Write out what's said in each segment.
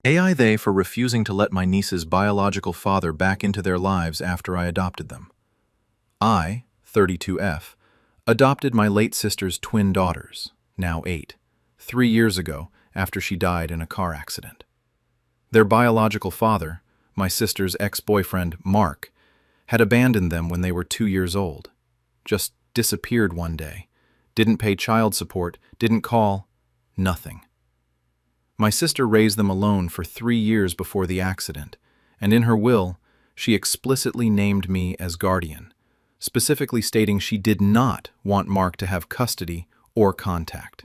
AITA for refusing to let my niece's biological father back into their lives after I adopted them. I, 32F, adopted my late sister's twin daughters, now 8, 3 years ago after she died in a car accident. Their biological father, my sister's ex-boyfriend, Mark, had abandoned them when they were 2 years old. Just disappeared one day. Didn't pay child support, didn't call, nothing. My sister raised them alone for 3 years before the accident, and in her will, she explicitly named me as guardian, specifically stating she did not want Mark to have custody or contact.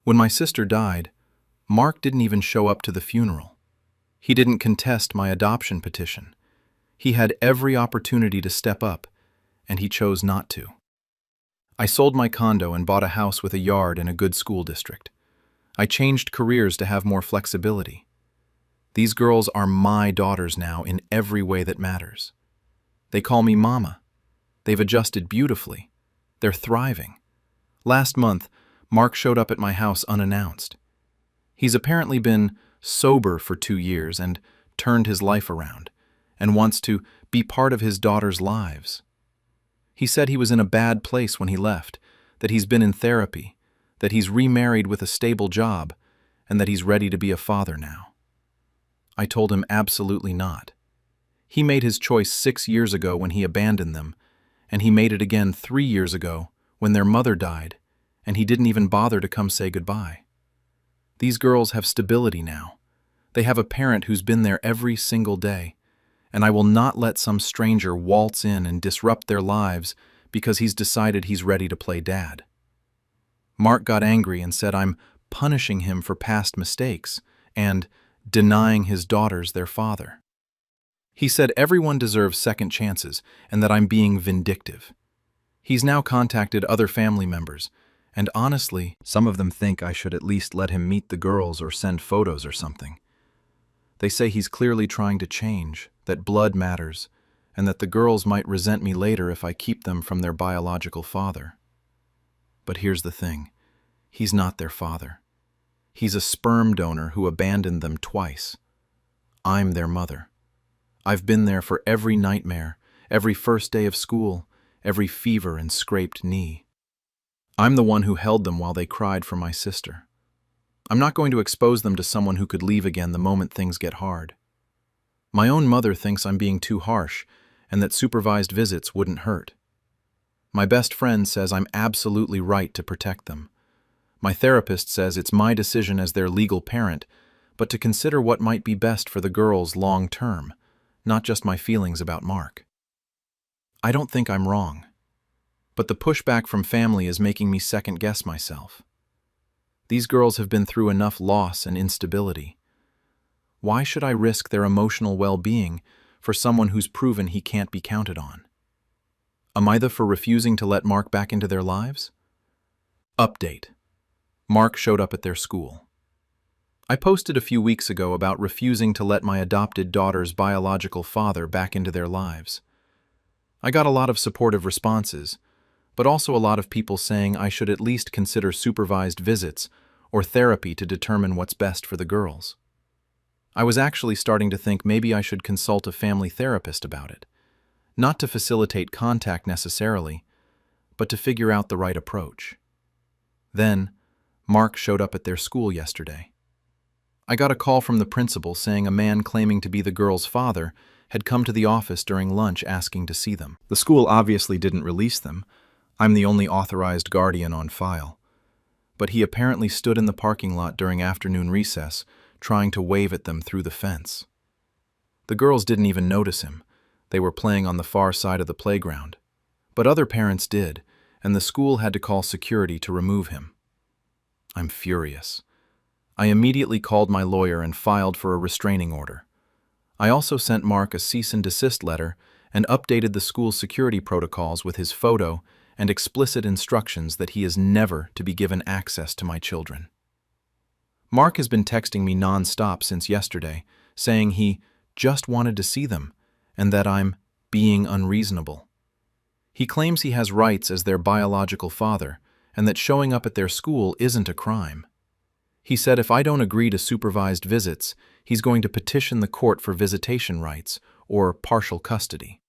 When my sister died, Mark didn't even show up to the funeral. He didn't contest my adoption petition. He had every opportunity to step up, and he chose not to. I sold my condo and bought a house with a yard in a good school district. I changed careers to have more flexibility. These girls are my daughters now in every way that matters. They call me Mama. They've adjusted beautifully. They're thriving. Last month, Mark showed up at my house unannounced. He's apparently been sober for 2 years and turned his life around, and wants to be part of his daughters' lives. He said he was in a bad place when he left, that he's been in therapy, that he's remarried with a stable job, and that he's ready to be a father now. I told him absolutely not. He made his choice 6 years ago when he abandoned them, and he made it again 3 years ago when their mother died, and he didn't even bother to come say goodbye. These girls have stability now. They have a parent who's been there every single day, and I will not let some stranger waltz in and disrupt their lives because he's decided he's ready to play dad. Mark got angry and said I'm punishing him for past mistakes and denying his daughters their father. He said everyone deserves second chances and that I'm being vindictive. He's now contacted other family members, and honestly, some of them think I should at least let him meet the girls or send photos or something. They say he's clearly trying to change, that blood matters, and that the girls might resent me later if I keep them from their biological father. But here's the thing. He's not their father. He's a sperm donor who abandoned them twice. I'm their mother. I've been there for every nightmare, every first day of school, every fever and scraped knee. I'm the one who held them while they cried for my sister. I'm not going to expose them to someone who could leave again the moment things get hard. My own mother thinks I'm being too harsh and that supervised visits wouldn't hurt. My best friend says I'm absolutely right to protect them. My therapist says it's my decision as their legal parent, but to consider what might be best for the girls long term, not just my feelings about Mark. I don't think I'm wrong, but the pushback from family is making me second-guess myself. These girls have been through enough loss and instability. Why should I risk their emotional well-being for someone who's proven he can't be counted on? Am I the for refusing to let Mark back into their lives? Update. Mark showed up at their school. I posted a few weeks ago about refusing to let my adopted daughter's biological father back into their lives. I got a lot of supportive responses, but also a lot of people saying I should at least consider supervised visits or therapy to determine what's best for the girls. I was actually starting to think maybe I should consult a family therapist about it. Not to facilitate contact necessarily, but to figure out the right approach. Then, Mark showed up at their school yesterday. I got a call from the principal saying a man claiming to be the girl's father had come to the office during lunch asking to see them. The school obviously didn't release them. I'm the only authorized guardian on file. But he apparently stood in the parking lot during afternoon recess, trying to wave at them through the fence. The girls didn't even notice him. They were playing on the far side of the playground. But other parents did, and the school had to call security to remove him. I'm furious. I immediately called my lawyer and filed for a restraining order. I also sent Mark a cease and desist letter and updated the school's security protocols with his photo and explicit instructions that he is never to be given access to my children. Mark has been texting me non-stop since yesterday, saying he just wanted to see them and that I'm being unreasonable. He claims he has rights as their biological father and that showing up at their school isn't a crime. He said if I don't agree to supervised visits, he's going to petition the court for visitation rights or partial custody.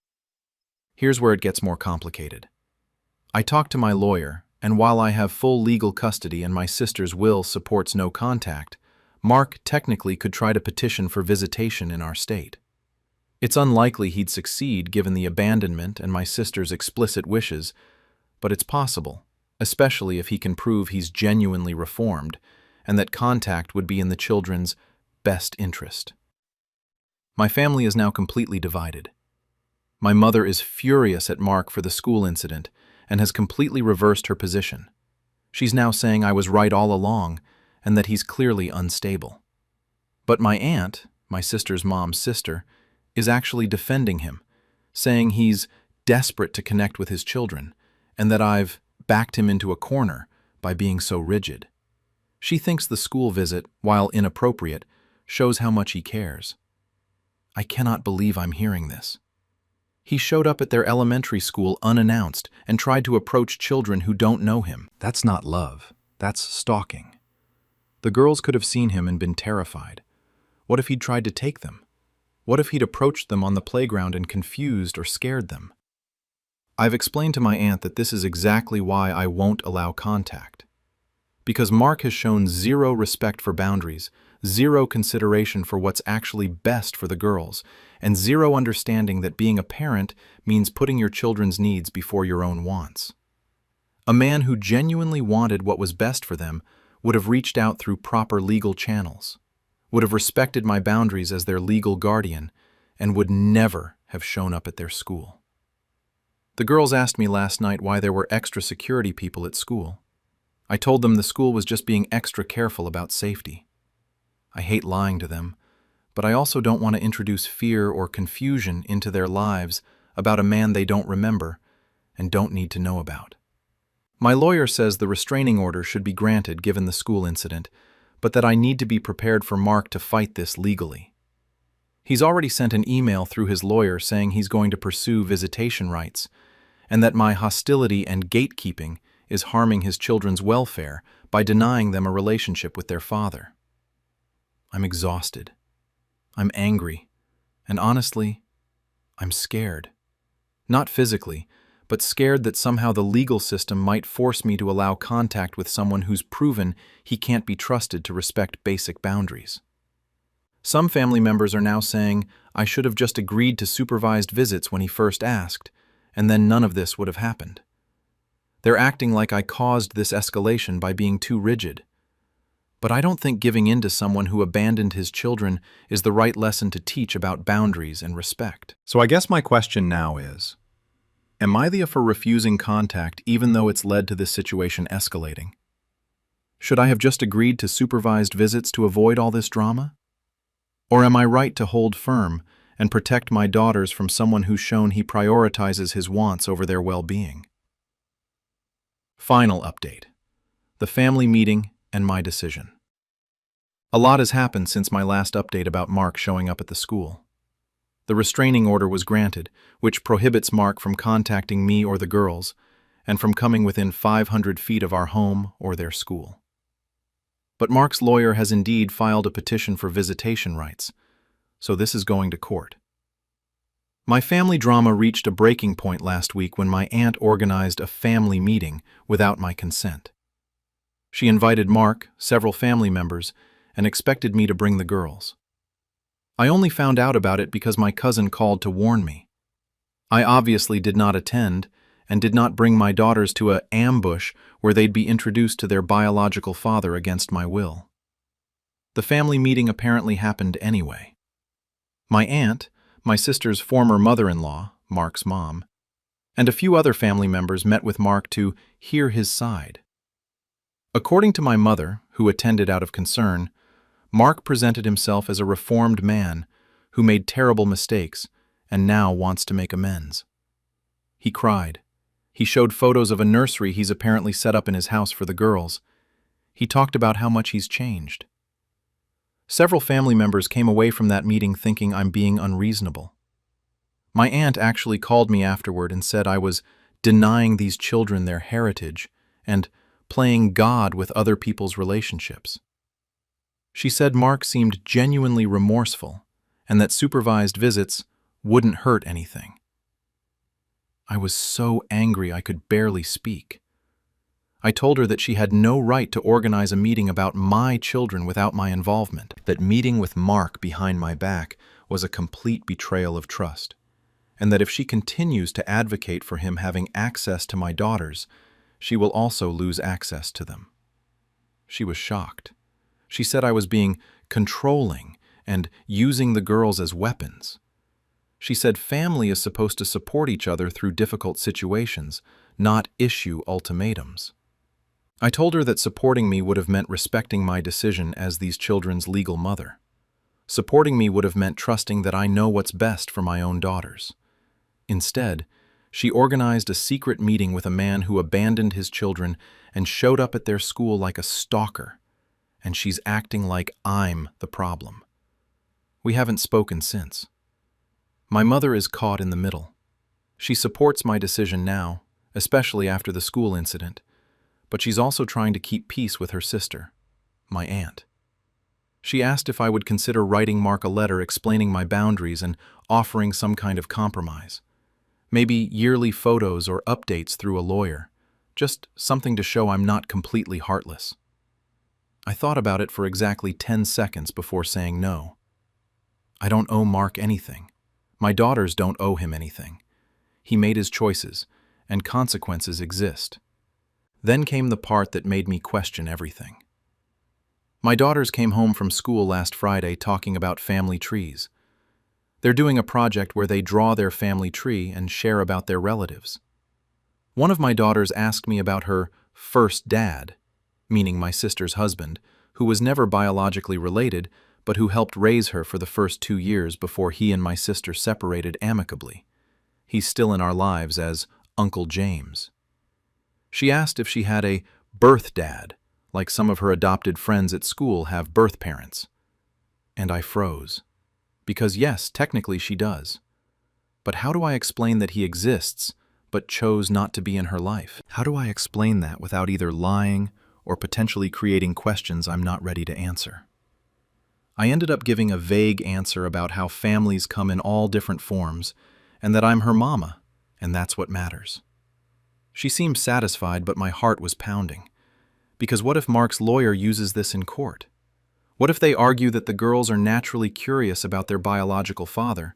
Here's where it gets more complicated. I talked to my lawyer, and while I have full legal custody and my sister's will supports no contact, Mark technically could try to petition for visitation in our state. It's unlikely he'd succeed given the abandonment and my sister's explicit wishes, but it's possible, especially if he can prove he's genuinely reformed and that contact would be in the children's best interest. My family is now completely divided. My mother is furious at Mark for the school incident and has completely reversed her position. She's now saying I was right all along and that he's clearly unstable. But my aunt, my sister's mom's sister, is actually defending him, saying he's desperate to connect with his children and that I've backed him into a corner by being so rigid. She thinks the school visit, while inappropriate, shows how much he cares. I cannot believe I'm hearing this. He showed up at their elementary school unannounced and tried to approach children who don't know him. That's not love. That's stalking. The girls could have seen him and been terrified. What if he'd tried to take them? What if he'd approached them on the playground and confused or scared them? I've explained to my aunt that this is exactly why I won't allow contact. Because Mark has shown zero respect for boundaries, zero consideration for what's actually best for the girls, and zero understanding that being a parent means putting your children's needs before your own wants. A man who genuinely wanted what was best for them would have reached out through proper legal channels, would have respected my boundaries as their legal guardian, and would never have shown up at their school. The girls asked me last night why there were extra security people at school. I told them the school was just being extra careful about safety. I hate lying to them, but I also don't want to introduce fear or confusion into their lives about a man they don't remember and don't need to know about. My lawyer says the restraining order should be granted given the school incident, but that I need to be prepared for Mark to fight this legally. He's already sent an email through his lawyer saying he's going to pursue visitation rights, and that my hostility and gatekeeping is harming his children's welfare by denying them a relationship with their father. I'm exhausted. I'm angry. And honestly, I'm scared. Not physically, but scared that somehow the legal system might force me to allow contact with someone who's proven he can't be trusted to respect basic boundaries. Some family members are now saying I should have just agreed to supervised visits when he first asked, and then none of this would have happened. They're acting like I caused this escalation by being too rigid. But I don't think giving in to someone who abandoned his children is the right lesson to teach about boundaries and respect. So I guess my question now is, am I the for refusing contact even though it's led to this situation escalating? Should I have just agreed to supervised visits to avoid all this drama? Or am I right to hold firm and protect my daughters from someone who's shown he prioritizes his wants over their well-being? Final update. The family meeting and my decision. A lot has happened since my last update about Mark showing up at the school. The restraining order was granted, which prohibits Mark from contacting me or the girls, and from coming within 500 feet of our home or their school. But Mark's lawyer has indeed filed a petition for visitation rights, so this is going to court. My family drama reached a breaking point last week when my aunt organized a family meeting without my consent. She invited Mark, several family members, and expected me to bring the girls. I only found out about it because my cousin called to warn me. I obviously did not attend and did not bring my daughters to an ambush where they'd be introduced to their biological father against my will. The family meeting apparently happened anyway. My aunt, my sister's former mother-in-law, Mark's mom, and a few other family members met with Mark to hear his side. According to my mother, who attended out of concern, Mark presented himself as a reformed man who made terrible mistakes and now wants to make amends. He cried. He showed photos of a nursery he's apparently set up in his house for the girls. He talked about how much he's changed. Several family members came away from that meeting thinking I'm being unreasonable. My aunt actually called me afterward and said I was denying these children their heritage and playing God with other people's relationships. She said Mark seemed genuinely remorseful and that supervised visits wouldn't hurt anything. I was so angry I could barely speak. I told her that she had no right to organize a meeting about my children without my involvement, that meeting with Mark behind my back was a complete betrayal of trust, and that if she continues to advocate for him having access to my daughters, she will also lose access to them. She was shocked. She said I was being controlling and using the girls as weapons. She said family is supposed to support each other through difficult situations, not issue ultimatums. I told her that supporting me would have meant respecting my decision as these children's legal mother. Supporting me would have meant trusting that I know what's best for my own daughters. Instead, she organized a secret meeting with a man who abandoned his children and showed up at their school like a stalker, and she's acting like I'm the problem. We haven't spoken since. My mother is caught in the middle. She supports my decision now, especially after the school incident, but she's also trying to keep peace with her sister, my aunt. She asked if I would consider writing Mark a letter explaining my boundaries and offering some kind of compromise. Maybe yearly photos or updates through a lawyer, just something to show I'm not completely heartless. I thought about it for exactly 10 seconds before saying no. I don't owe Mark anything. My daughters don't owe him anything. He made his choices, and consequences exist. Then came the part that made me question everything. My daughters came home from school last Friday talking about family trees. They're doing a project where they draw their family tree and share about their relatives. One of my daughters asked me about her first dad, meaning my sister's husband, who was never biologically related, but who helped raise her for the first 2 years before he and my sister separated amicably. He's still in our lives as Uncle James. She asked if she had a birth dad, like some of her adopted friends at school have birth parents. And I froze. Because yes, technically she does. But how do I explain that he exists, but chose not to be in her life? How do I explain that without either lying or potentially creating questions I'm not ready to answer? I ended up giving a vague answer about how families come in all different forms, and that I'm her mama, and that's what matters. She seemed satisfied, but my heart was pounding. Because what if Mark's lawyer uses this in court? What if they argue that the girls are naturally curious about their biological father,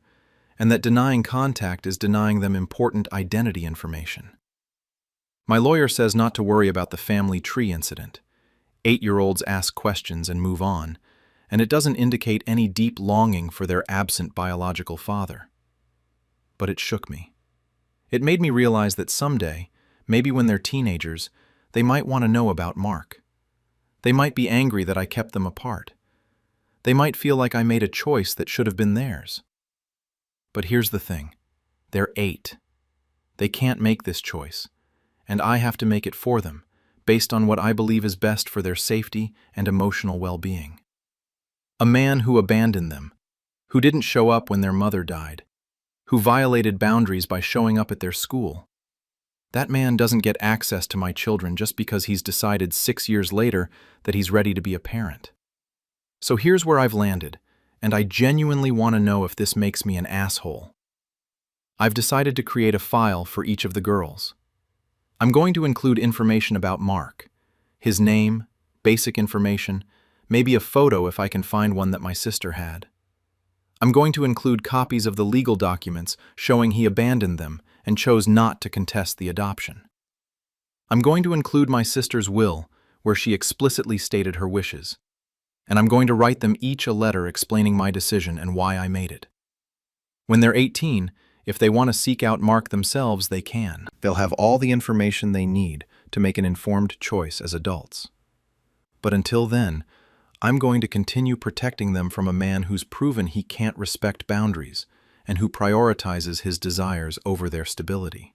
and that denying contact is denying them important identity information? My lawyer says not to worry about the family tree incident. 8-year-olds ask questions and move on, and it doesn't indicate any deep longing for their absent biological father. But it shook me. It made me realize that someday, maybe when they're teenagers, they might want to know about Mark. They might be angry that I kept them apart. They might feel like I made a choice that should have been theirs. But here's the thing. They're 8. They can't make this choice, and I have to make it for them, based on what I believe is best for their safety and emotional well-being. A man who abandoned them, who didn't show up when their mother died, who violated boundaries by showing up at their school. That man doesn't get access to my children just because he's decided 6 years later that he's ready to be a parent. So here's where I've landed, and I genuinely want to know if this makes me an asshole. I've decided to create a file for each of the girls. I'm going to include information about Mark, his name, basic information, maybe a photo if I can find one that my sister had. I'm going to include copies of the legal documents showing he abandoned them and chose not to contest the adoption. I'm going to include my sister's will, where she explicitly stated her wishes, and I'm going to write them each a letter explaining my decision and why I made it. When they're 18, if they want to seek out Mark themselves, they can. They'll have all the information they need to make an informed choice as adults. But until then, I'm going to continue protecting them from a man who's proven he can't respect boundaries and who prioritizes his desires over their stability.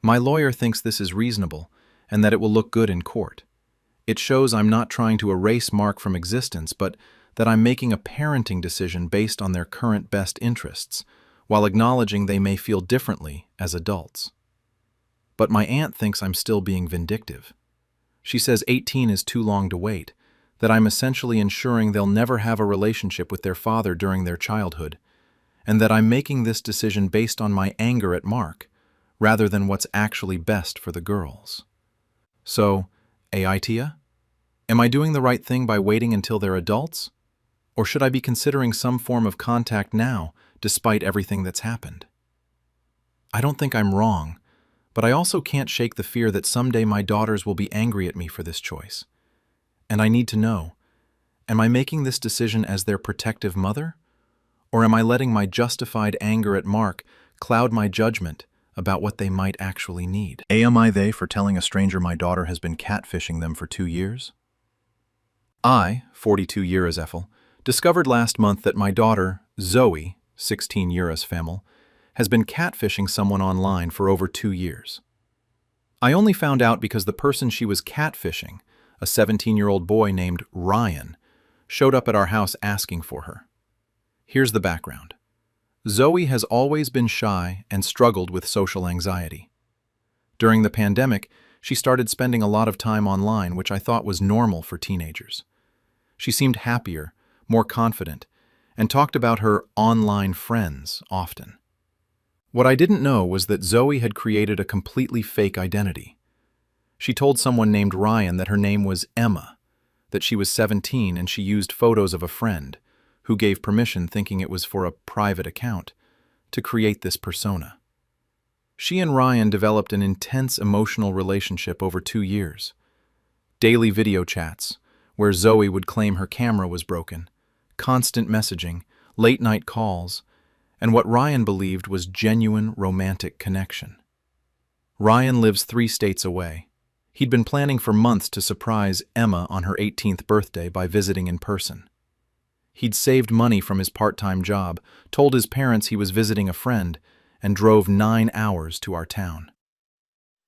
My lawyer thinks this is reasonable and that it will look good in court. It shows I'm not trying to erase Mark from existence, but that I'm making a parenting decision based on their current best interests, while acknowledging they may feel differently as adults. But my aunt thinks I'm still being vindictive. She says 18 is too long to wait, that I'm essentially ensuring they'll never have a relationship with their father during their childhood, and that I'm making this decision based on my anger at Mark, rather than what's actually best for the girls. So, AITA? Am I doing the right thing by waiting until they're adults? Or should I be considering some form of contact now, despite everything that's happened? I don't think I'm wrong, but I also can't shake the fear that someday my daughters will be angry at me for this choice. And I need to know, am I making this decision as their protective mother? Or am I letting my justified anger at Mark cloud my judgment about what they might actually need? Am I they for telling a stranger my daughter has been catfishing them for 2 years? I, 42 years Ethel, discovered last month that my daughter, Zoe, 16 years Femel, has been catfishing someone online for over 2 years. I only found out because the person she was catfishing, a 17-year-old boy named Ryan, showed up at our house asking for her. Here's the background. Zoe has always been shy and struggled with social anxiety. During the pandemic, she started spending a lot of time online, which I thought was normal for teenagers. She seemed happier, more confident, and talked about her online friends often. What I didn't know was that Zoe had created a completely fake identity. She told someone named Ryan that her name was Emma, that she was 17 and she used photos of a friend, who gave permission thinking it was for a private account, to create this persona. She and Ryan developed an intense emotional relationship over 2 years. Daily video chats, where Zoe would claim her camera was broken, constant messaging, late-night calls, and what Ryan believed was genuine romantic connection. Ryan lives 3 states away. He'd been planning for months to surprise Emma on her 18th birthday by visiting in person. He'd saved money from his part-time job, told his parents he was visiting a friend, and drove 9 hours to our town.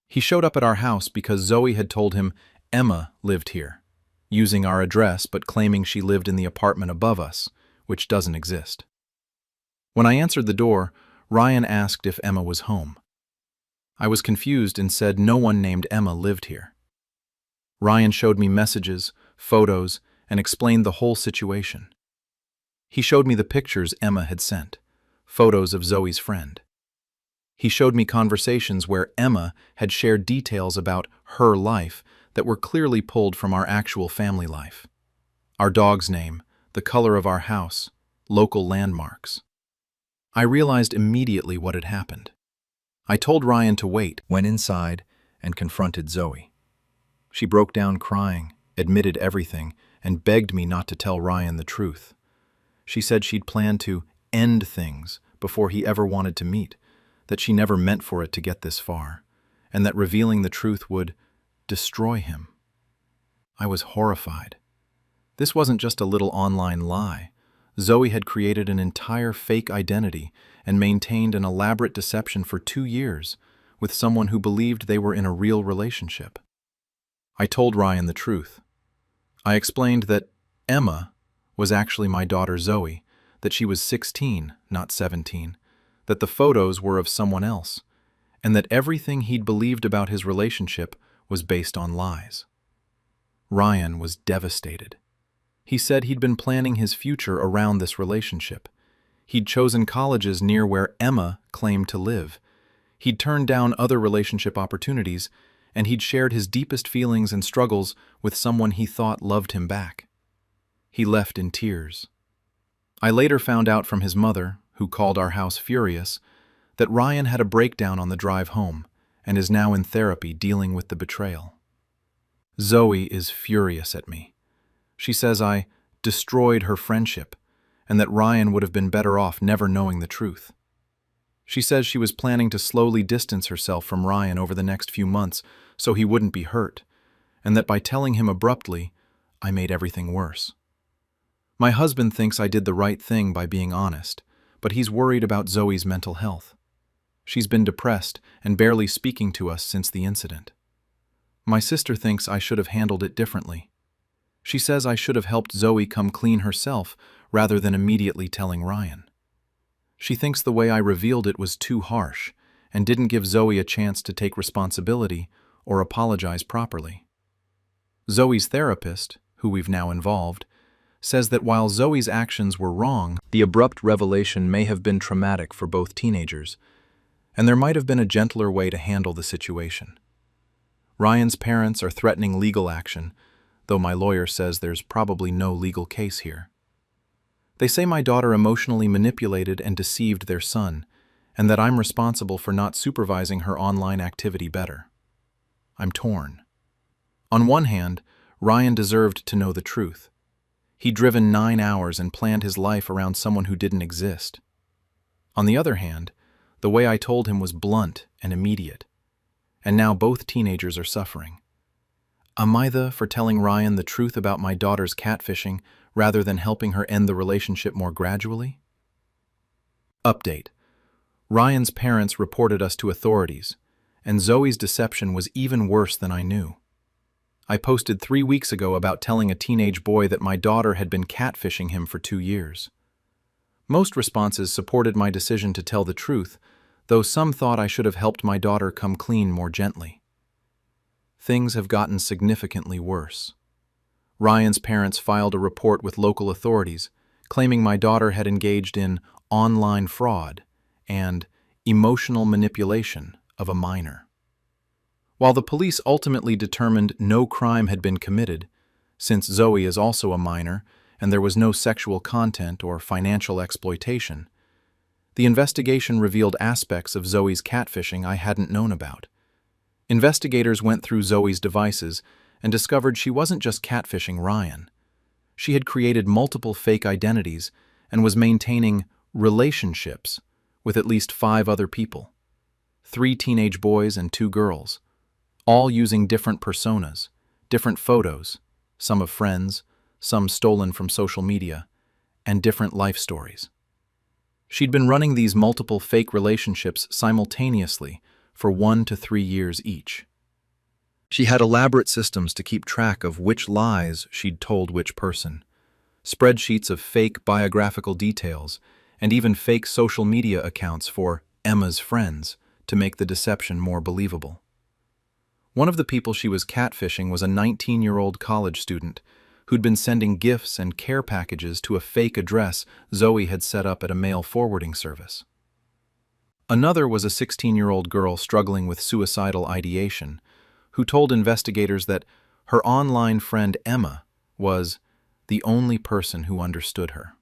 He showed up at our house because Zoe had told him Emma lived here, using our address but claiming she lived in the apartment above us, which doesn't exist. When I answered the door, Ryan asked if Emma was home. I was confused and said no one named Emma lived here. Ryan showed me messages, photos, and explained the whole situation. He showed me the pictures Emma had sent, photos of Zoe's friend. He showed me conversations where Emma had shared details about her life that were clearly pulled from our actual family life. Our dog's name, the color of our house, local landmarks. I realized immediately what had happened. I told Ryan to wait, went inside, and confronted Zoe. She broke down crying, admitted everything, and begged me not to tell Ryan the truth. She said she'd planned to end things before he ever wanted to meet, that she never meant for it to get this far, and that revealing the truth would destroy him. I was horrified. This wasn't just a little online lie. Zoe had created an entire fake identity and maintained an elaborate deception for 2 years with someone who believed they were in a real relationship. I told Ryan the truth. I explained that Emma was actually my daughter Zoe, that she was 16, not 17, that the photos were of someone else, and that everything he'd believed about his relationship was based on lies. Ryan was devastated. He said he'd been planning his future around this relationship. He'd chosen colleges near where Emma claimed to live. He'd turned down other relationship opportunities, and he'd shared his deepest feelings and struggles with someone he thought loved him back. He left in tears. I later found out from his mother, who called our house furious, that Ryan had a breakdown on the drive home and is now in therapy dealing with the betrayal. Zoe is furious at me. She says I destroyed her friendship and that Ryan would have been better off never knowing the truth. She says she was planning to slowly distance herself from Ryan over the next few months so he wouldn't be hurt, and that by telling him abruptly, I made everything worse. My husband thinks I did the right thing by being honest, but he's worried about Zoe's mental health. She's been depressed and barely speaking to us since the incident. My sister thinks I should have handled it differently. She says I should have helped Zoe come clean herself rather than immediately telling Ryan. She thinks the way I revealed it was too harsh and didn't give Zoe a chance to take responsibility or apologize properly. Zoe's therapist, who we've now involved, says that while Zoe's actions were wrong, the abrupt revelation may have been traumatic for both teenagers, and there might have been a gentler way to handle the situation. Ryan's parents are threatening legal action, though my lawyer says there's probably no legal case here. They say my daughter emotionally manipulated and deceived their son, and that I'm responsible for not supervising her online activity better. I'm torn. On one hand, Ryan deserved to know the truth. He'd driven 9 hours and planned his life around someone who didn't exist. On the other hand, the way I told him was blunt and immediate, and now both teenagers are suffering. Am I for telling Ryan the truth about my daughter's catfishing rather than helping her end the relationship more gradually? Update. Ryan's parents reported us to authorities, and Zoe's deception was even worse than I knew. I posted 3 weeks ago about telling a teenage boy that my daughter had been catfishing him for 2 years. Most responses supported my decision to tell the truth, though some thought I should have helped my daughter come clean more gently. Things have gotten significantly worse. Ryan's parents filed a report with local authorities, claiming my daughter had engaged in online fraud and emotional manipulation of a minor. While the police ultimately determined no crime had been committed, since Zoe is also a minor and there was no sexual content or financial exploitation, the investigation revealed aspects of Zoe's catfishing I hadn't known about. Investigators went through Zoe's devices and discovered she wasn't just catfishing Ryan. She had created multiple fake identities and was maintaining relationships with at least 5 other people, 3 teenage boys and 2 girls, all using different personas, different photos, some of friends, some stolen from social media, and different life stories. She'd been running these multiple fake relationships simultaneously for 1 to 3 years each. She had elaborate systems to keep track of which lies she'd told which person, spreadsheets of fake biographical details, and even fake social media accounts for Emma's friends to make the deception more believable. One of the people she was catfishing was a 19-year-old college student who'd been sending gifts and care packages to a fake address Zoe had set up at a mail forwarding service. Another was a 16-year-old girl struggling with suicidal ideation, who told investigators that her online friend Emma was the only person who understood her.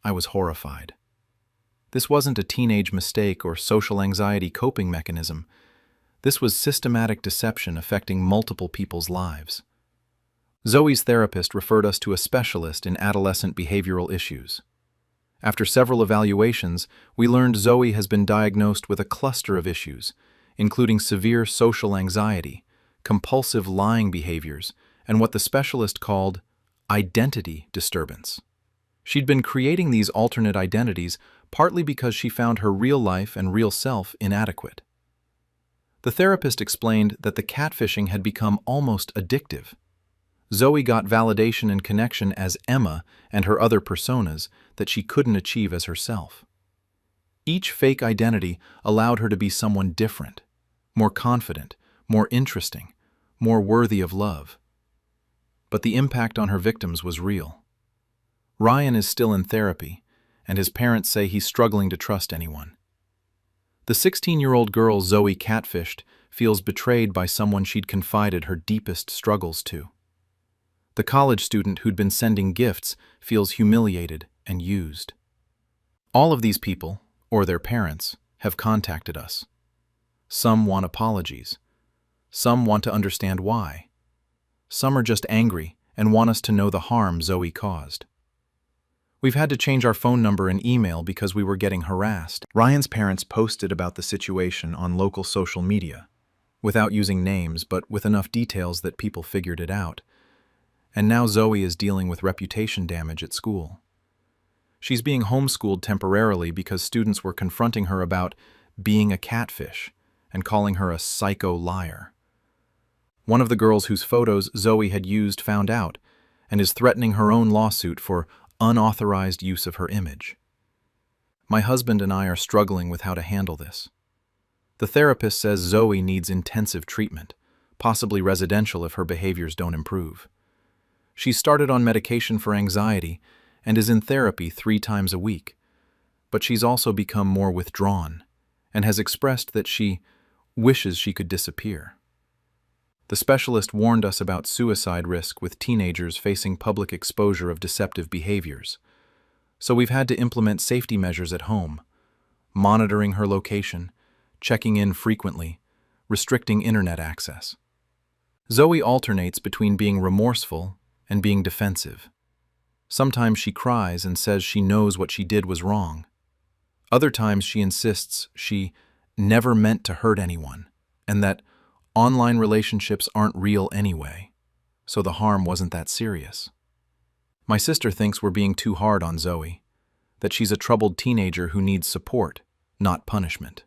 I was horrified. This wasn't a teenage mistake or social anxiety coping mechanism. This was systematic deception affecting multiple people's lives. Zoe's therapist referred us to a specialist in adolescent behavioral issues. After several evaluations, we learned Zoe has been diagnosed with a cluster of issues, including severe social anxiety, compulsive lying behaviors, and what the specialist called identity disturbance. She'd been creating these alternate identities partly because she found her real life and real self inadequate. The therapist explained that the catfishing had become almost addictive. Zoe got validation and connection as Emma and her other personas that she couldn't achieve as herself. Each fake identity allowed her to be someone different, more confident, more interesting, more worthy of love. But the impact on her victims was real. Ryan is still in therapy, and his parents say he's struggling to trust anyone. The 16-year-old girl Zoe catfished feels betrayed by someone she'd confided her deepest struggles to. The college student who'd been sending gifts feels humiliated and used. All of these people, or their parents, have contacted us. Some want apologies. Some want to understand why. Some are just angry and want us to know the harm Zoe caused. We've had to change our phone number and email because we were getting harassed. Ryan's parents posted about the situation on local social media, without using names but with enough details that people figured it out. And now Zoe is dealing with reputation damage at school. She's being homeschooled temporarily because students were confronting her about being a catfish and calling her a psycho liar. One of the girls whose photos Zoe had used found out and is threatening her own lawsuit for unauthorized use of her image. My husband and I are struggling with how to handle this. The therapist says Zoe needs intensive treatment, possibly residential if her behaviors don't improve. She's started on medication for anxiety and is in therapy 3 times a week. But she's also become more withdrawn and has expressed that she wishes she could disappear. The specialist warned us about suicide risk with teenagers facing public exposure of deceptive behaviors. So we've had to implement safety measures at home, monitoring her location, checking in frequently, restricting internet access. Zoe alternates between being remorseful and being defensive. Sometimes she cries and says she knows what she did was wrong. Other times she insists she never meant to hurt anyone and that online relationships aren't real anyway, so the harm wasn't that serious. My sister thinks we're being too hard on Zoe, that she's a troubled teenager who needs support, not punishment.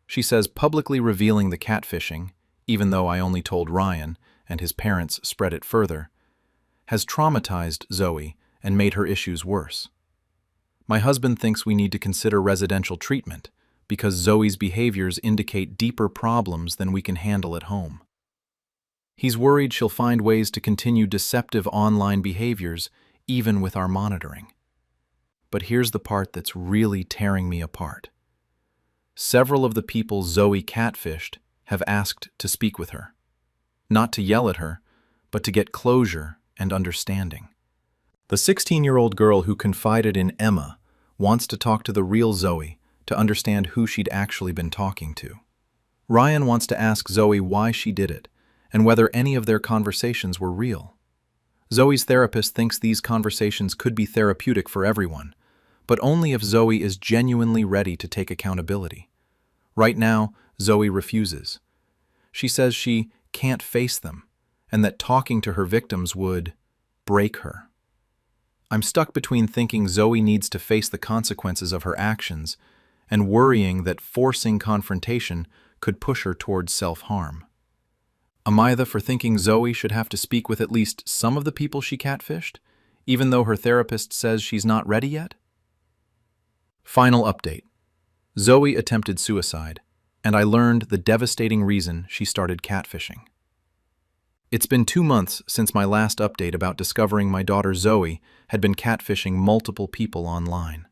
She says publicly revealing the catfishing, even though I only told Ryan and his parents spread it further, has traumatized Zoe and made her issues worse. My husband thinks we need to consider residential treatment because Zoe's behaviors indicate deeper problems than we can handle at home. He's worried she'll find ways to continue deceptive online behaviors even with our monitoring. But here's the part that's really tearing me apart. Several of the people Zoe catfished have asked to speak with her. Not to yell at her, but to get closure and understanding. The 16-year-old girl who confided in Emma wants to talk to the real Zoe to understand who she'd actually been talking to. Ryan wants to ask Zoe why she did it and whether any of their conversations were real. Zoe's therapist thinks these conversations could be therapeutic for everyone, but only if Zoe is genuinely ready to take accountability. Right now, Zoe refuses. She says she can't face them and that talking to her victims would break her. I'm stuck between thinking Zoe needs to face the consequences of her actions and worrying that forcing confrontation could push her towards self-harm. Am I for thinking Zoe should have to speak with at least some of the people she catfished, even though her therapist says she's not ready yet? Final update. Zoe attempted suicide, and I learned the devastating reason she started catfishing. It's been 2 months since my last update about discovering my daughter Zoe had been catfishing multiple people online.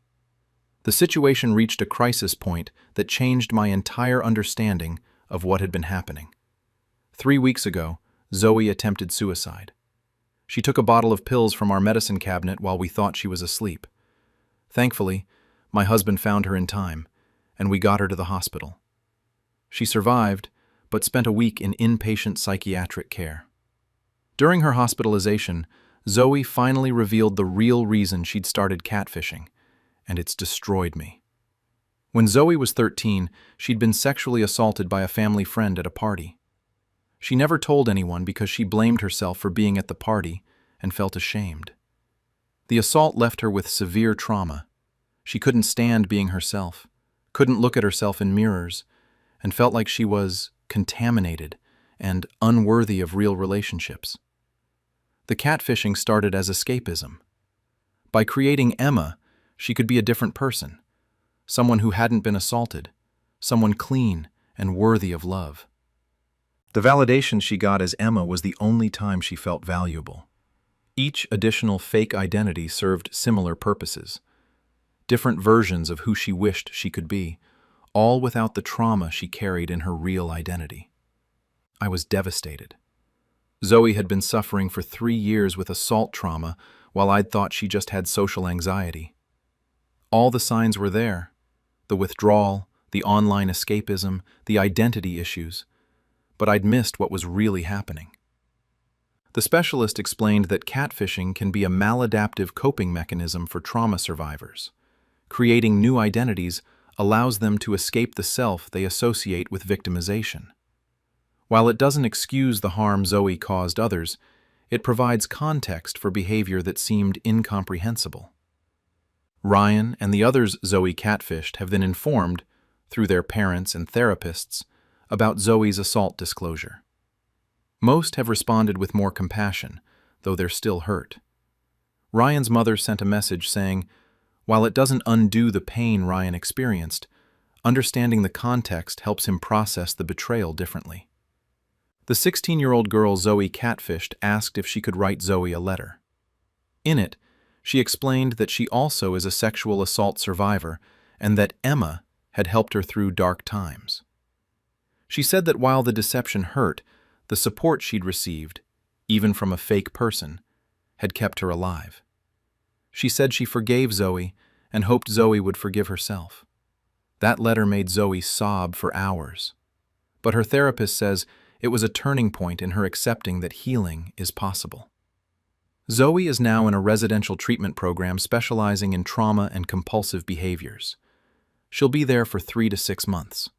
The situation reached a crisis point that changed my entire understanding of what had been happening. 3 weeks ago, Zoe attempted suicide. She took a bottle of pills from our medicine cabinet while we thought she was asleep. Thankfully, my husband found her in time, and we got her to the hospital. She survived, but spent a week in inpatient psychiatric care. During her hospitalization, Zoe finally revealed the real reason she'd started catfishing, and it's destroyed me. When Zoe was 13, she'd been sexually assaulted by a family friend at a party. She never told anyone because she blamed herself for being at the party and felt ashamed. The assault left her with severe trauma. She couldn't stand being herself, couldn't look at herself in mirrors, and felt like she was contaminated and unworthy of real relationships. The catfishing started as escapism. By creating Emma, she could be a different person, someone who hadn't been assaulted, someone clean and worthy of love. The validation she got as Emma was the only time she felt valuable. Each additional fake identity served similar purposes, different versions of who she wished she could be, all without the trauma she carried in her real identity. I was devastated. Zoe had been suffering for 3 years with assault trauma while I'd thought she just had social anxiety. All the signs were there: the withdrawal, the online escapism, the identity issues, but I'd missed what was really happening. The specialist explained that catfishing can be a maladaptive coping mechanism for trauma survivors. Creating new identities allows them to escape the self they associate with victimization. While it doesn't excuse the harm Zoe caused others, it provides context for behavior that seemed incomprehensible. Ryan and the others Zoe catfished have been informed, through their parents and therapists, about Zoe's assault disclosure. Most have responded with more compassion, though they're still hurt. Ryan's mother sent a message saying, while it doesn't undo the pain Ryan experienced, understanding the context helps him process the betrayal differently. The 16-year-old girl Zoe catfished asked if she could write Zoe a letter. In it, she explained that she also is a sexual assault survivor and that Emma had helped her through dark times. She said that while the deception hurt, the support she'd received, even from a fake person, had kept her alive. She said she forgave Zoe and hoped Zoe would forgive herself. That letter made Zoe sob for hours. But her therapist says it was a turning point in her accepting that healing is possible. Zoe is now in a residential treatment program specializing in trauma and compulsive behaviors. She'll be there for 3 to 6 months.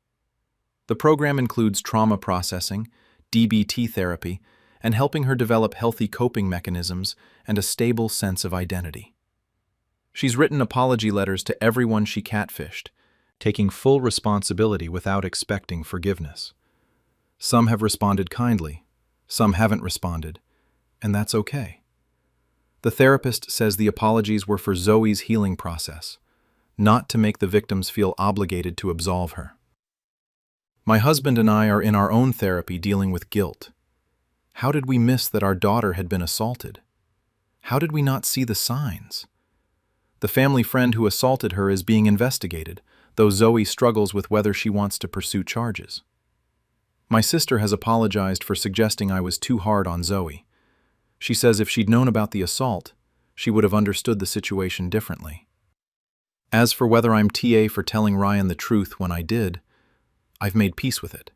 The program includes trauma processing, DBT therapy, and helping her develop healthy coping mechanisms and a stable sense of identity. She's written apology letters to everyone she catfished, taking full responsibility without expecting forgiveness. Some have responded kindly, some haven't responded, and that's okay. The therapist says the apologies were for Zoe's healing process, not to make the victims feel obligated to absolve her. My husband and I are in our own therapy dealing with guilt. How did we miss that our daughter had been assaulted? How did we not see the signs? The family friend who assaulted her is being investigated, though Zoe struggles with whether she wants to pursue charges. My sister has apologized for suggesting I was too hard on Zoe. She says if she'd known about the assault, she would have understood the situation differently. As for whether I'm TA for telling Ryan the truth when I did, I've made peace with it.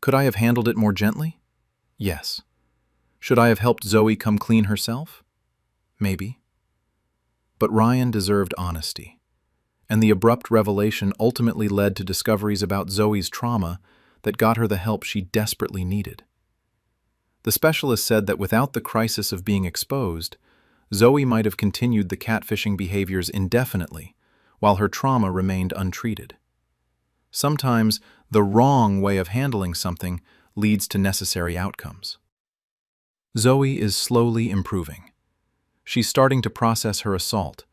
Could I have handled it more gently? Yes. Should I have helped Zoe come clean herself? Maybe. But Ryan deserved honesty, and the abrupt revelation ultimately led to discoveries about Zoe's trauma that got her the help she desperately needed. The specialist said that without the crisis of being exposed, Zoe might have continued the catfishing behaviors indefinitely, while her trauma remained untreated. Sometimes, the wrong way of handling something leads to necessary outcomes. Zoe is slowly improving. She's starting to process her assault,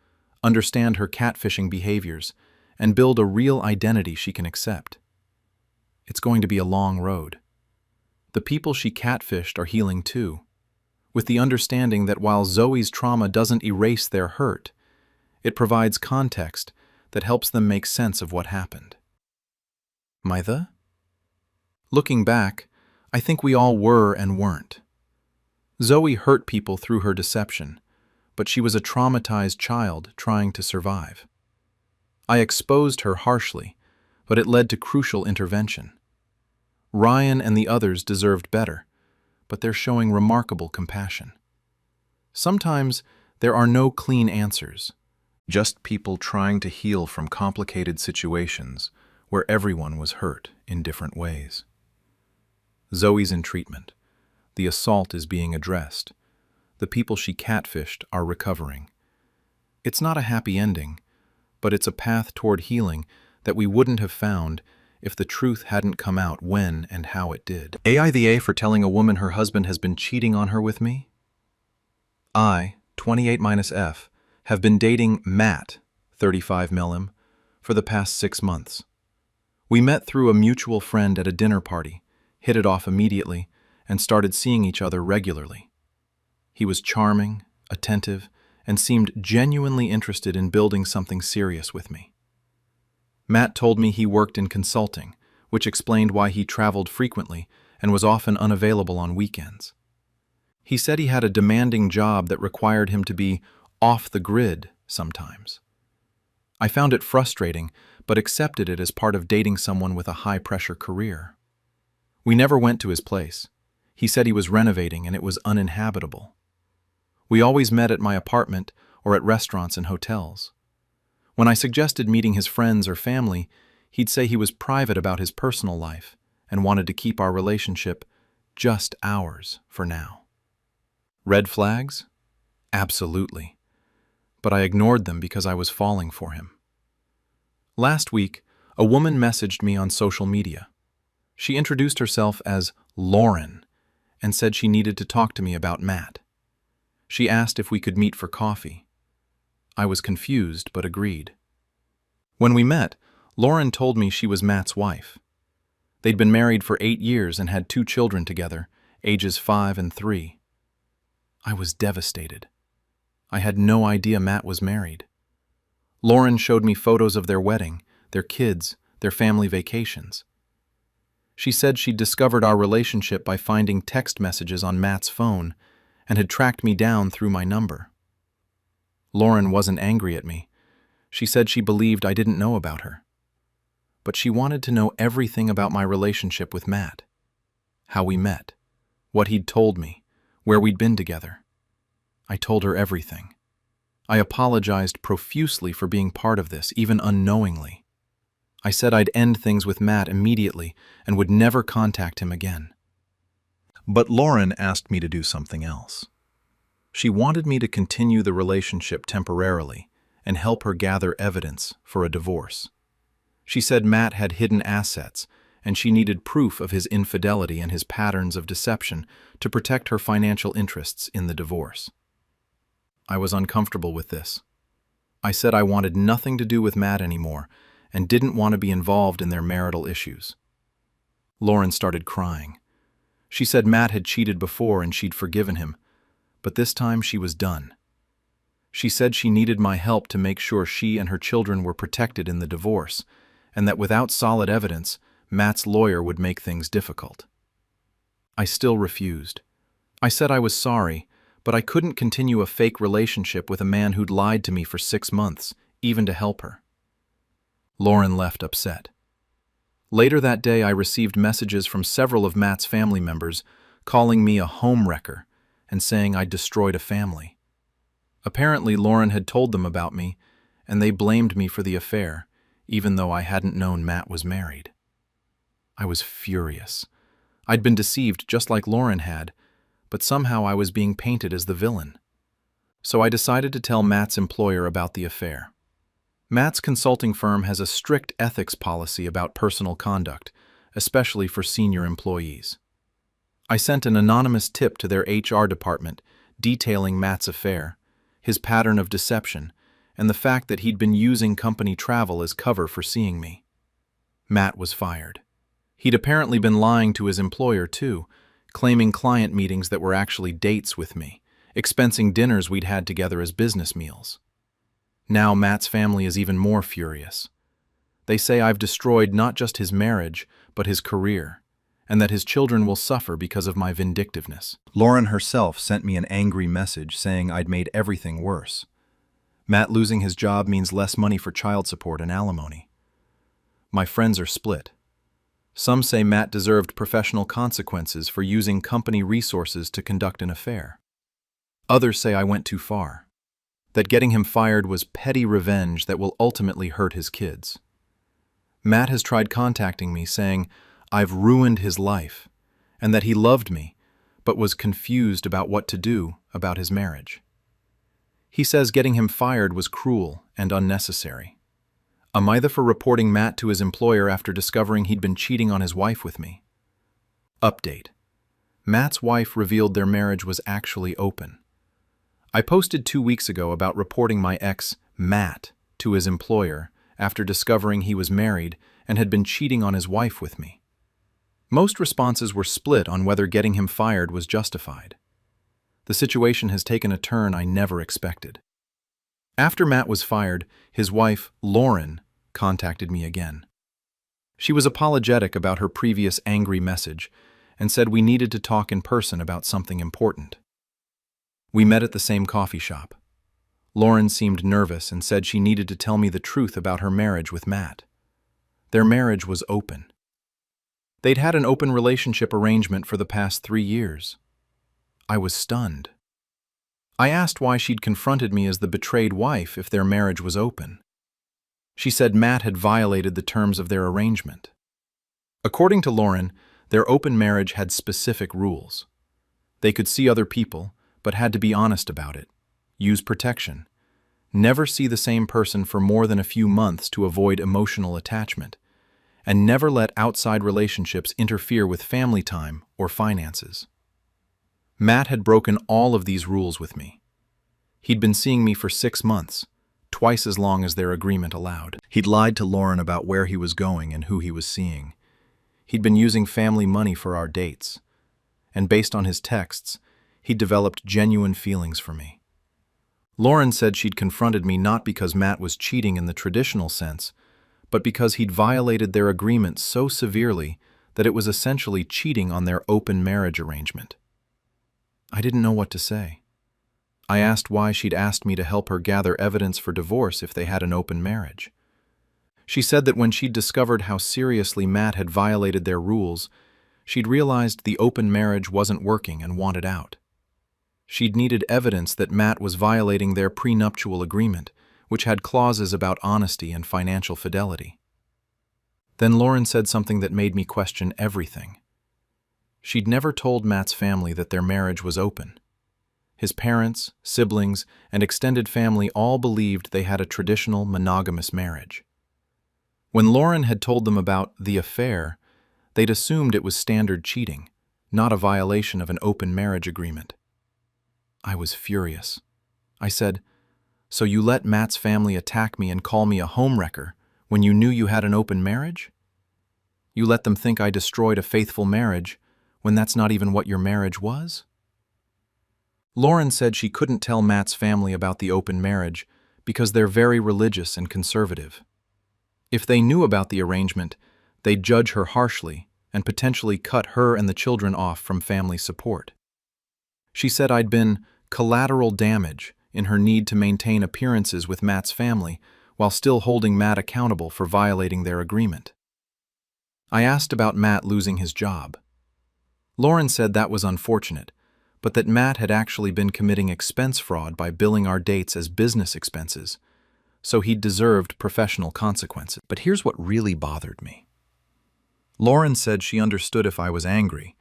understand her catfishing behaviors, and build a real identity she can accept. It's going to be a long road. The people she catfished are healing too, with the understanding that while Zoe's trauma doesn't erase their hurt, it provides context that helps them make sense of what happened. Maitha? Looking back, I think we all were and weren't. Zoe hurt people through her deception, but she was a traumatized child trying to survive. I exposed her harshly, but it led to crucial intervention. Ryan and the others deserved better, but they're showing remarkable compassion. Sometimes there are no clean answers, just people trying to heal from complicated situations where everyone was hurt in different ways. Zoe's in treatment. The assault is being addressed. The people she catfished are recovering. It's not a happy ending, but it's a path toward healing that we wouldn't have found if the truth hadn't come out when and how it did. AITA for telling a woman her husband has been cheating on her with me? I, 28-F, have been dating Matt, 35 millim, for the past 6 months. We met through a mutual friend at a dinner party, hit it off immediately, and started seeing each other regularly. He was charming, attentive, and seemed genuinely interested in building something serious with me. Matt told me he worked in consulting, which explained why he traveled frequently and was often unavailable on weekends. He said he had a demanding job that required him to be off the grid sometimes. I found it frustrating, but accepted it as part of dating someone with a high-pressure career. We never went to his place. He said he was renovating and it was uninhabitable. We always met at my apartment or at restaurants and hotels. When I suggested meeting his friends or family, he'd say he was private about his personal life and wanted to keep our relationship just ours for now. Red flags? Absolutely. But I ignored them because I was falling for him. Last week, a woman messaged me on social media. She introduced herself as Lauren and said she needed to talk to me about Matt. She asked if we could meet for coffee. I was confused but agreed. When we met, Lauren told me she was Matt's wife. They'd been married for 8 years and had 2 children together, ages 5 and 3. I was devastated. I had no idea Matt was married. Lauren showed me photos of their wedding, their kids, their family vacations. She said she'd discovered our relationship by finding text messages on Matt's phone and had tracked me down through my number. Lauren wasn't angry at me. She said she believed I didn't know about her. But she wanted to know everything about my relationship with Matt. How we met, what he'd told me, where we'd been together. I told her everything. I apologized profusely for being part of this, even unknowingly. I said I'd end things with Matt immediately and would never contact him again. But Lauren asked me to do something else. She wanted me to continue the relationship temporarily and help her gather evidence for a divorce. She said Matt had hidden assets and she needed proof of his infidelity and his patterns of deception to protect her financial interests in the divorce. I was uncomfortable with this. I said I wanted nothing to do with Matt anymore and didn't want to be involved in their marital issues. Lauren started crying. She said Matt had cheated before and she'd forgiven him, but this time she was done. She said she needed my help to make sure she and her children were protected in the divorce, and that without solid evidence, Matt's lawyer would make things difficult. I still refused. I said I was sorry, but I couldn't continue a fake relationship with a man who'd lied to me for 6 months, even to help her. Lauren left upset. Later that day, I received messages from several of Matt's family members calling me a homewrecker and saying I'd destroyed a family. Apparently, Lauren had told them about me, and they blamed me for the affair, even though I hadn't known Matt was married. I was furious. I'd been deceived just like Lauren had, but somehow I was being painted as the villain. So I decided to tell Matt's employer about the affair. Matt's consulting firm has a strict ethics policy about personal conduct, especially for senior employees. I sent an anonymous tip to their HR department detailing Matt's affair, his pattern of deception, and the fact that he'd been using company travel as cover for seeing me. Matt was fired. He'd apparently been lying to his employer too, claiming client meetings that were actually dates with me, expensing dinners we'd had together as business meals. Now Matt's family is even more furious. They say I've destroyed not just his marriage, but his career, and that his children will suffer because of my vindictiveness. Lauren herself sent me an angry message saying I'd made everything worse. Matt losing his job means less money for child support and alimony. My friends are split. Some say Matt deserved professional consequences for using company resources to conduct an affair. Others say I went too far, that getting him fired was petty revenge that will ultimately hurt his kids. Matt has tried contacting me saying I've ruined his life and that he loved me but was confused about what to do about his marriage. He says getting him fired was cruel and unnecessary. Am I for reporting Matt to his employer after discovering he'd been cheating on his wife with me? Update. Matt's wife revealed their marriage was actually open. I posted 2 weeks ago about reporting my ex, Matt, to his employer after discovering he was married and had been cheating on his wife with me. Most responses were split on whether getting him fired was justified. The situation has taken a turn I never expected. After Matt was fired, his wife, Lauren, contacted me again. She was apologetic about her previous angry message and said we needed to talk in person about something important. We met at the same coffee shop. Lauren seemed nervous and said she needed to tell me the truth about her marriage with Matt. Their marriage was open. They'd had an open relationship arrangement for the past 3 years. I was stunned. I asked why she'd confronted me as the betrayed wife if their marriage was open. She said Matt had violated the terms of their arrangement. According to Lauren, their open marriage had specific rules. They could see other people, but had to be honest about it, use protection, never see the same person for more than a few months to avoid emotional attachment, and never let outside relationships interfere with family time or finances. Matt had broken all of these rules with me. He'd been seeing me for 6 months, twice as long as their agreement allowed. He'd lied to Lauren about where he was going and who he was seeing. He'd been using family money for our dates, and based on his texts, he'd developed genuine feelings for me. Lauren said she'd confronted me not because Matt was cheating in the traditional sense, but because he'd violated their agreement so severely that it was essentially cheating on their open marriage arrangement. I didn't know what to say. I asked why she'd asked me to help her gather evidence for divorce if they had an open marriage. She said that when she'd discovered how seriously Matt had violated their rules, she'd realized the open marriage wasn't working and wanted out. She'd needed evidence that Matt was violating their prenuptial agreement, which had clauses about honesty and financial fidelity. Then Lauren said something that made me question everything. She'd never told Matt's family that their marriage was open. His parents, siblings, and extended family all believed they had a traditional monogamous marriage. When Lauren had told them about the affair, they'd assumed it was standard cheating, not a violation of an open marriage agreement. I was furious. I said, "So you let Matt's family attack me and call me a homewrecker when you knew you had an open marriage? You let them think I destroyed a faithful marriage when that's not even what your marriage was?" Lauren said she couldn't tell Matt's family about the open marriage because they're very religious and conservative. If they knew about the arrangement, they'd judge her harshly and potentially cut her and the children off from family support. She said I'd been collateral damage in her need to maintain appearances with Matt's family while still holding Matt accountable for violating their agreement. I asked about Matt losing his job. Lauren said that was unfortunate, but that Matt had actually been committing expense fraud by billing our dates as business expenses, so he'd deserved professional consequences. But here's what really bothered me. Lauren said she understood if I was angry,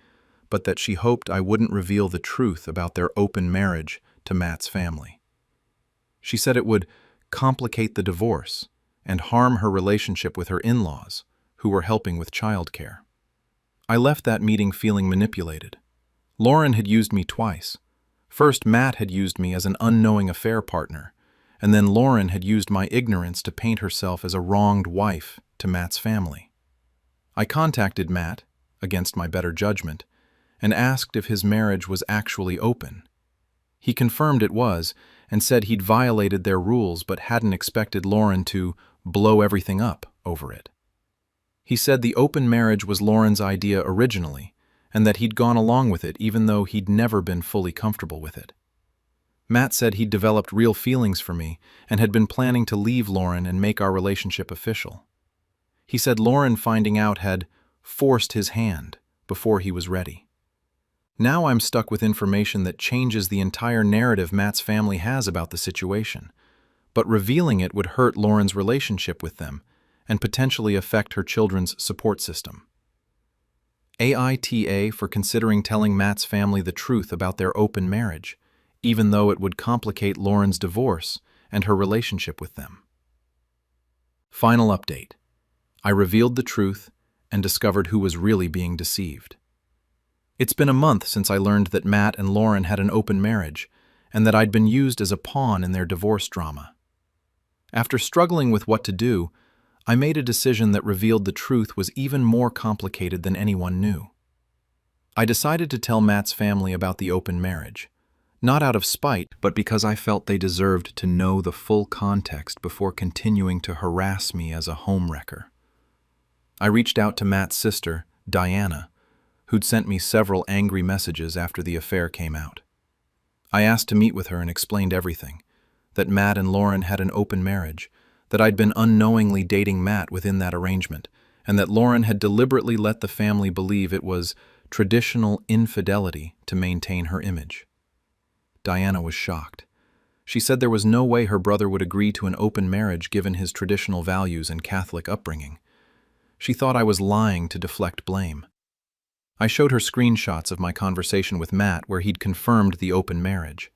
but that she hoped I wouldn't reveal the truth about their open marriage to Matt's family. She said it would complicate the divorce and harm her relationship with her in-laws, who were helping with childcare. I left that meeting feeling manipulated. Lauren had used me twice. First, Matt had used me as an unknowing affair partner, and then Lauren had used my ignorance to paint herself as a wronged wife to Matt's family. I contacted Matt, against my better judgment, and asked if his marriage was actually open. He confirmed it was and said he'd violated their rules but hadn't expected Lauren to blow everything up over it. He said the open marriage was Lauren's idea originally and that he'd gone along with it even though he'd never been fully comfortable with it. Matt said he'd developed real feelings for me and had been planning to leave Lauren and make our relationship official. He said Lauren finding out had forced his hand before he was ready. Now I'm stuck with information that changes the entire narrative Matt's family has about the situation, but revealing it would hurt Lauren's relationship with them and potentially affect her children's support system. AITA for considering telling Matt's family the truth about their open marriage, even though it would complicate Lauren's divorce and her relationship with them. Final update. I revealed the truth and discovered who was really being deceived. It's been a month since I learned that Matt and Lauren had an open marriage and that I'd been used as a pawn in their divorce drama. After struggling with what to do, I made a decision that revealed the truth was even more complicated than anyone knew. I decided to tell Matt's family about the open marriage, not out of spite, but because I felt they deserved to know the full context before continuing to harass me as a homewrecker. I reached out to Matt's sister, Diana, who'd sent me several angry messages after the affair came out. I asked to meet with her and explained everything, that Matt and Lauren had an open marriage, that I'd been unknowingly dating Matt within that arrangement, and that Lauren had deliberately let the family believe it was traditional infidelity to maintain her image. Diana was shocked. She said there was no way her brother would agree to an open marriage given his traditional values and Catholic upbringing. She thought I was lying to deflect blame. I showed her screenshots of my conversation with Matt where he'd confirmed the open marriage.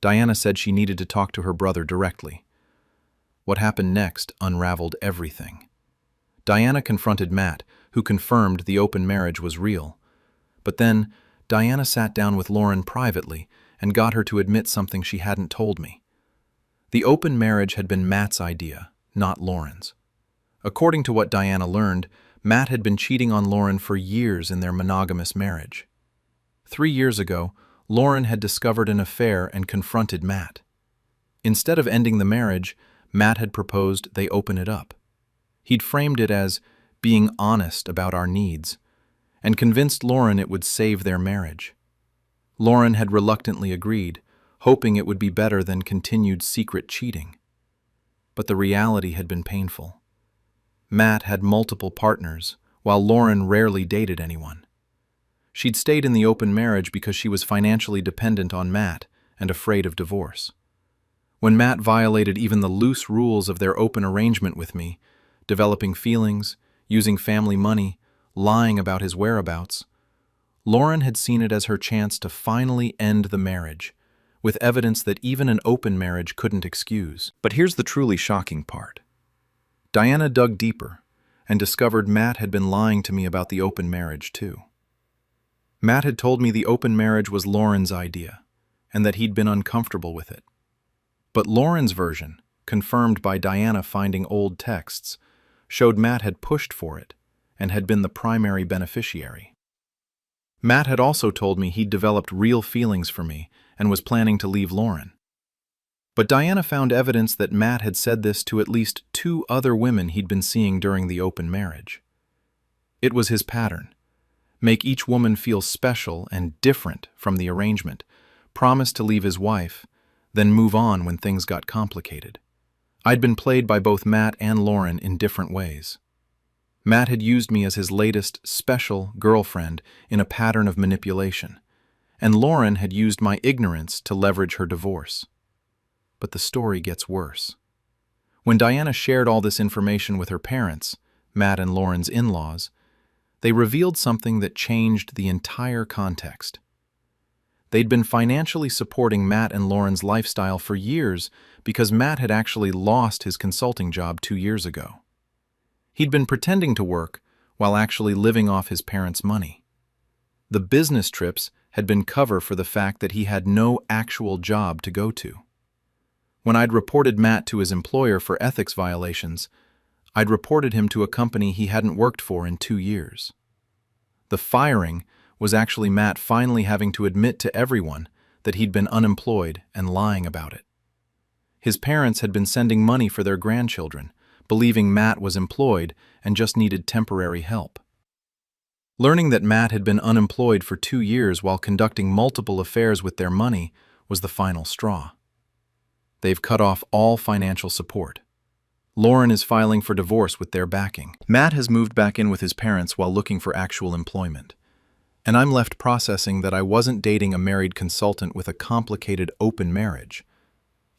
Diana said she needed to talk to her brother directly. What happened next unraveled everything. Diana confronted Matt, who confirmed the open marriage was real. But then, Diana sat down with Lauren privately and got her to admit something she hadn't told me. The open marriage had been Matt's idea, not Lauren's. According to what Diana learned, Matt had been cheating on Lauren for years in their monogamous marriage. 3 years ago, Lauren had discovered an affair and confronted Matt. Instead of ending the marriage, Matt had proposed they open it up. He'd framed it as being honest about our needs, and convinced Lauren it would save their marriage. Lauren had reluctantly agreed, hoping it would be better than continued secret cheating. But the reality had been painful. Matt had multiple partners, while Lauren rarely dated anyone. She'd stayed in the open marriage because she was financially dependent on Matt and afraid of divorce. When Matt violated even the loose rules of their open arrangement with me, developing feelings, using family money, lying about his whereabouts, Lauren had seen it as her chance to finally end the marriage, with evidence that even an open marriage couldn't excuse. But here's the truly shocking part. Diana dug deeper and discovered Matt had been lying to me about the open marriage too. Matt had told me the open marriage was Lauren's idea, and that he'd been uncomfortable with it. But Lauren's version, confirmed by Diana finding old texts, showed Matt had pushed for it and had been the primary beneficiary. Matt had also told me he'd developed real feelings for me and was planning to leave Lauren. But Diana found evidence that Matt had said this to at least 2 other women he'd been seeing during the open marriage. It was his pattern. Make each woman feel special and different from the arrangement, promise to leave his wife, then move on when things got complicated. I'd been played by both Matt and Lauren in different ways. Matt had used me as his latest special girlfriend in a pattern of manipulation, and Lauren had used my ignorance to leverage her divorce. But the story gets worse. When Diana shared all this information with her parents, Matt and Lauren's in-laws, they revealed something that changed the entire context. They'd been financially supporting Matt and Lauren's lifestyle for years because Matt had actually lost his consulting job 2 years ago. He'd been pretending to work while actually living off his parents' money. The business trips had been cover for the fact that he had no actual job to go to. When I'd reported Matt to his employer for ethics violations, I'd reported him to a company he hadn't worked for in 2 years. The firing was actually Matt finally having to admit to everyone that he'd been unemployed and lying about it. His parents had been sending money for their grandchildren, believing Matt was employed and just needed temporary help. Learning that Matt had been unemployed for 2 years while conducting multiple affairs with their money was the final straw. They've cut off all financial support. Lauren is filing for divorce with their backing. Matt has moved back in with his parents while looking for actual employment. And I'm left processing that I wasn't dating a married consultant with a complicated open marriage.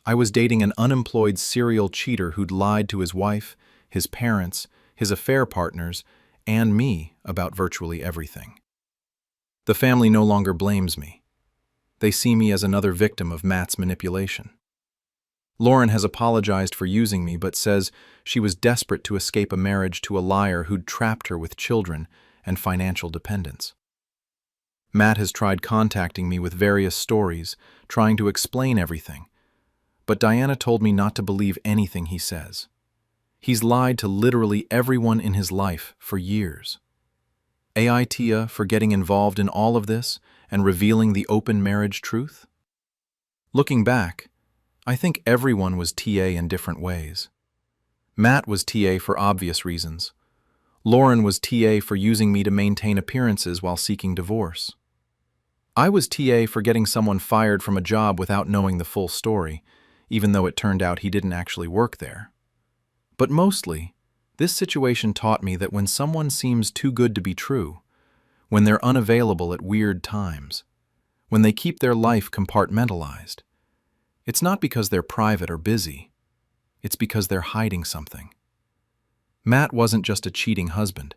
I was dating an unemployed serial cheater who'd lied to his wife, his parents, his affair partners, and me about virtually everything. The family no longer blames me. They see me as another victim of Matt's manipulation. Lauren has apologized for using me but says she was desperate to escape a marriage to a liar who'd trapped her with children and financial dependence. Matt has tried contacting me with various stories, trying to explain everything, but Diana told me not to believe anything he says. He's lied to literally everyone in his life for years. AITA for getting involved in all of this and revealing the open marriage truth? Looking back, I think everyone was TA in different ways. Matt was TA for obvious reasons. Lauren was TA for using me to maintain appearances while seeking divorce. I was TA for getting someone fired from a job without knowing the full story, even though it turned out he didn't actually work there. But mostly, this situation taught me that when someone seems too good to be true, when they're unavailable at weird times, when they keep their life compartmentalized, it's not because they're private or busy, it's because they're hiding something. Matt wasn't just a cheating husband.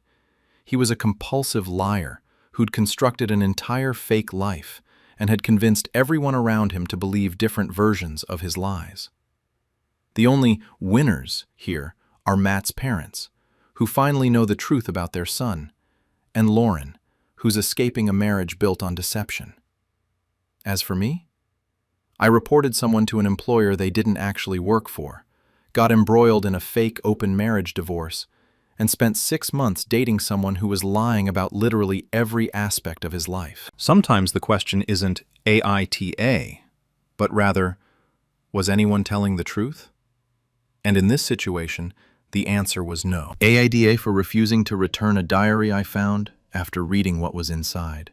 He was a compulsive liar who'd constructed an entire fake life and had convinced everyone around him to believe different versions of his lies. The only winners here are Matt's parents, who finally know the truth about their son, and Lauren, who's escaping a marriage built on deception. As for me, I reported someone to an employer they didn't actually work for, got embroiled in a fake open marriage divorce, and spent 6 months dating someone who was lying about literally every aspect of his life. Sometimes the question isn't AITA, but rather, was anyone telling the truth? And in this situation, the answer was no. AITA for refusing to return a diary I found after reading what was inside.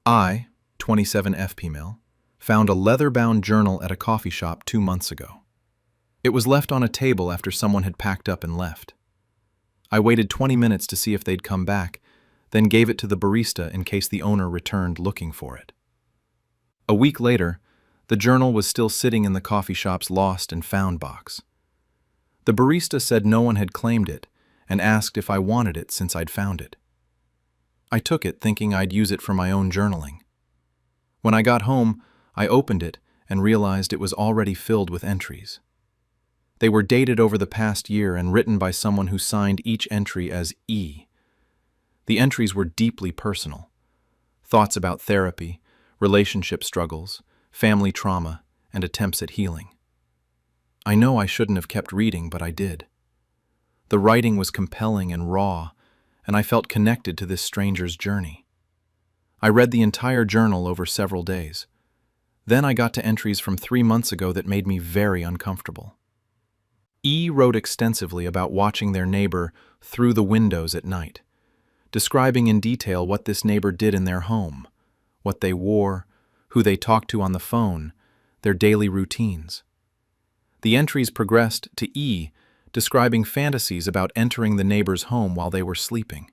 I, 27 female, found a leather-bound journal at a coffee shop 2 months ago. It was left on a table after someone had packed up and left. I waited 20 minutes to see if they'd come back, then gave it to the barista in case the owner returned looking for it. A week later, the journal was still sitting in the coffee shop's lost and found box. The barista said no one had claimed it and asked if I wanted it since I'd found it. I took it thinking I'd use it for my own journaling. When I got home, I opened it and realized it was already filled with entries. They were dated over the past year and written by someone who signed each entry as E. The entries were deeply personal. Thoughts about therapy, relationship struggles, family trauma, and attempts at healing. I know I shouldn't have kept reading, but I did. The writing was compelling and raw, and I felt connected to this stranger's journey. I read the entire journal over several days. Then I got to entries from 3 months ago that made me very uncomfortable. E wrote extensively about watching their neighbor through the windows at night, describing in detail what this neighbor did in their home, what they wore, who they talked to on the phone, their daily routines. The entries progressed to E, describing fantasies about entering the neighbor's home while they were sleeping.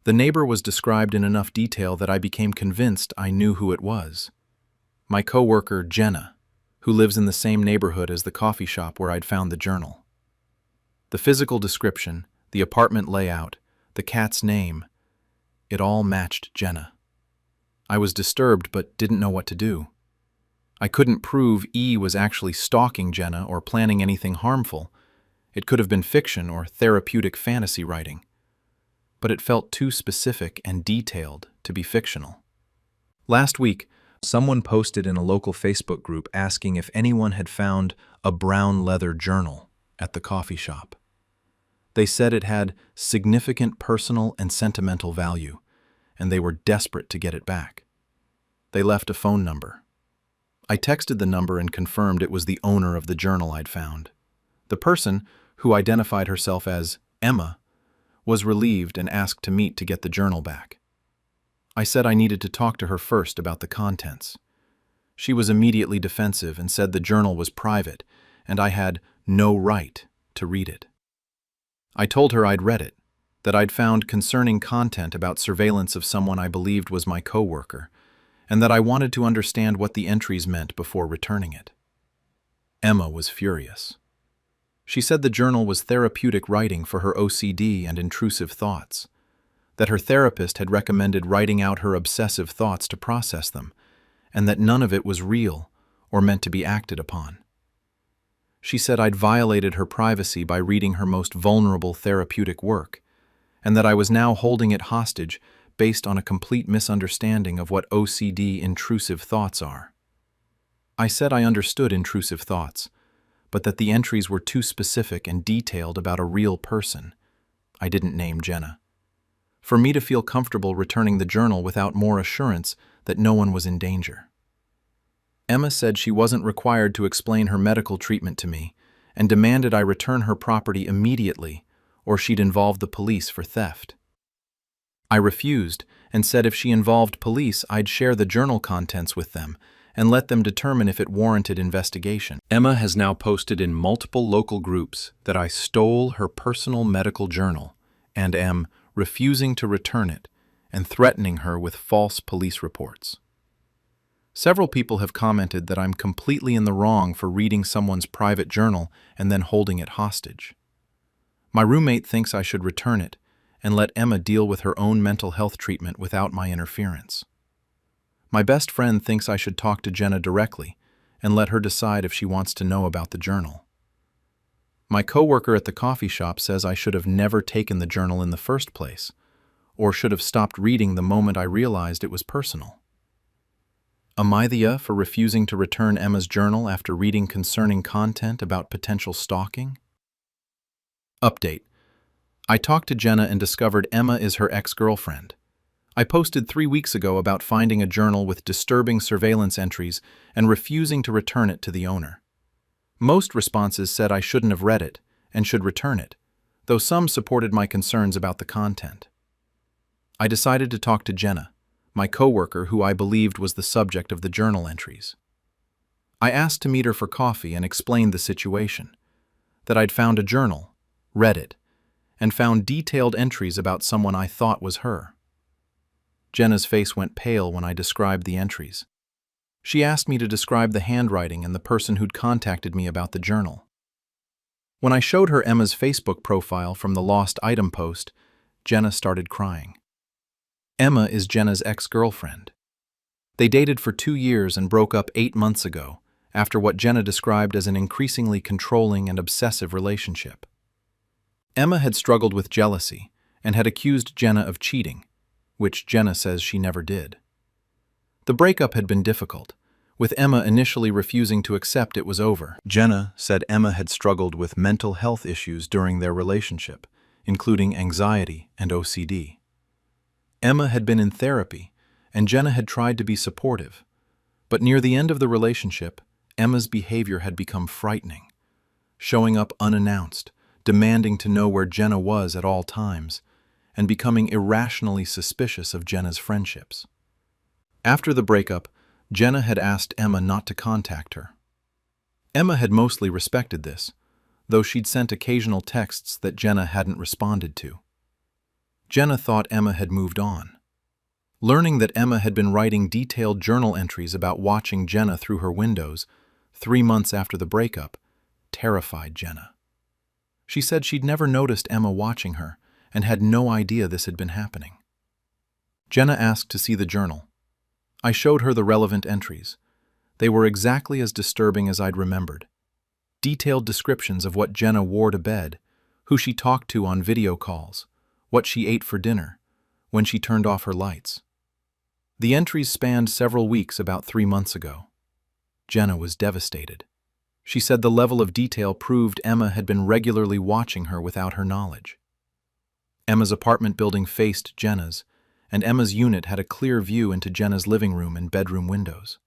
The neighbor was described in enough detail that I became convinced I knew who it was. My coworker, Jenna, who lives in the same neighborhood as the coffee shop where I'd found the journal. The physical description, the apartment layout, the cat's name, it all matched Jenna. I was disturbed but didn't know what to do. I couldn't prove E was actually stalking Jenna or planning anything harmful. It could have been fiction or therapeutic fantasy writing. But it felt too specific and detailed to be fictional. Last week, someone posted in a local Facebook group asking if anyone had found a brown leather journal at the coffee shop. They said it had significant personal and sentimental value, and they were desperate to get it back. They left a phone number. I texted the number and confirmed it was the owner of the journal I'd found. The person, who identified herself as Emma, was relieved and asked to meet to get the journal back. I said I needed to talk to her first about the contents. She was immediately defensive and said the journal was private and I had no right to read it. I told her I'd read it, that I'd found concerning content about surveillance of someone I believed was my coworker, and that I wanted to understand what the entries meant before returning it. Emma was furious. She said the journal was therapeutic writing for her OCD and intrusive thoughts, that her therapist had recommended writing out her obsessive thoughts to process them, and that none of it was real or meant to be acted upon. She said I'd violated her privacy by reading her most vulnerable therapeutic work, and that I was now holding it hostage based on a complete misunderstanding of what OCD intrusive thoughts are. I said I understood intrusive thoughts, but that the entries were too specific and detailed about a real person. I didn't name Jenna. For me to feel comfortable returning the journal without more assurance that no one was in danger. Emma said she wasn't required to explain her medical treatment to me and demanded I return her property immediately or she'd involve the police for theft. I refused and said if she involved police, I'd share the journal contents with them and let them determine if it warranted investigation. Emma has now posted in multiple local groups that I stole her personal medical journal and am refusing to return it and threatening her with false police reports. Several people have commented that I'm completely in the wrong for reading someone's private journal and then holding it hostage. My roommate thinks I should return it and let Emma deal with her own mental health treatment without my interference. My best friend thinks I should talk to Jenna directly and let her decide if she wants to know about the journal. My coworker at the coffee shop says I should have never taken the journal in the first place, or should have stopped reading the moment I realized it was personal. Am I the for refusing to return Emma's journal after reading concerning content about potential stalking? Update. I talked to Jenna and discovered Emma is her ex-girlfriend. I posted 3 weeks ago about finding a journal with disturbing surveillance entries and refusing to return it to the owner. Most responses said I shouldn't have read it and should return it, though some supported my concerns about the content. I decided to talk to Jenna, my coworker who I believed was the subject of the journal entries. I asked to meet her for coffee and explained the situation, that I'd found a journal, read it, and found detailed entries about someone I thought was her. Jenna's face went pale when I described the entries. She asked me to describe the handwriting and the person who'd contacted me about the journal. When I showed her Emma's Facebook profile from the lost item post, Jenna started crying. Emma is Jenna's ex-girlfriend. They dated for 2 years and broke up 8 months ago, after what Jenna described as an increasingly controlling and obsessive relationship. Emma had struggled with jealousy and had accused Jenna of cheating, which Jenna says she never did. The breakup had been difficult, with Emma initially refusing to accept it was over. Jenna said Emma had struggled with mental health issues during their relationship, including anxiety and OCD. Emma had been in therapy, and Jenna had tried to be supportive, but near the end of the relationship, Emma's behavior had become frightening, showing up unannounced, demanding to know where Jenna was at all times, and becoming irrationally suspicious of Jenna's friendships. After the breakup, Jenna had asked Emma not to contact her. Emma had mostly respected this, though she'd sent occasional texts that Jenna hadn't responded to. Jenna thought Emma had moved on. Learning that Emma had been writing detailed journal entries about watching Jenna through her windows 3 months after the breakup terrified Jenna. She said she'd never noticed Emma watching her and had no idea this had been happening. Jenna asked to see the journal. I showed her the relevant entries. They were exactly as disturbing as I'd remembered. Detailed descriptions of what Jenna wore to bed, who she talked to on video calls, what she ate for dinner, when she turned off her lights. The entries spanned several weeks about 3 months ago. Jenna was devastated. She said the level of detail proved Emma had been regularly watching her without her knowledge. Emma's apartment building faced Jenna's, and Emma's unit had a clear view into Jenna's living room and bedroom windows.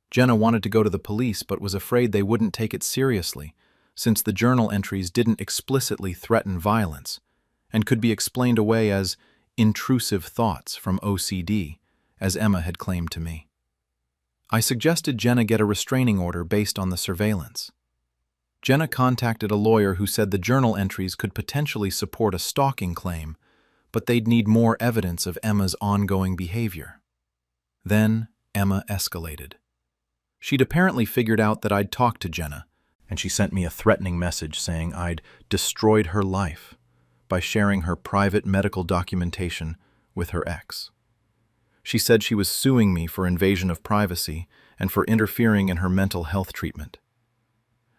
Jenna wanted to go to the police but was afraid they wouldn't take it seriously, since the journal entries didn't explicitly threaten violence and could be explained away as intrusive thoughts from OCD, as Emma had claimed to me. I suggested Jenna get a restraining order based on the surveillance. Jenna contacted a lawyer who said the journal entries could potentially support a stalking claim, but they'd need more evidence of Emma's ongoing behavior. Then Emma escalated. She'd apparently figured out that I'd talked to Jenna, and she sent me a threatening message saying I'd destroyed her life by sharing her private medical documentation with her ex. She said she was suing me for invasion of privacy and for interfering in her mental health treatment.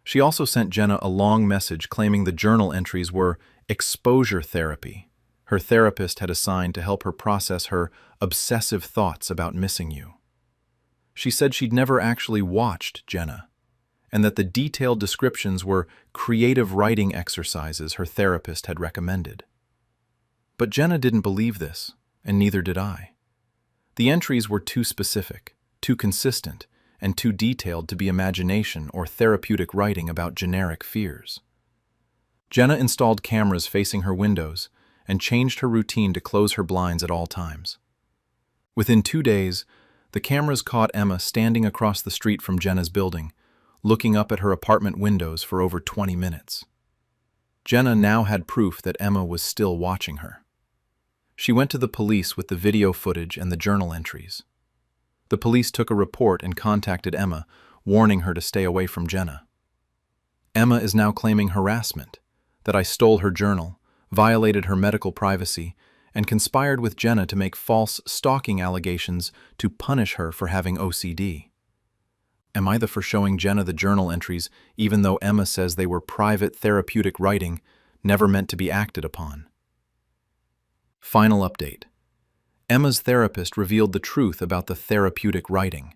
She also sent Jenna a long message claiming the journal entries were exposure therapy her therapist had assigned to help her process her obsessive thoughts about missing you. She said she'd never actually watched Jenna, and that the detailed descriptions were creative writing exercises her therapist had recommended. But Jenna didn't believe this, and neither did I. The entries were too specific, too consistent, and too detailed to be imagination or therapeutic writing about generic fears. Jenna installed cameras facing her windows and changed her routine to close her blinds at all times. Within 2 days, the cameras caught Emma standing across the street from Jenna's building, looking up at her apartment windows for over 20 minutes. Jenna now had proof that Emma was still watching her. She went to the police with the video footage and the journal entries. The police took a report and contacted Emma, warning her to stay away from Jenna. Emma is now claiming harassment, that I stole her journal, violated her medical privacy, and conspired with Jenna to make false stalking allegations to punish her for having OCD. Am I the for showing Jenna the journal entries even though Emma says they were private therapeutic writing, never meant to be acted upon? Final update. Emma's therapist revealed the truth about the therapeutic writing.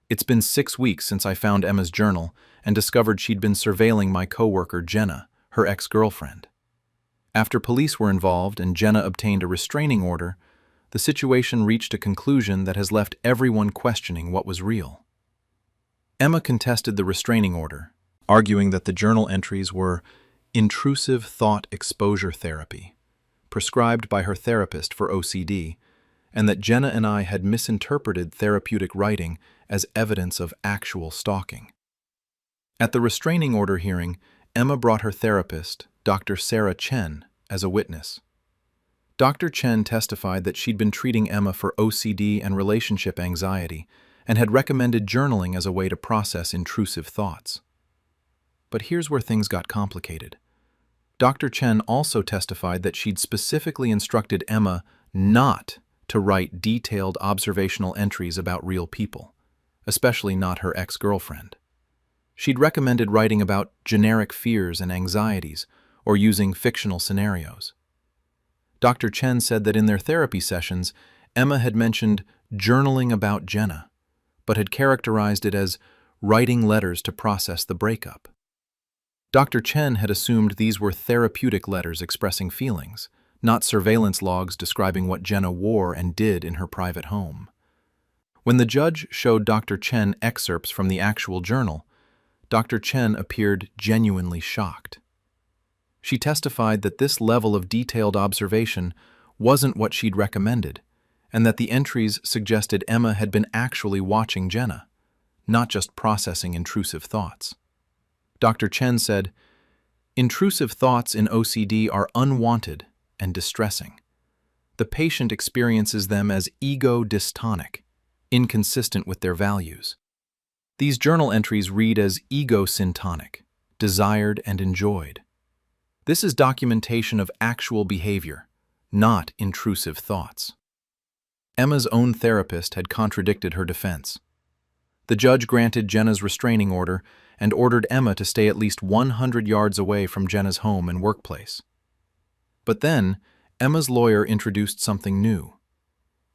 It's been 6 weeks since I found Emma's journal and discovered she'd been surveilling my coworker Jenna, her ex-girlfriend. After police were involved and Jenna obtained a restraining order, the situation reached a conclusion that has left everyone questioning what was real. Emma contested the restraining order, arguing that the journal entries were intrusive thought exposure therapy, prescribed by her therapist for OCD, and that Jenna and I had misinterpreted therapeutic writing as evidence of actual stalking. At the restraining order hearing, Emma brought her therapist, Dr. Sarah Chen, as a witness. Dr. Chen testified that she'd been treating Emma for OCD and relationship anxiety and had recommended journaling as a way to process intrusive thoughts. But here's where things got complicated. Dr. Chen also testified that she'd specifically instructed Emma not to write detailed observational entries about real people, especially not her ex-girlfriend. She'd recommended writing about generic fears and anxieties or using fictional scenarios. Dr. Chen said that in their therapy sessions, Emma had mentioned journaling about Jenna, but had characterized it as writing letters to process the breakup. Dr. Chen had assumed these were therapeutic letters expressing feelings, not surveillance logs describing what Jenna wore and did in her private home. When the judge showed Dr. Chen excerpts from the actual journal, Dr. Chen appeared genuinely shocked. She testified that this level of detailed observation wasn't what she'd recommended, and that the entries suggested Emma had been actually watching Jenna, not just processing intrusive thoughts. Dr. Chen said, "Intrusive thoughts in OCD are unwanted and distressing. The patient experiences them as ego-dystonic, inconsistent with their values. These journal entries read as ego-syntonic, desired and enjoyed. This is documentation of actual behavior, not intrusive thoughts." Emma's own therapist had contradicted her defense. The judge granted Jenna's restraining order and ordered Emma to stay at least 100 yards away from Jenna's home and workplace. But then, Emma's lawyer introduced something new.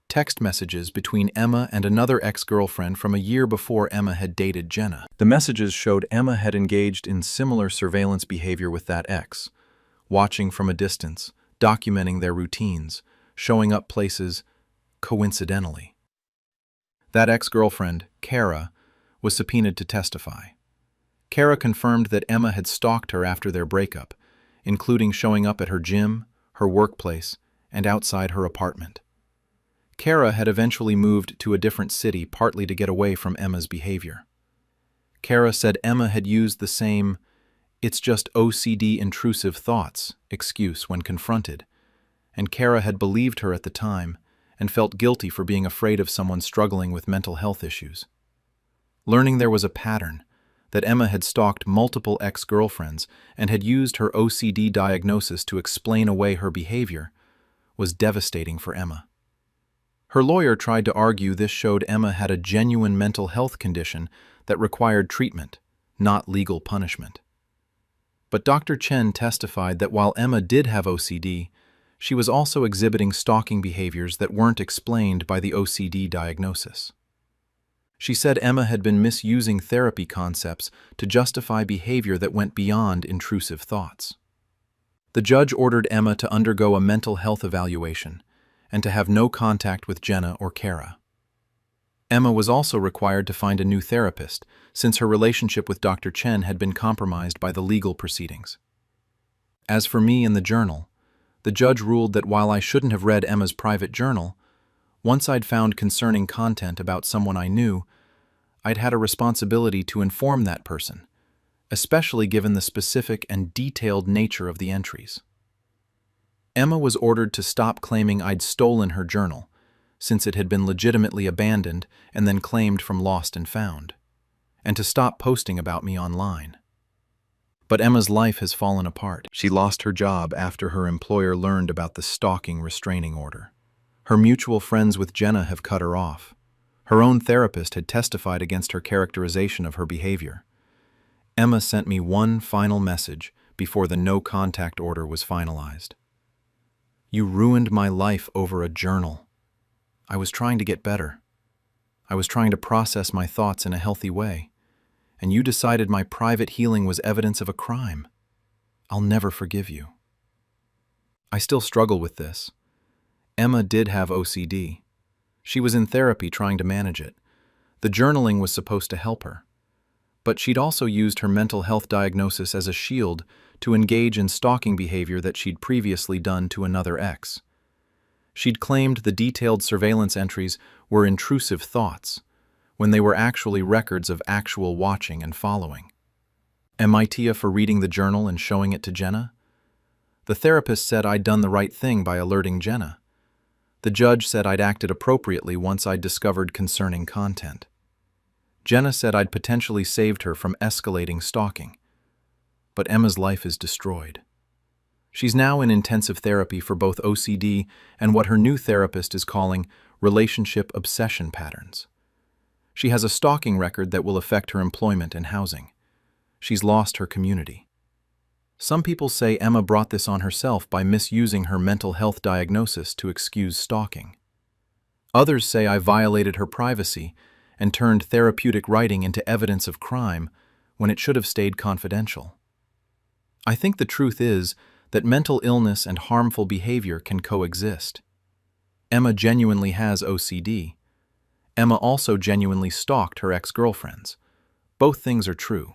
Text messages between Emma and another ex-girlfriend from a year before Emma had dated Jenna. The messages showed Emma had engaged in similar surveillance behavior with that ex, watching from a distance, documenting their routines, showing up places coincidentally. That ex-girlfriend, Kara, was subpoenaed to testify. Kara confirmed that Emma had stalked her after their breakup, including showing up at her gym, her workplace, and outside her apartment. Kara had eventually moved to a different city partly to get away from Emma's behavior. Kara said Emma had used the same "it's just OCD intrusive thoughts" excuse when confronted, and Kara had believed her at the time and felt guilty for being afraid of someone struggling with mental health issues. Learning there was a pattern, that Emma had stalked multiple ex-girlfriends and had used her OCD diagnosis to explain away her behavior, was devastating for Emma. Her lawyer tried to argue this showed Emma had a genuine mental health condition that required treatment, not legal punishment. But Dr. Chen testified that while Emma did have OCD, she was also exhibiting stalking behaviors that weren't explained by the OCD diagnosis. She said Emma had been misusing therapy concepts to justify behavior that went beyond intrusive thoughts. The judge ordered Emma to undergo a mental health evaluation and to have no contact with Jenna or Kara. Emma was also required to find a new therapist, since her relationship with Dr. Chen had been compromised by the legal proceedings. As for me and the journal, the judge ruled that while I shouldn't have read Emma's private journal, once I'd found concerning content about someone I knew, I'd had a responsibility to inform that person, especially given the specific and detailed nature of the entries. Emma was ordered to stop claiming I'd stolen her journal, since it had been legitimately abandoned and then claimed from Lost and Found, and to stop posting about me online. But Emma's life has fallen apart. She lost her job after her employer learned about the stalking restraining order. Her mutual friends with Jenna have cut her off. Her own therapist had testified against her characterization of her behavior. Emma sent me one final message before the no-contact order was finalized. "You ruined my life over a journal. I was trying to get better. I was trying to process my thoughts in a healthy way, and you decided my private healing was evidence of a crime. I'll never forgive you." I still struggle with this. Emma did have OCD. She was in therapy trying to manage it. The journaling was supposed to help her. But she'd also used her mental health diagnosis as a shield to engage in stalking behavior that she'd previously done to another ex. She'd claimed the detailed surveillance entries were intrusive thoughts, when they were actually records of actual watching and following. Am I AITA for reading the journal and showing it to Jenna? The therapist said I'd done the right thing by alerting Jenna. The judge said I'd acted appropriately once I'd discovered concerning content. Jenna said I'd potentially saved her from escalating stalking. But Emma's life is destroyed. She's now in intensive therapy for both OCD and what her new therapist is calling relationship obsession patterns. She has a stalking record that will affect her employment and housing. She's lost her community. Some people say Emma brought this on herself by misusing her mental health diagnosis to excuse stalking. Others say I violated her privacy and turned therapeutic writing into evidence of crime when it should have stayed confidential. I think the truth is that mental illness and harmful behavior can coexist. Emma genuinely has OCD. Emma also genuinely stalked her ex-girlfriends. Both things are true.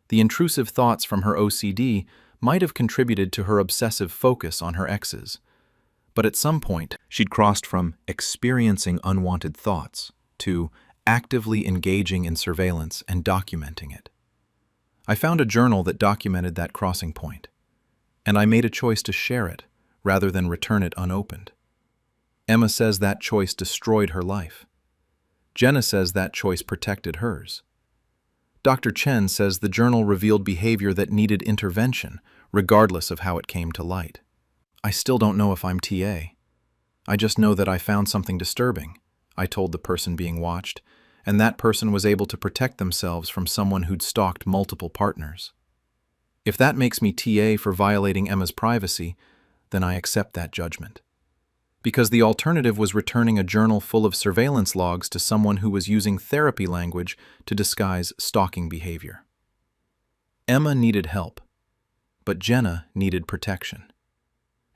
The intrusive thoughts from her OCD might have contributed to her obsessive focus on her exes. But at some point, she'd crossed from experiencing unwanted thoughts to actively engaging in surveillance and documenting it. I found a journal that documented that crossing point, and I made a choice to share it rather than return it unopened. Emma says that choice destroyed her life. Jenna says that choice protected hers. Dr. Chen says the journal revealed behavior that needed intervention, regardless of how it came to light. I still don't know if I'm TA. I just know that I found something disturbing, I told the person being watched, and that person was able to protect themselves from someone who'd stalked multiple partners. If that makes me TA for violating Emma's privacy, then I accept that judgment. Because the alternative was returning a journal full of surveillance logs to someone who was using therapy language to disguise stalking behavior. Emma needed help, but Jenna needed protection.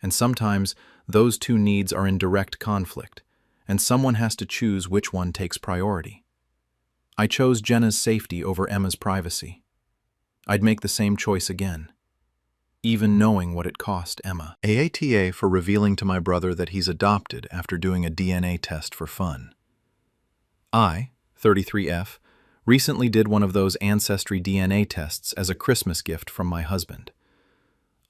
And sometimes those two needs are in direct conflict, and someone has to choose which one takes priority. I chose Jenna's safety over Emma's privacy. I'd make the same choice again, even knowing what it cost Emma. AITA for revealing to my brother that he's adopted after doing a DNA test for fun. I, 33F, recently did one of those ancestry DNA tests as a Christmas gift from my husband.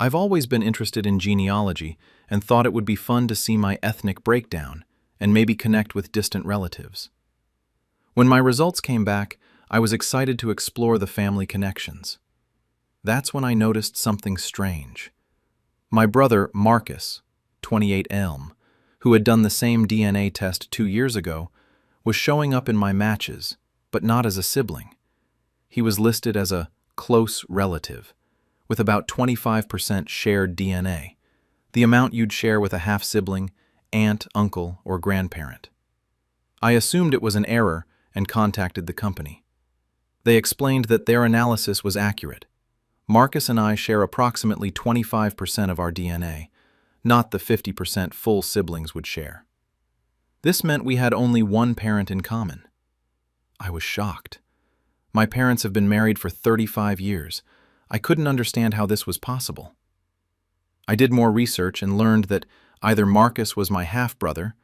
I've always been interested in genealogy and thought it would be fun to see my ethnic breakdown and maybe connect with distant relatives. When my results came back, I was excited to explore the family connections. That's when I noticed something strange. My brother, Marcus, 28 Elm, who had done the same DNA test 2 years ago, was showing up in my matches, but not as a sibling. He was listed as a close relative, with about 25% shared DNA, the amount you'd share with a half-sibling, aunt, uncle, or grandparent. I assumed it was an error and contacted the company. They explained that their analysis was accurate. Marcus and I share approximately 25% of our DNA, not the 50% full siblings would share. This meant we had only one parent in common. I was shocked. My parents have been married for 35 years. I couldn't understand how this was possible. I did more research and learned that either Marcus was my half-brother,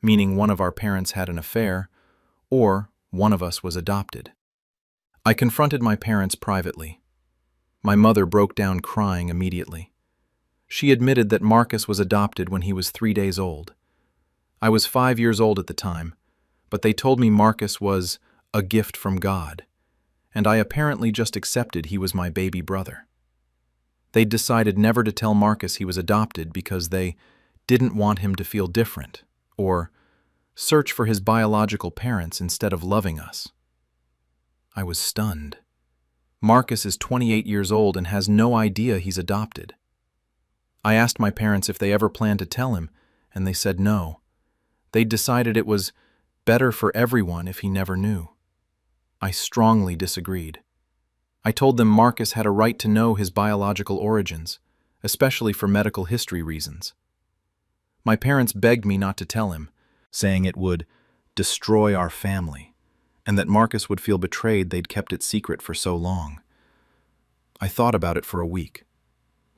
meaning one of our parents had an affair, or one of us was adopted. I confronted my parents privately. My mother broke down crying immediately. She admitted that Marcus was adopted when he was 3 days old. I was 5 years old at the time, but they told me Marcus was a gift from God, and I apparently just accepted he was my baby brother. They'd decided never to tell Marcus he was adopted because they didn't want him to feel different, or search for his biological parents instead of loving us. I was stunned. Marcus is 28 years old and has no idea he's adopted. I asked my parents if they ever planned to tell him, and they said no. They'd decided it was better for everyone if he never knew. I strongly disagreed. I told them Marcus had a right to know his biological origins, especially for medical history reasons. My parents begged me not to tell him, saying it would destroy our family, and that Marcus would feel betrayed they'd kept it secret for so long. I thought about it for a week,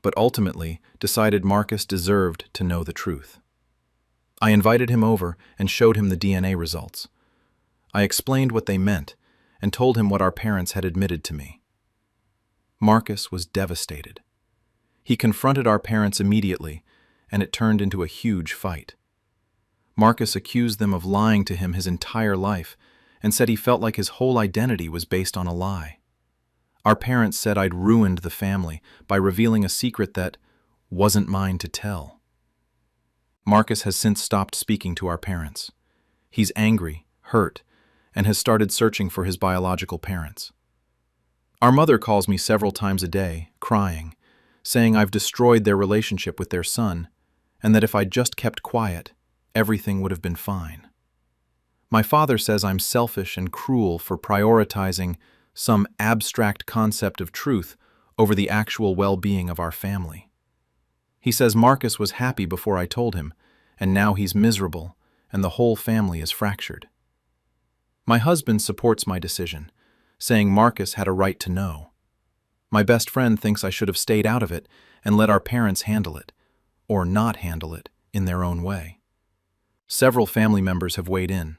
but ultimately decided Marcus deserved to know the truth. I invited him over and showed him the DNA results. I explained what they meant and told him what our parents had admitted to me. Marcus was devastated. He confronted our parents immediately, and it turned into a huge fight. Marcus accused them of lying to him his entire life and said he felt like his whole identity was based on a lie. Our parents said I'd ruined the family by revealing a secret that wasn't mine to tell. Marcus has since stopped speaking to our parents. He's angry, hurt, and has started searching for his biological parents. Our mother calls me several times a day, crying, saying I've destroyed their relationship with their son, and that if I'd just kept quiet, everything would have been fine. My father says I'm selfish and cruel for prioritizing some abstract concept of truth over the actual well-being of our family. He says Marcus was happy before I told him, and now he's miserable, and the whole family is fractured. My husband supports my decision, saying Marcus had a right to know. My best friend thinks I should have stayed out of it and let our parents handle it, or not handle it, in their own way. Several family members have weighed in.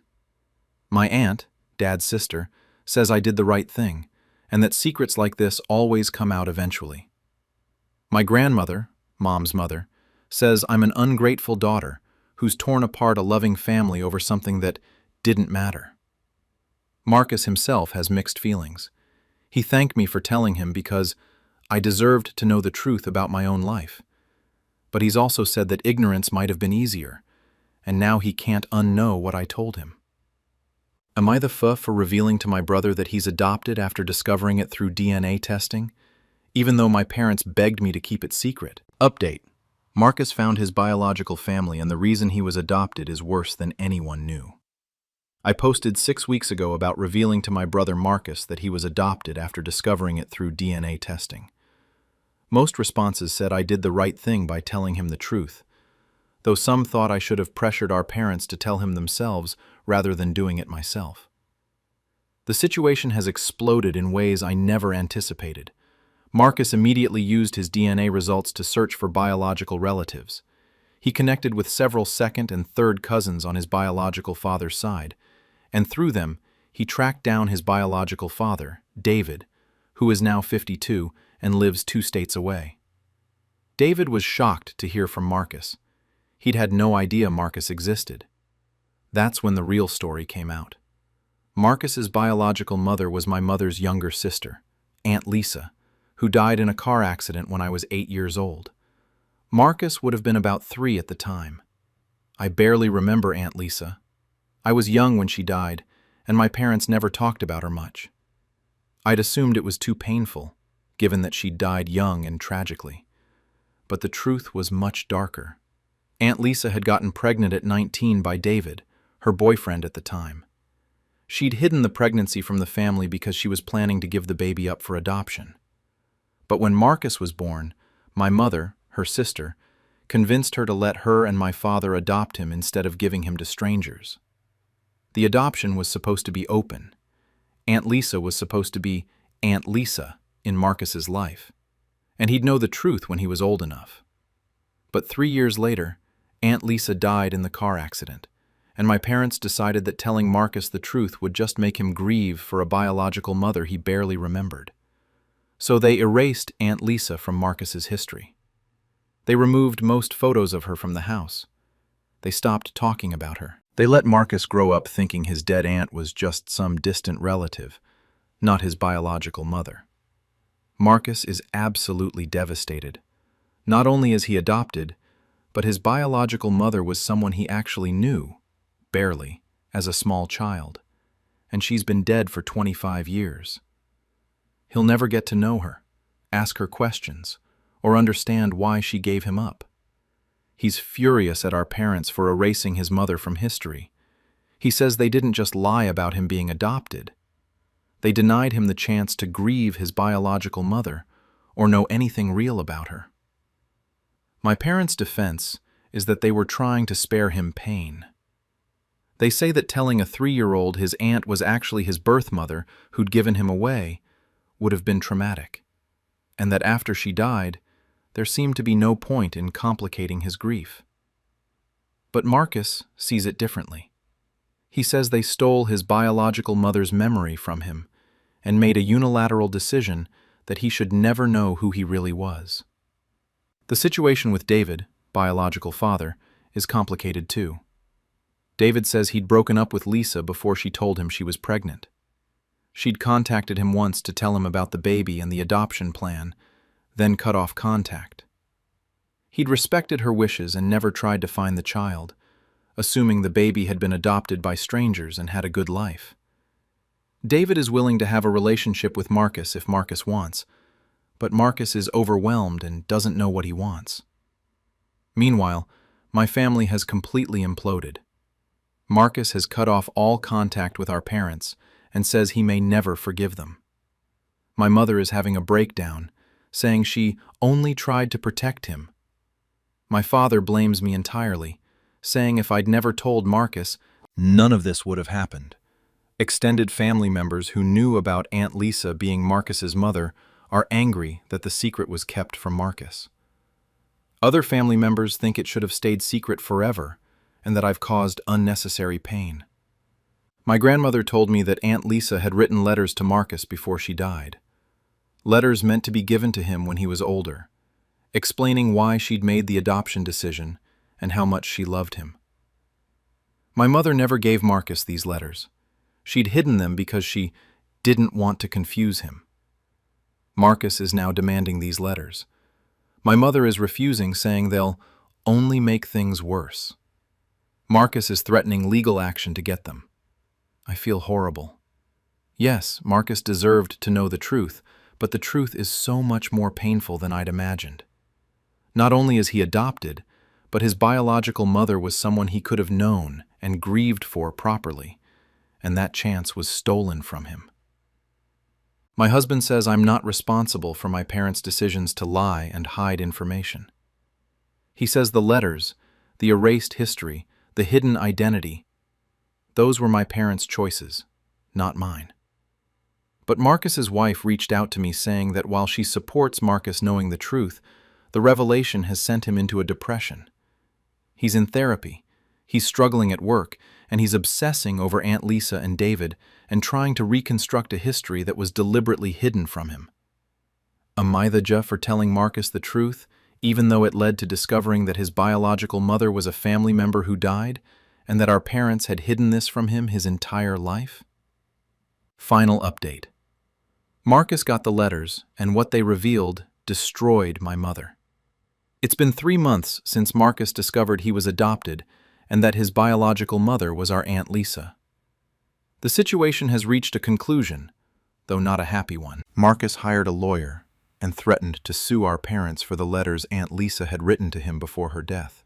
My aunt, Dad's sister, says I did the right thing, and that secrets like this always come out eventually. My grandmother, Mom's mother, says I'm an ungrateful daughter who's torn apart a loving family over something that didn't matter. Marcus himself has mixed feelings. He thanked me for telling him because I deserved to know the truth about my own life. But he's also said that ignorance might have been easier, and now he can't unknow what I told him. Am I the for revealing to my brother that he's adopted after discovering it through DNA testing, even though my parents begged me to keep it secret? Update. Marcus found his biological family, and the reason he was adopted is worse than anyone knew. I posted 6 weeks ago about revealing to my brother Marcus that he was adopted after discovering it through DNA testing. Most responses said I did the right thing by telling him the truth, though some thought I should have pressured our parents to tell him themselves rather than doing it myself. The situation has exploded in ways I never anticipated. Marcus immediately used his DNA results to search for biological relatives. He connected with several second and third cousins on his biological father's side, and through them, he tracked down his biological father, David, who is now 52 and lives 2 states away. David was shocked to hear from Marcus. He'd had no idea Marcus existed. That's when the real story came out. Marcus's biological mother was my mother's younger sister, Aunt Lisa, who died in a car accident when I was 8 years old. Marcus would have been about 3 at the time. I barely remember Aunt Lisa. I was young when she died, and my parents never talked about her much. I'd assumed it was too painful, given that she died young and tragically. But the truth was much darker. Aunt Lisa had gotten pregnant at 19 by David, her boyfriend at the time. She'd hidden the pregnancy from the family because she was planning to give the baby up for adoption. But when Marcus was born, my mother, her sister, convinced her to let her and my father adopt him instead of giving him to strangers. The adoption was supposed to be open. Aunt Lisa was supposed to be Aunt Lisa in Marcus's life, and he'd know the truth when he was old enough. But 3 years later, Aunt Lisa died in the car accident, and my parents decided that telling Marcus the truth would just make him grieve for a biological mother he barely remembered. So they erased Aunt Lisa from Marcus's history. They removed most photos of her from the house. They stopped talking about her. They let Marcus grow up thinking his dead aunt was just some distant relative, not his biological mother. Marcus is absolutely devastated. Not only is he adopted, but his biological mother was someone he actually knew, barely, as a small child, and she's been dead for 25 years. He'll never get to know her, ask her questions, or understand why she gave him up. He's furious at our parents for erasing his mother from history. He says they didn't just lie about him being adopted. They denied him the chance to grieve his biological mother or know anything real about her. My parents' defense is that they were trying to spare him pain. They say that telling a 3-year-old his aunt was actually his birth mother who'd given him away would have been traumatic, and that after she died, there seemed to be no point in complicating his grief. But Marcus sees it differently. He says they stole his biological mother's memory from him and made a unilateral decision that he should never know who he really was. The situation with David, biological father, is complicated too. David says he'd broken up with Lisa before she told him she was pregnant. She'd contacted him once to tell him about the baby and the adoption plan, then cut off contact. He'd respected her wishes and never tried to find the child, assuming the baby had been adopted by strangers and had a good life. David is willing to have a relationship with Marcus if Marcus wants, but Marcus is overwhelmed and doesn't know what he wants. Meanwhile, my family has completely imploded. Marcus has cut off all contact with our parents and says he may never forgive them. My mother is having a breakdown, saying she only tried to protect him. My father blames me entirely, saying if I'd never told Marcus, none of this would have happened. Extended family members who knew about Aunt Lisa being Marcus's mother are angry that the secret was kept from Marcus. Other family members think it should have stayed secret forever and that I've caused unnecessary pain. My grandmother told me that Aunt Lisa had written letters to Marcus before she died. Letters meant to be given to him when he was older, explaining why she'd made the adoption decision and how much she loved him. My mother never gave Marcus these letters. She'd hidden them because she didn't want to confuse him. Marcus is now demanding these letters. My mother is refusing, saying they'll only make things worse. Marcus is threatening legal action to get them. I feel horrible. Yes, Marcus deserved to know the truth, but the truth is so much more painful than I'd imagined. Not only is he adopted, but his biological mother was someone he could have known and grieved for properly, and that chance was stolen from him. My husband says I'm not responsible for my parents' decisions to lie and hide information. He says the letters, the erased history, the hidden identity, those were my parents' choices, not mine. But Marcus's wife reached out to me saying that while she supports Marcus knowing the truth, the revelation has sent him into a depression. He's in therapy, he's struggling at work, and he's obsessing over Aunt Lisa and David and trying to reconstruct a history that was deliberately hidden from him. Am I the Jeff for telling Marcus the truth, even though it led to discovering that his biological mother was a family member who died, and that our parents had hidden this from him his entire life? Final update. Marcus got the letters, and what they revealed destroyed my mother. It's been 3 months since Marcus discovered he was adopted and that his biological mother was our Aunt Lisa. The situation has reached a conclusion, though not a happy one. Marcus hired a lawyer and threatened to sue our parents for the letters Aunt Lisa had written to him before her death.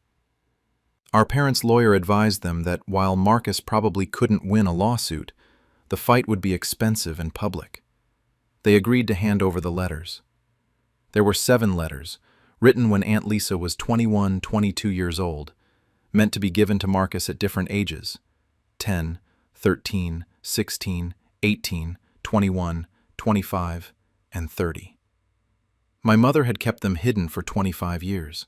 Our parents' lawyer advised them that while Marcus probably couldn't win a lawsuit, the fight would be expensive and public. They agreed to hand over the letters. There were 7 letters, written when Aunt Lisa was 21, 22 years old, meant to be given to Marcus at different ages, 10, 13, 16, 18, 21, 25, and 30. My mother had kept them hidden for 25 years.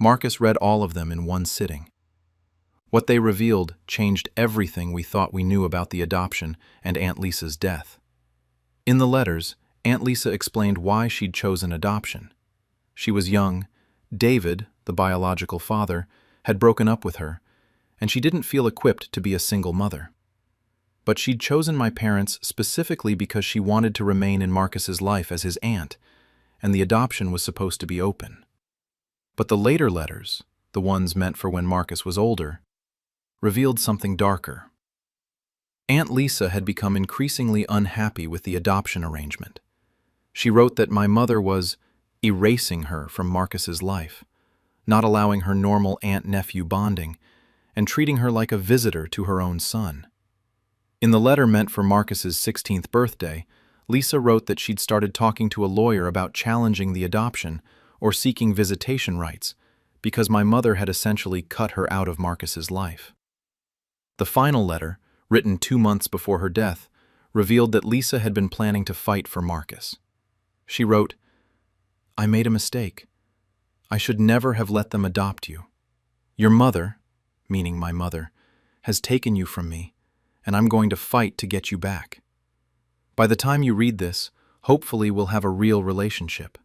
Marcus read all of them in one sitting. What they revealed changed everything we thought we knew about the adoption and Aunt Lisa's death. In the letters, Aunt Lisa explained why she'd chosen adoption. She was young, David, the biological father, had broken up with her, and she didn't feel equipped to be a single mother. But she'd chosen my parents specifically because she wanted to remain in Marcus's life as his aunt, and the adoption was supposed to be open. But the later letters, the ones meant for when Marcus was older, revealed something darker. Aunt Lisa had become increasingly unhappy with the adoption arrangement. She wrote that my mother was erasing her from Marcus's life, not allowing her normal aunt-nephew bonding, and treating her like a visitor to her own son. In the letter meant for Marcus's 16th birthday, Lisa wrote that she'd started talking to a lawyer about challenging the adoption or seeking visitation rights, because my mother had essentially cut her out of Marcus's life. The final letter, written 2 months before her death, revealed that Lisa had been planning to fight for Marcus. She wrote, "I made a mistake. I should never have let them adopt you. Your mother," meaning my mother, "has taken you from me, and I'm going to fight to get you back. By the time you read this, hopefully we'll have a real relationship."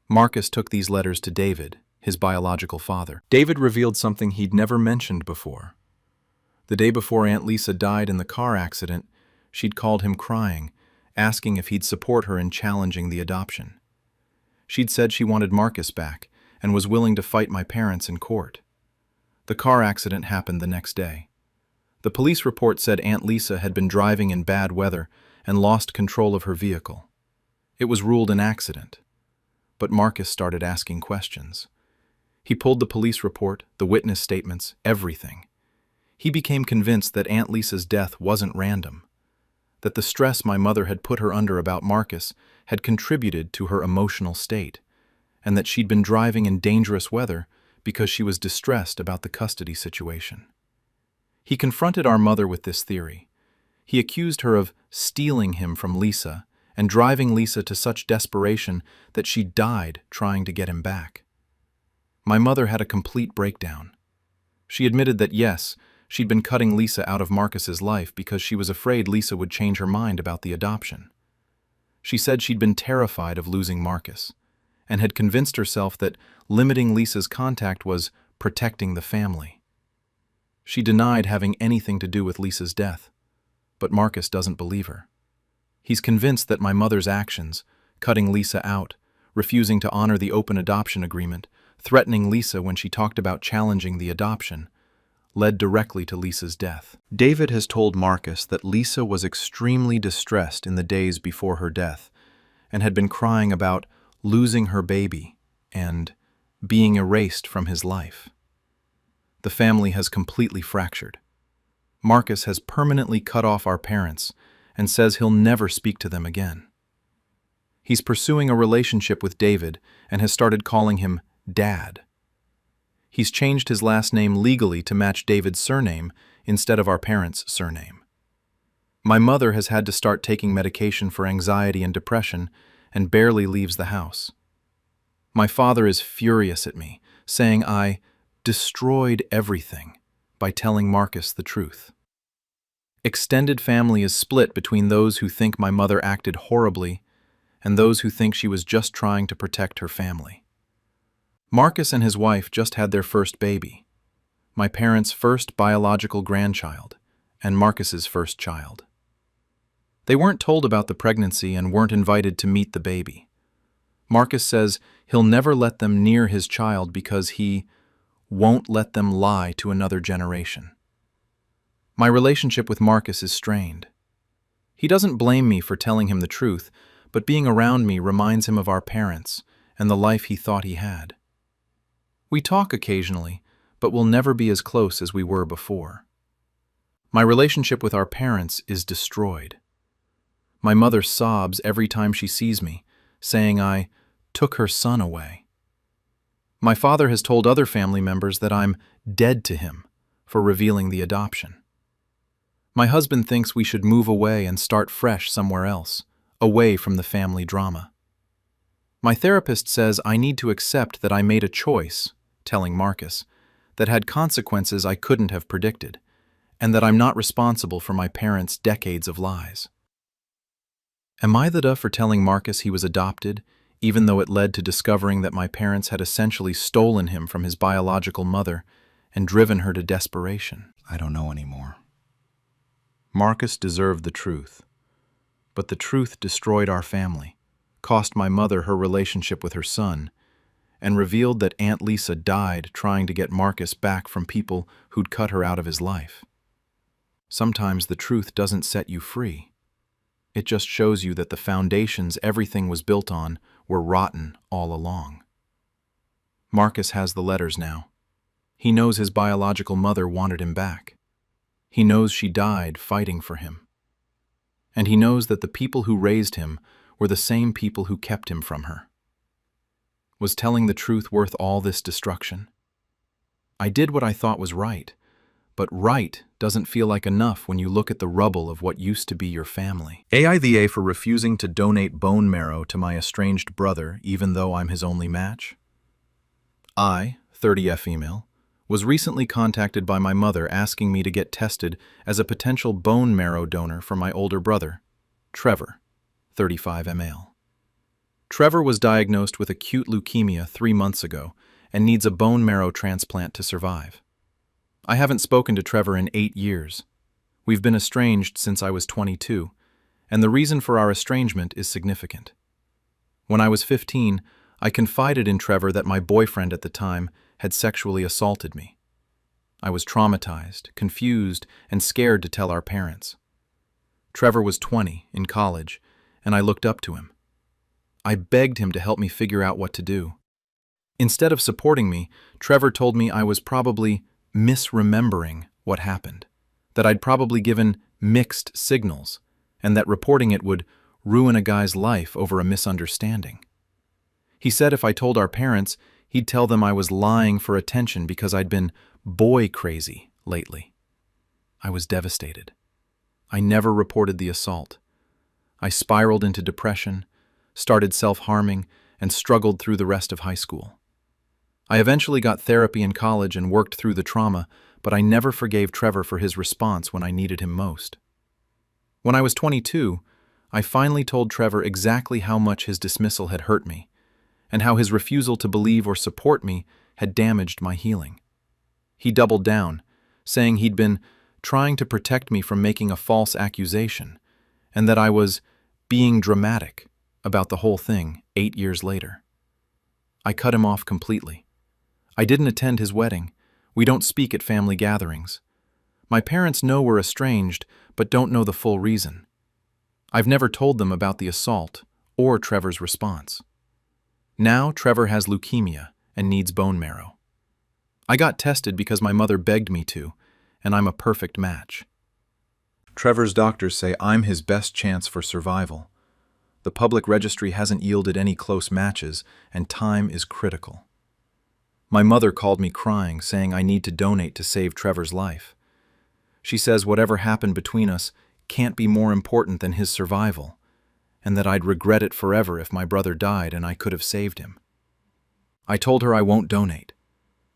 Marcus took these letters to David, his biological father. David revealed something he'd never mentioned before. The day before Aunt Lisa died in the car accident, she'd called him crying, asking if he'd support her in challenging the adoption. She'd said she wanted Marcus back and was willing to fight my parents in court. The car accident happened the next day. The police report said Aunt Lisa had been driving in bad weather and lost control of her vehicle. It was ruled an accident. But Marcus started asking questions. He pulled the police report, the witness statements, everything. He became convinced that Aunt Lisa's death wasn't random, that the stress my mother had put her under about Marcus had contributed to her emotional state, and that she'd been driving in dangerous weather because she was distressed about the custody situation. He confronted our mother with this theory. He accused her of stealing him from Lisa and driving Lisa to such desperation that she died trying to get him back. My mother had a complete breakdown. She admitted that yes, she'd been cutting Lisa out of Marcus's life because she was afraid Lisa would change her mind about the adoption. She said she'd been terrified of losing Marcus and had convinced herself that limiting Lisa's contact was protecting the family. She denied having anything to do with Lisa's death, but Marcus doesn't believe her. He's convinced that my mother's actions, cutting Lisa out, refusing to honor the open adoption agreement, threatening Lisa when she talked about challenging the adoption, led directly to Lisa's death. David has told Marcus that Lisa was extremely distressed in the days before her death and had been crying about losing her baby and being erased from his life. The family has completely fractured. Marcus has permanently cut off our parents and says he'll never speak to them again. He's pursuing a relationship with David and has started calling him Dad. He's changed his last name legally to match David's surname instead of our parents' surname. My mother has had to start taking medication for anxiety and depression and barely leaves the house. My father is furious at me, saying I destroyed everything by telling Marcus the truth. Extended family is split between those who think my mother acted horribly and those who think she was just trying to protect her family. Marcus and his wife just had their first baby, my parents' first biological grandchild, and Marcus's first child. They weren't told about the pregnancy and weren't invited to meet the baby. Marcus says he'll never let them near his child because he won't let them lie to another generation. My relationship with Marcus is strained. He doesn't blame me for telling him the truth, but being around me reminds him of our parents and the life he thought he had. We talk occasionally, but we'll never be as close as we were before. My relationship with our parents is destroyed. My mother sobs every time she sees me, saying I took her son away. My father has told other family members that I'm dead to him for revealing the adoption. My husband thinks we should move away and start fresh somewhere else, away from the family drama. My therapist says I need to accept that I made a choice, telling Marcus, that had consequences I couldn't have predicted, and that I'm not responsible for my parents' decades of lies. Am I the duh for telling Marcus he was adopted, even though it led to discovering that my parents had essentially stolen him from his biological mother and driven her to desperation? I don't know anymore. Marcus deserved the truth, but the truth destroyed our family, cost my mother her relationship with her son, and revealed that Aunt Lisa died trying to get Marcus back from people who'd cut her out of his life. Sometimes the truth doesn't set you free. It just shows you that the foundations everything was built on were rotten all along. Marcus has the letters now. He knows his biological mother wanted him back. He knows she died fighting for him. And he knows that the people who raised him were the same people who kept him from her. Was telling the truth worth all this destruction? I did what I thought was right, but right doesn't feel like enough when you look at the rubble of what used to be your family. AITA for refusing to donate bone marrow to my estranged brother even though I'm his only match? I, 30F female, was recently contacted by my mother asking me to get tested as a potential bone marrow donor for my older brother, Trevor, 35 male. Trevor was diagnosed with acute leukemia 3 months ago and needs a bone marrow transplant to survive. I haven't spoken to Trevor in 8 years. We've been estranged since I was 22, and the reason for our estrangement is significant. When I was 15, I confided in Trevor that my boyfriend at the time had sexually assaulted me. I was traumatized, confused, and scared to tell our parents. Trevor was 20, in college, and I looked up to him. I begged him to help me figure out what to do. Instead of supporting me, Trevor told me I was probably misremembering what happened, that I'd probably given mixed signals, and that reporting it would ruin a guy's life over a misunderstanding. He said if I told our parents, he'd tell them I was lying for attention because I'd been boy crazy lately. I was devastated. I never reported the assault. I spiraled into depression, started self-harming, and struggled through the rest of high school. I eventually got therapy in college and worked through the trauma, but I never forgave Trevor for his response when I needed him most. When I was 22, I finally told Trevor exactly how much his dismissal had hurt me, and how his refusal to believe or support me had damaged my healing. He doubled down, saying he'd been trying to protect me from making a false accusation, and that I was being dramatic about the whole thing 8 years later. I cut him off completely. I didn't attend his wedding. We don't speak at family gatherings. My parents know we're estranged, but don't know the full reason. I've never told them about the assault or Trevor's response. Now Trevor has leukemia and needs bone marrow. I got tested because my mother begged me to, and I'm a perfect match. Trevor's doctors say I'm his best chance for survival. The public registry hasn't yielded any close matches, and time is critical. My mother called me crying, saying I need to donate to save Trevor's life. She says whatever happened between us can't be more important than his survival, and that I'd regret it forever if my brother died and I could have saved him. I told her I won't donate.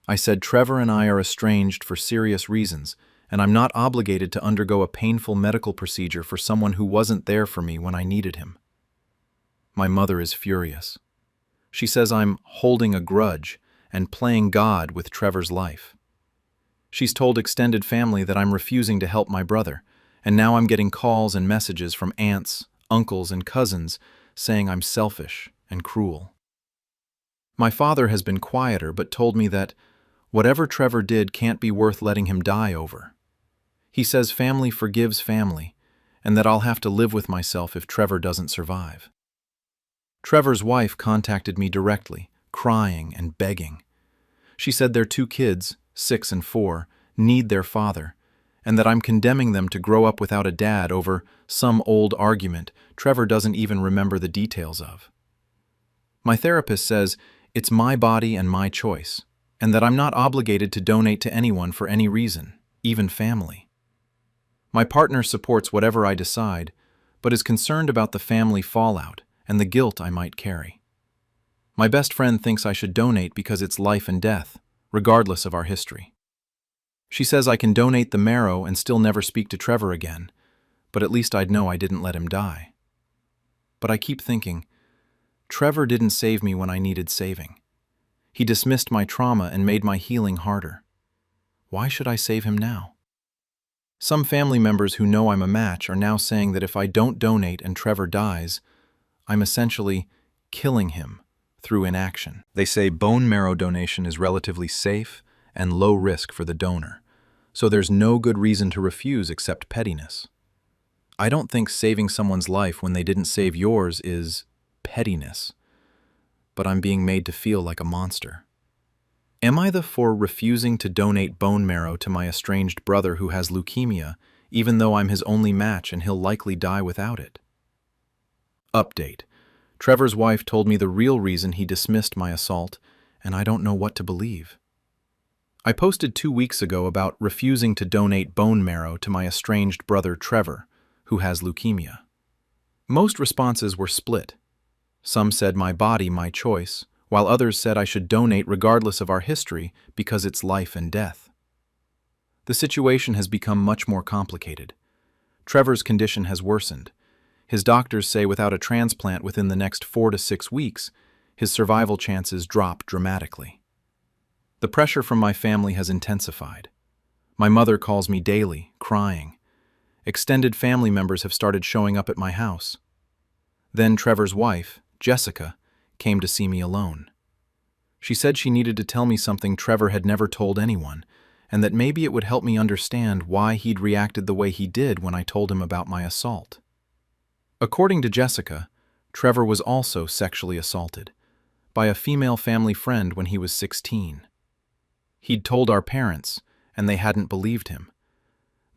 I said Trevor and I are estranged for serious reasons, and I'm not obligated to undergo a painful medical procedure for someone who wasn't there for me when I needed him. My mother is furious. She says I'm holding a grudge and playing God with Trevor's life. She's told extended family that I'm refusing to help my brother, and now I'm getting calls and messages from aunts, uncles, and cousins saying I'm selfish and cruel. My father has been quieter but told me that whatever Trevor did can't be worth letting him die over. He says family forgives family, and that I'll have to live with myself if Trevor doesn't survive. Trevor's wife contacted me directly, crying and begging. She said their 2 kids, 6 and 4, need their father, and that I'm condemning them to grow up without a dad over some old argument Trevor doesn't even remember the details of. My therapist says it's my body and my choice, and that I'm not obligated to donate to anyone for any reason, even family. My partner supports whatever I decide, but is concerned about the family fallout and the guilt I might carry. My best friend thinks I should donate because it's life and death, regardless of our history. She says I can donate the marrow and still never speak to Trevor again, but at least I'd know I didn't let him die. But I keep thinking, Trevor didn't save me when I needed saving. He dismissed my trauma and made my healing harder. Why should I save him now? Some family members who know I'm a match are now saying that if I don't donate and Trevor dies, I'm essentially killing him through inaction. They say bone marrow donation is relatively safe and low risk for the donor, so there's no good reason to refuse except pettiness. I don't think saving someone's life when they didn't save yours is pettiness, but I'm being made to feel like a monster. Am I the for refusing to donate bone marrow to my estranged brother who has leukemia, even though I'm his only match and he'll likely die without it? Update. Trevor's wife told me the real reason he dismissed my assault, and I don't know what to believe. I posted 2 weeks ago about refusing to donate bone marrow to my estranged brother Trevor, who has leukemia. Most responses were split. Some said my body, my choice, while others said I should donate regardless of our history because it's life and death. The situation has become much more complicated. Trevor's condition has worsened. His doctors say without a transplant within the next 4 to 6 weeks, his survival chances drop dramatically. The pressure from my family has intensified. My mother calls me daily, crying. Extended family members have started showing up at my house. Then Trevor's wife, Jessica, came to see me alone. She said she needed to tell me something Trevor had never told anyone, and that maybe it would help me understand why he'd reacted the way he did when I told him about my assault. According to Jessica, Trevor was also sexually assaulted by a female family friend when he was 16. He'd told our parents, and they hadn't believed him.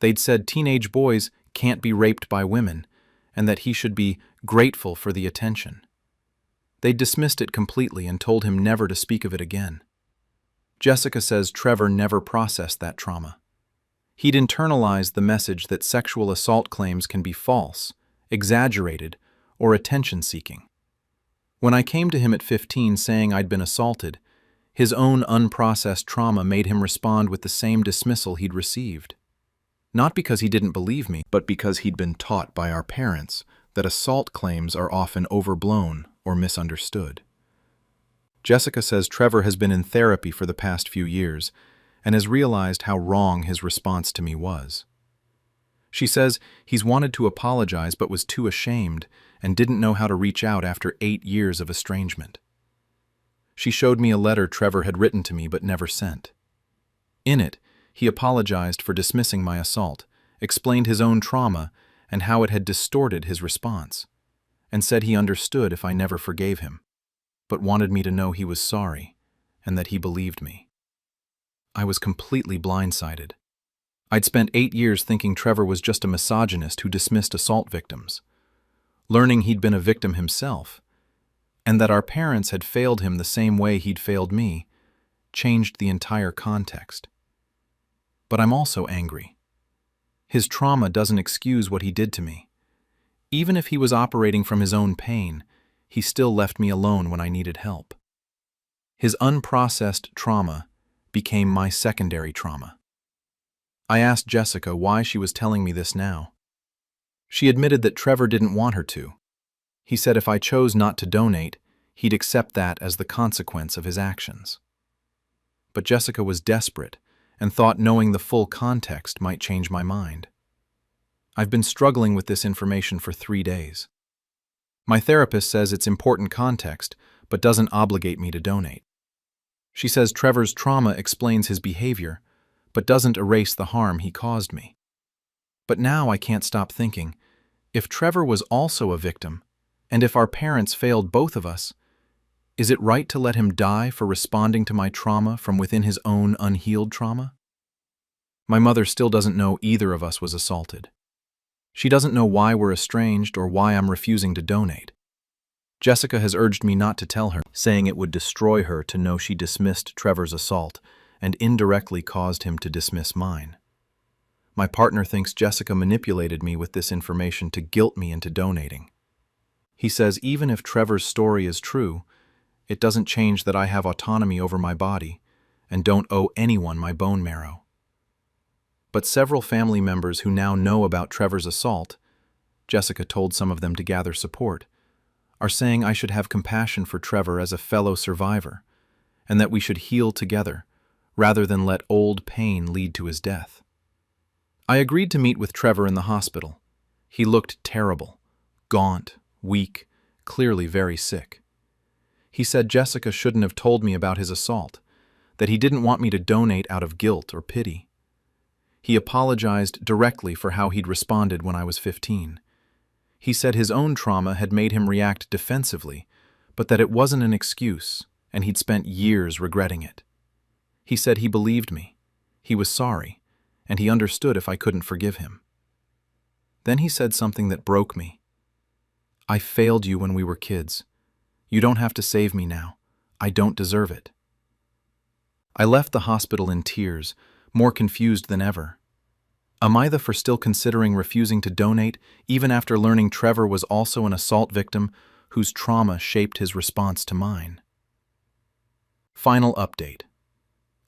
They'd said teenage boys can't be raped by women, and that he should be grateful for the attention. They dismissed it completely and told him never to speak of it again. Jessica says Trevor never processed that trauma. He'd internalized the message that sexual assault claims can be false, exaggerated, or attention-seeking. When I came to him at 15 saying I'd been assaulted, his own unprocessed trauma made him respond with the same dismissal he'd received. Not because he didn't believe me, but because he'd been taught by our parents that assault claims are often overblown or misunderstood. Jessica says Trevor has been in therapy for the past few years and has realized how wrong his response to me was. She says he's wanted to apologize but was too ashamed and didn't know how to reach out after 8 years of estrangement. She showed me a letter Trevor had written to me but never sent. In it, he apologized for dismissing my assault, explained his own trauma and how it had distorted his response, and said he understood if I never forgave him, but wanted me to know he was sorry and that he believed me. I was completely blindsided. I'd spent 8 years thinking Trevor was just a misogynist who dismissed assault victims. Learning he'd been a victim himself, and that our parents had failed him the same way he'd failed me, changed the entire context. But I'm also angry. His trauma doesn't excuse what he did to me. Even if he was operating from his own pain, he still left me alone when I needed help. His unprocessed trauma became my secondary trauma. I asked Jessica why she was telling me this now. She admitted that Trevor didn't want her to. He said if I chose not to donate, he'd accept that as the consequence of his actions. But Jessica was desperate and thought knowing the full context might change my mind. I've been struggling with this information for 3 days. My therapist says it's important context, but doesn't obligate me to donate. She says Trevor's trauma explains his behavior, but doesn't erase the harm he caused me. But now I can't stop thinking, if Trevor was also a victim, and if our parents failed both of us, is it right to let him die for responding to my trauma from within his own unhealed trauma? My mother still doesn't know either of us was assaulted. She doesn't know why we're estranged or why I'm refusing to donate. Jessica has urged me not to tell her, saying it would destroy her to know she dismissed Trevor's assault and indirectly caused him to dismiss mine. My partner thinks Jessica manipulated me with this information to guilt me into donating. He says even if Trevor's story is true, it doesn't change that I have autonomy over my body and don't owe anyone my bone marrow. But several family members who now know about Trevor's assault, Jessica told some of them to gather support, are saying I should have compassion for Trevor as a fellow survivor, and that we should heal together, rather than let old pain lead to his death. I agreed to meet with Trevor in the hospital. He looked terrible, gaunt, weak, clearly very sick. He said Jessica shouldn't have told me about his assault, that he didn't want me to donate out of guilt or pity. He apologized directly for how he'd responded when I was 15. He said his own trauma had made him react defensively, but that it wasn't an excuse, and he'd spent years regretting it. He said he believed me, he was sorry, and he understood if I couldn't forgive him. Then he said something that broke me. I failed you when we were kids, You don't have to save me now. I don't deserve it." I left the hospital in tears, more confused than ever. Am I the for still considering refusing to donate, even after learning Trevor was also an assault victim whose trauma shaped his response to mine? Final update.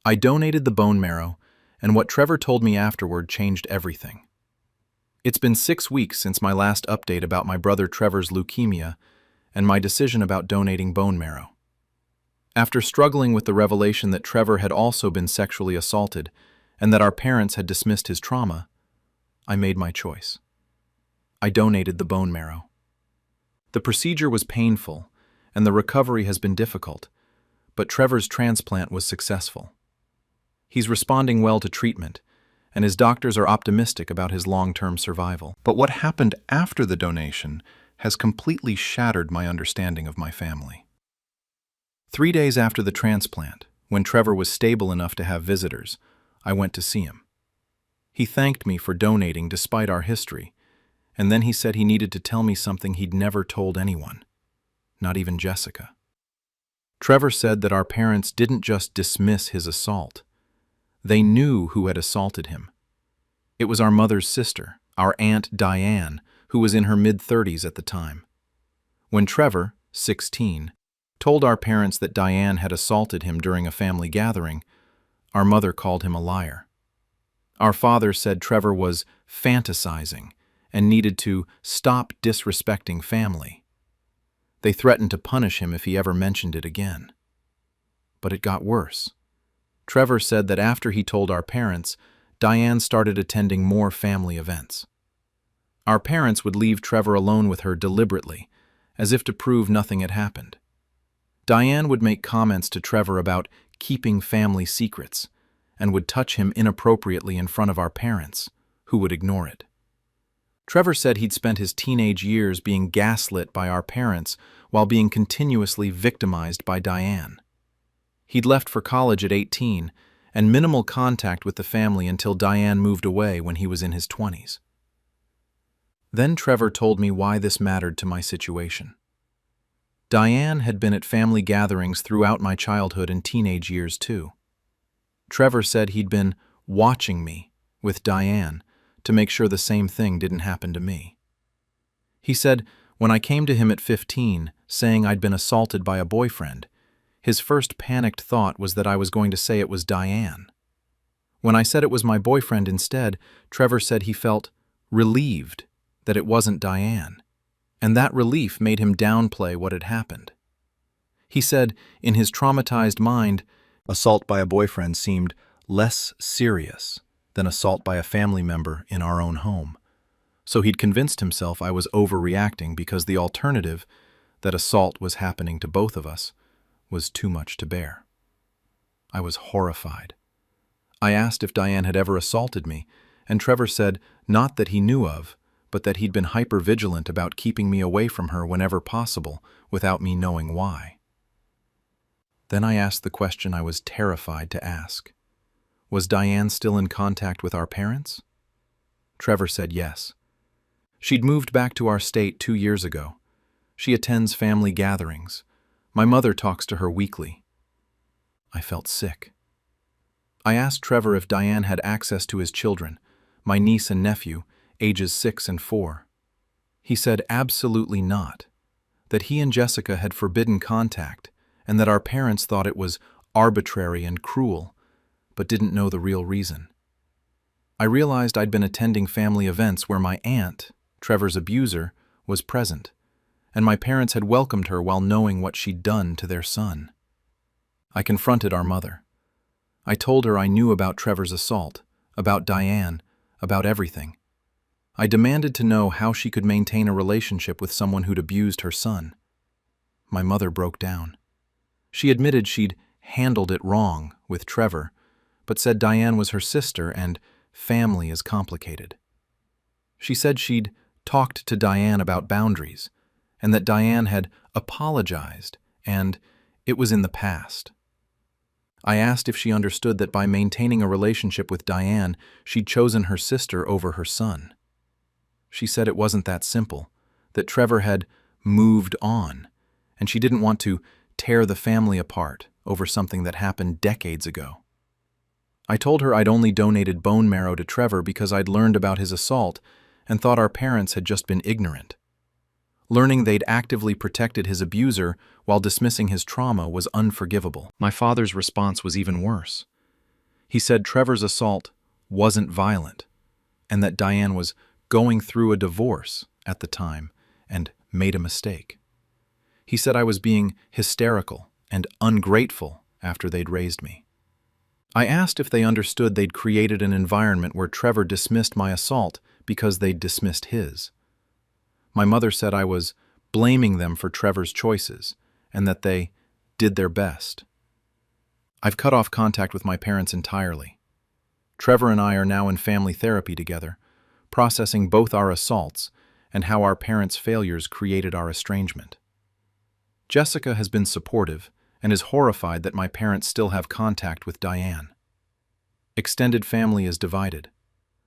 I donated the bone marrow, and what Trevor told me afterward changed everything. It's been 6 weeks since my last update about my brother Trevor's leukemia and my decision about donating bone marrow. After struggling with the revelation that Trevor had also been sexually assaulted and that our parents had dismissed his trauma, I made my choice. I donated the bone marrow. The procedure was painful, and the recovery has been difficult, but Trevor's transplant was successful. He's responding well to treatment, and his doctors are optimistic about his long-term survival. But what happened after the donation has completely shattered my understanding of my family. 3 days after the transplant, when Trevor was stable enough to have visitors, I went to see him. He thanked me for donating despite our history, and then he said he needed to tell me something he'd never told anyone, not even Jessica. Trevor said that our parents didn't just dismiss his assault. They knew who had assaulted him. It was our mother's sister, our Aunt Diane, who was in her mid-30s at the time. When Trevor, 16, told our parents that Diane had assaulted him during a family gathering, our mother called him a liar. Our father said Trevor was fantasizing and needed to stop disrespecting family. They threatened to punish him if he ever mentioned it again. But it got worse. Trevor said that after he told our parents, Diane started attending more family events. Our parents would leave Trevor alone with her deliberately, as if to prove nothing had happened. Diane would make comments to Trevor about keeping family secrets, and would touch him inappropriately in front of our parents, who would ignore it. Trevor said he'd spent his teenage years being gaslit by our parents while being continuously victimized by Diane. He'd left for college at 18 and minimal contact with the family until Diane moved away when he was in his 20s. Then Trevor told me why this mattered to my situation. Diane had been at family gatherings throughout my childhood and teenage years too. Trevor said he'd been watching me with Diane to make sure the same thing didn't happen to me. He said when I came to him at 15 saying I'd been assaulted by a boyfriend, his first panicked thought was that I was going to say it was Diane. When I said it was my boyfriend instead, Trevor said he felt relieved that it wasn't Diane, and that relief made him downplay what had happened. He said, in his traumatized mind, assault by a boyfriend seemed less serious than assault by a family member in our own home. So he'd convinced himself I was overreacting because the alternative, that assault was happening to both of us, was too much to bear. I was horrified. I asked if Diane had ever assaulted me, and Trevor said not that he knew of, but that he'd been hyper-vigilant about keeping me away from her whenever possible without me knowing why. Then I asked the question I was terrified to ask. Was Diane still in contact with our parents? Trevor said yes. She'd moved back to our state 2 years ago. She attends family gatherings. My mother talks to her weekly. I felt sick. I asked Trevor if Diane had access to his children, my niece and nephew, ages 6 and 4. He said absolutely not, that he and Jessica had forbidden contact, and that our parents thought it was arbitrary and cruel, but didn't know the real reason. I realized I'd been attending family events where my aunt, Trevor's abuser, was present, and my parents had welcomed her while knowing what she'd done to their son. I confronted our mother. I told her I knew about Trevor's assault, about Diane, about everything. I demanded to know how she could maintain a relationship with someone who'd abused her son. My mother broke down. She admitted she'd handled it wrong with Trevor, but said Diane was her sister and family is complicated. She said she'd talked to Diane about boundaries, and that Diane had apologized, and it was in the past. I asked if she understood that by maintaining a relationship with Diane, she'd chosen her sister over her son. She said it wasn't that simple, that Trevor had moved on, and she didn't want to tear the family apart over something that happened decades ago. I told her I'd only donated bone marrow to Trevor because I'd learned about his assault and thought our parents had just been ignorant. Learning they'd actively protected his abuser while dismissing his trauma was unforgivable. My father's response was even worse. He said Trevor's assault wasn't violent, and that Diane was going through a divorce at the time and made a mistake. He said I was being hysterical and ungrateful after they'd raised me. I asked if they understood they'd created an environment where Trevor dismissed my assault because they'd dismissed his. My mother said I was blaming them for Trevor's choices and that they did their best. I've cut off contact with my parents entirely. Trevor and I are now in family therapy together, processing both our assaults and how our parents' failures created our estrangement. Jessica has been supportive and is horrified that my parents still have contact with Diane. Extended family is divided.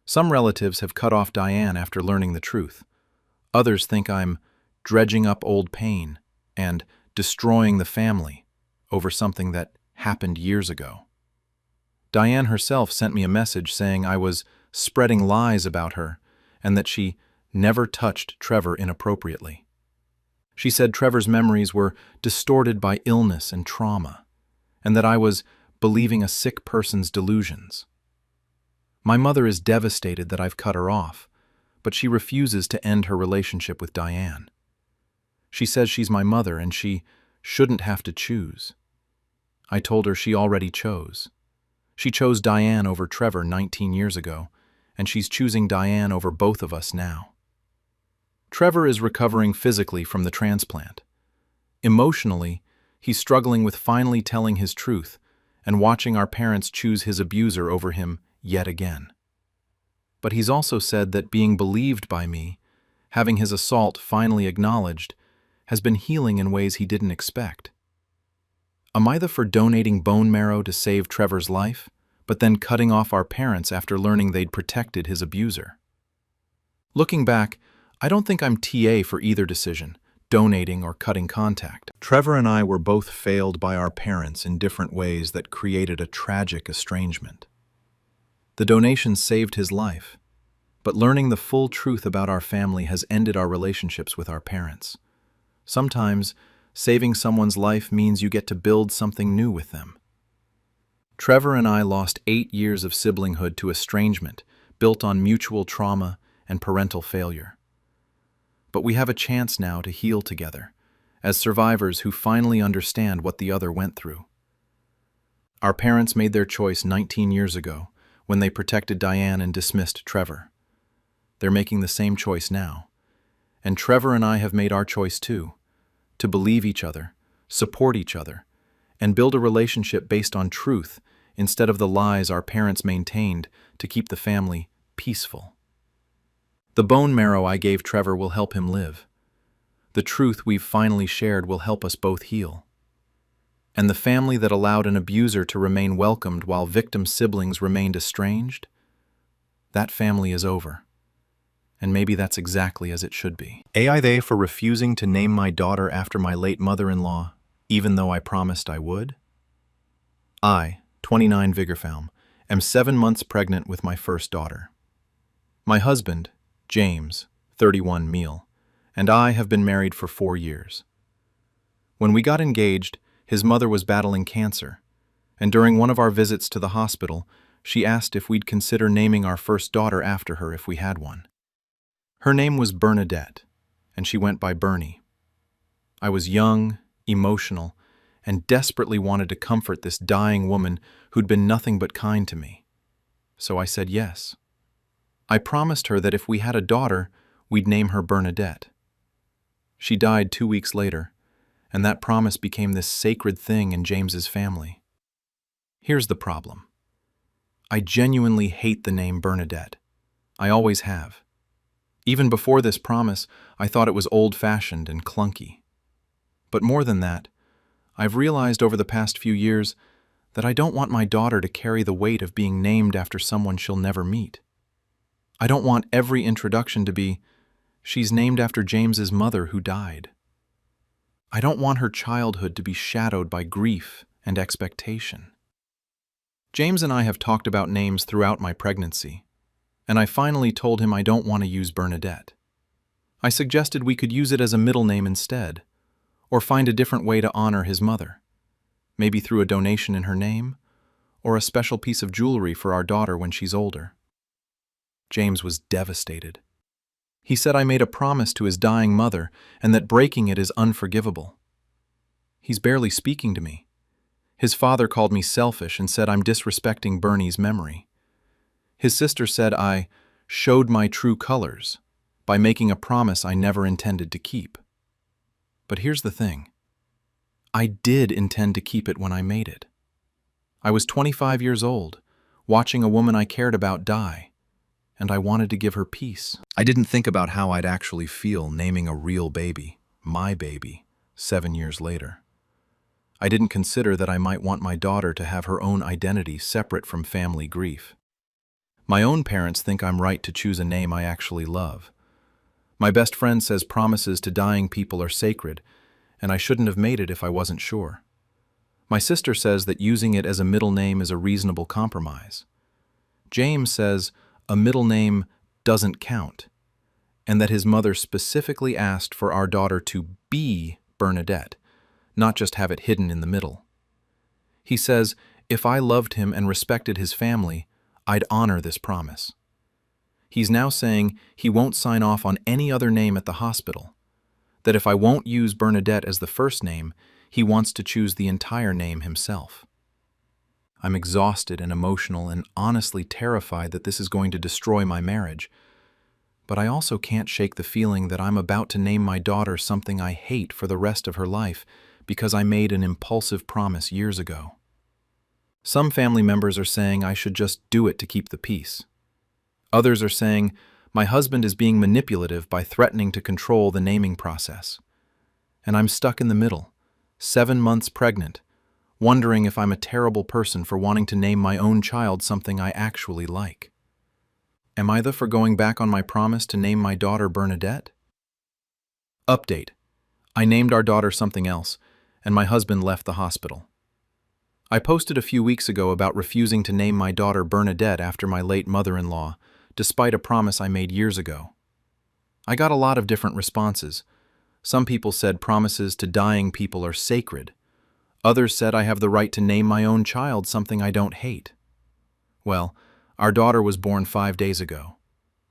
Some relatives have cut off Diane after learning the truth. Others think I'm dredging up old pain and destroying the family over something that happened years ago. Diane herself sent me a message saying I was spreading lies about her and that she never touched Trevor inappropriately. She said Trevor's memories were distorted by illness and trauma, and that I was believing a sick person's delusions. My mother is devastated that I've cut her off, but she refuses to end her relationship with Diane. She says she's my mother and she shouldn't have to choose. I told her she already chose. She chose Diane over Trevor 19 years ago, and she's choosing Diane over both of us now. Trevor is recovering physically from the transplant. Emotionally, he's struggling with finally telling his truth and watching our parents choose his abuser over him yet again. But he's also said that being believed by me, having his assault finally acknowledged, has been healing in ways he didn't expect. Am I the for donating bone marrow to save Trevor's life, but then cutting off our parents after learning they'd protected his abuser? Looking back, I don't think I'm TA for either decision, donating or cutting contact. Trevor and I were both failed by our parents in different ways that created a tragic estrangement. The donation saved his life, but learning the full truth about our family has ended our relationships with our parents. Sometimes, saving someone's life means you get to build something new with them. Trevor and I lost 8 years of siblinghood to estrangement, built on mutual trauma and parental failure. But we have a chance now to heal together, as survivors who finally understand what the other went through. Our parents made their choice 19 years ago, when they protected Diane and dismissed Trevor. They're making the same choice now. And Trevor and I have made our choice too, to believe each other, support each other, and build a relationship based on truth instead of the lies our parents maintained to keep the family peaceful. The bone marrow I gave Trevor will help him live. The truth we've finally shared will help us both heal. And the family that allowed an abuser to remain welcomed while victim siblings remained estranged, that family is over. And maybe that's exactly as it should be. AITA for refusing to name my daughter after my late mother-in-law, even though I promised I would? I, 29 Vigorfaum, am 7 months pregnant with my first daughter. My husband, James, 31 Meal, and I have been married for 4 years. When we got engaged, his mother was battling cancer, and during one of our visits to the hospital, she asked if we'd consider naming our first daughter after her if we had one. Her name was Bernadette, and she went by Bernie. I was young, emotional, and desperately wanted to comfort this dying woman who'd been nothing but kind to me. So I said yes. I promised her that if we had a daughter, we'd name her Bernadette. She died 2 weeks later, and that promise became this sacred thing in James's family. Here's the problem. I genuinely hate the name Bernadette. I always have. Even before this promise, I thought it was old-fashioned and clunky. But more than that, I've realized over the past few years that I don't want my daughter to carry the weight of being named after someone she'll never meet. I don't want every introduction to be, she's named after James's mother who died. I don't want her childhood to be shadowed by grief and expectation. James and I have talked about names throughout my pregnancy, and I finally told him I don't want to use Bernadette. I suggested we could use it as a middle name instead, or find a different way to honor his mother, maybe through a donation in her name, or a special piece of jewelry for our daughter when she's older. James was devastated. He said I made a promise to his dying mother and that breaking it is unforgivable. He's barely speaking to me. His father called me selfish and said I'm disrespecting Bernie's memory. His sister said I showed my true colors by making a promise I never intended to keep. But here's the thing. I did intend to keep it when I made it. I was 25 years old, watching a woman I cared about die, and I wanted to give her peace. I didn't think about how I'd actually feel naming a real baby, my baby, 7 years later. I didn't consider that I might want my daughter to have her own identity separate from family grief. My own parents think I'm right to choose a name I actually love. My best friend says promises to dying people are sacred, and I shouldn't have made it if I wasn't sure. My sister says that using it as a middle name is a reasonable compromise. James says a middle name doesn't count, and that his mother specifically asked for our daughter to be Bernadette, not just have it hidden in the middle. He says if I loved him and respected his family, I'd honor this promise. He's now saying he won't sign off on any other name at the hospital, that if I won't use Bernadette as the first name, he wants to choose the entire name himself. I'm exhausted and emotional and honestly terrified that this is going to destroy my marriage, but I also can't shake the feeling that I'm about to name my daughter something I hate for the rest of her life because I made an impulsive promise years ago. Some family members are saying I should just do it to keep the peace. Others are saying my husband is being manipulative by threatening to control the naming process. And I'm stuck in the middle, 7 months pregnant, wondering if I'm a terrible person for wanting to name my own child something I actually like. Am I for going back on my promise to name my daughter Bernadette? Update. I named our daughter something else, and my husband left the hospital. I posted a few weeks ago about refusing to name my daughter Bernadette after my late mother-in-law, despite a promise I made years ago. I got a lot of different responses. Some people said promises to dying people are sacred. Others said I have the right to name my own child something I don't hate. Well, our daughter was born 5 days ago,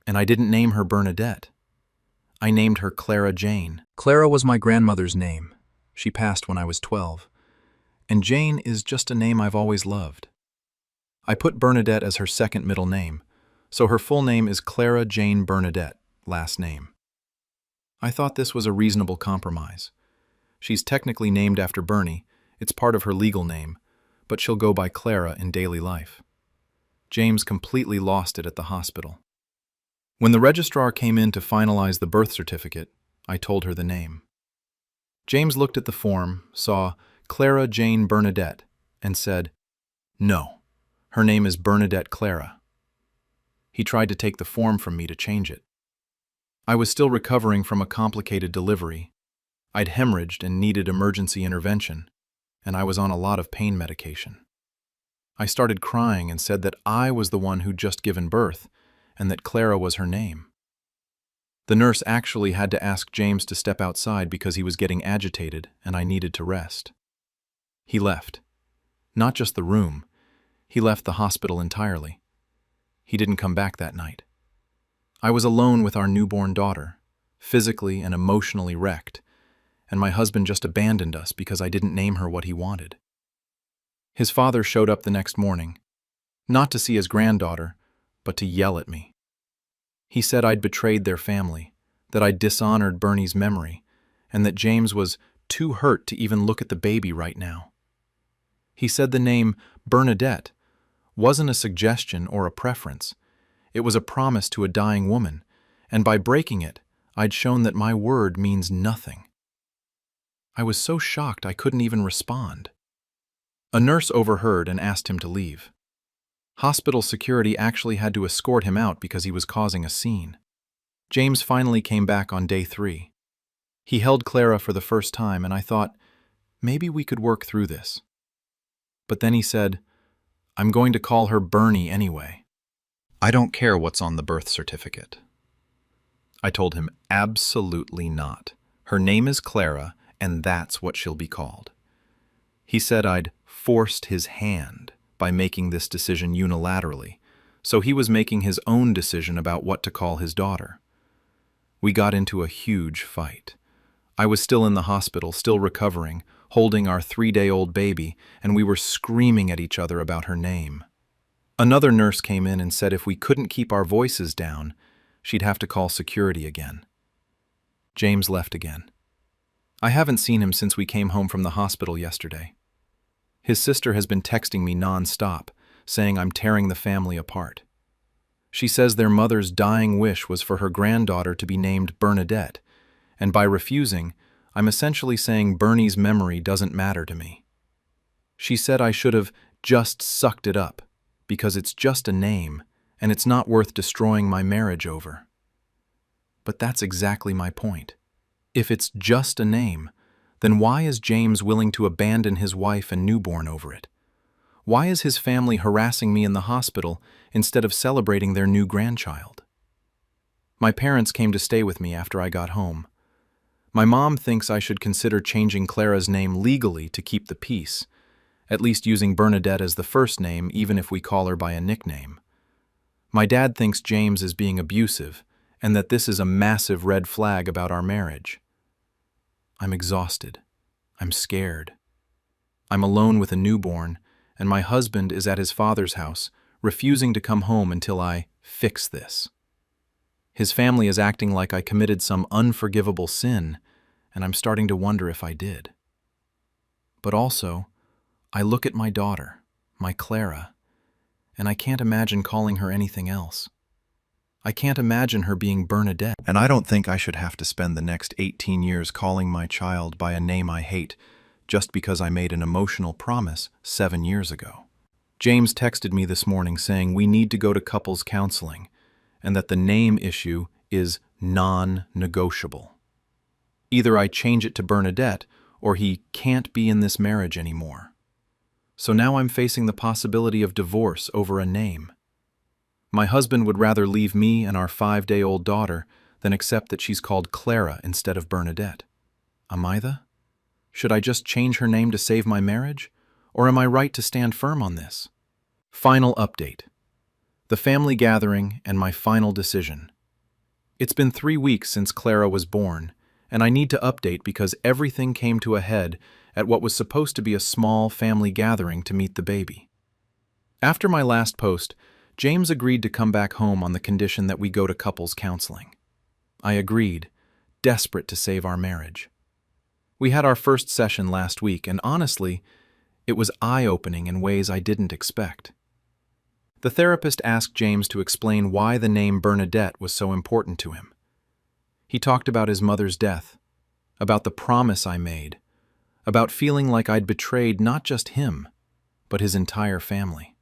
and I didn't name her Bernadette. I named her Clara Jane. Clara was my grandmother's name. She passed when I was 12. And Jane is just a name I've always loved. I put Bernadette as her second middle name, so her full name is Clara Jane Bernadette, last name. I thought this was a reasonable compromise. She's technically named after Bernie, it's part of her legal name, but she'll go by Clara in daily life. James completely lost it at the hospital. When the registrar came in to finalize the birth certificate, I told her the name. James looked at the form, saw Clara Jane Bernadette, and said, "No, her name is Bernadette Clara." He tried to take the form from me to change it. I was still recovering from a complicated delivery. I'd hemorrhaged and needed emergency intervention, and I was on a lot of pain medication. I started crying and said that I was the one who'd just given birth, and that Clara was her name. The nurse actually had to ask James to step outside because he was getting agitated and I needed to rest. He left. Not just the room, he left the hospital entirely. He didn't come back that night. I was alone with our newborn daughter, physically and emotionally wrecked, and my husband just abandoned us because I didn't name her what he wanted. His father showed up the next morning, not to see his granddaughter, but to yell at me. He said I'd betrayed their family, that I'd dishonored Bernie's memory, and that James was too hurt to even look at the baby right now. He said the name Bernadette wasn't a suggestion or a preference. It was a promise to a dying woman, and by breaking it, I'd shown that my word means nothing. I was so shocked I couldn't even respond. A nurse overheard and asked him to leave. Hospital security actually had to escort him out because he was causing a scene. James finally came back on day 3. He held Clara for the first time, and I thought, maybe we could work through this. But then he said, I'm going to call her Bernie anyway. I don't care what's on the birth certificate. I told him, absolutely not. Her name is Clara, and that's what she'll be called. He said I'd forced his hand by making this decision unilaterally, so he was making his own decision about what to call his daughter. We got into a huge fight. I was still in the hospital, still recovering, holding our 3-day-old baby, and we were screaming at each other about her name. Another nurse came in and said if we couldn't keep our voices down, she'd have to call security again. James left again. I haven't seen him since we came home from the hospital yesterday. His sister has been texting me non-stop, saying I'm tearing the family apart. She says their mother's dying wish was for her granddaughter to be named Bernadette, and by refusing, I'm essentially saying Bernie's memory doesn't matter to me. She said I should have just sucked it up, because it's just a name, and it's not worth destroying my marriage over. But that's exactly my point. If it's just a name, then why is James willing to abandon his wife and newborn over it? Why is his family harassing me in the hospital instead of celebrating their new grandchild? My parents came to stay with me after I got home. My mom thinks I should consider changing Clara's name legally to keep the peace, at least using Bernadette as the first name even if we call her by a nickname. My dad thinks James is being abusive and that this is a massive red flag about our marriage. I'm exhausted. I'm scared. I'm alone with a newborn, and my husband is at his father's house, refusing to come home until I fix this. His family is acting like I committed some unforgivable sin, and I'm starting to wonder if I did. But also, I look at my daughter, my Clara, and I can't imagine calling her anything else. I can't imagine her being Bernadette. And I don't think I should have to spend the next 18 years calling my child by a name I hate just because I made an emotional promise 7 years ago. James texted me this morning saying we need to go to couples counseling and that the name issue is non-negotiable. Either I change it to Bernadette or he can't be in this marriage anymore. So now I'm facing the possibility of divorce over a name. My husband would rather leave me and our 5-day-old daughter than accept that she's called Clara instead of Bernadette. Am I the? Should I just change her name to save my marriage? Or am I right to stand firm on this? Final update. The family gathering and my final decision. It's been 3 weeks since Clara was born, and I need to update because everything came to a head at what was supposed to be a small family gathering to meet the baby. After my last post, James agreed to come back home on the condition that we go to couples counseling. I agreed, desperate to save our marriage. We had our first session last week, and honestly, it was eye-opening in ways I didn't expect. The therapist asked James to explain why the name Bernadette was so important to him. He talked about his mother's death, about the promise I made, about feeling like I'd betrayed not just him, but his entire family.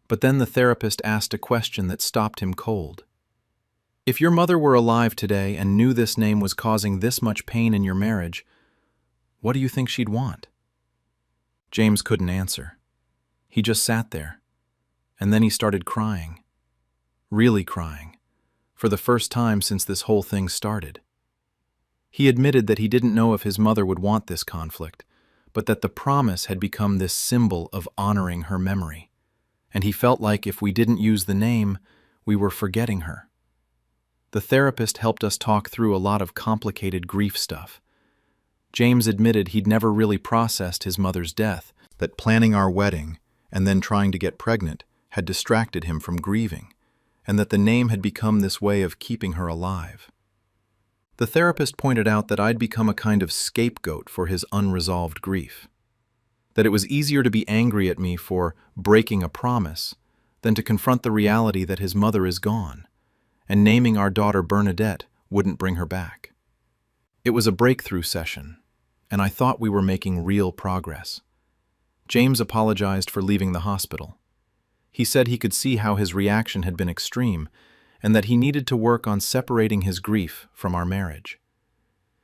But then the therapist asked a question that stopped him cold. If your mother were alive today and knew this name was causing this much pain in your marriage, what do you think she'd want? James couldn't answer. He just sat there, and then he started crying. Really crying, for the first time since this whole thing started. He admitted that he didn't know if his mother would want this conflict, but that the promise had become this symbol of honoring her memory. And he felt like if we didn't use the name, we were forgetting her. The therapist helped us talk through a lot of complicated grief stuff. James admitted he'd never really processed his mother's death, that planning our wedding and then trying to get pregnant had distracted him from grieving, and that the name had become this way of keeping her alive. The therapist pointed out that I'd become a kind of scapegoat for his unresolved grief. That it was easier to be angry at me for breaking a promise than to confront the reality that his mother is gone, and naming our daughter Bernadette wouldn't bring her back. It was a breakthrough session, and I thought we were making real progress. James apologized for leaving the hospital. He said he could see how his reaction had been extreme, and that he needed to work on separating his grief from our marriage.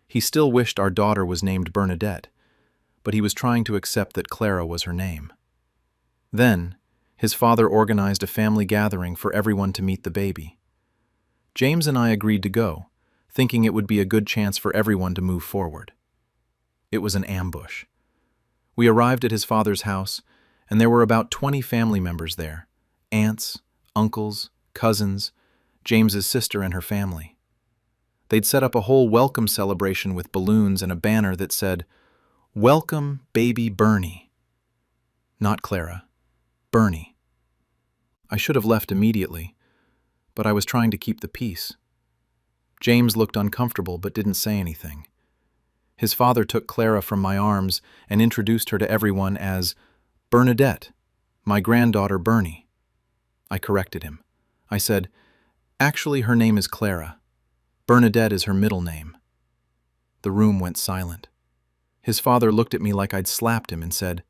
He still wished our daughter was named Bernadette, but he was trying to accept that Clara was her name. Then, his father organized a family gathering for everyone to meet the baby. James and I agreed to go, thinking it would be a good chance for everyone to move forward. It was an ambush. We arrived at his father's house, and there were about 20 family members there: aunts, uncles, cousins, James's sister and her family. They'd set up a whole welcome celebration with balloons and a banner that said, "Welcome, baby Bernie." Not Clara, Bernie. I should have left immediately, but I was trying to keep the peace. James looked uncomfortable but didn't say anything. His father took Clara from my arms and introduced her to everyone as Bernadette, my granddaughter Bernie. I corrected him. I said, "Actually, her name is Clara. Bernadette is her middle name." The room went silent. His father looked at me like I'd slapped him and said,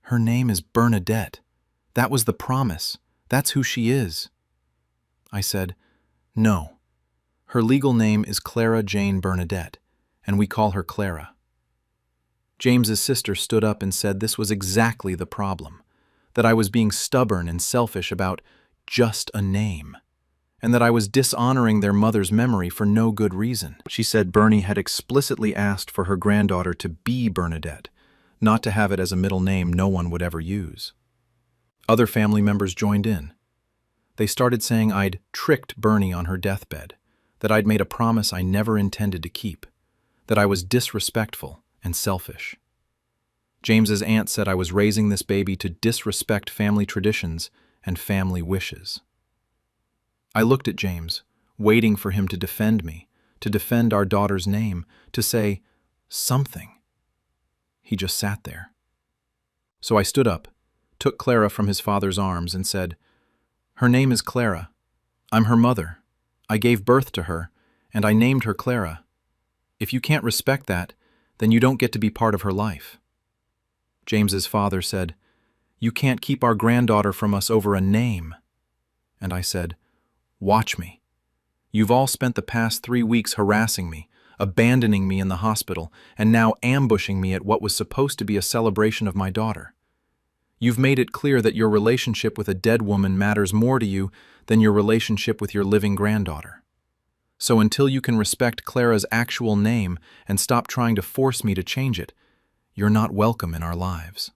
"Her name is Bernadette. That was the promise. That's who she is." I said, "No. Her legal name is Clara Jane Bernadette, and we call her Clara." James's sister stood up and said this was exactly the problem, that I was being stubborn and selfish about just a name, and that I was dishonoring their mother's memory for no good reason. She said Bernie had explicitly asked for her granddaughter to be Bernadette, not to have it as a middle name no one would ever use. Other family members joined in. They started saying I'd tricked Bernie on her deathbed, that I'd made a promise I never intended to keep, that I was disrespectful and selfish. James's aunt said I was raising this baby to disrespect family traditions and family wishes. I looked at James, waiting for him to defend me, to defend our daughter's name, to say something. He just sat there. So I stood up, took Clara from his father's arms, and said, "Her name is Clara. I'm her mother. I gave birth to her, and I named her Clara. If you can't respect that, then you don't get to be part of her life." James's father said, "You can't keep our granddaughter from us over a name." And I said, "Watch me. You've all spent the past 3 weeks harassing me, abandoning me in the hospital, and now ambushing me at what was supposed to be a celebration of my daughter. You've made it clear that your relationship with a dead woman matters more to you than your relationship with your living granddaughter. So until you can respect Clara's actual name and stop trying to force me to change it, you're not welcome in our lives."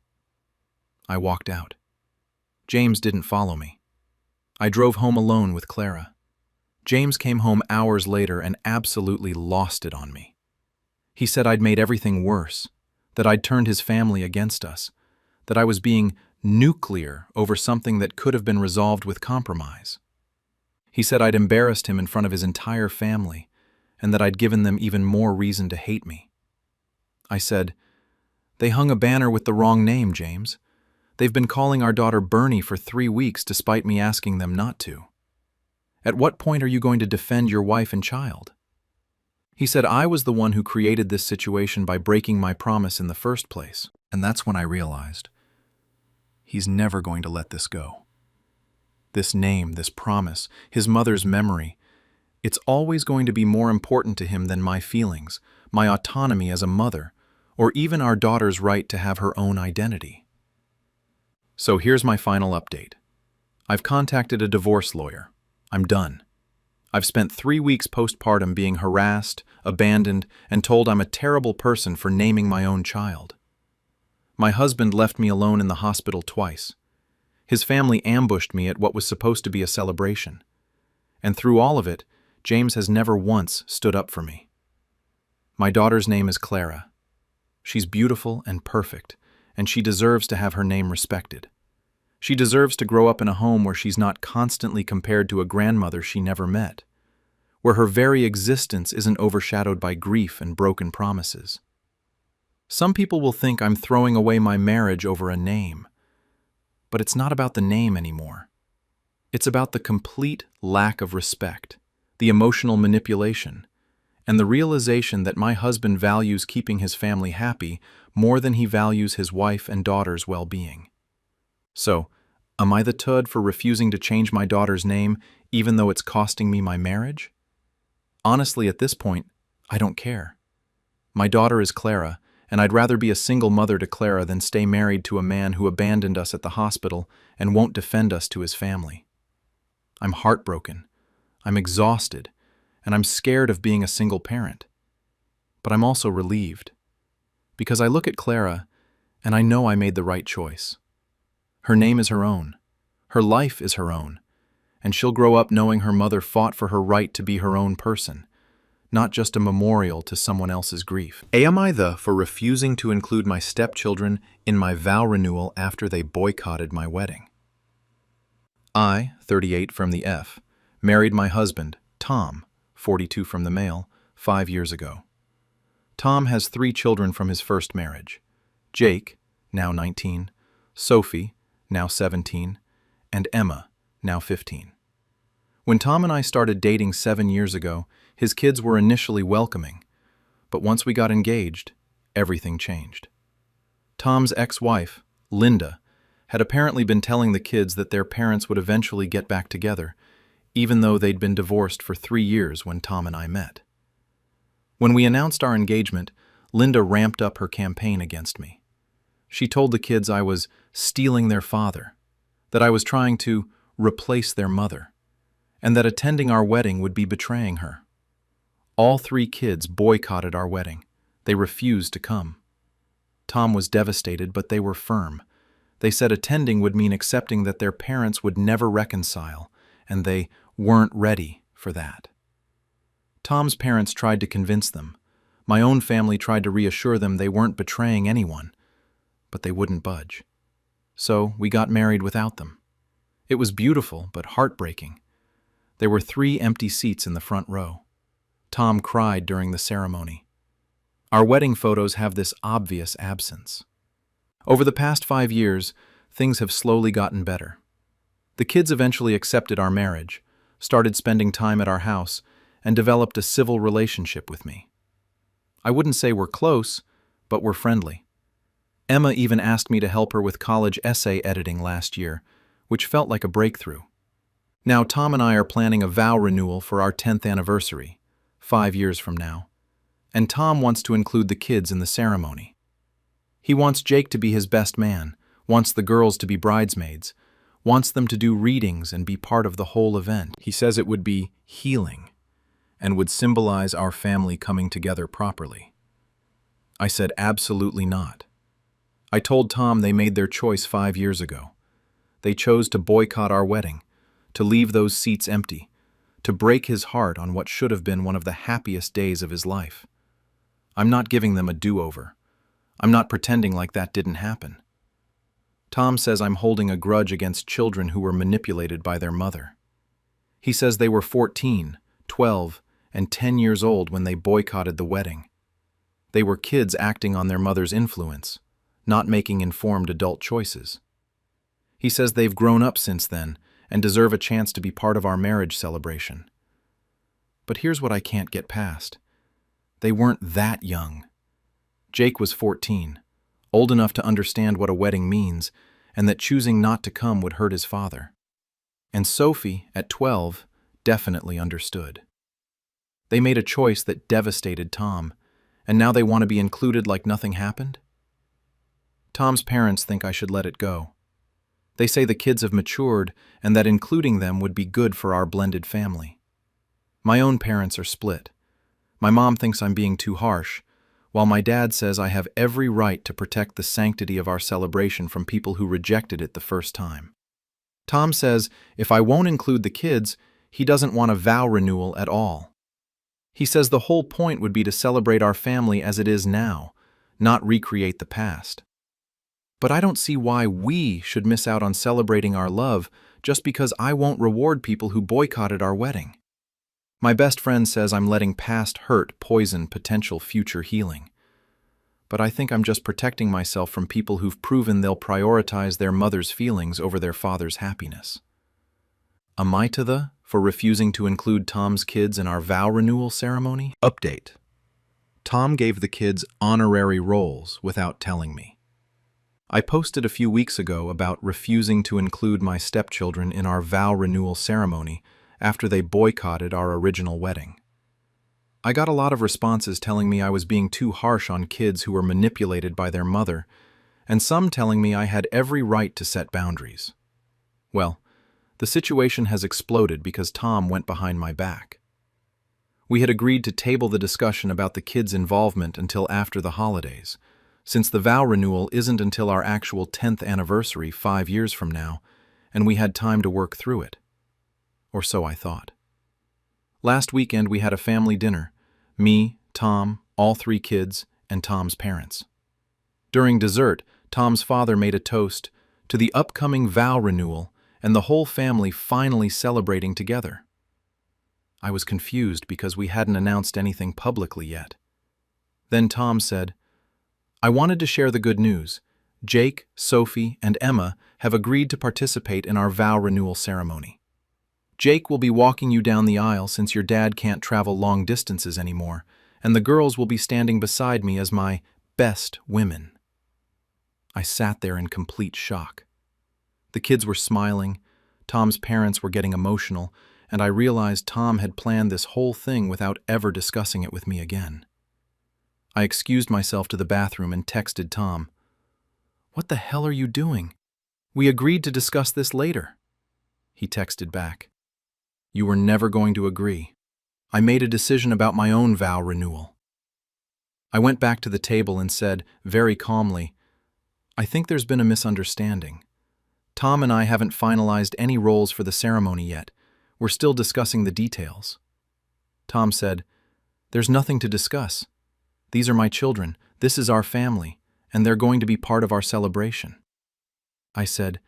I walked out. James didn't follow me. I drove home alone with Clara. James came home hours later and absolutely lost it on me. He said I'd made everything worse, that I'd turned his family against us, that I was being nuclear over something that could have been resolved with compromise. He said I'd embarrassed him in front of his entire family, and that I'd given them even more reason to hate me. I said, "They hung a banner with the wrong name, James. They've been calling our daughter Bernie for 3 weeks despite me asking them not to. At what point are you going to defend your wife and child?" He said I was the one who created this situation by breaking my promise in the first place, and that's when I realized he's never going to let this go. This name, this promise, his mother's memory, it's always going to be more important to him than my feelings, my autonomy as a mother, or even our daughter's right to have her own identity. So here's my final update. I've contacted a divorce lawyer. I'm done. I've spent 3 weeks postpartum being harassed, abandoned, and told I'm a terrible person for naming my own child. My husband left me alone in the hospital twice. His family ambushed me at what was supposed to be a celebration. And through all of it, James has never once stood up for me. My daughter's name is Clara. She's beautiful and perfect, and she deserves to have her name respected. She deserves to grow up in a home where she's not constantly compared to a grandmother she never met, where her very existence isn't overshadowed by grief and broken promises. Some people will think I'm throwing away my marriage over a name, but it's not about the name anymore. It's about the complete lack of respect, the emotional manipulation, and the realization that my husband values keeping his family happy more than he values his wife and daughter's well-being. So, am I the tud for refusing to change my daughter's name even though it's costing me my marriage? Honestly, at this point, I don't care. My daughter is Clara, and I'd rather be a single mother to Clara than stay married to a man who abandoned us at the hospital and won't defend us to his family. I'm heartbroken, I'm exhausted, and I'm scared of being a single parent. But I'm also relieved, because I look at Clara and I know I made the right choice. Her name is her own, her life is her own, and she'll grow up knowing her mother fought for her right to be her own person, not just a memorial to someone else's grief. Am I for refusing to include my stepchildren in my vow renewal after they boycotted my wedding? I, 38 from the F, married my husband, Tom, 42 from the male, 5 years ago. Tom has 3 children from his first marriage: Jake, now 19, Sophie, now 17, and Emma, now 15. When Tom and I started dating 7 years ago, his kids were initially welcoming, but once we got engaged, everything changed. Tom's ex-wife, Linda, had apparently been telling the kids that their parents would eventually get back together, even though they'd been divorced for 3 years when Tom and I met. When we announced our engagement, Linda ramped up her campaign against me. She told the kids I was stealing their father, that I was trying to replace their mother, and that attending our wedding would be betraying her. All 3 kids boycotted our wedding. They refused to come. Tom was devastated, but they were firm. They said attending would mean accepting that their parents would never reconcile, and they weren't ready for that. Tom's parents tried to convince them. My own family tried to reassure them they weren't betraying anyone, but they wouldn't budge. So we got married without them. It was beautiful, but heartbreaking. There were 3 empty seats in the front row. Tom cried during the ceremony. Our wedding photos have this obvious absence. Over the past 5 years, things have slowly gotten better. The kids eventually accepted our marriage, started spending time at our house, and developed a civil relationship with me. I wouldn't say we're close, but we're friendly. Emma even asked me to help her with college essay editing last year, which felt like a breakthrough. Now Tom and I are planning a vow renewal for our 10th anniversary, 5 years from now, and Tom wants to include the kids in the ceremony. He wants Jake to be his best man, wants the girls to be bridesmaids, wants them to do readings and be part of the whole event. He says it would be healing and would symbolize our family coming together properly. I said absolutely not. I told Tom they made their choice 5 years ago. They chose to boycott our wedding, to leave those seats empty, to break his heart on what should have been one of the happiest days of his life. I'm not giving them a do-over. I'm not pretending like that didn't happen. Tom says I'm holding a grudge against children who were manipulated by their mother. He says they were 14, 12, and 10 years old when they boycotted the wedding. They were kids acting on their mother's influence, not making informed adult choices. He says they've grown up since then and deserve a chance to be part of our marriage celebration. But here's what I can't get past. They weren't that young. Jake was 14, old enough to understand what a wedding means and that choosing not to come would hurt his father. And Sophie, at 12, definitely understood. They made a choice that devastated Tom, and now they want to be included like nothing happened? Tom's parents think I should let it go. They say the kids have matured and that including them would be good for our blended family. My own parents are split. My mom thinks I'm being too harsh, while my dad says I have every right to protect the sanctity of our celebration from people who rejected it the first time. Tom says if I won't include the kids, he doesn't want a vow renewal at all. He says the whole point would be to celebrate our family as it is now, not recreate the past. But I don't see why we should miss out on celebrating our love just because I won't reward people who boycotted our wedding. My best friend says I'm letting past hurt poison potential future healing. But I think I'm just protecting myself from people who've proven they'll prioritize their mother's feelings over their father's happiness. Am I for refusing to include Tom's kids in our vow renewal ceremony? Update. Tom gave the kids honorary roles without telling me. I posted a few weeks ago about refusing to include my stepchildren in our vow renewal ceremony after they boycotted our original wedding. I got a lot of responses telling me I was being too harsh on kids who were manipulated by their mother, and some telling me I had every right to set boundaries. Well, the situation has exploded because Tom went behind my back. We had agreed to table the discussion about the kids' involvement until after the holidays, since the vow renewal isn't until our actual 10th anniversary 5 years from now, and we had time to work through it. Or so I thought. Last weekend we had a family dinner, me, Tom, all 3 kids, and Tom's parents. During dessert, Tom's father made a toast to the upcoming vow renewal and the whole family finally celebrating together. I was confused because we hadn't announced anything publicly yet. Then Tom said, "I wanted to share the good news. Jake, Sophie, and Emma have agreed to participate in our vow renewal ceremony. Jake will be walking you down the aisle since your dad can't travel long distances anymore, and the girls will be standing beside me as my best women." I sat there in complete shock. The kids were smiling, Tom's parents were getting emotional, and I realized Tom had planned this whole thing without ever discussing it with me again. I excused myself to the bathroom and texted Tom, "What the hell are you doing? We agreed to discuss this later." He texted back, "You were never going to agree. I made a decision about my own vow renewal." I went back to the table and said, very calmly, "I think there's been a misunderstanding. Tom and I haven't finalized any roles for the ceremony yet. We're still discussing the details." Tom said, "There's nothing to discuss. These are my children, this is our family, and they're going to be part of our celebration." I said,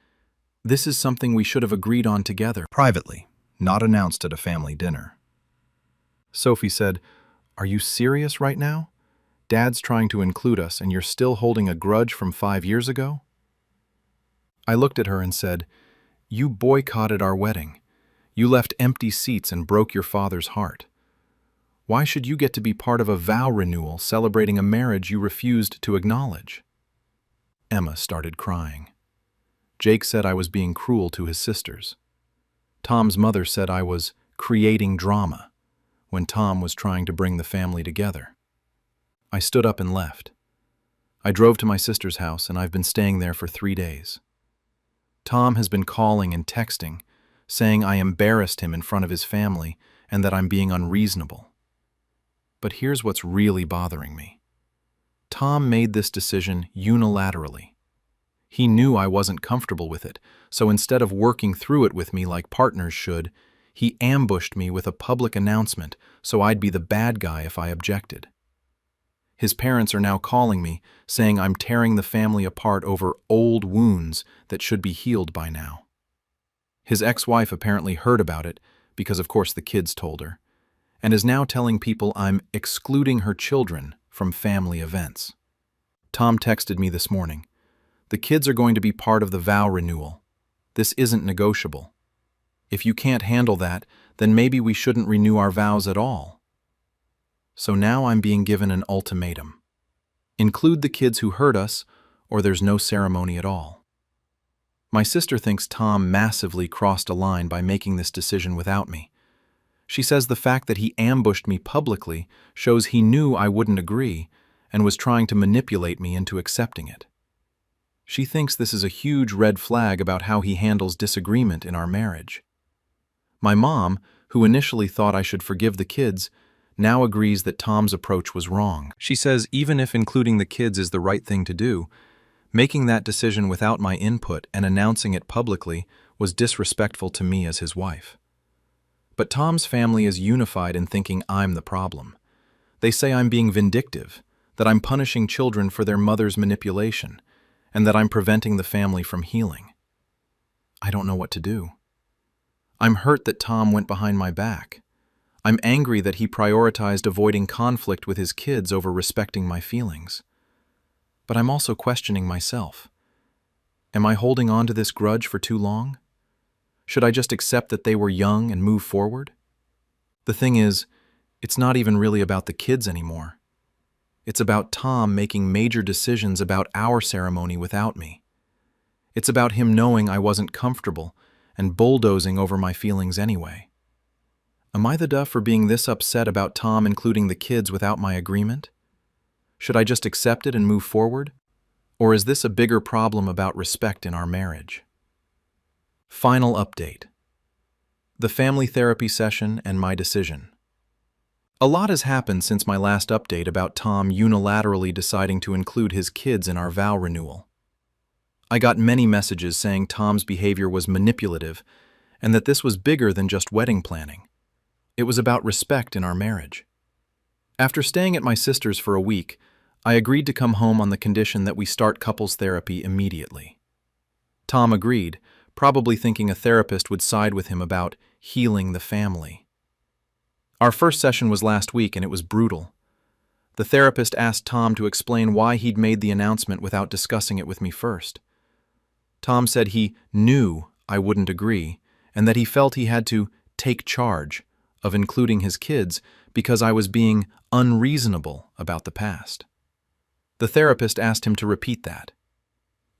"This is something we should have agreed on together, privately, not announced at a family dinner." Sophie said, "Are you serious right now? Dad's trying to include us and you're still holding a grudge from 5 years ago?" I looked at her and said, "You boycotted our wedding. You left empty seats and broke your father's heart. Why should you get to be part of a vow renewal celebrating a marriage you refused to acknowledge?" Emma started crying. Jake said I was being cruel to his sisters. Tom's mother said I was creating drama when Tom was trying to bring the family together. I stood up and left. I drove to my sister's house and I've been staying there for 3 days. Tom has been calling and texting, saying I embarrassed him in front of his family and that I'm being unreasonable. But here's what's really bothering me. Tom made this decision unilaterally. He knew I wasn't comfortable with it, so instead of working through it with me like partners should, he ambushed me with a public announcement so I'd be the bad guy if I objected. His parents are now calling me, saying I'm tearing the family apart over old wounds that should be healed by now. His ex-wife apparently heard about it, because of course the kids told her, and is now telling people I'm excluding her children from family events. Tom texted me this morning, "The kids are going to be part of the vow renewal. This isn't negotiable. If you can't handle that, then maybe we shouldn't renew our vows at all." So now I'm being given an ultimatum. Include the kids who hurt us, or there's no ceremony at all. My sister thinks Tom massively crossed a line by making this decision without me. She says the fact that he ambushed me publicly shows he knew I wouldn't agree and was trying to manipulate me into accepting it. She thinks this is a huge red flag about how he handles disagreement in our marriage. My mom, who initially thought I should forgive the kids, now agrees that Tom's approach was wrong. She says even if including the kids is the right thing to do, making that decision without my input and announcing it publicly was disrespectful to me as his wife. But Tom's family is unified in thinking I'm the problem. They say I'm being vindictive, that I'm punishing children for their mother's manipulation, and that I'm preventing the family from healing. I don't know what to do. I'm hurt that Tom went behind my back. I'm angry that he prioritized avoiding conflict with his kids over respecting my feelings. But I'm also questioning myself. Am I holding on to this grudge for too long? Should I just accept that they were young and move forward? The thing is, it's not even really about the kids anymore. It's about Tom making major decisions about our ceremony without me. It's about him knowing I wasn't comfortable and bulldozing over my feelings anyway. Am I the duff for being this upset about Tom including the kids without my agreement? Should I just accept it and move forward? Or is this a bigger problem about respect in our marriage? Final update. The family therapy session and my decision. A lot has happened since my last update about Tom unilaterally deciding to include his kids in our vow renewal. I got many messages saying Tom's behavior was manipulative and that this was bigger than just wedding planning. It was about respect in our marriage. After staying at my sister's for a week, I agreed to come home on the condition that we start couples therapy immediately. Tom agreed, probably thinking a therapist would side with him about healing the family. Our first session was last week and it was brutal. The therapist asked Tom to explain why he'd made the announcement without discussing it with me first. Tom said he knew I wouldn't agree and that he felt he had to take charge of including his kids because I was being unreasonable about the past. The therapist asked him to repeat that.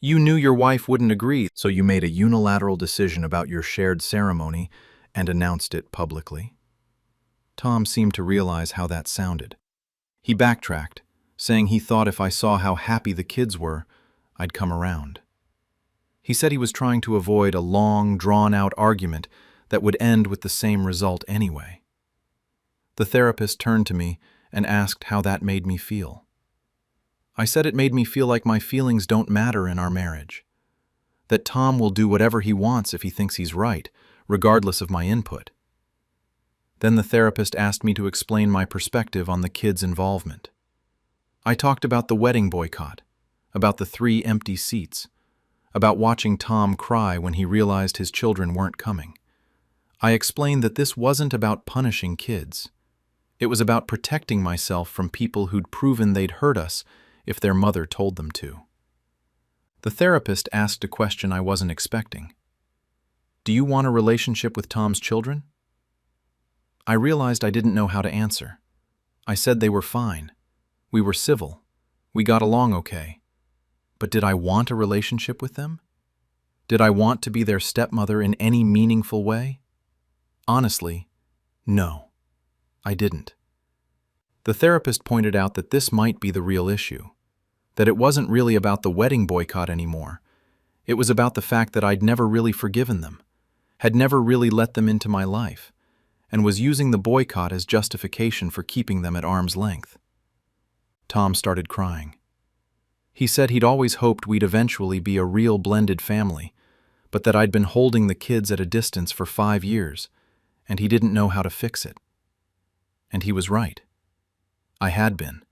You knew your wife wouldn't agree, so you made a unilateral decision about your shared ceremony and announced it publicly. Tom seemed to realize how that sounded. He backtracked, saying he thought if I saw how happy the kids were, I'd come around. He said he was trying to avoid a long, drawn-out argument that would end with the same result anyway. The therapist turned to me and asked how that made me feel. I said it made me feel like my feelings don't matter in our marriage, that Tom will do whatever he wants if he thinks he's right, regardless of my input. Then the therapist asked me to explain my perspective on the kids' involvement. I talked about the wedding boycott, about the 3 empty seats, about watching Tom cry when he realized his children weren't coming. I explained that this wasn't about punishing kids. It was about protecting myself from people who'd proven they'd hurt us if their mother told them to. The therapist asked a question I wasn't expecting. Do you want a relationship with Tom's children? I realized I didn't know how to answer. I said they were fine. We were civil. We got along okay. But did I want a relationship with them? Did I want to be their stepmother in any meaningful way? Honestly, no, I didn't. The therapist pointed out that this might be the real issue, that it wasn't really about the wedding boycott anymore. It was about the fact that I'd never really forgiven them, had never really let them into my life, and was using the boycott as justification for keeping them at arm's length. Tom started crying. He said he'd always hoped we'd eventually be a real blended family, but that I'd been holding the kids at a distance for 5 years, and he didn't know how to fix it. And he was right. I had been,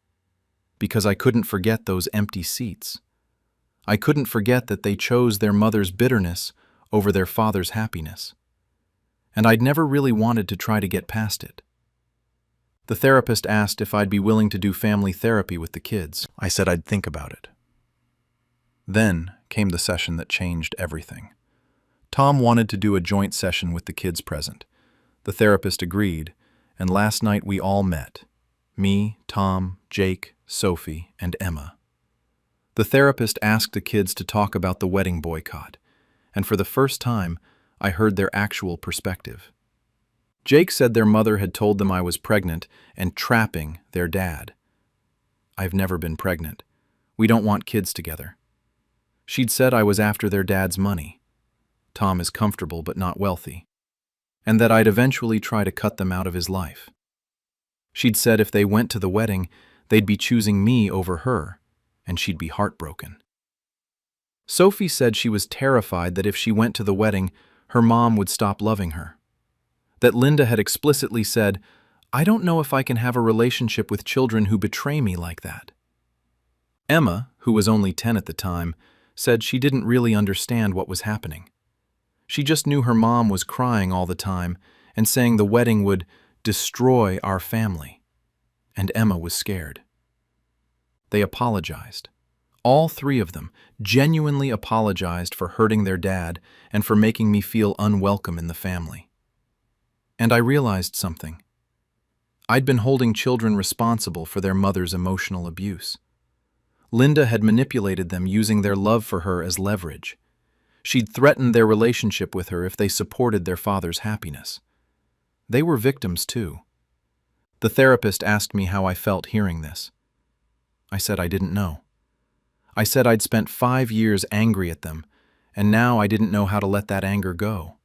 because I couldn't forget those empty seats. I couldn't forget that they chose their mother's bitterness over their father's happiness. And I'd never really wanted to try to get past it. The therapist asked if I'd be willing to do family therapy with the kids. I said I'd think about it. Then came the session that changed everything. Tom wanted to do a joint session with the kids present. The therapist agreed, and last night we all met. Me, Tom, Jake, Sophie, and Emma. The therapist asked the kids to talk about the wedding boycott, and for the first time, I heard their actual perspective. Jake said their mother had told them I was pregnant and trapping their dad. I've never been pregnant. We don't want kids together. She'd said I was after their dad's money. Tom is comfortable but not wealthy. And that I'd eventually try to cut them out of his life. She'd said if they went to the wedding, they'd be choosing me over her, and she'd be heartbroken. Sophie said she was terrified that if she went to the wedding, her mom would stop loving her. That Linda had explicitly said, I don't know if I can have a relationship with children who betray me like that. Emma, who was only 10 at the time, said she didn't really understand what was happening. She just knew her mom was crying all the time and saying the wedding would destroy our family, and Emma was scared. They apologized. All 3 of them genuinely apologized for hurting their dad and for making me feel unwelcome in the family. And I realized something. I'd been holding children responsible for their mother's emotional abuse. Linda had manipulated them using their love for her as leverage. She'd threatened their relationship with her if they supported their father's happiness. They were victims too. The therapist asked me how I felt hearing this. I said I didn't know. I said I'd spent 5 years angry at them, and now I didn't know how to let that anger go.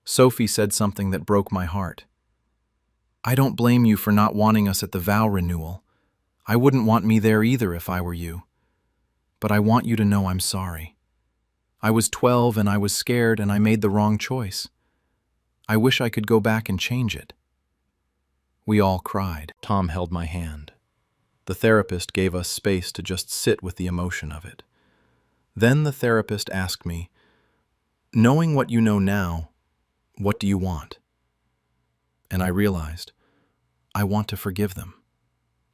Sophie said something that broke my heart. I don't blame you for not wanting us at the vow renewal. I wouldn't want me there either if I were you. But I want you to know I'm sorry. I was 12 and I was scared and I made the wrong choice. I wish I could go back and change it. We all cried. Tom held my hand. The therapist gave us space to just sit with the emotion of it. Then the therapist asked me, "Knowing what you know now, what do you want?" And I realized, I want to forgive them.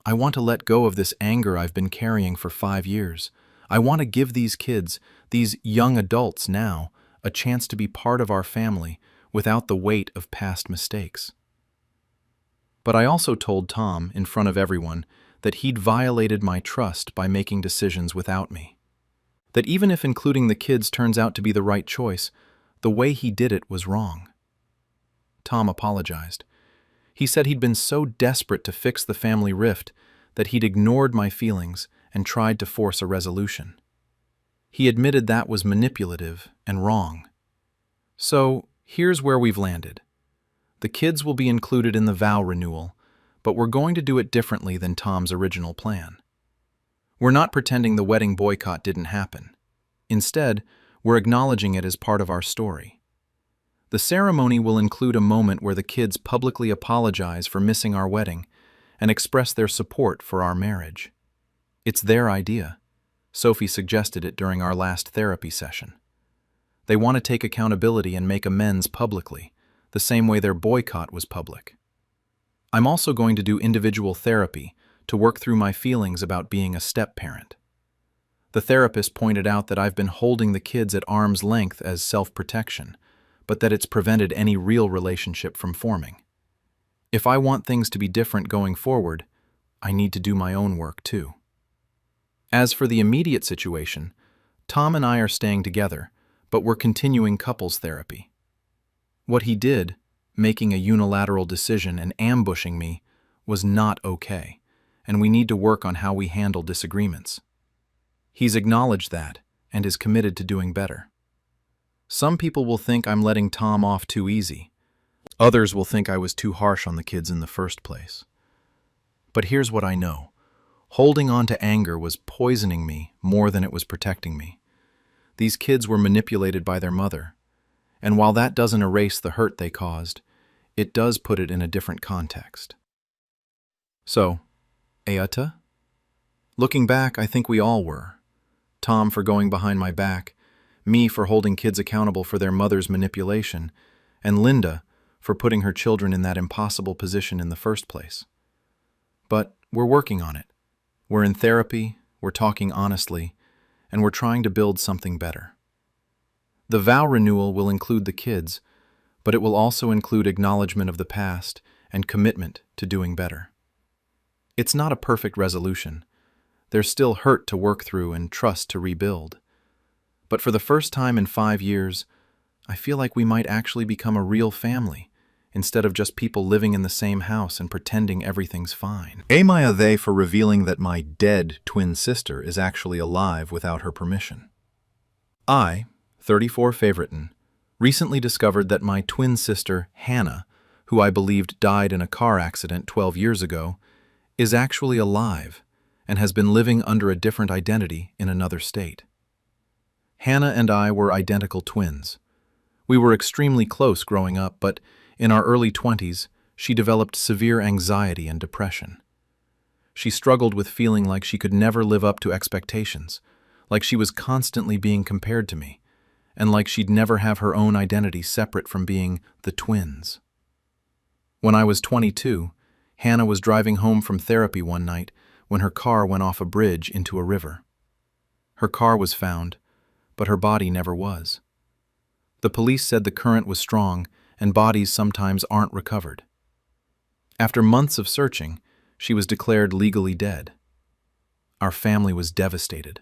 I want to let go of this anger I've been carrying for 5 years. I want to give these kids, these young adults now, a chance to be part of our family without the weight of past mistakes. But I also told Tom, in front of everyone, that he'd violated my trust by making decisions without me. That even if including the kids turns out to be the right choice, the way he did it was wrong. Tom apologized. He said he'd been so desperate to fix the family rift that he'd ignored my feelings and tried to force a resolution. He admitted that was manipulative and wrong. So, here's where we've landed. The kids will be included in the vow renewal, but we're going to do it differently than Tom's original plan. We're not pretending the wedding boycott didn't happen. Instead, we're acknowledging it as part of our story. The ceremony will include a moment where the kids publicly apologize for missing our wedding and express their support for our marriage. It's their idea. Sophie suggested it during our last therapy session. They want to take accountability and make amends publicly, the same way their boycott was public. I'm also going to do individual therapy to work through my feelings about being a step-parent. The therapist pointed out that I've been holding the kids at arm's length as self-protection, but that it's prevented any real relationship from forming. If I want things to be different going forward, I need to do my own work too. As for the immediate situation, Tom and I are staying together, but we're continuing couples therapy. What he did, making a unilateral decision and ambushing me, was not okay, and we need to work on how we handle disagreements. He's acknowledged that and is committed to doing better. Some people will think I'm letting Tom off too easy. Others will think I was too harsh on the kids in the first place. But here's what I know. Holding on to anger was poisoning me more than it was protecting me. These kids were manipulated by their mother, and while that doesn't erase the hurt they caused, it does put it in a different context. So, AITA? Looking back, I think we all were. Tom for going behind my back, me for holding kids accountable for their mother's manipulation, and Linda for putting her children in that impossible position in the first place. But we're working on it. We're in therapy, we're talking honestly, and we're trying to build something better. The vow renewal will include the kids, but it will also include acknowledgement of the past and commitment to doing better. It's not a perfect resolution. There's still hurt to work through and trust to rebuild. But for the first time in 5 years, I feel like we might actually become a real family, instead of just people living in the same house and pretending everything's fine. AITA for revealing that my dead twin sister is actually alive without her permission. I, 34 Favoriton, recently discovered that my twin sister, Hannah, who I believed died in a car accident 12 years ago, is actually alive and has been living under a different identity in another state. Hannah and I were identical twins. We were extremely close growing up, but in our early 20s, she developed severe anxiety and depression. She struggled with feeling like she could never live up to expectations, like she was constantly being compared to me, and like she'd never have her own identity separate from being the twins. When I was 22, Hannah was driving home from therapy one night when her car went off a bridge into a river. Her car was found, but her body never was. The police said the current was strong and bodies sometimes aren't recovered. After months of searching, she was declared legally dead. Our family was devastated.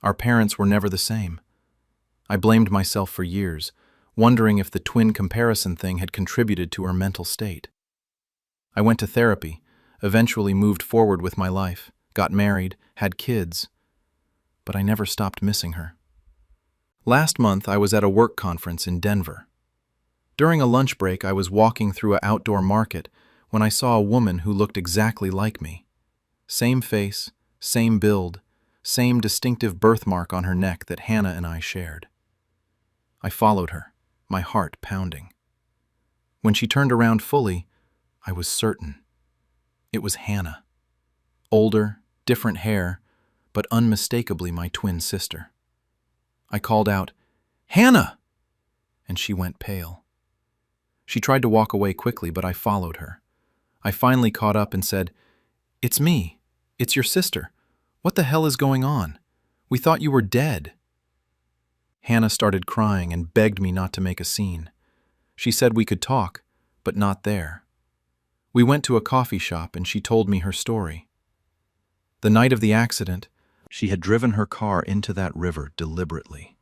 Our parents were never the same. I blamed myself for years, wondering if the twin comparison thing had contributed to her mental state. I went to therapy, eventually moved forward with my life, got married, had kids, but I never stopped missing her. Last month, I was at a work conference in Denver. During a lunch break, I was walking through an outdoor market when I saw a woman who looked exactly like me. Same face, same build, same distinctive birthmark on her neck that Hannah and I shared. I followed her, my heart pounding. When she turned around fully, I was certain. It was Hannah. Older, different hair, but unmistakably my twin sister. I called out, "Hannah!" and she went pale. She tried to walk away quickly, but I followed her. I finally caught up and said, "It's me. It's your sister. What the hell is going on? We thought you were dead." Hannah started crying and begged me not to make a scene. She said we could talk, but not there. We went to a coffee shop and she told me her story. The night of the accident, she had driven her car into that river deliberately.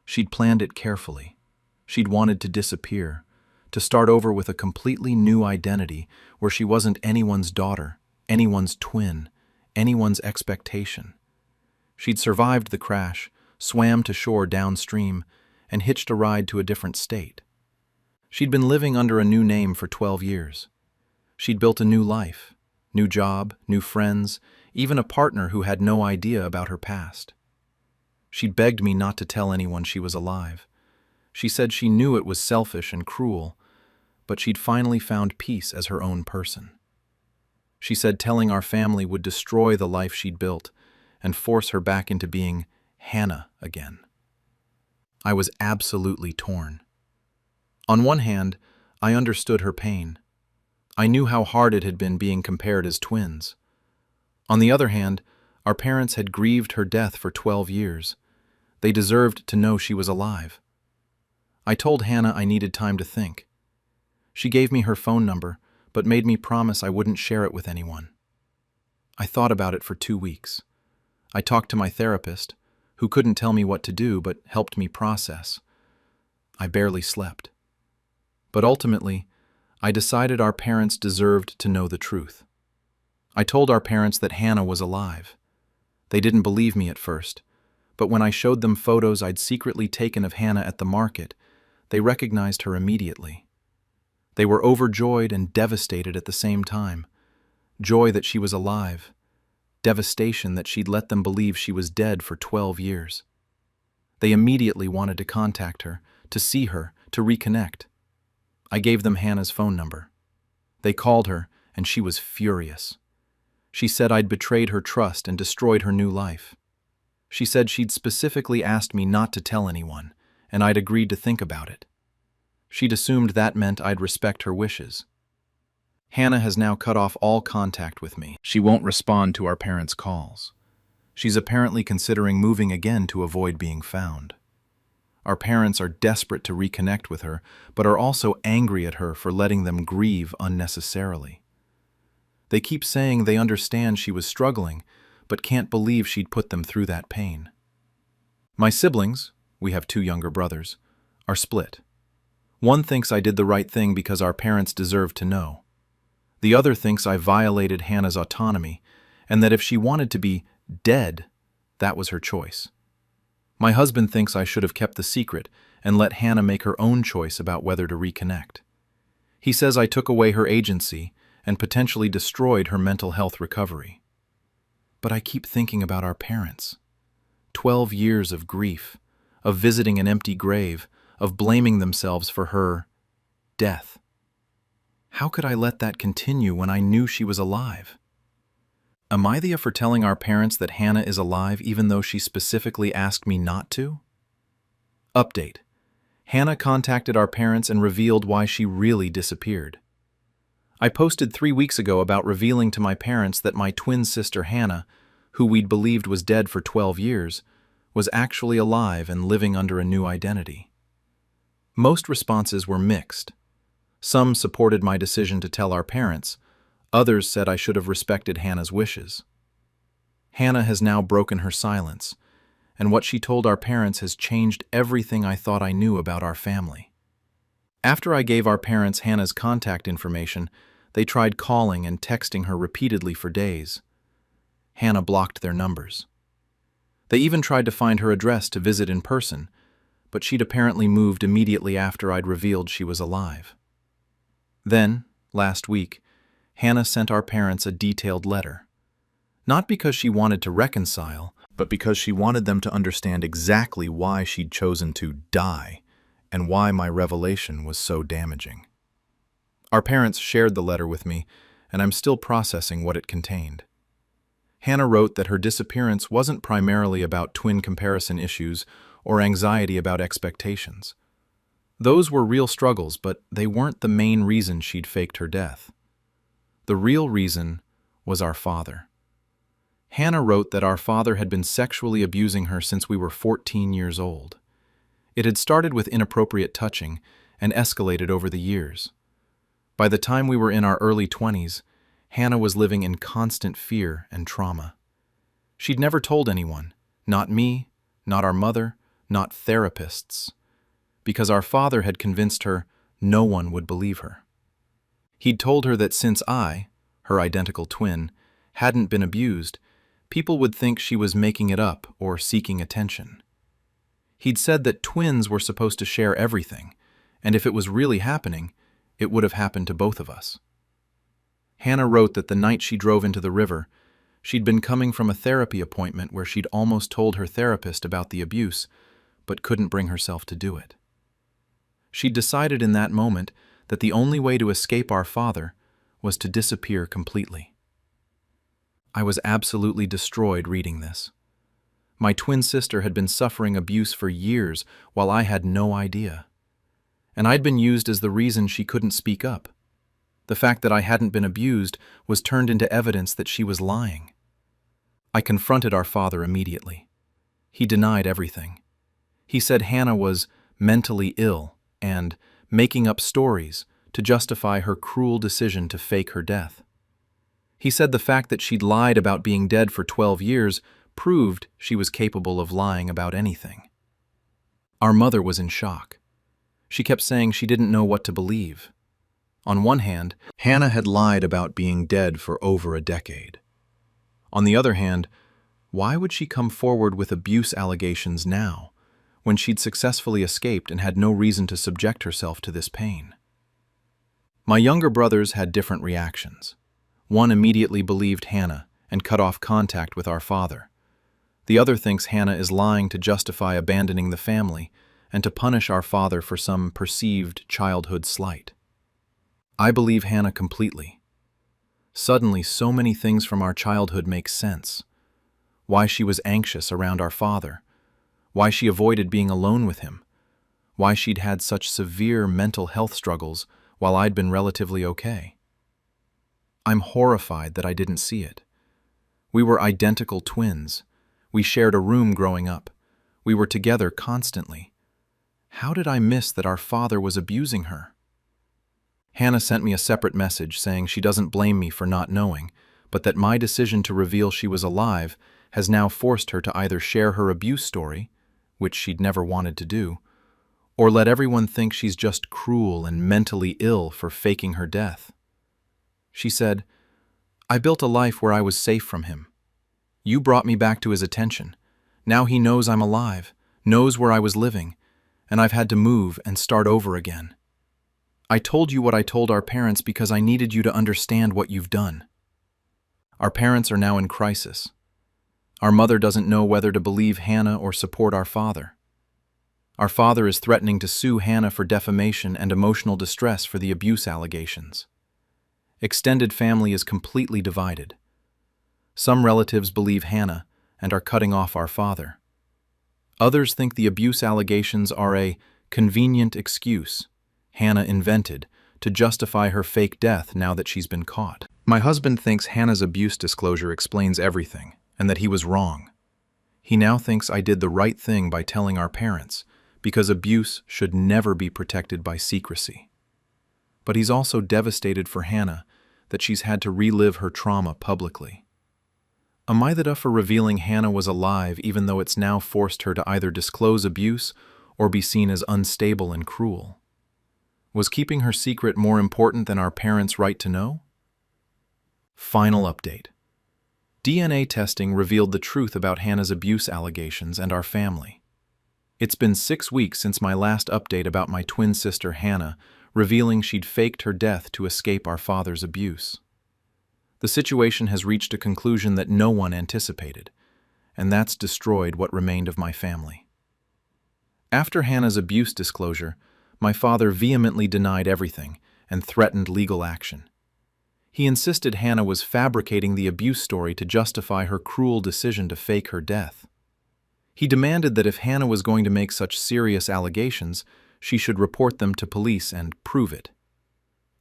She'd planned it carefully. She'd wanted to disappear, to start over with a completely new identity where she wasn't anyone's daughter, anyone's twin, anyone's expectation. She'd survived the crash, swam to shore downstream, and hitched a ride to a different state. She'd been living under a new name for 12 years. She'd built a new life, new job, new friends, even a partner who had no idea about her past. She'd begged me not to tell anyone she was alive. She said she knew it was selfish and cruel, but she'd finally found peace as her own person. She said telling our family would destroy the life she'd built and force her back into being Hannah again. I was absolutely torn. On one hand, I understood her pain. I knew how hard it had been being compared as twins. On the other hand, our parents had grieved her death for 12 years. They deserved to know she was alive. I told Hannah I needed time to think. She gave me her phone number, but made me promise I wouldn't share it with anyone. I thought about it for 2 weeks. I talked to my therapist, who couldn't tell me what to do but helped me process. I barely slept. But ultimately, I decided our parents deserved to know the truth. I told our parents that Hannah was alive. They didn't believe me at first, but when I showed them photos I'd secretly taken of Hannah at the market, they recognized her immediately. They were overjoyed and devastated at the same time. Joy that she was alive. Devastation that she'd let them believe she was dead for 12 years. They immediately wanted to contact her, to see her, to reconnect. I gave them Hannah's phone number. They called her, and she was furious. She said I'd betrayed her trust and destroyed her new life. She said she'd specifically asked me not to tell anyone, and I'd agreed to think about it. She'd assumed that meant I'd respect her wishes. Hannah has now cut off all contact with me. She won't respond to our parents' calls. She's apparently considering moving again to avoid being found. Our parents are desperate to reconnect with her, but are also angry at her for letting them grieve unnecessarily. They keep saying they understand she was struggling, but can't believe she'd put them through that pain. My siblings, we have 2 younger brothers, are split. One thinks I did the right thing because our parents deserve to know. The other thinks I violated Hannah's autonomy, and that if she wanted to be dead, that was her choice. My husband thinks I should have kept the secret and let Hannah make her own choice about whether to reconnect. He says I took away her agency and potentially destroyed her mental health recovery. But I keep thinking about our parents. 12 years of grief, of visiting an empty grave, of blaming themselves for her death. How could I let that continue when I knew she was alive? Am I the for telling our parents that Hannah is alive even though she specifically asked me not to? Update. Hannah contacted our parents and revealed why she really disappeared. I posted 3 weeks ago about revealing to my parents that my twin sister Hannah, who we'd believed was dead for 12 years, was actually alive and living under a new identity. Most responses were mixed. Some supported my decision to tell our parents. Others said I should have respected Hannah's wishes. Hannah has now broken her silence, and what she told our parents has changed everything I thought I knew about our family. After I gave our parents Hannah's contact information, they tried calling and texting her repeatedly for days. Hannah blocked their numbers. They even tried to find her address to visit in person, but she'd apparently moved immediately after I'd revealed she was alive. Then, last week, Hannah sent our parents a detailed letter. Not because she wanted to reconcile, but because she wanted them to understand exactly why she'd chosen to die and why my revelation was so damaging. Our parents shared the letter with me, and I'm still processing what it contained. Hannah wrote that her disappearance wasn't primarily about twin comparison issues or anxiety about expectations. Those were real struggles, but they weren't the main reason she'd faked her death. The real reason was our father. Hannah wrote that our father had been sexually abusing her since we were 14 years old. It had started with inappropriate touching and escalated over the years. By the time we were in our early 20s, Hannah was living in constant fear and trauma. She'd never told anyone, not me, not our mother, not therapists, because our father had convinced her no one would believe her. He'd told her that since I, her identical twin, hadn't been abused, people would think she was making it up or seeking attention. He'd said that twins were supposed to share everything, and if it was really happening, it would have happened to both of us. Hannah wrote that the night she drove into the river, she'd been coming from a therapy appointment where she'd almost told her therapist about the abuse, but couldn't bring herself to do it. She'd decided in that moment that the only way to escape our father was to disappear completely. I was absolutely destroyed reading this. My twin sister had been suffering abuse for years while I had no idea. And I'd been used as the reason she couldn't speak up. The fact that I hadn't been abused was turned into evidence that she was lying. I confronted our father immediately. He denied everything. He said Hannah was mentally ill and making up stories to justify her cruel decision to fake her death. He said the fact that she'd lied about being dead for 12 years proved she was capable of lying about anything. Our mother was in shock. She kept saying she didn't know what to believe. On one hand, Hannah had lied about being dead for over a decade. On the other hand, why would she come forward with abuse allegations now, when she'd successfully escaped and had no reason to subject herself to this pain? My younger brothers had different reactions. One immediately believed Hannah and cut off contact with our father. The other thinks Hannah is lying to justify abandoning the family and to punish our father for some perceived childhood slight. I believe Hannah completely. Suddenly, so many things from our childhood make sense. Why she was anxious around our father, why she avoided being alone with him, why she'd had such severe mental health struggles while I'd been relatively okay. I'm horrified that I didn't see it. We were identical twins. We shared a room growing up. We were together constantly. How did I miss that our father was abusing her? Hannah sent me a separate message saying she doesn't blame me for not knowing, but that my decision to reveal she was alive has now forced her to either share her abuse story, which she'd never wanted to do, or let everyone think she's just cruel and mentally ill for faking her death. She said, "I built a life where I was safe from him. You brought me back to his attention. Now he knows I'm alive, knows where I was living, and I've had to move and start over again. I told you what I told our parents because I needed you to understand what you've done." Our parents are now in crisis. Our mother doesn't know whether to believe Hannah or support our father. Our father is threatening to sue Hannah for defamation and emotional distress for the abuse allegations. Extended family is completely divided. Some relatives believe Hannah and are cutting off our father. Others think the abuse allegations are a convenient excuse Hannah invented to justify her fake death now that she's been caught. My husband thinks Hannah's abuse disclosure explains everything and that he was wrong. He now thinks I did the right thing by telling our parents, because abuse should never be protected by secrecy. But he's also devastated for Hannah that she's had to relive her trauma publicly. Am I the for revealing Hannah was alive even though it's now forced her to either disclose abuse or be seen as unstable and cruel? Was keeping her secret more important than our parents' right to know? Final update. DNA testing revealed the truth about Hannah's abuse allegations and our family. It's been 6 weeks since my last update about my twin sister Hannah, revealing she'd faked her death to escape our father's abuse. The situation has reached a conclusion that no one anticipated, and that's destroyed what remained of my family. After Hannah's abuse disclosure, my father vehemently denied everything and threatened legal action. He insisted Hannah was fabricating the abuse story to justify her cruel decision to fake her death. He demanded that if Hannah was going to make such serious allegations, she should report them to police and prove it.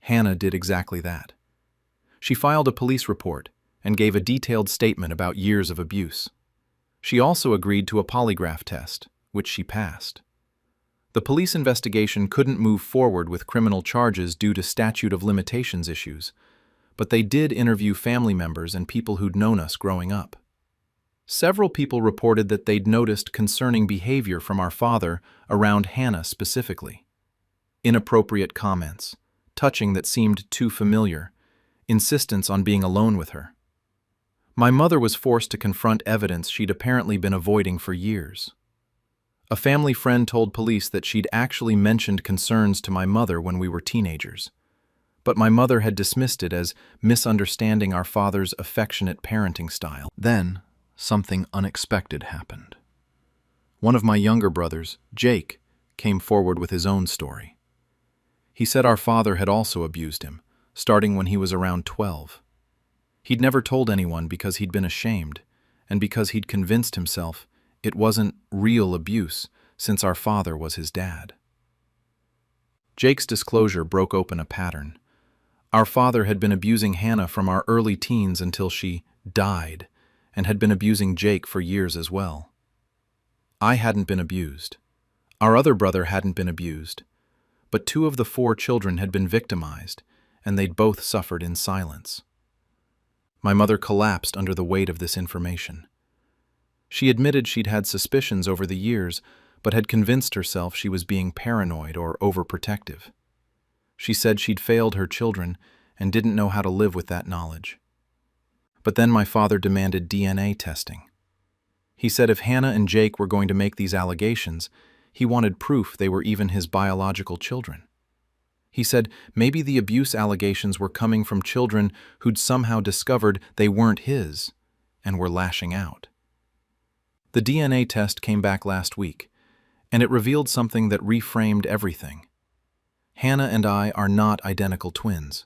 Hannah did exactly that. She filed a police report and gave a detailed statement about years of abuse. She also agreed to a polygraph test, which she passed. The police investigation couldn't move forward with criminal charges due to statute of limitations issues, but they did interview family members and people who'd known us growing up. Several people reported that they'd noticed concerning behavior from our father around Hannah specifically. Inappropriate comments, touching that seemed too familiar, insistence on being alone with her. My mother was forced to confront evidence she'd apparently been avoiding for years. A family friend told police that she'd actually mentioned concerns to my mother when we were teenagers, but my mother had dismissed it as misunderstanding our father's affectionate parenting style. Then, something unexpected happened. One of my younger brothers, Jake, came forward with his own story. He said our father had also abused him, starting when he was around 12. He'd never told anyone because he'd been ashamed, and because he'd convinced himself it wasn't real abuse since our father was his dad. Jake's disclosure broke open a pattern. Our father had been abusing Hannah from our early teens until she died, and had been abusing Jake for years as well. I hadn't been abused. Our other brother hadn't been abused, but 2 of the 4 children had been victimized, and they'd both suffered in silence. My mother collapsed under the weight of this information. She admitted she'd had suspicions over the years, but had convinced herself she was being paranoid or overprotective. She said she'd failed her children and didn't know how to live with that knowledge. But then my father demanded DNA testing. He said if Hannah and Jake were going to make these allegations, he wanted proof they were even his biological children. He said maybe the abuse allegations were coming from children who'd somehow discovered they weren't his and were lashing out. The DNA test came back last week, and it revealed something that reframed everything. Hannah and I are not identical twins.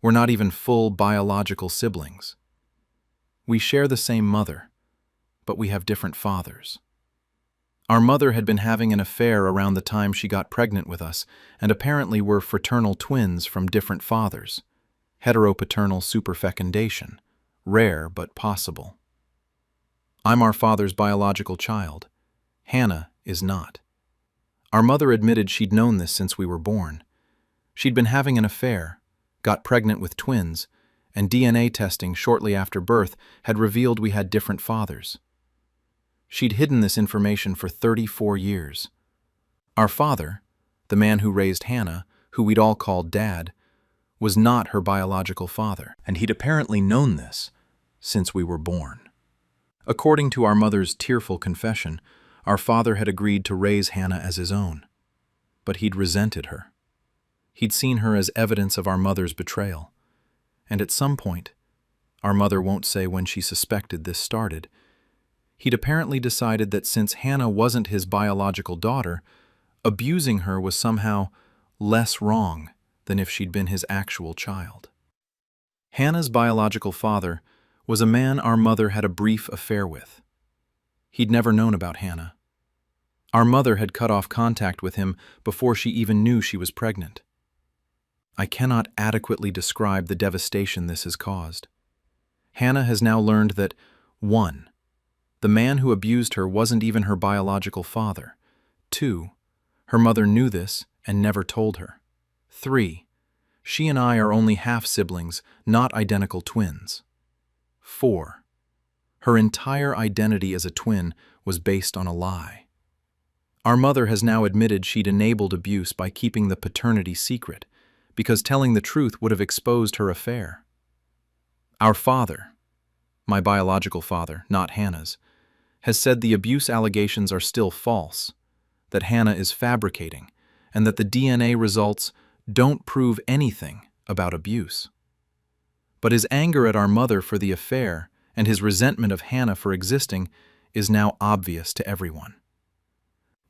We're not even full biological siblings. We share the same mother, but we have different fathers. Our mother had been having an affair around the time she got pregnant with us, and apparently were fraternal twins from different fathers. Heteropaternal superfecundation, rare but possible. I'm our father's biological child. Hannah is not. Our mother admitted she'd known this since we were born. She'd been having an affair, got pregnant with twins, and DNA testing shortly after birth had revealed we had different fathers. She'd hidden this information for 34 years. Our father, the man who raised Hannah, who we'd all called Dad, was not her biological father, and he'd apparently known this since we were born. According to our mother's tearful confession, our father had agreed to raise Hannah as his own, but he'd resented her. He'd seen her as evidence of our mother's betrayal, and at some point, our mother won't say when she suspected this started, he'd apparently decided that since Hannah wasn't his biological daughter, abusing her was somehow less wrong than if she'd been his actual child. Hannah's biological father was a man our mother had a brief affair with. He'd never known about Hannah. Our mother had cut off contact with him before she even knew she was pregnant. I cannot adequately describe the devastation this has caused. Hannah has now learned that 1. The man who abused her wasn't even her biological father. 2. Her mother knew this and never told her. 3. She and I are only half-siblings, not identical twins. 4. Her entire identity as a twin was based on a lie. Our mother has now admitted she'd enabled abuse by keeping the paternity secret, because telling the truth would have exposed her affair. Our father, my biological father, not Hannah's, has said the abuse allegations are still false, that Hannah is fabricating, and that the DNA results don't prove anything about abuse. But his anger at our mother for the affair and his resentment of Hannah for existing is now obvious to everyone.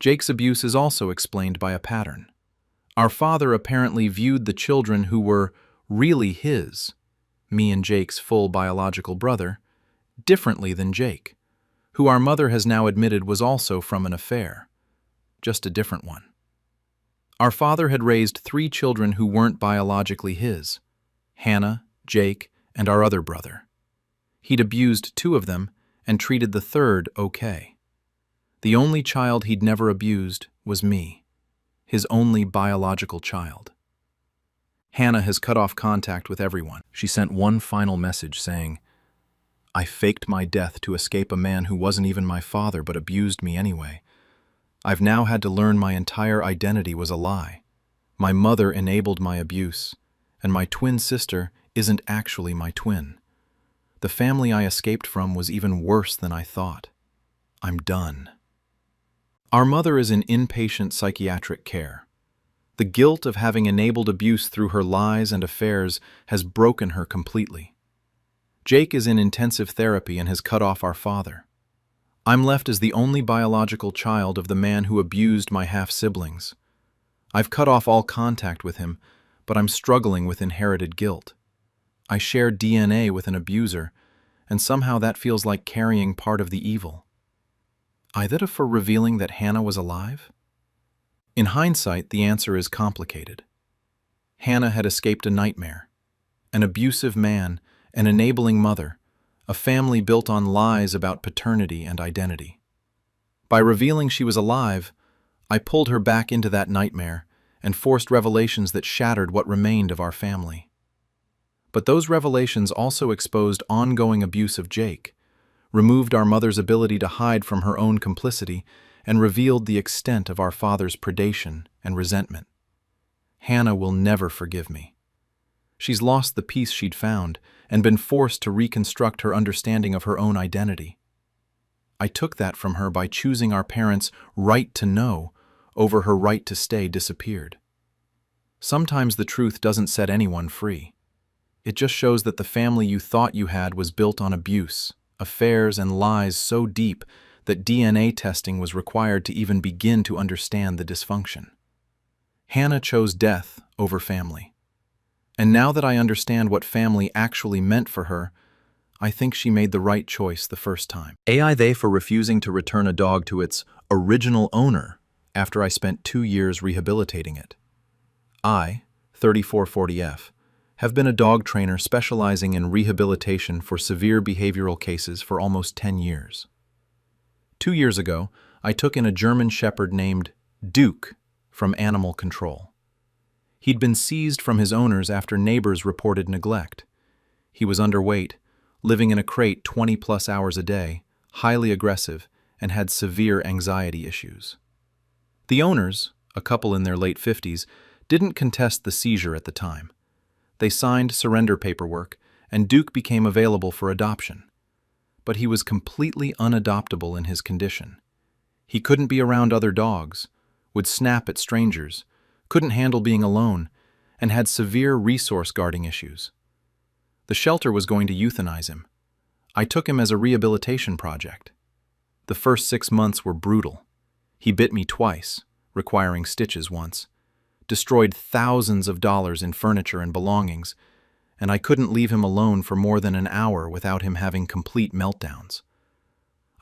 Jake's abuse is also explained by a pattern. Our father apparently viewed the children who were really his, me and Jake's full biological brother, differently than Jake, who our mother has now admitted was also from an affair, just a different one. Our father had raised 3 children who weren't biologically his, Hannah, Jake, and our other brother. He'd abused 2 of them and treated the 3rd okay. The only child he'd never abused was me, his only biological child. Hannah has cut off contact with everyone. She sent one final message saying, "I faked my death to escape a man who wasn't even my father but abused me anyway. I've now had to learn my entire identity was a lie. My mother enabled my abuse, and my twin sister isn't actually my twin. The family I escaped from was even worse than I thought. I'm done." Our mother is in inpatient psychiatric care. The guilt of having enabled abuse through her lies and affairs has broken her completely. Jake is in intensive therapy and has cut off our father. I'm left as the only biological child of the man who abused my half-siblings. I've cut off all contact with him, but I'm struggling with inherited guilt. I share DNA with an abuser, and somehow that feels like carrying part of the evil. AITA for revealing that Hannah was alive? In hindsight, the answer is complicated. Hannah had escaped a nightmare, an abusive man, an enabling mother, a family built on lies about paternity and identity. By revealing she was alive, I pulled her back into that nightmare and forced revelations that shattered what remained of our family. But those revelations also exposed ongoing abuse of Jake, removed our mother's ability to hide from her own complicity, and revealed the extent of our father's predation and resentment. Hannah will never forgive me. She's lost the peace she'd found and been forced to reconstruct her understanding of her own identity. I took that from her by choosing our parents' right to know over her right to stay disappeared. Sometimes the truth doesn't set anyone free. It just shows that the family you thought you had was built on abuse, affairs, and lies so deep that DNA testing was required to even begin to understand the dysfunction. Hannah chose death over family. And now that I understand what family actually meant for her, I think she made the right choice the first time. AITA for refusing to return a dog to its original owner after I spent 2 years rehabilitating it. I, 3440F, have been a dog trainer specializing in rehabilitation for severe behavioral cases for almost 10 years. 2 years ago, I took in a German Shepherd named Duke from animal control. He'd been seized from his owners after neighbors reported neglect. He was underweight, living in a crate 20-plus hours a day, highly aggressive, and had severe anxiety issues. The owners, a couple in their late 50s, didn't contest the seizure at the time. They signed surrender paperwork, and Duke became available for adoption. But he was completely unadoptable in his condition. He couldn't be around other dogs, would snap at strangers, couldn't handle being alone, and had severe resource guarding issues. The shelter was going to euthanize him. I took him as a rehabilitation project. The first 6 months were brutal. He bit me twice, requiring stitches once, destroyed thousands of dollars in furniture and belongings, and I couldn't leave him alone for more than an hour without him having complete meltdowns.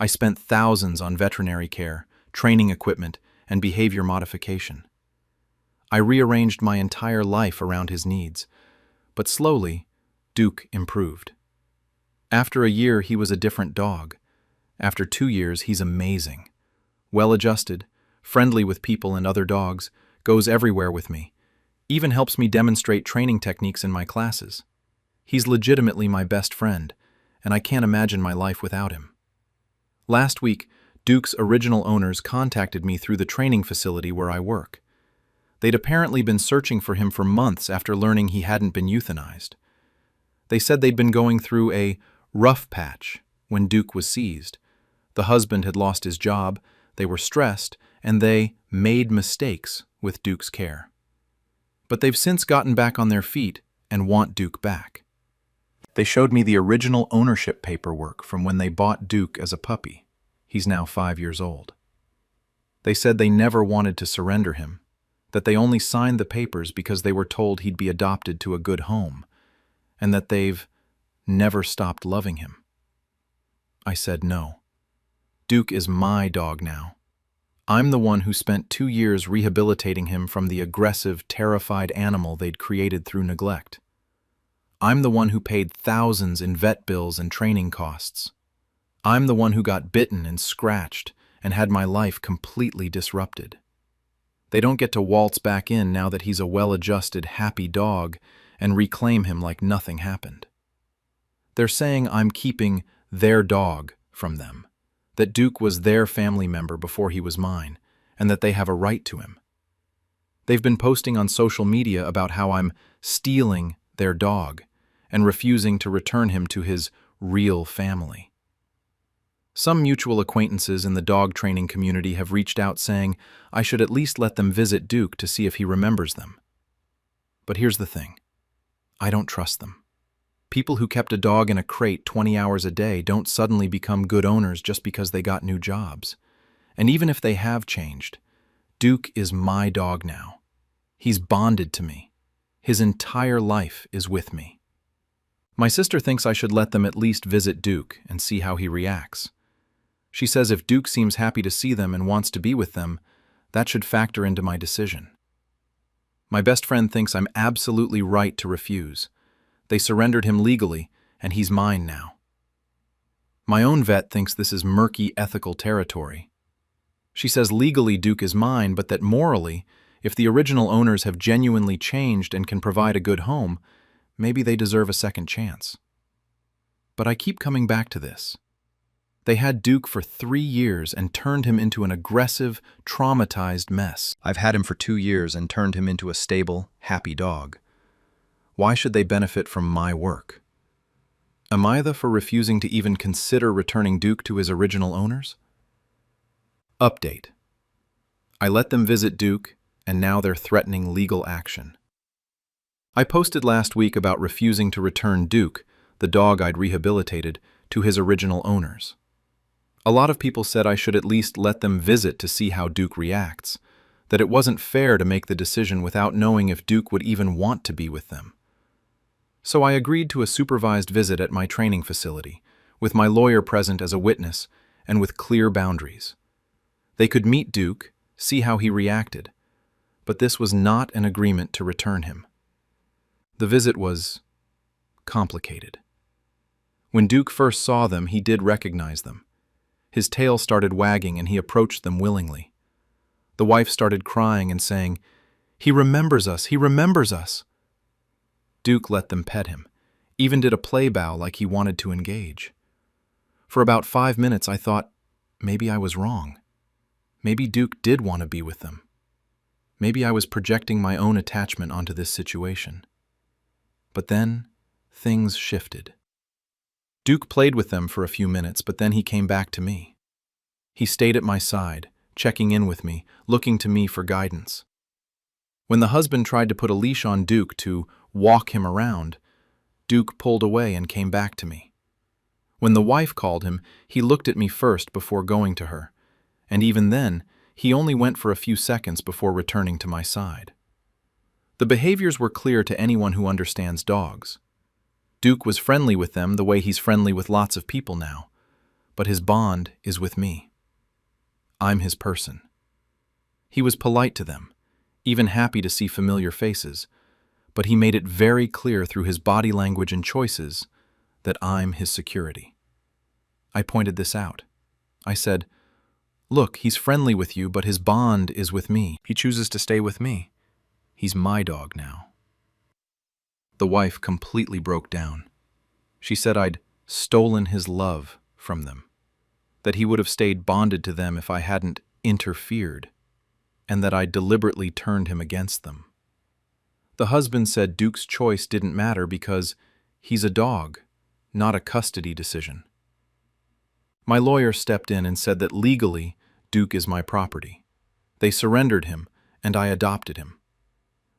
I spent thousands on veterinary care, training equipment, and behavior modification. I rearranged my entire life around his needs, but slowly, Duke improved. After a year, he was a different dog. After 2 years, he's amazing. Well-adjusted, friendly with people and other dogs, goes everywhere with me, even helps me demonstrate training techniques in my classes. He's legitimately my best friend, and I can't imagine my life without him. Last week, Duke's original owners contacted me through the training facility where I work. They'd apparently been searching for him for months after learning he hadn't been euthanized. They said they'd been going through a rough patch when Duke was seized. The husband had lost his job, they were stressed, and they made mistakes with Duke's care. But they've since gotten back on their feet and want Duke back. They showed me the original ownership paperwork from when they bought Duke as a puppy. He's now 5 years old. They said they never wanted to surrender him, that they only signed the papers because they were told he'd be adopted to a good home, and that they've never stopped loving him. I said no. Duke is my dog now. I'm the one who spent 2 years rehabilitating him from the aggressive, terrified animal they'd created through neglect. I'm the one who paid thousands in vet bills and training costs. I'm the one who got bitten and scratched and had my life completely disrupted. They don't get to waltz back in now that he's a well-adjusted, happy dog and reclaim him like nothing happened. They're saying I'm keeping their dog from them, that Duke was their family member before he was mine, and that they have a right to him. They've been posting on social media about how I'm stealing their dog and refusing to return him to his real family. Some mutual acquaintances in the dog training community have reached out saying I should at least let them visit Duke to see if he remembers them. But here's the thing. I don't trust them. People who kept a dog in a crate 20 hours a day don't suddenly become good owners just because they got new jobs. And even if they have changed, Duke is my dog now. He's bonded to me. His entire life is with me. My sister thinks I should let them at least visit Duke and see how he reacts. She says if Duke seems happy to see them and wants to be with them, that should factor into my decision. My best friend thinks I'm absolutely right to refuse. They surrendered him legally, and he's mine now. My own vet thinks this is murky ethical territory. She says legally Duke is mine, but that morally, if the original owners have genuinely changed and can provide a good home, maybe they deserve a second chance. But I keep coming back to this. They had Duke for 3 years and turned him into an aggressive, traumatized mess. I've had him for 2 years and turned him into a stable, happy dog. Why should they benefit from my work? Am I the for refusing to even consider returning Duke to his original owners? Update. I let them visit Duke, and now they're threatening legal action. I posted last week about refusing to return Duke, the dog I'd rehabilitated, to his original owners. A lot of people said I should at least let them visit to see how Duke reacts, that it wasn't fair to make the decision without knowing if Duke would even want to be with them. So I agreed to a supervised visit at my training facility, with my lawyer present as a witness and with clear boundaries. They could meet Duke, see how he reacted, but this was not an agreement to return him. The visit was complicated. When Duke first saw them, he did recognize them. His tail started wagging and he approached them willingly. The wife started crying and saying, "He remembers us, he remembers us." Duke let them pet him, even did a play bow like he wanted to engage. For about 5 minutes I thought, maybe I was wrong. Maybe Duke did want to be with them. Maybe I was projecting my own attachment onto this situation. But then, things shifted. Duke played with them for a few minutes, but then he came back to me. He stayed at my side, checking in with me, looking to me for guidance. When the husband tried to put a leash on Duke to walk him around, Duke pulled away and came back to me. When the wife called him, he looked at me first before going to her, and even then, he only went for a few seconds before returning to my side. The behaviors were clear to anyone who understands dogs. Duke was friendly with them the way he's friendly with lots of people now, but his bond is with me. I'm his person. He was polite to them, even happy to see familiar faces, but he made it very clear through his body language and choices that I'm his security. I pointed this out. I said, "Look, he's friendly with you, but his bond is with me. He chooses to stay with me. He's my dog now." The wife completely broke down. She said I'd stolen his love from them, that he would have stayed bonded to them if I hadn't interfered, and that I deliberately turned him against them. The husband said Duke's choice didn't matter because he's a dog, not a custody decision. My lawyer stepped in and said that legally, Duke is my property. They surrendered him, and I adopted him.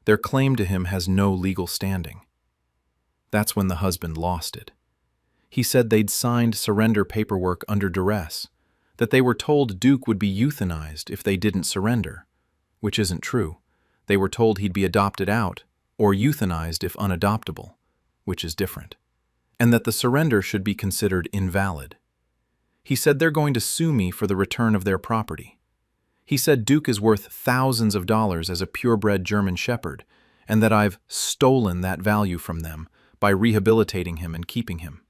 Their claim to him has no legal standing. That's when the husband lost it. He said they'd signed surrender paperwork under duress, that they were told Duke would be euthanized if they didn't surrender, which isn't true. They were told he'd be adopted out or euthanized if unadoptable, which is different, and that the surrender should be considered invalid. He said they're going to sue me for the return of their property. He said Duke is worth thousands of dollars as a purebred German Shepherd, and that I've stolen that value from them by rehabilitating him and keeping him.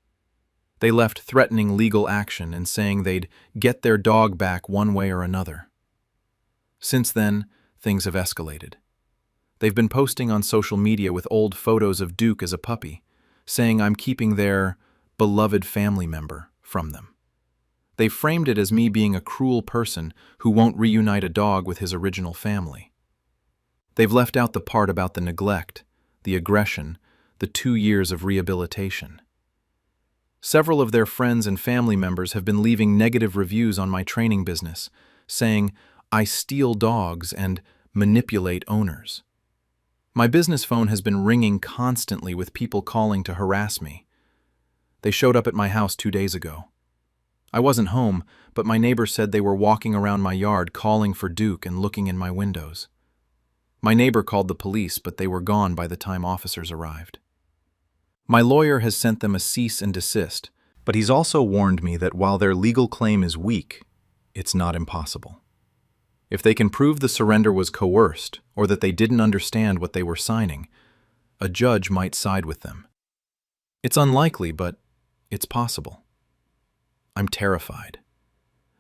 They left threatening legal action and saying they'd get their dog back one way or another. Since then, things have escalated. They've been posting on social media with old photos of Duke as a puppy, saying I'm keeping their beloved family member from them. They framed it as me being a cruel person who won't reunite a dog with his original family. They've left out the part about the neglect, the aggression, the 2 years of rehabilitation. Several of their friends and family members have been leaving negative reviews on my training business, saying I steal dogs and manipulate owners. My business phone has been ringing constantly with people calling to harass me. They showed up at my house 2 days ago. I wasn't home, but my neighbor said they were walking around my yard calling for Duke and looking in my windows. My neighbor called the police, but they were gone by the time officers arrived. My lawyer has sent them a cease and desist, but he's also warned me that while their legal claim is weak, it's not impossible. If they can prove the surrender was coerced or that they didn't understand what they were signing, a judge might side with them. It's unlikely, but it's possible. I'm terrified,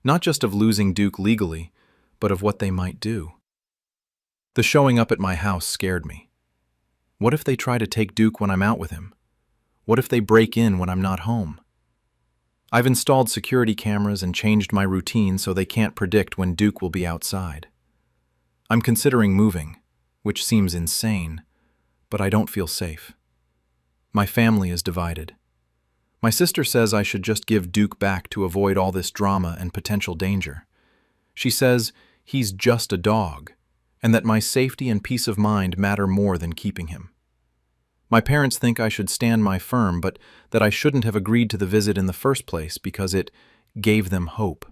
not just of losing Duke legally, but of what they might do. The showing up at my house scared me. What if they try to take Duke when I'm out with him? What if they break in when I'm not home? I've installed security cameras and changed my routine so they can't predict when Duke will be outside. I'm considering moving, which seems insane, but I don't feel safe. My family is divided. My sister says I should just give Duke back to avoid all this drama and potential danger. She says he's just a dog, and that my safety and peace of mind matter more than keeping him. My parents think I should stand my firm, but that I shouldn't have agreed to the visit in the first place because it gave them hope.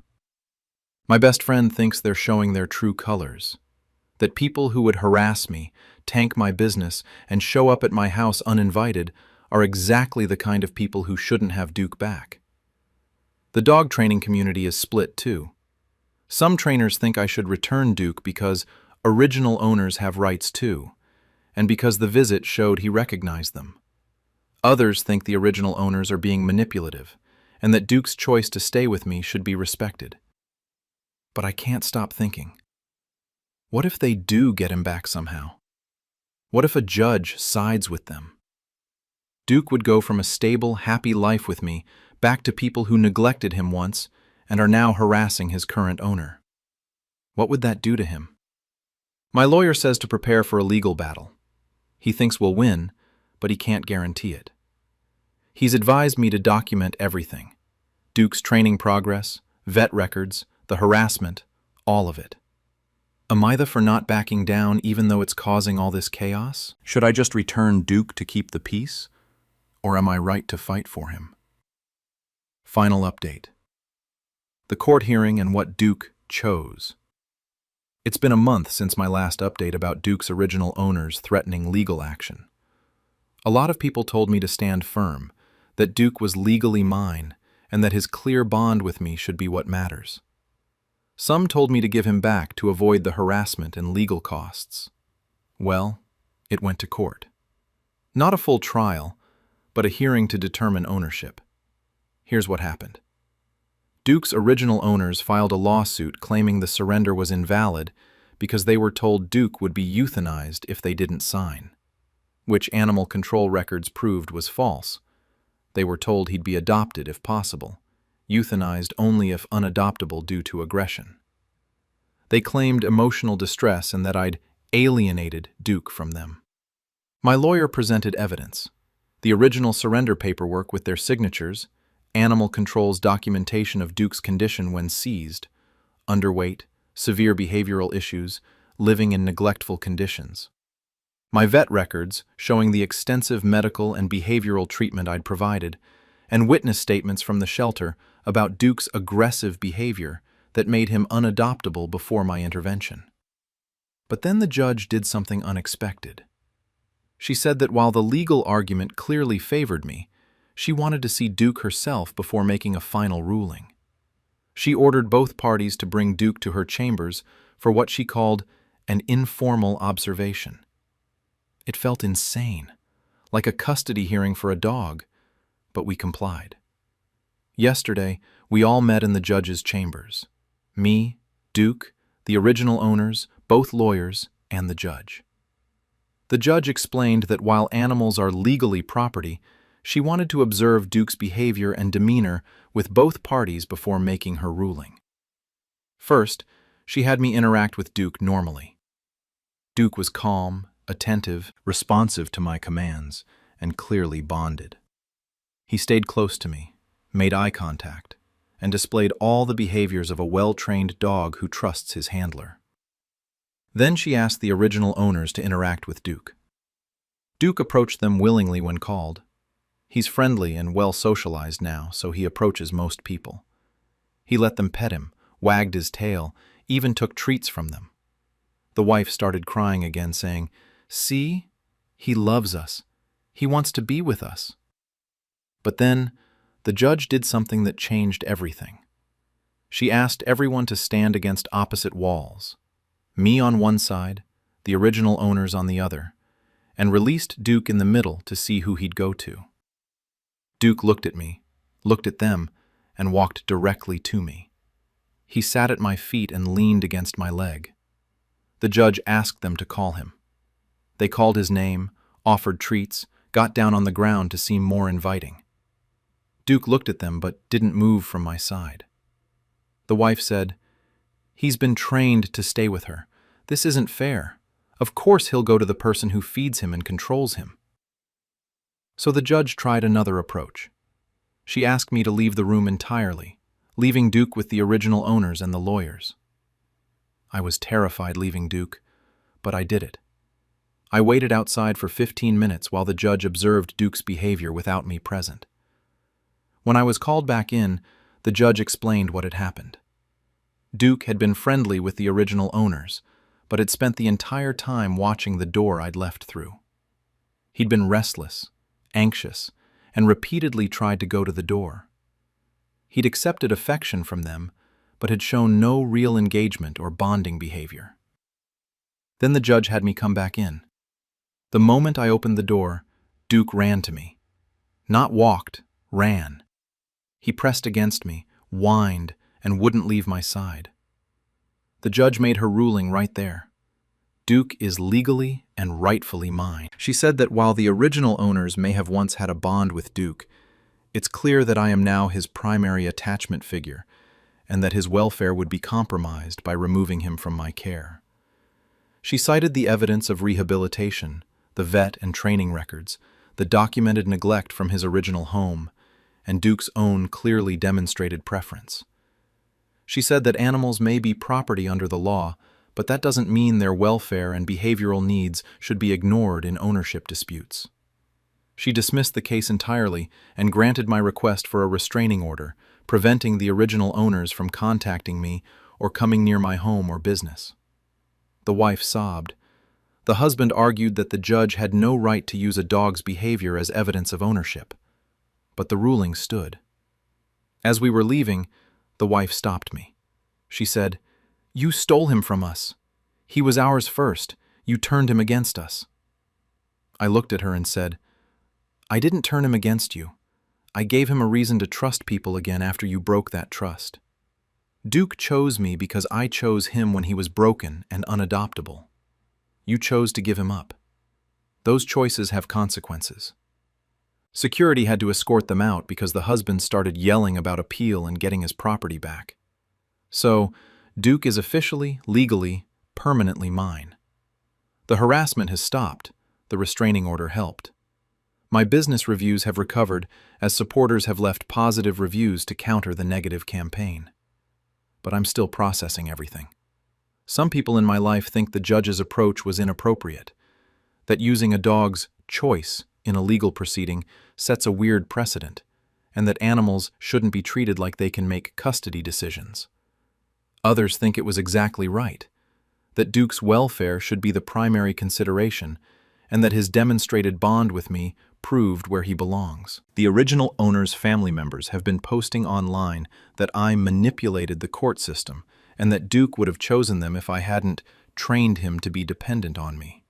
My best friend thinks they're showing their true colors, that people who would harass me, tank my business, and show up at my house uninvited are exactly the kind of people who shouldn't have Duke back. The dog training community is split too. Some trainers think I should return Duke because original owners have rights too, and because the visit showed he recognized them. Others think the original owners are being manipulative, and that Duke's choice to stay with me should be respected. But I can't stop thinking. What if they do get him back somehow? What if a judge sides with them? Duke would go from a stable, happy life with me back to people who neglected him once and are now harassing his current owner. What would that do to him? My lawyer says to prepare for a legal battle. He thinks we'll win, but he can't guarantee it. He's advised me to document everything. Duke's training progress, vet records, the harassment, all of it. Am I the for not backing down even though it's causing all this chaos? Should I just return Duke to keep the peace? Or am I right to fight for him? Final update. The court hearing and what Duke chose. It's been a month since my last update about Duke's original owners threatening legal action. A lot of people told me to stand firm, that Duke was legally mine, and that his clear bond with me should be what matters. Some told me to give him back to avoid the harassment and legal costs. Well, it went to court. Not a full trial, but a hearing to determine ownership. Here's what happened. Duke's original owners filed a lawsuit claiming the surrender was invalid because they were told Duke would be euthanized if they didn't sign, which animal control records proved was false. They were told he'd be adopted if possible, euthanized only if unadoptable due to aggression. They claimed emotional distress and that I'd alienated Duke from them. My lawyer presented evidence: the original surrender paperwork with their signatures, animal control's documentation of Duke's condition when seized, underweight, severe behavioral issues, living in neglectful conditions. My vet records showing the extensive medical and behavioral treatment I'd provided, and witness statements from the shelter about Duke's aggressive behavior that made him unadoptable before my intervention. But then the judge did something unexpected. She said that while the legal argument clearly favored me, she wanted to see Duke herself before making a final ruling. She ordered both parties to bring Duke to her chambers for what she called an informal observation. It felt insane, like a custody hearing for a dog, but we complied. Yesterday, we all met in the judge's chambers. Me, Duke, the original owners, both lawyers, and the judge. The judge explained that while animals are legally property, she wanted to observe Duke's behavior and demeanor with both parties before making her ruling. First, she had me interact with Duke normally. Duke was calm, attentive, responsive to my commands, and clearly bonded. He stayed close to me, made eye contact, and displayed all the behaviors of a well-trained dog who trusts his handler. Then she asked the original owners to interact with Duke. Duke approached them willingly when called. He's friendly and well-socialized now, so he approaches most people. He let them pet him, wagged his tail, even took treats from them. The wife started crying again, saying, "See? He loves us. He wants to be with us." But then, the judge did something that changed everything. She asked everyone to stand against opposite walls, me on one side, the original owners on the other, and released Duke in the middle to see who he'd go to. Duke looked at me, looked at them, and walked directly to me. He sat at my feet and leaned against my leg. The judge asked them to call him. They called his name, offered treats, got down on the ground to seem more inviting. Duke looked at them but didn't move from my side. The wife said, "He's been trained to stay with her. This isn't fair. Of course he'll go to the person who feeds him and controls him." So the judge tried another approach. She asked me to leave the room entirely, leaving Duke with the original owners and the lawyers. I was terrified leaving Duke, but I did it. I waited outside for 15 minutes while the judge observed Duke's behavior without me present. When I was called back in, the judge explained what had happened. Duke had been friendly with the original owners, but had spent the entire time watching the door I'd left through. He'd been restless, anxious, and repeatedly tried to go to the door. He'd accepted affection from them, but had shown no real engagement or bonding behavior. Then the judge had me come back in. The moment I opened the door, Duke ran to me. Not walked, ran. He pressed against me, whined, and wouldn't leave my side. The judge made her ruling right there. Duke is legally and rightfully mine. She said that while the original owners may have once had a bond with Duke, it's clear that I am now his primary attachment figure, and that his welfare would be compromised by removing him from my care. She cited the evidence of rehabilitation, the vet and training records, the documented neglect from his original home, and Duke's own clearly demonstrated preference. She said that animals may be property under the law, but that doesn't mean their welfare and behavioral needs should be ignored in ownership disputes. She dismissed the case entirely and granted my request for a restraining order, preventing the original owners from contacting me or coming near my home or business. The wife sobbed. The husband argued that the judge had no right to use a dog's behavior as evidence of ownership. But the ruling stood. As we were leaving, the wife stopped me. She said, "You stole him from us. He was ours first. You turned him against us." I looked at her and said, "I didn't turn him against you. I gave him a reason to trust people again after you broke that trust. Duke chose me because I chose him when he was broken and unadoptable. You chose to give him up. Those choices have consequences. Security had to escort them out because the husband started yelling about appeal and getting his property back. So, Duke is officially, legally, permanently mine. The harassment has stopped. The restraining order helped. My business reviews have recovered as supporters have left positive reviews to counter the negative campaign. But I'm still processing everything. Some people in my life think the judge's approach was inappropriate, that using a dog's choice in a legal proceeding sets a weird precedent, and that animals shouldn't be treated like they can make custody decisions. Others think it was exactly right, that Duke's welfare should be the primary consideration, and that his demonstrated bond with me proved where he belongs. The original owner's family members have been posting online that I manipulated the court system, and that Duke would have chosen them if I hadn't trained him to be dependent on me.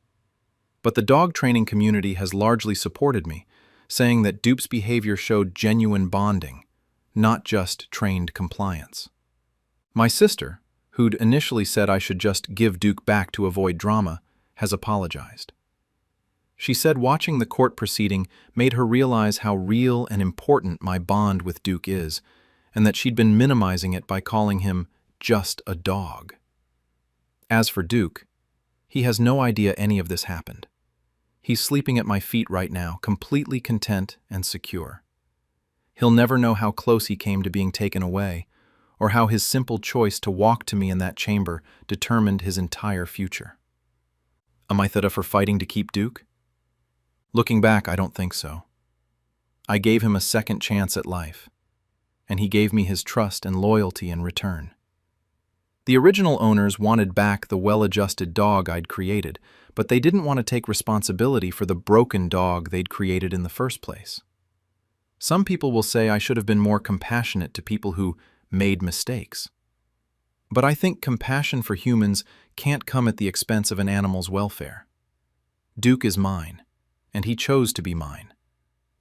But the dog training community has largely supported me, saying that Duke's behavior showed genuine bonding, not just trained compliance. My sister, who'd initially said I should just give Duke back to avoid drama, has apologized. She said watching the court proceeding made her realize how real and important my bond with Duke is, and that she'd been minimizing it by calling him just a dog. As for Duke, he has no idea any of this happened. He's sleeping at my feet right now, completely content and secure. He'll never know how close he came to being taken away, or how his simple choice to walk to me in that chamber determined his entire future. Am I theta for fighting to keep Duke? Looking back, I don't think so. I gave him a second chance at life, and he gave me his trust and loyalty in return. The original owners wanted back the well-adjusted dog I'd created, but they didn't want to take responsibility for the broken dog they'd created in the first place. Some people will say I should have been more compassionate to people who made mistakes. But I think compassion for humans can't come at the expense of an animal's welfare. Duke is mine, and he chose to be mine,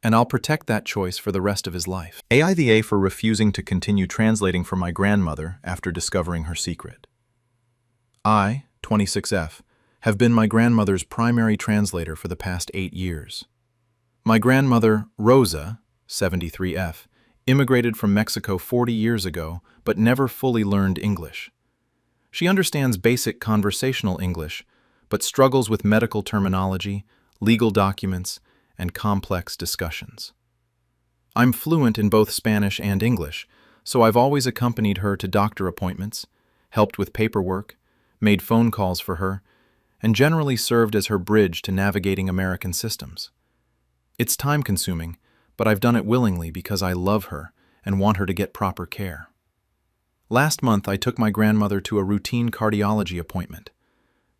and I'll protect that choice for the rest of his life. AITA for refusing to continue translating for my grandmother after discovering her secret. I, 26F, have been my grandmother's primary translator for the past 8 years. My grandmother, Rosa, 73F, immigrated from Mexico 40 years ago, but never fully learned English. She understands basic conversational English, but struggles with medical terminology, legal documents, and complex discussions. I'm fluent in both Spanish and English, so I've always accompanied her to doctor appointments, helped with paperwork, made phone calls for her, and generally served as her bridge to navigating American systems. It's time-consuming, but I've done it willingly because I love her and want her to get proper care. Last month, I took my grandmother to a routine cardiology appointment.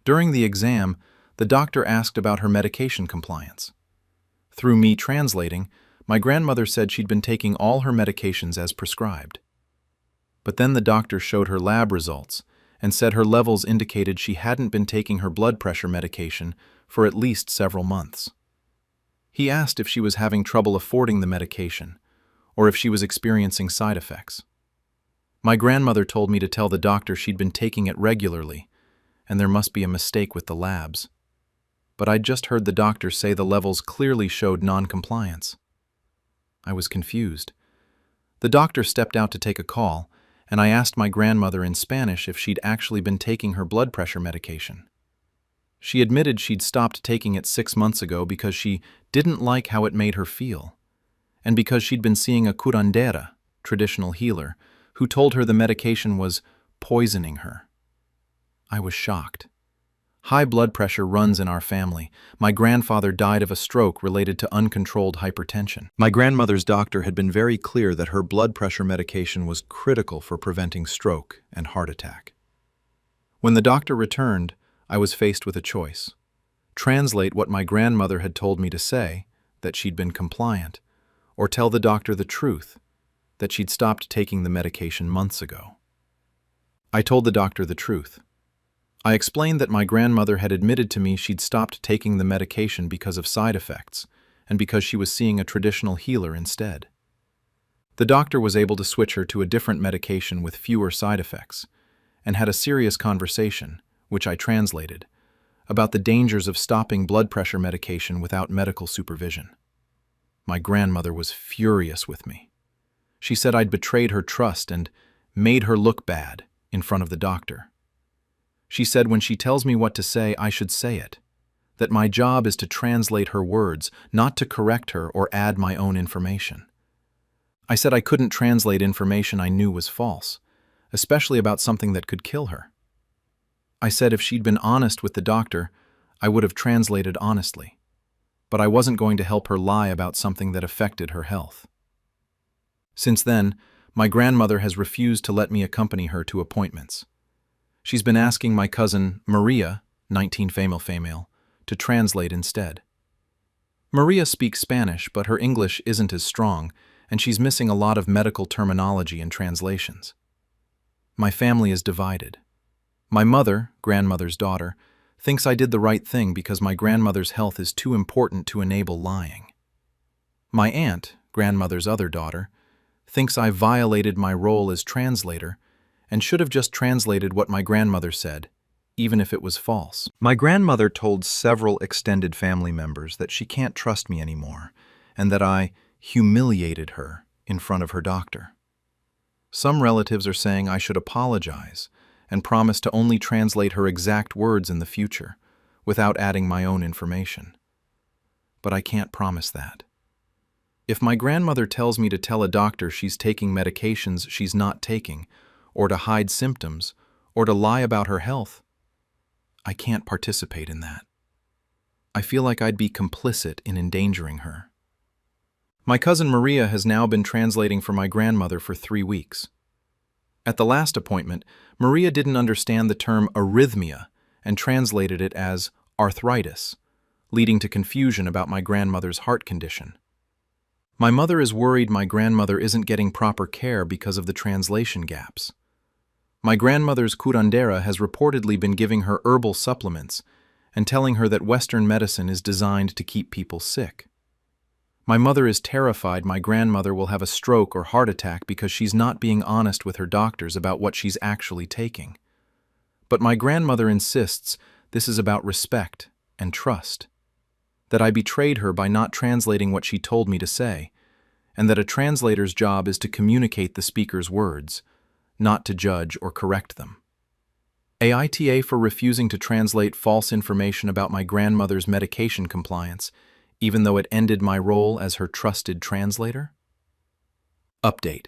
During the exam, the doctor asked about her medication compliance. Through me translating, my grandmother said she'd been taking all her medications as prescribed. But then the doctor showed her lab results and said her levels indicated she hadn't been taking her blood pressure medication for at least several months. He asked if she was having trouble affording the medication, or if she was experiencing side effects. My grandmother told me to tell the doctor she'd been taking it regularly, and there must be a mistake with the labs. But I'd just heard the doctor say the levels clearly showed non-compliance. I was confused. The doctor stepped out to take a call, and I asked my grandmother in Spanish if she'd actually been taking her blood pressure medication. She admitted she'd stopped taking it 6 months ago because she didn't like how it made her feel, and because she'd been seeing a curandera, traditional healer, who told her the medication was poisoning her. I was shocked. High blood pressure runs in our family. My grandfather died of a stroke related to uncontrolled hypertension. My grandmother's doctor had been very clear that her blood pressure medication was critical for preventing stroke and heart attack. When the doctor returned, I was faced with a choice. Translate what my grandmother had told me to say, that she'd been compliant, or tell the doctor the truth, that she'd stopped taking the medication months ago. I told the doctor the truth. I explained that my grandmother had admitted to me she'd stopped taking the medication because of side effects, and because she was seeing a traditional healer instead. The doctor was able to switch her to a different medication with fewer side effects, and had a serious conversation, which I translated, about the dangers of stopping blood pressure medication without medical supervision. My grandmother was furious with me. She said I'd betrayed her trust and made her look bad in front of the doctor. She said when she tells me what to say, I should say it, that my job is to translate her words, not to correct her or add my own information. I said I couldn't translate information I knew was false, especially about something that could kill her. I said if she'd been honest with the doctor, I would have translated honestly, but I wasn't going to help her lie about something that affected her health. Since then, my grandmother has refused to let me accompany her to appointments. She's been asking my cousin, Maria, 19 female, to translate instead. Maria speaks Spanish, but her English isn't as strong, and she's missing a lot of medical terminology and translations. My family is divided. My mother, grandmother's daughter, thinks I did the right thing because my grandmother's health is too important to enable lying. My aunt, grandmother's other daughter, thinks I violated my role as translator and should have just translated what my grandmother said, even if it was false. My grandmother told several extended family members that she can't trust me anymore and that I humiliated her in front of her doctor. Some relatives are saying I should apologize and promise to only translate her exact words in the future without adding my own information. But I can't promise that. If my grandmother tells me to tell a doctor she's taking medications she's not taking, or to hide symptoms, or to lie about her health, I can't participate in that. I feel like I'd be complicit in endangering her. My cousin Maria has now been translating for my grandmother for 3 weeks. At the last appointment, Maria didn't understand the term arrhythmia and translated it as arthritis, leading to confusion about my grandmother's heart condition. My mother is worried my grandmother isn't getting proper care because of the translation gaps. My grandmother's curandera has reportedly been giving her herbal supplements and telling her that Western medicine is designed to keep people sick. My mother is terrified my grandmother will have a stroke or heart attack because she's not being honest with her doctors about what she's actually taking. But my grandmother insists this is about respect and trust, that I betrayed her by not translating what she told me to say, and that a translator's job is to communicate the speaker's words, not to judge or correct them. AITA for refusing to translate false information about my grandmother's medication compliance, even though it ended my role as her trusted translator? Update.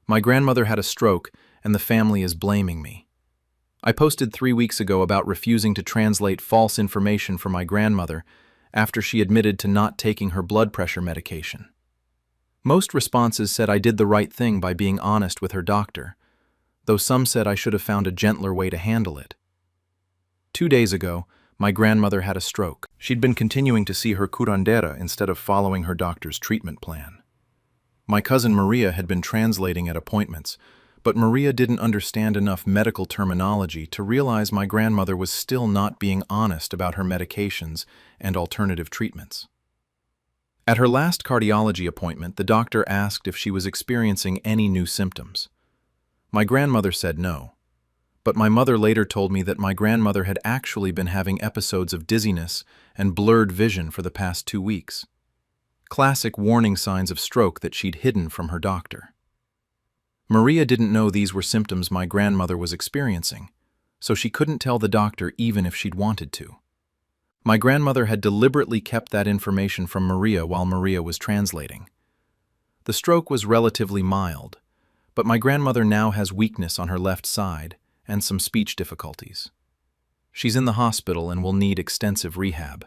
My grandmother had a stroke, and the family is blaming me. I posted 3 weeks ago about refusing to translate false information for my grandmother after she admitted to not taking her blood pressure medication. Most responses said I did the right thing by being honest with her doctor, though some said I should have found a gentler way to handle it. 2 days ago, my grandmother had a stroke. She'd been continuing to see her curandera instead of following her doctor's treatment plan. My cousin Maria had been translating at appointments, but Maria didn't understand enough medical terminology to realize my grandmother was still not being honest about her medications and alternative treatments. At her last cardiology appointment, the doctor asked if she was experiencing any new symptoms. My grandmother said no, but my mother later told me that my grandmother had actually been having episodes of dizziness and blurred vision for the past 2 weeks. Classic warning signs of stroke that she'd hidden from her doctor. Maria didn't know these were symptoms my grandmother was experiencing, so she couldn't tell the doctor even if she'd wanted to. My grandmother had deliberately kept that information from Maria while Maria was translating. The stroke was relatively mild, but my grandmother now has weakness on her left side and some speech difficulties. She's in the hospital and will need extensive rehab.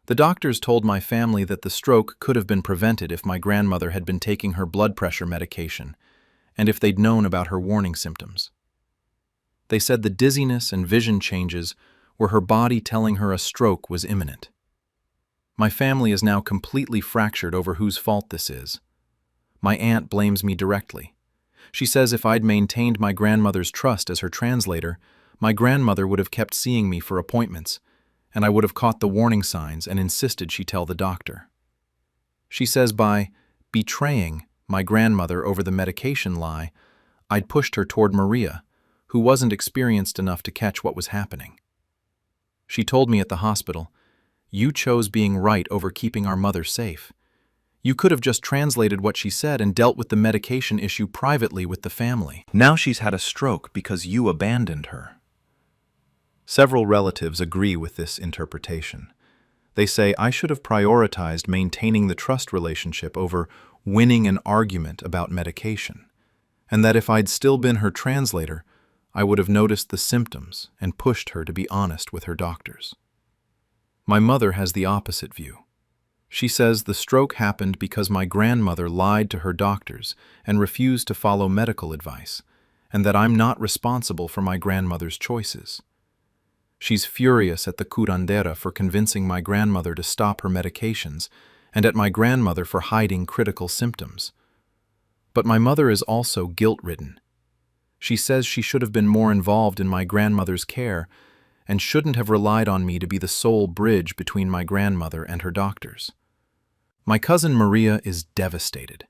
The doctors told my family that the stroke could have been prevented if my grandmother had been taking her blood pressure medication and if they'd known about her warning symptoms. They said the dizziness and vision changes were her body telling her a stroke was imminent. My family is now completely fractured over whose fault this is. My aunt blames me directly. She says if I'd maintained my grandmother's trust as her translator, my grandmother would have kept seeing me for appointments, and I would have caught the warning signs and insisted she tell the doctor. She says by betraying my grandmother over the medication lie, I'd pushed her toward Maria, who wasn't experienced enough to catch what was happening. She told me at the hospital, "You chose being right over keeping our mother safe. You could have just translated what she said and dealt with the medication issue privately with the family. Now she's had a stroke because you abandoned her. Several relatives agree with this interpretation. They say I should have prioritized maintaining the trust relationship over winning an argument about medication, and that if I'd still been her translator, I would have noticed the symptoms and pushed her to be honest with her doctors. My mother has the opposite view. She says the stroke happened because my grandmother lied to her doctors and refused to follow medical advice, and that I'm not responsible for my grandmother's choices. She's furious at the curandera for convincing my grandmother to stop her medications and at my grandmother for hiding critical symptoms. But my mother is also guilt-ridden. She says she should have been more involved in my grandmother's care and shouldn't have relied on me to be the sole bridge between my grandmother and her doctors. My cousin Maria is devastated.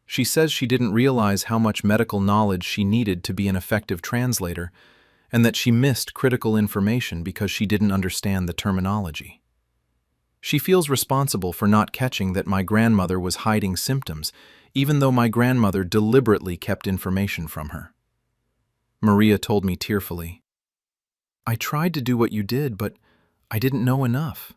She says she didn't realize how much medical knowledge she needed to be an effective translator and that she missed critical information because she didn't understand the terminology. She feels responsible for not catching that my grandmother was hiding symptoms, even though my grandmother deliberately kept information from her. Maria told me tearfully, "I tried to do what you did, but I didn't know enough.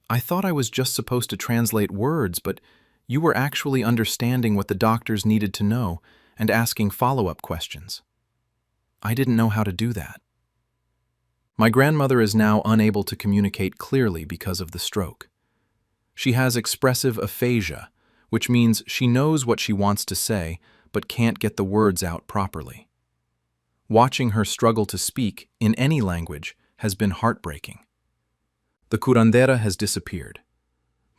I thought I was just supposed to translate words, but you were actually understanding what the doctors needed to know and asking follow-up questions. I didn't know how to do that." My grandmother is now unable to communicate clearly because of the stroke. She has expressive aphasia, which means she knows what she wants to say but can't get the words out properly. Watching her struggle to speak in any language has been heartbreaking. The curandera has disappeared.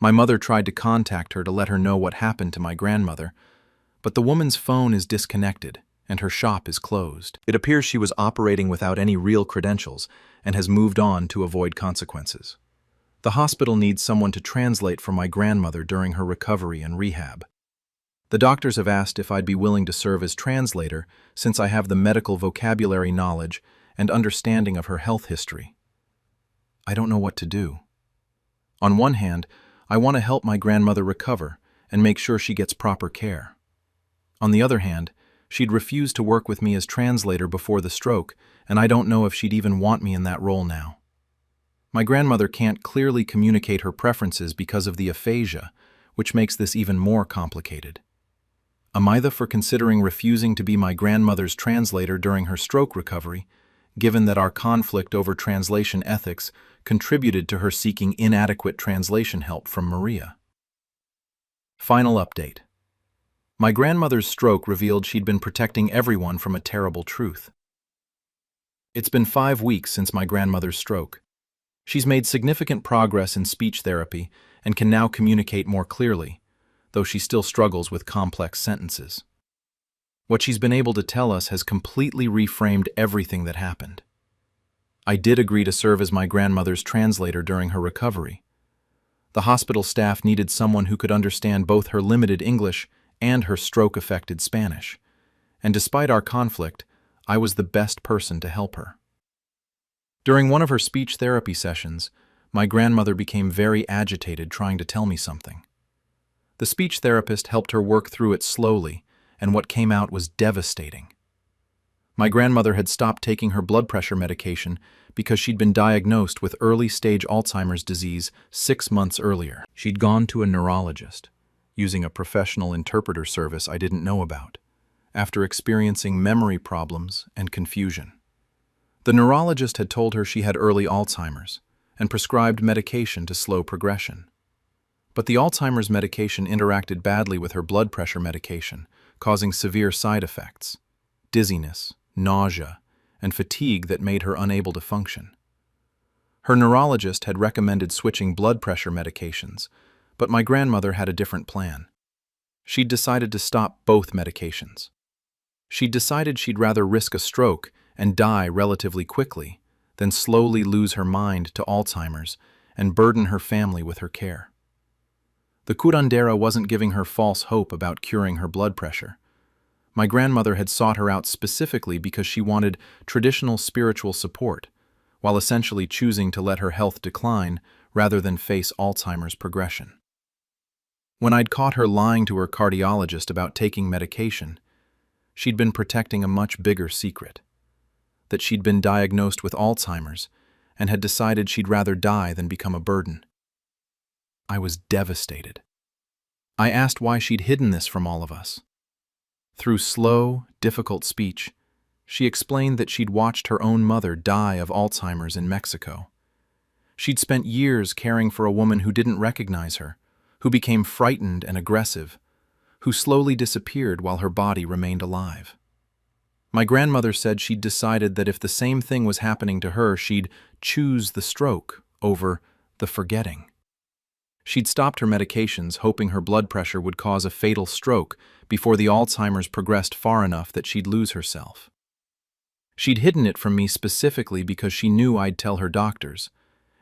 My mother tried to contact her to let her know what happened to my grandmother, but the woman's phone is disconnected and her shop is closed. It appears she was operating without any real credentials and has moved on to avoid consequences. The hospital needs someone to translate for my grandmother during her recovery and rehab. The doctors have asked if I'd be willing to serve as translator since I have the medical vocabulary knowledge and understanding of her health history. I don't know what to do. On one hand, I want to help my grandmother recover and make sure she gets proper care. On the other hand, she'd refused to work with me as translator before the stroke, and I don't know if she'd even want me in that role now. My grandmother can't clearly communicate her preferences because of the aphasia, which makes this even more complicated. Am I for considering refusing to be my grandmother's translator during her stroke recovery, given that our conflict over translation ethics contributed to her seeking inadequate translation help from Maria? Final update. My grandmother's stroke revealed she'd been protecting everyone from a terrible truth. It's been 5 weeks since my grandmother's stroke. She's made significant progress in speech therapy and can now communicate more clearly, though she still struggles with complex sentences. What she's been able to tell us has completely reframed everything that happened. I did agree to serve as my grandmother's translator during her recovery. The hospital staff needed someone who could understand both her limited English and her stroke-affected Spanish, and despite our conflict, I was the best person to help her. During one of her speech therapy sessions, my grandmother became very agitated trying to tell me something. The speech therapist helped her work through it slowly, and what came out was devastating. My grandmother had stopped taking her blood pressure medication because she'd been diagnosed with early-stage Alzheimer's disease 6 months earlier. She'd gone to a neurologist, using a professional interpreter service I didn't know about, after experiencing memory problems and confusion. The neurologist had told her she had early Alzheimer's and prescribed medication to slow progression. But the Alzheimer's medication interacted badly with her blood pressure medication, causing severe side effects, dizziness, nausea, and fatigue that made her unable to function. Her neurologist had recommended switching blood pressure medications, but my grandmother had a different plan. She'd decided to stop both medications. She'd decided she'd rather risk a stroke and die relatively quickly than slowly lose her mind to Alzheimer's and burden her family with her care. The curandera wasn't giving her false hope about curing her blood pressure. My grandmother had sought her out specifically because she wanted traditional spiritual support, while essentially choosing to let her health decline rather than face Alzheimer's progression. When I'd caught her lying to her cardiologist about taking medication, she'd been protecting a much bigger secret: that she'd been diagnosed with Alzheimer's and had decided she'd rather die than become a burden. I was devastated. I asked why she'd hidden this from all of us. Through slow, difficult speech, she explained that she'd watched her own mother die of Alzheimer's in Mexico. She'd spent years caring for a woman who didn't recognize her, who became frightened and aggressive, who slowly disappeared while her body remained alive. My grandmother said she'd decided that if the same thing was happening to her, she'd choose the stroke over the forgetting. She'd stopped her medications, hoping her blood pressure would cause a fatal stroke before the Alzheimer's progressed far enough that she'd lose herself. She'd hidden it from me specifically because she knew I'd tell her doctors,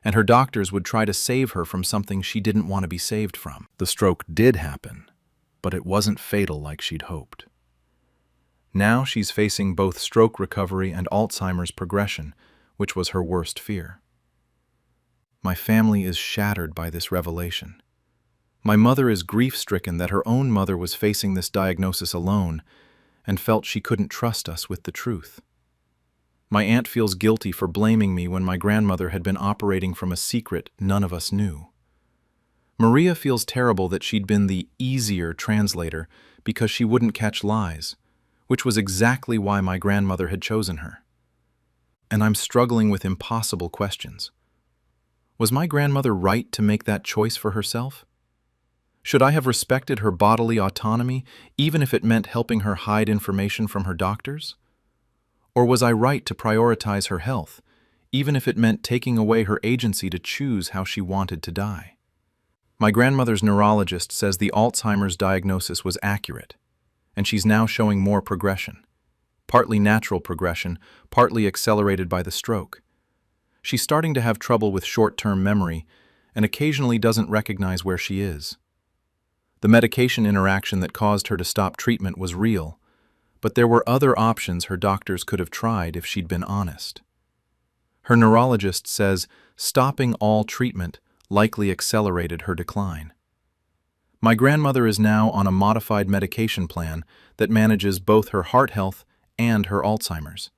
and her doctors would try to save her from something she didn't want to be saved from. The stroke did happen, but it wasn't fatal like she'd hoped. Now she's facing both stroke recovery and Alzheimer's progression, which was her worst fear. My family is shattered by this revelation. My mother is grief-stricken that her own mother was facing this diagnosis alone and felt she couldn't trust us with the truth. My aunt feels guilty for blaming me when my grandmother had been operating from a secret none of us knew. Maria feels terrible that she'd been the easier translator because she wouldn't catch lies, which was exactly why my grandmother had chosen her. And I'm struggling with impossible questions. Was my grandmother right to make that choice for herself? Should I have respected her bodily autonomy, even if it meant helping her hide information from her doctors? Or was I right to prioritize her health, even if it meant taking away her agency to choose how she wanted to die? My grandmother's neurologist says the Alzheimer's diagnosis was accurate, and she's now showing more progression. Partly natural progression, partly accelerated by the stroke. She's starting to have trouble with short-term memory and occasionally doesn't recognize where she is. The medication interaction that caused her to stop treatment was real, but there were other options her doctors could have tried if she'd been honest. Her neurologist says stopping all treatment likely accelerated her decline. My grandmother is now on a modified medication plan that manages both her heart health and her Alzheimer's.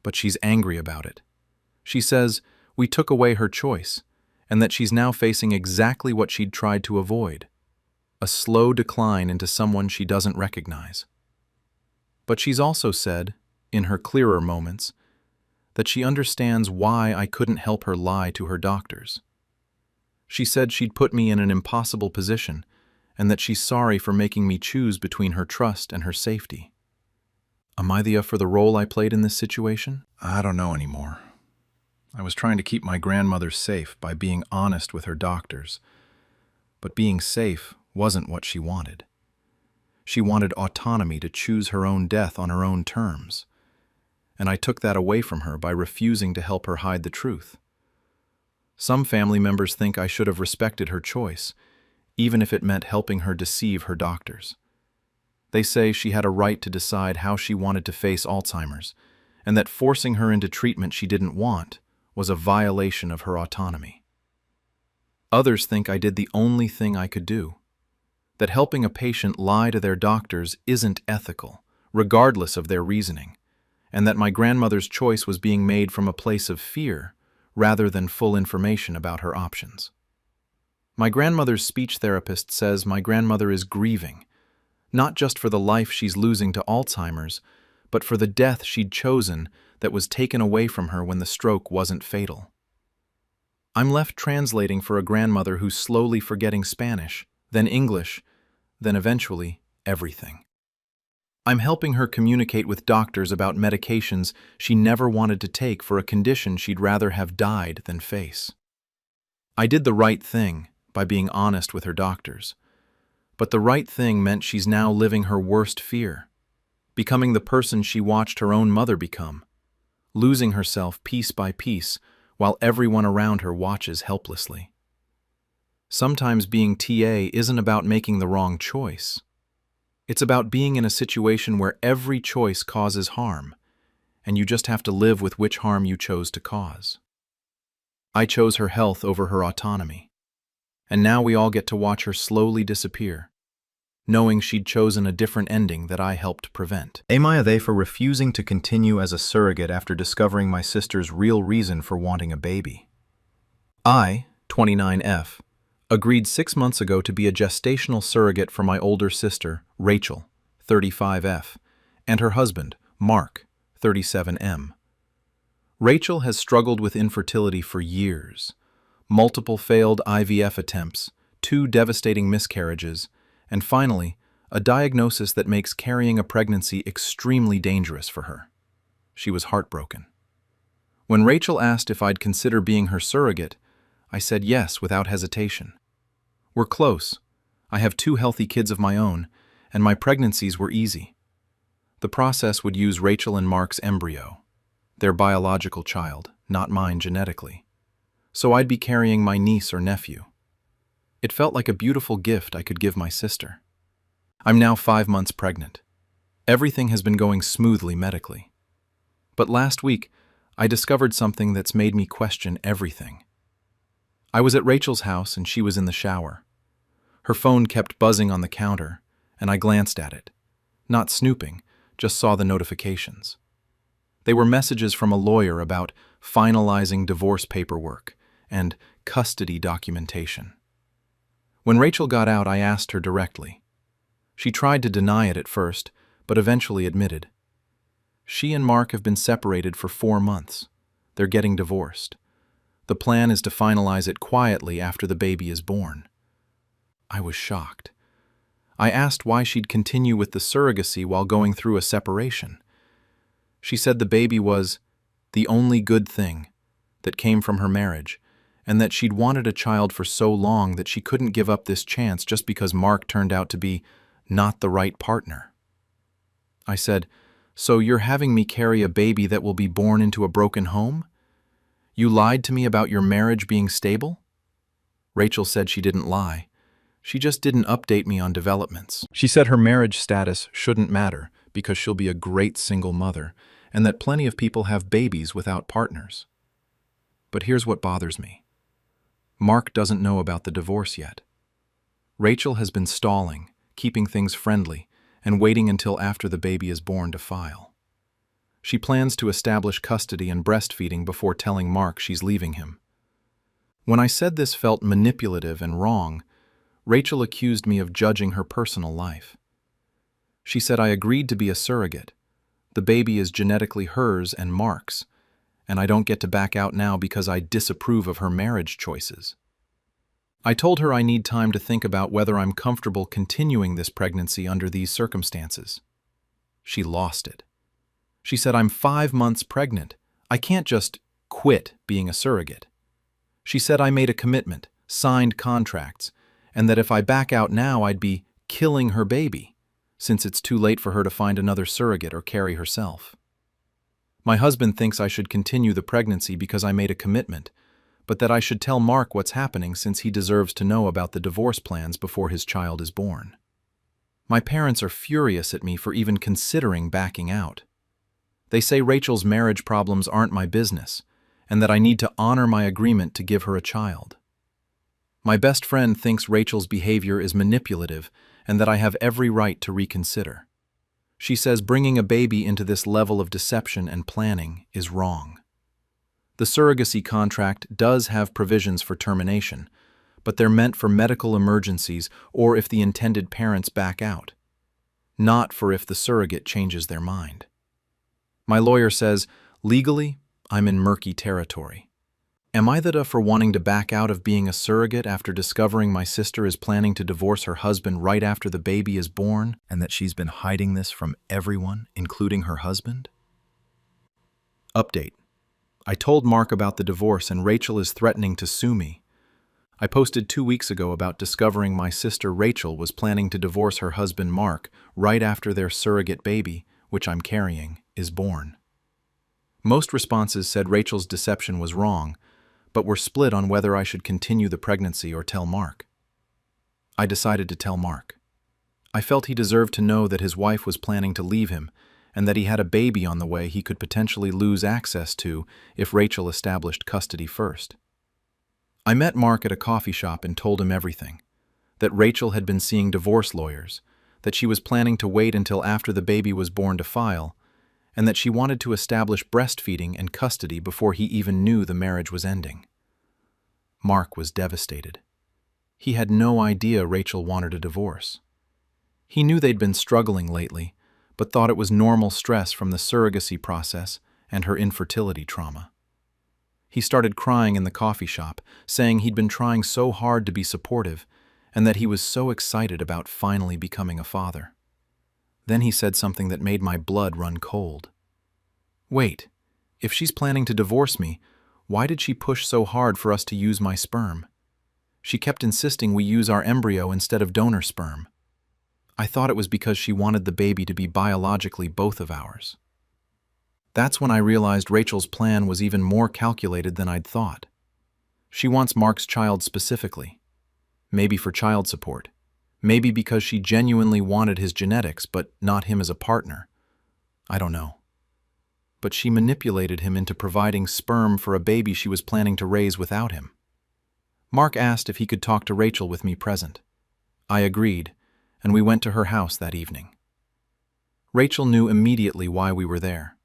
But she's angry about it. She says we took away her choice, and that she's now facing exactly what she'd tried to avoid: a slow decline into someone she doesn't recognize. But she's also said, in her clearer moments, that she understands why I couldn't help her lie to her doctors. She said she'd put me in an impossible position, and that she's sorry for making me choose between her trust and her safety. Am I for the role I played in this situation? I don't know anymore. I was trying to keep my grandmother safe by being honest with her doctors, but being safe wasn't what she wanted. She wanted autonomy to choose her own death on her own terms, and I took that away from her by refusing to help her hide the truth. Some family members think I should have respected her choice, even if it meant helping her deceive her doctors. They say she had a right to decide how she wanted to face Alzheimer's, and that forcing her into treatment she didn't want was a violation of her autonomy. Others think I did the only thing I could do, that helping a patient lie to their doctors isn't ethical, regardless of their reasoning, and that my grandmother's choice was being made from a place of fear rather than full information about her options. My grandmother's speech therapist says my grandmother is grieving, not just for the life she's losing to Alzheimer's, but for the death she'd chosen that was taken away from her when the stroke wasn't fatal. I'm left translating for a grandmother who's slowly forgetting Spanish, then English, then eventually everything. I'm helping her communicate with doctors about medications she never wanted to take for a condition she'd rather have died than face. I did the right thing by being honest with her doctors, but the right thing meant she's now living her worst fear, becoming the person she watched her own mother become, losing herself piece by piece while everyone around her watches helplessly. Sometimes being TA isn't about making the wrong choice. It's about being in a situation where every choice causes harm, and you just have to live with which harm you chose to cause. I chose her health over her autonomy, and now we all get to watch her slowly disappear, knowing she'd chosen a different ending that I helped prevent. Am I they for refusing to continue as a surrogate after discovering my sister's real reason for wanting a baby? I, 29F, agreed 6 months ago to be a gestational surrogate for my older sister, Rachel, 35F, and her husband, Mark, 37M. Rachel has struggled with infertility for years. Multiple failed IVF attempts, 2 devastating miscarriages, and finally, a diagnosis that makes carrying a pregnancy extremely dangerous for her. She was heartbroken. When Rachel asked if I'd consider being her surrogate, I said yes without hesitation. We're close. I have 2 healthy kids of my own, and my pregnancies were easy. The process would use Rachel and Mark's embryo, their biological child, not mine genetically. So I'd be carrying my niece or nephew. It felt like a beautiful gift I could give my sister. I'm now 5 months pregnant. Everything has been going smoothly medically. But last week, I discovered something that's made me question everything. I was at Rachel's house and she was in the shower. Her phone kept buzzing on the counter, and I glanced at it. Not snooping, just saw the notifications. They were messages from a lawyer about finalizing divorce paperwork and custody documentation. When Rachel got out, I asked her directly. She tried to deny it at first, but eventually admitted. She and Mark have been separated for 4 months. They're getting divorced. The plan is to finalize it quietly after the baby is born. I was shocked. I asked why she'd continue with the surrogacy while going through a separation. She said the baby was the only good thing that came from her marriage, and that she'd wanted a child for so long that she couldn't give up this chance just because Mark turned out to be not the right partner. I said, "So you're having me carry a baby that will be born into a broken home? You lied to me about your marriage being stable?" Rachel said she didn't lie. She just didn't update me on developments. She said her marriage status shouldn't matter because she'll be a great single mother, and that plenty of people have babies without partners. But here's what bothers me. Mark doesn't know about the divorce yet. Rachel has been stalling, keeping things friendly, and waiting until after the baby is born to file. She plans to establish custody and breastfeeding before telling Mark she's leaving him. When I said this felt manipulative and wrong, Rachel accused me of judging her personal life. She said I agreed to be a surrogate. The baby is genetically hers and Mark's, and I don't get to back out now because I disapprove of her marriage choices. I told her I need time to think about whether I'm comfortable continuing this pregnancy under these circumstances. She lost it. She said I'm 5 months pregnant. I can't just quit being a surrogate. She said I made a commitment, signed contracts, and that if I back out now I'd be killing her baby, since it's too late for her to find another surrogate or carry herself. My husband thinks I should continue the pregnancy because I made a commitment, but that I should tell Mark what's happening since he deserves to know about the divorce plans before his child is born. My parents are furious at me for even considering backing out. They say Rachel's marriage problems aren't my business, and that I need to honor my agreement to give her a child. My best friend thinks Rachel's behavior is manipulative and that I have every right to reconsider. She says bringing a baby into this level of deception and planning is wrong. The surrogacy contract does have provisions for termination, but they're meant for medical emergencies or if the intended parents back out, not for if the surrogate changes their mind. My lawyer says, legally, I'm in murky territory. Am I the for wanting to back out of being a surrogate after discovering my sister is planning to divorce her husband right after the baby is born, and that she's been hiding this from everyone, including her husband? Update. I told Mark about the divorce and Rachel is threatening to sue me. I posted 2 weeks ago about discovering my sister Rachel was planning to divorce her husband Mark right after their surrogate baby, which I'm carrying, is born. Most responses said Rachel's deception was wrong, but were split on whether I should continue the pregnancy or tell Mark. I decided to tell Mark. I felt he deserved to know that his wife was planning to leave him and that he had a baby on the way he could potentially lose access to if Rachel established custody first. I met Mark at a coffee shop and told him everything. That Rachel had been seeing divorce lawyers, that she was planning to wait until after the baby was born to file, and that she wanted to establish breastfeeding and custody before he even knew the marriage was ending. Mark was devastated. He had no idea Rachel wanted a divorce. He knew they'd been struggling lately, but thought it was normal stress from the surrogacy process and her infertility trauma. He started crying in the coffee shop, saying he'd been trying so hard to be supportive and that he was so excited about finally becoming a father. Then he said something that made my blood run cold. Wait, if she's planning to divorce me, why did she push so hard for us to use my sperm? She kept insisting we use our embryo instead of donor sperm. I thought it was because she wanted the baby to be biologically both of ours. That's when I realized Rachel's plan was even more calculated than I'd thought. She wants Mark's child specifically. Maybe for child support. Maybe because she genuinely wanted his genetics, but not him as a partner. I don't know. But she manipulated him into providing sperm for a baby she was planning to raise without him. Mark asked if he could talk to Rachel with me present. I agreed, and we went to her house that evening. Rachel knew immediately why we were there.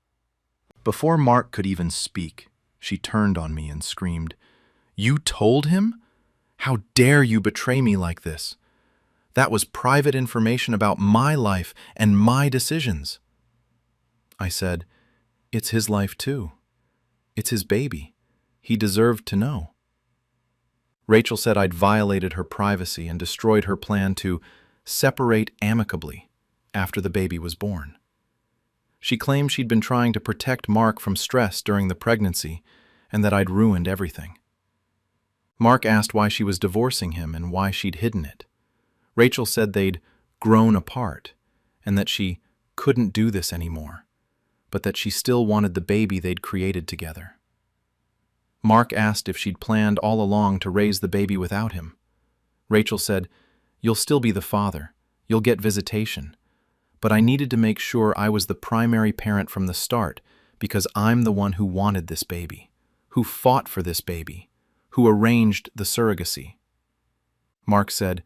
Before Mark could even speak, she turned on me and screamed, "You told him? How dare you betray me like this? That was private information about my life and my decisions." I said, "It's his life too. It's his baby. He deserved to know." Rachel said I'd violated her privacy and destroyed her plan to separate amicably after the baby was born. She claimed she'd been trying to protect Mark from stress during the pregnancy and that I'd ruined everything. Mark asked why she was divorcing him and why she'd hidden it. Rachel said they'd grown apart and that she couldn't do this anymore, but that she still wanted the baby they'd created together. Mark asked if she'd planned all along to raise the baby without him. Rachel said, "You'll still be the father. You'll get visitation. But I needed to make sure I was the primary parent from the start because I'm the one who wanted this baby, who fought for this baby, who arranged the surrogacy." Mark said,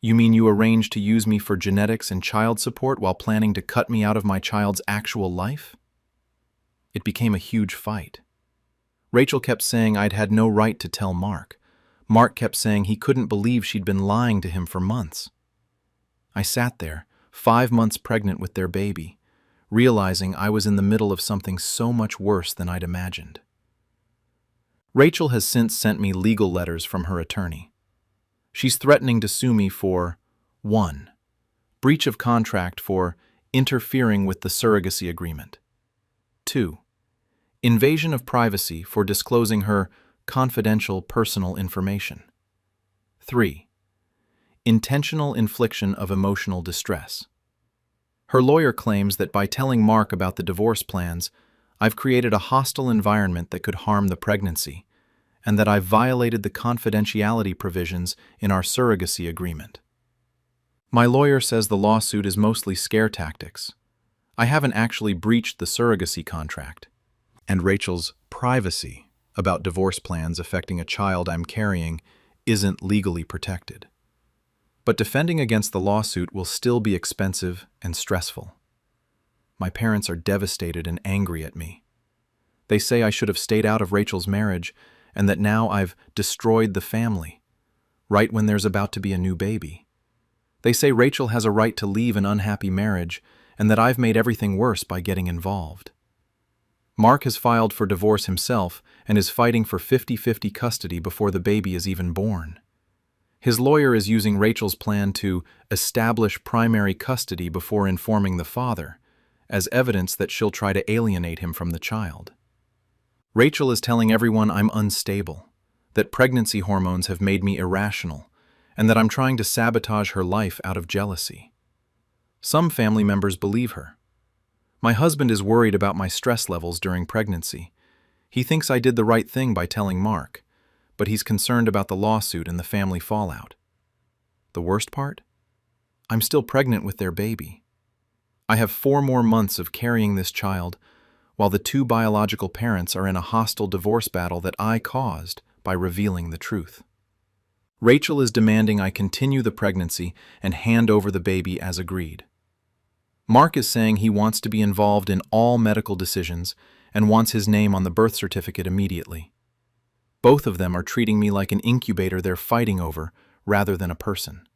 "You mean you arranged to use me for genetics and child support while planning to cut me out of my child's actual life?" It became a huge fight. Rachel kept saying I'd had no right to tell Mark. Mark kept saying he couldn't believe she'd been lying to him for months. I sat there, 5 months pregnant with their baby, realizing I was in the middle of something so much worse than I'd imagined. Rachel has since sent me legal letters from her attorney. She's threatening to sue me for 1. Breach of contract for interfering with the surrogacy agreement. 2. Invasion of privacy for disclosing her confidential personal information. 3. Intentional infliction of emotional distress. Her lawyer claims that by telling Mark about the divorce plans, I've created a hostile environment that could harm the pregnancy, and that I've violated the confidentiality provisions in our surrogacy agreement. My lawyer says the lawsuit is mostly scare tactics. I haven't actually breached the surrogacy contract, and Rachel's privacy about divorce plans affecting a child I'm carrying isn't legally protected. But defending against the lawsuit will still be expensive and stressful. My parents are devastated and angry at me. They say I should have stayed out of Rachel's marriage and that now I've destroyed the family, right when there's about to be a new baby. They say Rachel has a right to leave an unhappy marriage and that I've made everything worse by getting involved. Mark has filed for divorce himself and is fighting for 50-50 custody before the baby is even born. His lawyer is using Rachel's plan to establish primary custody before informing the father, as evidence that she'll try to alienate him from the child. Rachel is telling everyone I'm unstable, that pregnancy hormones have made me irrational, and that I'm trying to sabotage her life out of jealousy. Some family members believe her. My husband is worried about my stress levels during pregnancy. He thinks I did the right thing by telling Mark, but he's concerned about the lawsuit and the family fallout. The worst part? I'm still pregnant with their baby. I have 4 more months of carrying this child, while the 2 biological parents are in a hostile divorce battle that I caused by revealing the truth. Rachel is demanding I continue the pregnancy and hand over the baby as agreed. Mark is saying he wants to be involved in all medical decisions and wants his name on the birth certificate immediately. Both of them are treating me like an incubator they're fighting over rather than a person.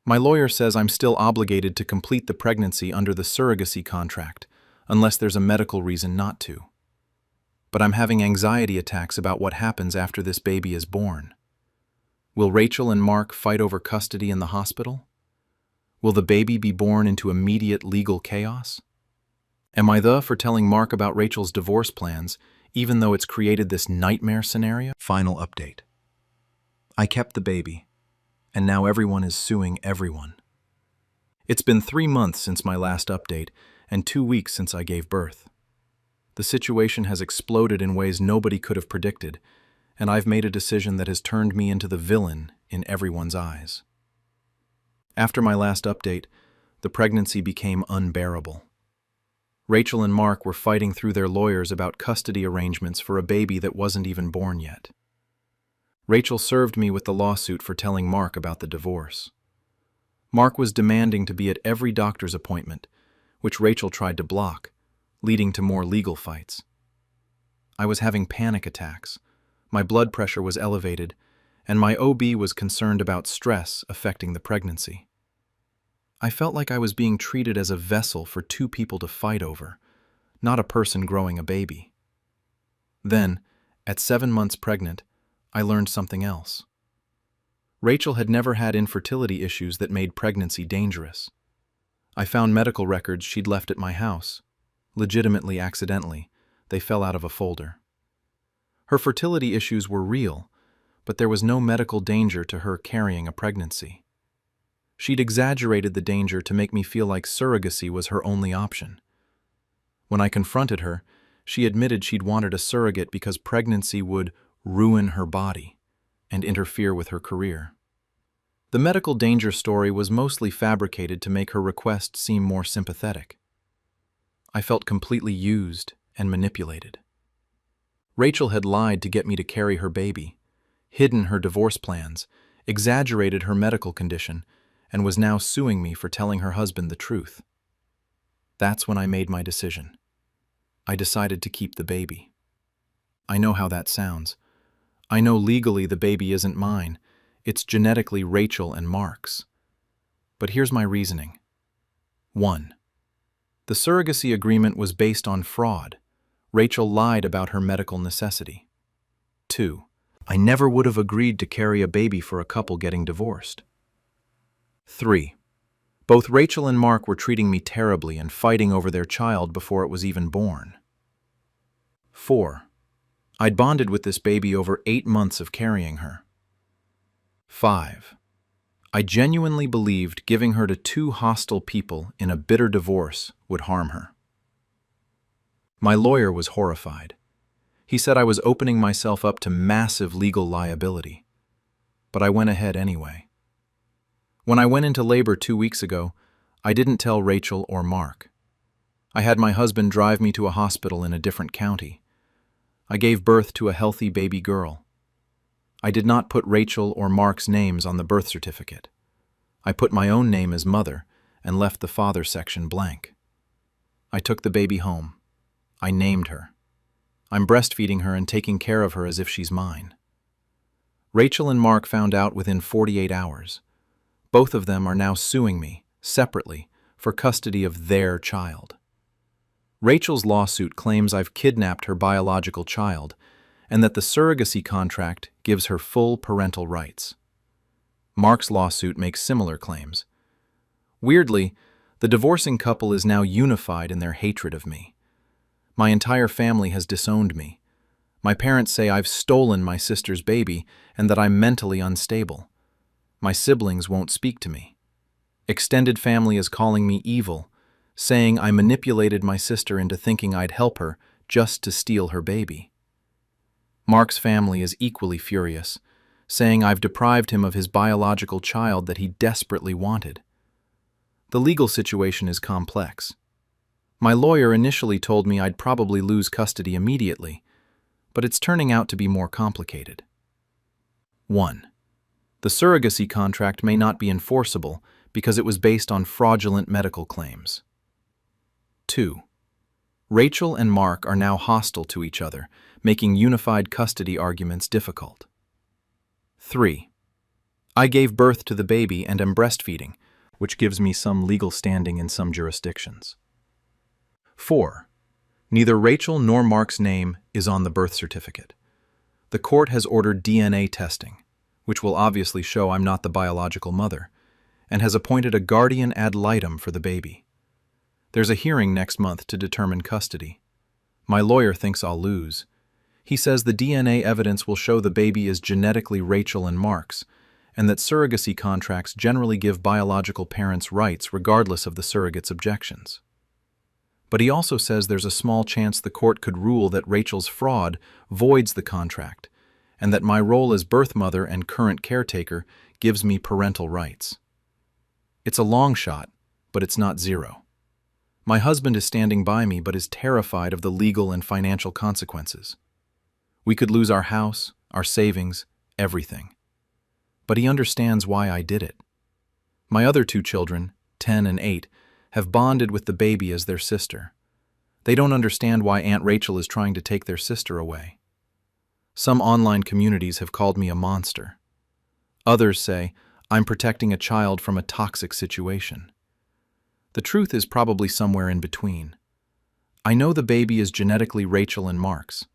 My lawyer says I'm still obligated to complete the pregnancy under the surrogacy contract, unless there's a medical reason not to. But I'm having anxiety attacks about what happens after this baby is born. Will Rachel and Mark fight over custody in the hospital? Will the baby be born into immediate legal chaos? Am I for telling Mark about Rachel's divorce plans, even though it's created this nightmare scenario? Final update. I kept the baby, and now everyone is suing everyone. It's been 3 months since my last update, and 2 weeks since I gave birth. The situation has exploded in ways nobody could have predicted, and I've made a decision that has turned me into the villain in everyone's eyes. After my last update, the pregnancy became unbearable. Rachel and Mark were fighting through their lawyers about custody arrangements for a baby that wasn't even born yet. Rachel served me with the lawsuit for telling Mark about the divorce. Mark was demanding to be at every doctor's appointment, which Rachel tried to block, leading to more legal fights. I was having panic attacks, my blood pressure was elevated, and my OB was concerned about stress affecting the pregnancy. I felt like I was being treated as a vessel for 2 people to fight over, not a person growing a baby. Then, at 7 months pregnant, I learned something else. Rachel had never had infertility issues that made pregnancy dangerous. I found medical records she'd left at my house. Legitimately accidentally, they fell out of a folder. Her fertility issues were real, but there was no medical danger to her carrying a pregnancy. She'd exaggerated the danger to make me feel like surrogacy was her only option. When I confronted her, she admitted she'd wanted a surrogate because pregnancy would ruin her body and interfere with her career. The medical danger story was mostly fabricated to make her request seem more sympathetic. I felt completely used and manipulated. Rachel had lied to get me to carry her baby, hidden her divorce plans, exaggerated her medical condition, and was now suing me for telling her husband the truth. That's when I made my decision. I decided to keep the baby. I know how that sounds. I know legally the baby isn't mine. It's genetically Rachel and Mark's. But here's my reasoning. 1. The surrogacy agreement was based on fraud. Rachel lied about her medical necessity. 2. I never would have agreed to carry a baby for a couple getting divorced. 3. Both Rachel and Mark were treating me terribly and fighting over their child before it was even born. 4. I'd bonded with this baby over 8 months of carrying her. 5. I genuinely believed giving her to 2 hostile people in a bitter divorce would harm her. My lawyer was horrified. He said I was opening myself up to massive legal liability. But I went ahead anyway. When I went into labor 2 weeks ago, I didn't tell Rachel or Mark. I had my husband drive me to a hospital in a different county. I gave birth to a healthy baby girl. I did not put Rachel or Mark's names on the birth certificate. I put my own name as mother and left the father section blank. I took the baby home. I named her. I'm breastfeeding her and taking care of her as if she's mine. Rachel and Mark found out within 48 hours. Both of them are now suing me, separately, for custody of their child. Rachel's lawsuit claims I've kidnapped her biological child and that the surrogacy contract gives her full parental rights. Mark's lawsuit makes similar claims. Weirdly, the divorcing couple is now unified in their hatred of me. My entire family has disowned me. My parents say I've stolen my sister's baby and that I'm mentally unstable. My siblings won't speak to me. Extended family is calling me evil, saying I manipulated my sister into thinking I'd help her just to steal her baby. Mark's family is equally furious, saying I've deprived him of his biological child that he desperately wanted. The legal situation is complex. My lawyer initially told me I'd probably lose custody immediately, but it's turning out to be more complicated. 1. The surrogacy contract may not be enforceable because it was based on fraudulent medical claims. 2. Rachel and Mark are now hostile to each other, making unified custody arguments difficult. 3. I gave birth to the baby and am breastfeeding, which gives me some legal standing in some jurisdictions. 4. Neither Rachel nor Mark's name is on the birth certificate. The court has ordered DNA testing, which will obviously show I'm not the biological mother, and has appointed a guardian ad litem for the baby. There's a hearing next month to determine custody. My lawyer thinks I'll lose. He says the DNA evidence will show the baby is genetically Rachel and Mark's, and that surrogacy contracts generally give biological parents rights regardless of the surrogate's objections. But he also says there's a small chance the court could rule that Rachel's fraud voids the contract, and that my role as birth mother and current caretaker gives me parental rights. It's a long shot, but it's not zero. My husband is standing by me but is terrified of the legal and financial consequences. We could lose our house, our savings, everything. But he understands why I did it. My other 2 children, 10 and 8, have bonded with the baby as their sister. They don't understand why Aunt Rachel is trying to take their sister away. Some online communities have called me a monster. Others say I'm protecting a child from a toxic situation. The truth is probably somewhere in between. I know the baby is genetically Rachel and Mark's.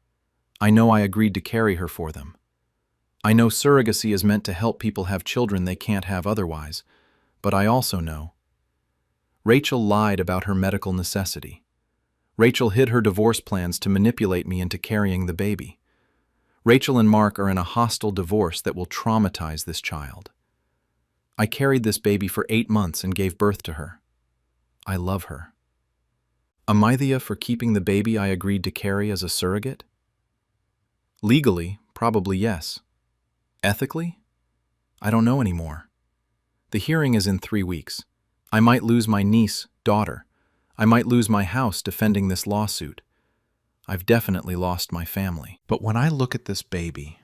I know I agreed to carry her for them. I know surrogacy is meant to help people have children they can't have otherwise, but I also know Rachel lied about her medical necessity. Rachel hid her divorce plans to manipulate me into carrying the baby. Rachel and Mark are in a hostile divorce that will traumatize this child. I carried this baby for 8 months and gave birth to her. I love her. Am I the for keeping the baby I agreed to carry as a surrogate? Legally, probably yes. Ethically? I don't know anymore. The hearing is in 3 weeks. I might lose my niece, daughter. I might lose my house defending this lawsuit. I've definitely lost my family. But when I look at this baby,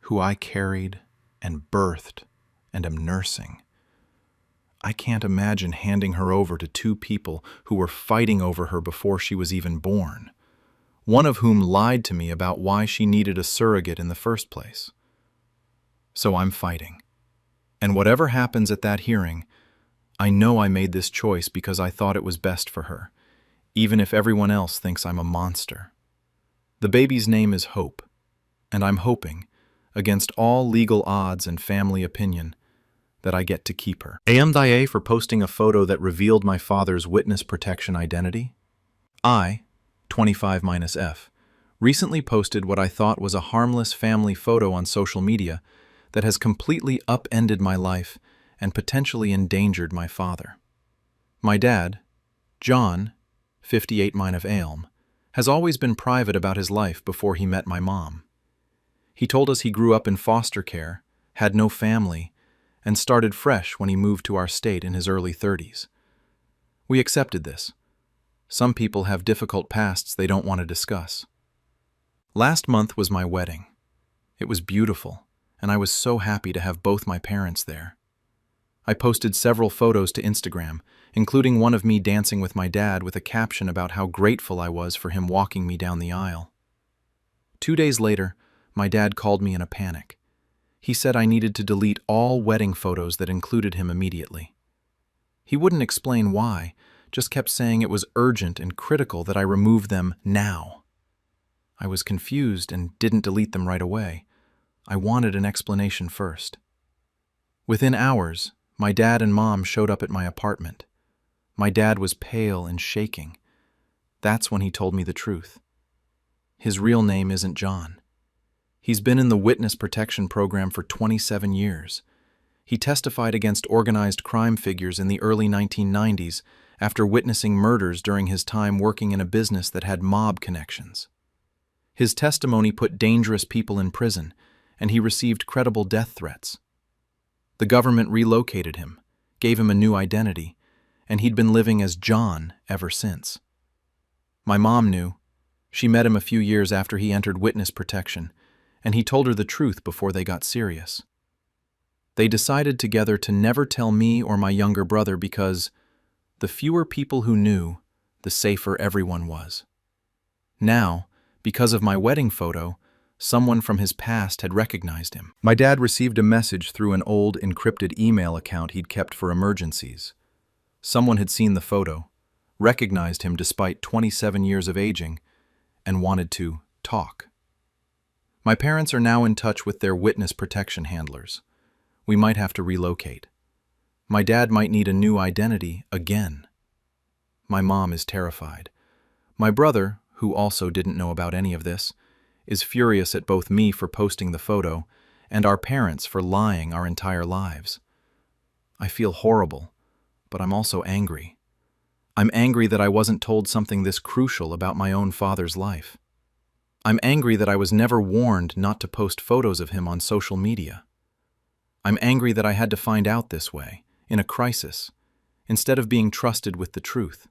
who I carried and birthed and am nursing, I can't imagine handing her over to 2 people who were fighting over her before she was even born, one of whom lied to me about why she needed a surrogate in the first place. So I'm fighting. And whatever happens at that hearing, I know I made this choice because I thought it was best for her, even if everyone else thinks I'm a monster. The baby's name is Hope, and I'm hoping, against all legal odds and family opinion, that I get to keep her. Am I for posting a photo that revealed my father's witness protection identity? I, 25-F, recently posted what I thought was a harmless family photo on social media that has completely upended my life and potentially endangered my father. My dad, John, 58-Elm, has always been private about his life before he met my mom. He told us he grew up in foster care, had no family, and started fresh when he moved to our state in his early 30s. We accepted this. Some people have difficult pasts they don't want to discuss. Last month was my wedding. It was beautiful, and I was so happy to have both my parents there. I posted several photos to Instagram, including one of me dancing with my dad with a caption about how grateful I was for him walking me down the aisle. 2 days later, my dad called me in a panic. He said I needed to delete all wedding photos that included him immediately. He wouldn't explain why, just kept saying it was urgent and critical that I remove them now. I was confused and didn't delete them right away. I wanted an explanation first. Within hours, my dad and mom showed up at my apartment. My dad was pale and shaking. That's when he told me the truth. His real name isn't John. He's been in the witness protection program for 27 years. He testified against organized crime figures in the early 1990s after witnessing murders during his time working in a business that had mob connections. His testimony put dangerous people in prison, and he received credible death threats. The government relocated him, gave him a new identity, and he'd been living as John ever since. My mom knew, She met him a few years after he entered witness protection, and he told her the truth before they got serious. They decided together to never tell me or my younger brother because the fewer people who knew, the safer everyone was. Now, because of my wedding photo, someone from his past had recognized him. My dad received a message through an old encrypted email account he'd kept for emergencies. Someone had seen the photo, recognized him despite 27 years of aging, and wanted to talk. My parents are now in touch with their witness protection handlers. We might have to relocate. My dad might need a new identity again. My mom is terrified. My brother, who also didn't know about any of this, is furious at both me for posting the photo and our parents for lying our entire lives. I feel horrible, but I'm also angry. I'm angry that I wasn't told something this crucial about my own father's life. I'm angry that I was never warned not to post photos of him on social media. I'm angry that I had to find out this way, in a crisis, instead of being trusted with the truth.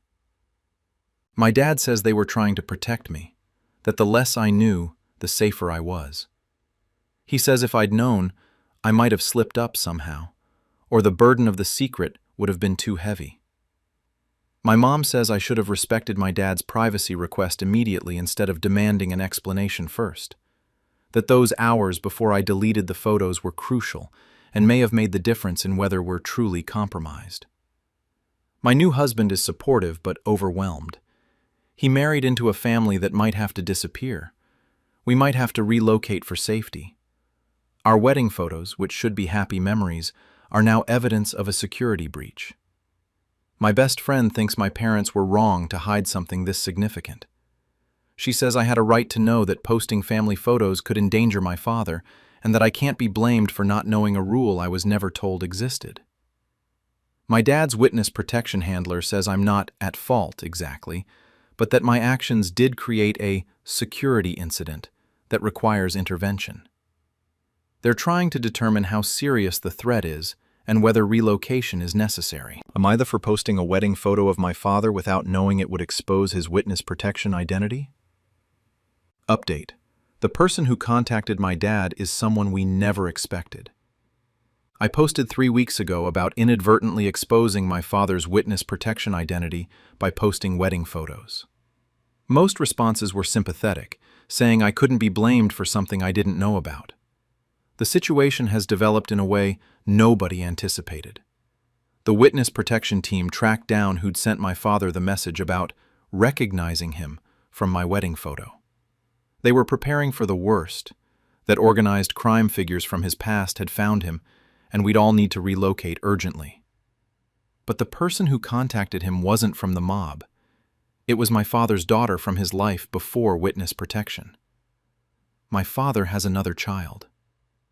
My dad says they were trying to protect me, that the less I knew, the safer I was. He says if I'd known, I might have slipped up somehow, or the burden of the secret would have been too heavy. My mom says I should have respected my dad's privacy request immediately instead of demanding an explanation first. That those hours before I deleted the photos were crucial and may have made the difference in whether we're truly compromised. My new husband is supportive but overwhelmed. He married into a family that might have to disappear. We might have to relocate for safety. Our wedding photos, which should be happy memories, are now evidence of a security breach. My best friend thinks my parents were wrong to hide something this significant. She says I had a right to know that posting family photos could endanger my father, and that I can't be blamed for not knowing a rule I was never told existed. My dad's witness protection handler says I'm not at fault exactly, but that my actions did create a security incident that requires intervention. They're trying to determine how serious the threat is and whether relocation is necessary. Am I the for posting a wedding photo of my father without knowing it would expose his witness protection identity? Update. The person who contacted my dad is someone we never expected. I posted 3 weeks ago about inadvertently exposing my father's witness protection identity by posting wedding photos. Most responses were sympathetic, saying I couldn't be blamed for something I didn't know about. The situation has developed in a way nobody anticipated. The witness protection team tracked down who'd sent my father the message about recognizing him from my wedding photo. They were preparing for the worst, that organized crime figures from his past had found him, and we'd all need to relocate urgently. But the person who contacted him wasn't from the mob. It was my father's daughter from his life before witness protection. My father has another child.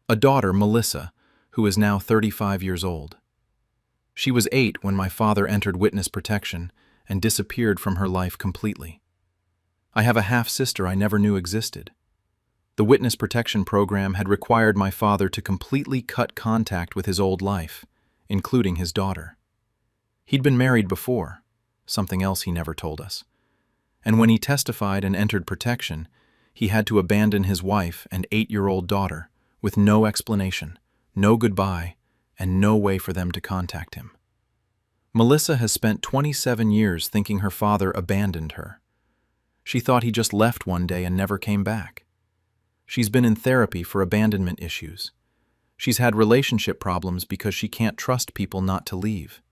A daughter, Melissa, who is now 35 years old. She was 8 when my father entered witness protection and disappeared from her life completely. I have a half-sister I never knew existed. The witness protection program had required my father to completely cut contact with his old life, including his daughter. He'd been married before, something else he never told us. And when he testified and entered protection, he had to abandon his wife and 8-year-old daughter with no explanation, no goodbye, and no way for them to contact him. Melissa has spent 27 years thinking her father abandoned her. She thought he just left one day and never came back. She's been in therapy for abandonment issues. She's had relationship problems because she can't trust people not to leave.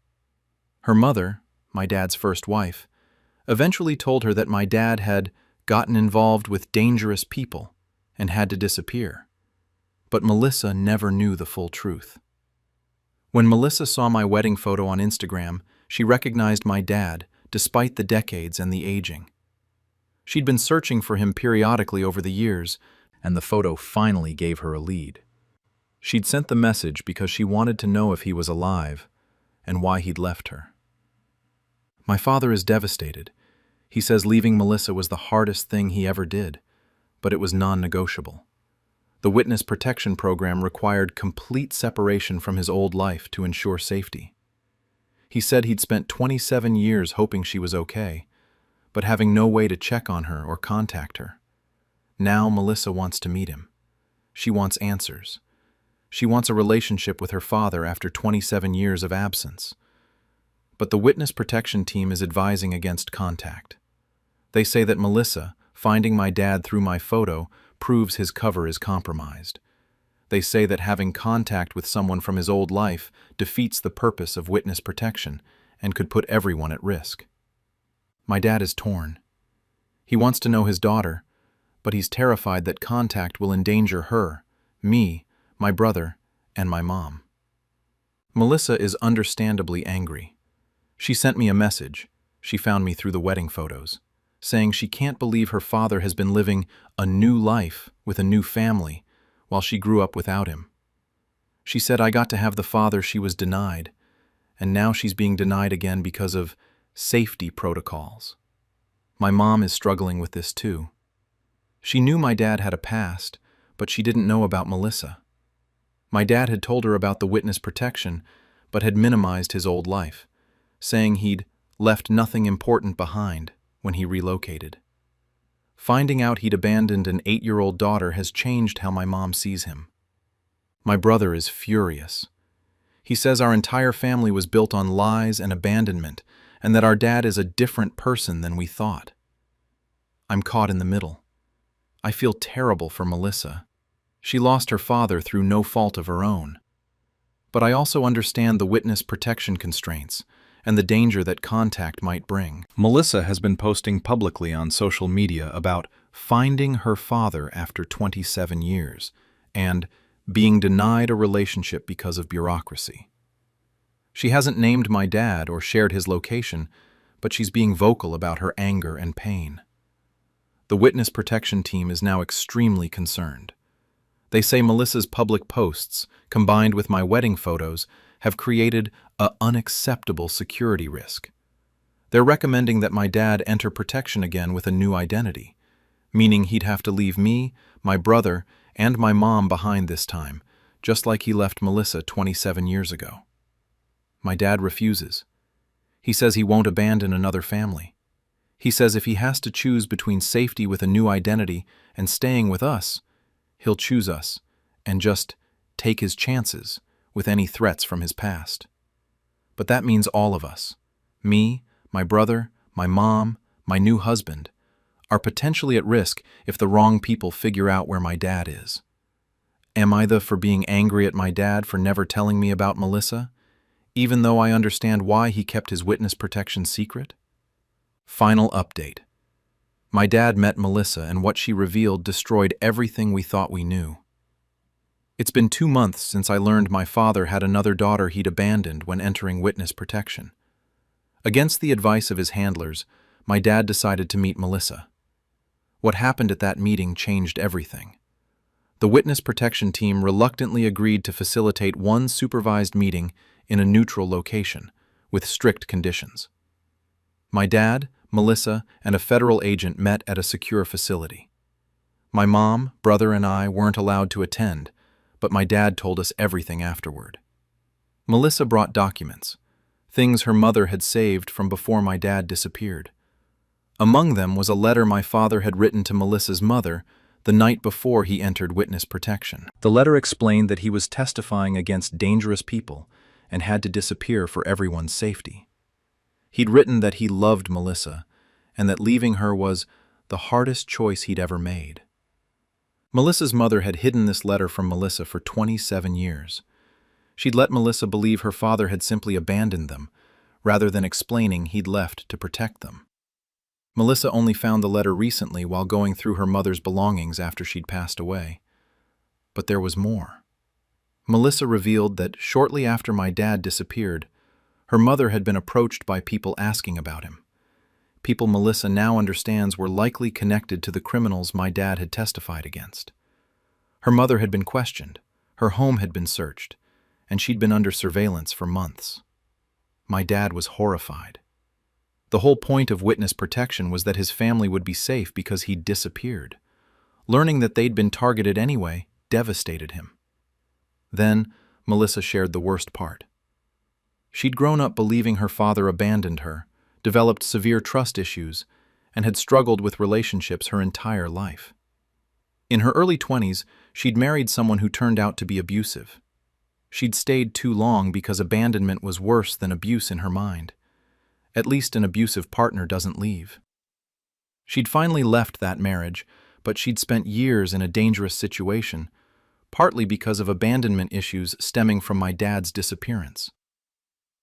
Her mother, my dad's first wife, eventually told her that my dad had gotten involved with dangerous people and had to disappear. But Melissa never knew the full truth. When Melissa saw my wedding photo on Instagram, she recognized my dad, despite the decades and the aging. She'd been searching for him periodically over the years, and the photo finally gave her a lead. She'd sent the message because she wanted to know if he was alive and why he'd left her. My father is devastated. He says leaving Melissa was the hardest thing he ever did, but it was non-negotiable. The witness protection program required complete separation from his old life to ensure safety. He said he'd spent 27 years hoping she was okay, but having no way to check on her or contact her. Now Melissa wants to meet him. She wants answers. She wants a relationship with her father after 27 years of absence. But the witness protection team is advising against contact. They say that Melissa, finding my dad through my photo, proves his cover is compromised. They say that having contact with someone from his old life defeats the purpose of witness protection and could put everyone at risk. My dad is torn. He wants to know his daughter, but he's terrified that contact will endanger her, me, my brother, and my mom. Melissa is understandably angry. She sent me a message, she found me through the wedding photos, saying she can't believe her father has been living a new life with a new family while she grew up without him. She said I got to have the father she was denied, and now she's being denied again because of safety protocols. My mom is struggling with this too. She knew my dad had a past, but she didn't know about Melissa. My dad had told her about the witness protection, but had minimized his old life, saying he'd left nothing important behind when he relocated. Finding out he'd abandoned an 8-year-old daughter has changed how my mom sees him. My brother is furious. He says our entire family was built on lies and abandonment, and that our dad is a different person than we thought. I'm caught in the middle. I feel terrible for Melissa. She lost her father through no fault of her own. But I also understand the witness protection constraints and the danger that contact might bring. Melissa has been posting publicly on social media about finding her father after 27 years and being denied a relationship because of bureaucracy. She hasn't named my dad or shared his location, but she's being vocal about her anger and pain. The witness protection team is now extremely concerned. They say Melissa's public posts, combined with my wedding photos, have created an unacceptable security risk. They're recommending that my dad enter protection again with a new identity, meaning he'd have to leave me, my brother, and my mom behind this time, just like he left Melissa 27 years ago. My dad refuses. He says he won't abandon another family. He says if he has to choose between safety with a new identity and staying with us, he'll choose us and just take his chances with any threats from his past. But that means all of us, me, my brother, my mom, my new husband, are potentially at risk if the wrong people figure out where my dad is. Am I for being angry at my dad for never telling me about Melissa, even though I understand why he kept his witness protection secret? Final update. My dad met Melissa, and what she revealed destroyed everything we thought we knew. It's been 2 months since I learned my father had another daughter he'd abandoned when entering witness protection. Against the advice of his handlers, my dad decided to meet Melissa. What happened at that meeting changed everything. The witness protection team reluctantly agreed to facilitate one supervised meeting in a neutral location, with strict conditions. My dad, Melissa, and a federal agent met at a secure facility. My mom, brother, and I weren't allowed to attend, but my dad told us everything afterward. Melissa brought documents, things her mother had saved from before my dad disappeared. Among them was a letter my father had written to Melissa's mother the night before he entered witness protection. The letter explained that he was testifying against dangerous people and had to disappear for everyone's safety. He'd written that he loved Melissa and that leaving her was the hardest choice he'd ever made. Melissa's mother had hidden this letter from Melissa for 27 years. She'd let Melissa believe her father had simply abandoned them, rather than explaining he'd left to protect them. Melissa only found the letter recently while going through her mother's belongings after she'd passed away. But there was more. Melissa revealed that shortly after my dad disappeared, her mother had been approached by people asking about him. People Melissa now understands were likely connected to the criminals my dad had testified against. Her mother had been questioned, her home had been searched, and she'd been under surveillance for months. My dad was horrified. The whole point of witness protection was that his family would be safe because he'd disappeared. Learning that they'd been targeted anyway devastated him. Then, Melissa shared the worst part. She'd grown up believing her father abandoned her, developed severe trust issues, and had struggled with relationships her entire life. In her early 20s, she'd married someone who turned out to be abusive. She'd stayed too long because abandonment was worse than abuse in her mind. At least an abusive partner doesn't leave. She'd finally left that marriage, but she'd spent years in a dangerous situation, partly because of abandonment issues stemming from my dad's disappearance.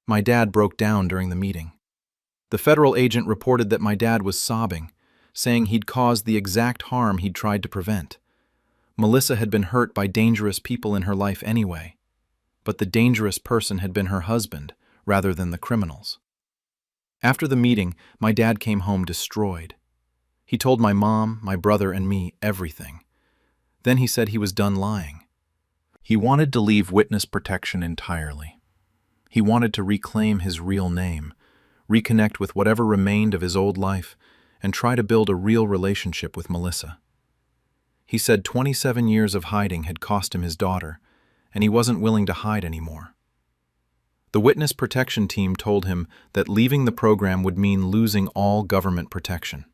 My dad broke down during the meeting. The federal agent reported that my dad was sobbing, saying he'd caused the exact harm he'd tried to prevent. Melissa had been hurt by dangerous people in her life anyway, but the dangerous person had been her husband rather than the criminals. After the meeting, my dad came home destroyed. He told my mom, my brother, and me everything. Then he said he was done lying. He wanted to leave witness protection entirely. He wanted to reclaim his real name, reconnect with whatever remained of his old life, and try to build a real relationship with Melissa. He said 27 years of hiding had cost him his daughter, and he wasn't willing to hide anymore. The witness protection team told him that leaving the program would mean losing all government protection.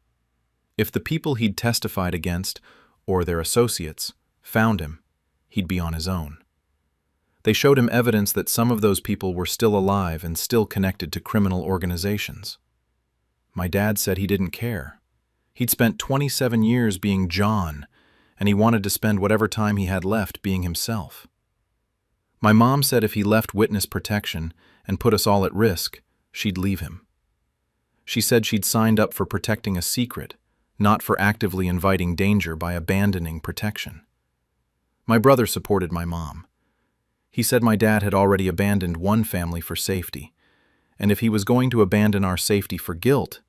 If the people he'd testified against, or their associates, found him, he'd be on his own. They showed him evidence that some of those people were still alive and still connected to criminal organizations. My dad said he didn't care. He'd spent 27 years being John, and he wanted to spend whatever time he had left being himself. My mom said if he left witness protection and put us all at risk, she'd leave him. She said she'd signed up for protecting a secret, not for actively inviting danger by abandoning protection. My brother supported my mom. He said my dad had already abandoned one family for safety, and if he was going to abandon our safety for guilt,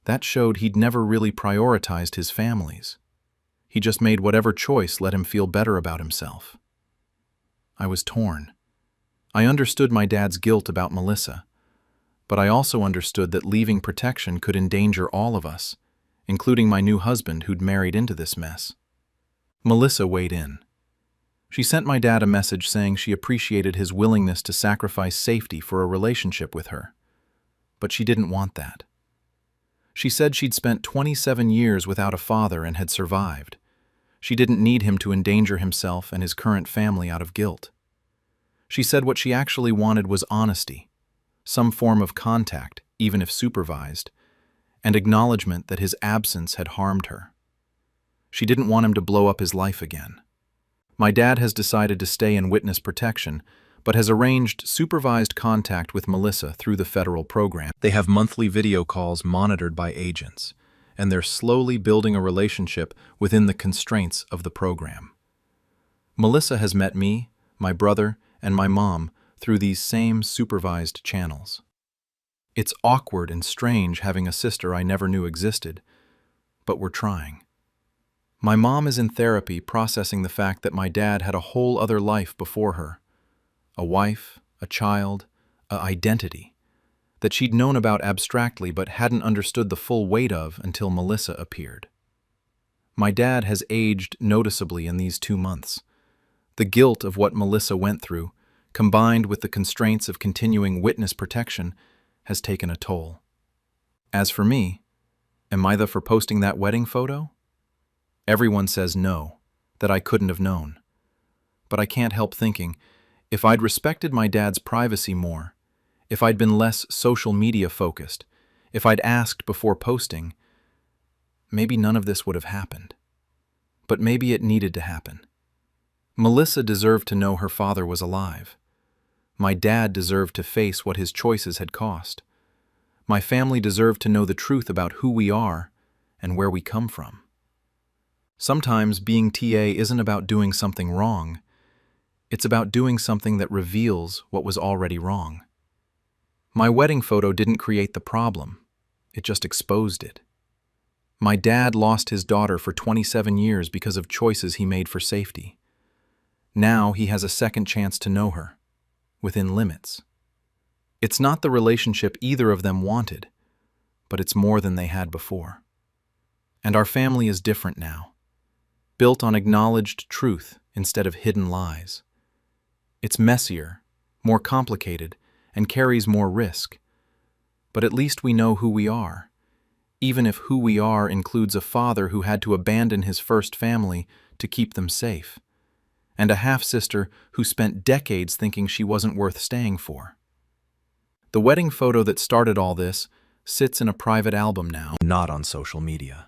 that showed he'd never really prioritized his families. He just made whatever choice let him feel better about himself. I was torn. I understood my dad's guilt about Melissa, but I also understood that leaving protection could endanger all of us, including my new husband who'd married into this mess. Melissa weighed in. She sent my dad a message saying she appreciated his willingness to sacrifice safety for a relationship with her, but she didn't want that. She said she'd spent 27 years without a father and had survived. She didn't need him to endanger himself and his current family out of guilt. She said what she actually wanted was honesty, some form of contact, even if supervised, and acknowledgement that his absence had harmed her. She didn't want him to blow up his life again. My dad has decided to stay in witness protection, but has arranged supervised contact with Melissa through the federal program. They have monthly video calls monitored by agents, and they're slowly building a relationship within the constraints of the program. Melissa has met me, my brother, and my mom through these same supervised channels. It's awkward and strange having a sister I never knew existed, but we're trying. My mom is in therapy processing the fact that my dad had a whole other life before her. A wife, a child, an identity that she'd known about abstractly but hadn't understood the full weight of until Melissa appeared. My dad has aged noticeably in these 2 months. The guilt of what Melissa went through, combined with the constraints of continuing witness protection, has taken a toll. As for me, am I the for posting that wedding photo? Everyone says no, that I couldn't have known. But I can't help thinking, if I'd respected my dad's privacy more, if I'd been less social media focused, if I'd asked before posting, maybe none of this would have happened. But maybe it needed to happen. Melissa deserved to know her father was alive. My dad deserved to face what his choices had cost. My family deserved to know the truth about who we are and where we come from. Sometimes being TA isn't about doing something wrong. It's about doing something that reveals what was already wrong. My wedding photo didn't create the problem. It just exposed it. My dad lost his daughter for 27 years because of choices he made for safety. Now he has a second chance to know her, within limits. It's not the relationship either of them wanted, but it's more than they had before. And our family is different now, built on acknowledged truth instead of hidden lies. It's messier, more complicated, and carries more risk. But at least we know who we are, even if who we are includes a father who had to abandon his first family to keep them safe, and a half-sister who spent decades thinking she wasn't worth staying for. The wedding photo that started all this sits in a private album now, not on social media.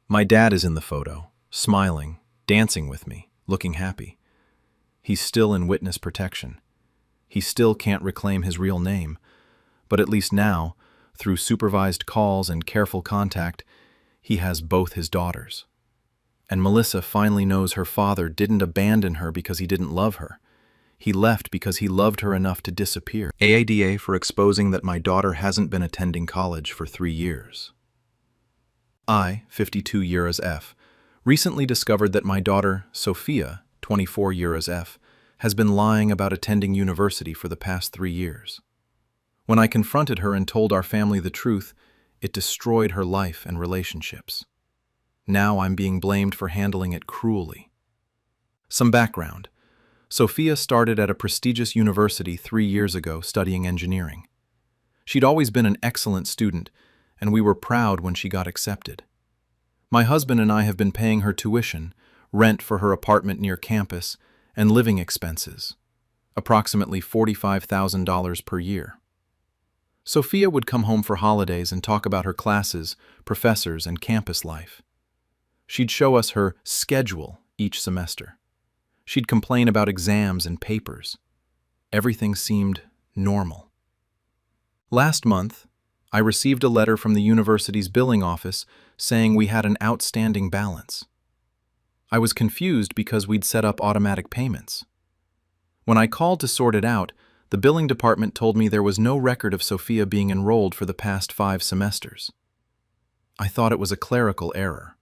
My dad is in the photo, smiling, dancing with me, looking happy. He's still in witness protection. He still can't reclaim his real name, but at least now, through supervised calls and careful contact, he has both his daughters. And Melissa finally knows her father didn't abandon her because he didn't love her. He left because he loved her enough to disappear. AITA for exposing that my daughter hasn't been attending college for 3 years. I, 52 years F, recently discovered that my daughter, Sophia, 24 years F, has been lying about attending university for the past 3 years. When I confronted her and told our family the truth, it destroyed her life and relationships. Now I'm being blamed for handling it cruelly. Some background. Sophia started at a prestigious university 3 years ago studying engineering. She'd always been an excellent student, and we were proud when she got accepted. My husband and I have been paying her tuition, rent for her apartment near campus, and living expenses, approximately $45,000 per year. Sophia would come home for holidays and talk about her classes, professors, and campus life. She'd show us her schedule each semester. She'd complain about exams and papers. Everything seemed normal. Last month, I received a letter from the university's billing office saying we had an outstanding balance. I was confused because we'd set up automatic payments. When I called to sort it out, the billing department told me there was no record of Sophia being enrolled for the past 5 semesters. I thought it was a clerical error,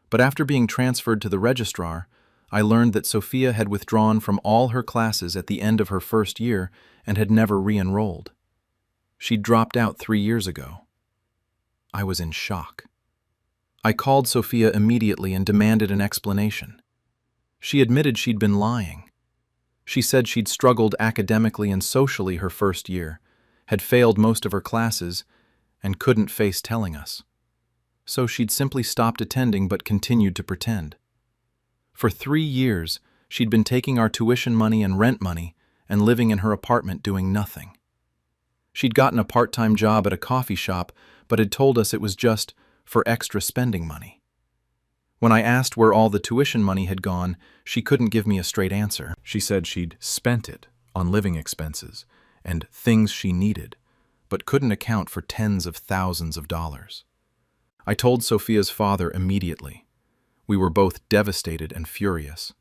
but after being transferred to the registrar, I learned that Sophia had withdrawn from all her classes at the end of her first year and had never re-enrolled. She'd dropped out 3 years ago. I was in shock. I called Sophia immediately and demanded an explanation. She admitted she'd been lying. She said she'd struggled academically and socially her first year, had failed most of her classes, and couldn't face telling us. So she'd simply stopped attending but continued to pretend. For 3 years, she'd been taking our tuition money and rent money and living in her apartment doing nothing. She'd gotten a part-time job at a coffee shop, but had told us it was just for extra spending money. When I asked where all the tuition money had gone, she couldn't give me a straight answer. She said she'd spent it on living expenses and things she needed, but couldn't account for tens of thousands of dollars. I told Sophia's father immediately. We were both devastated and furious.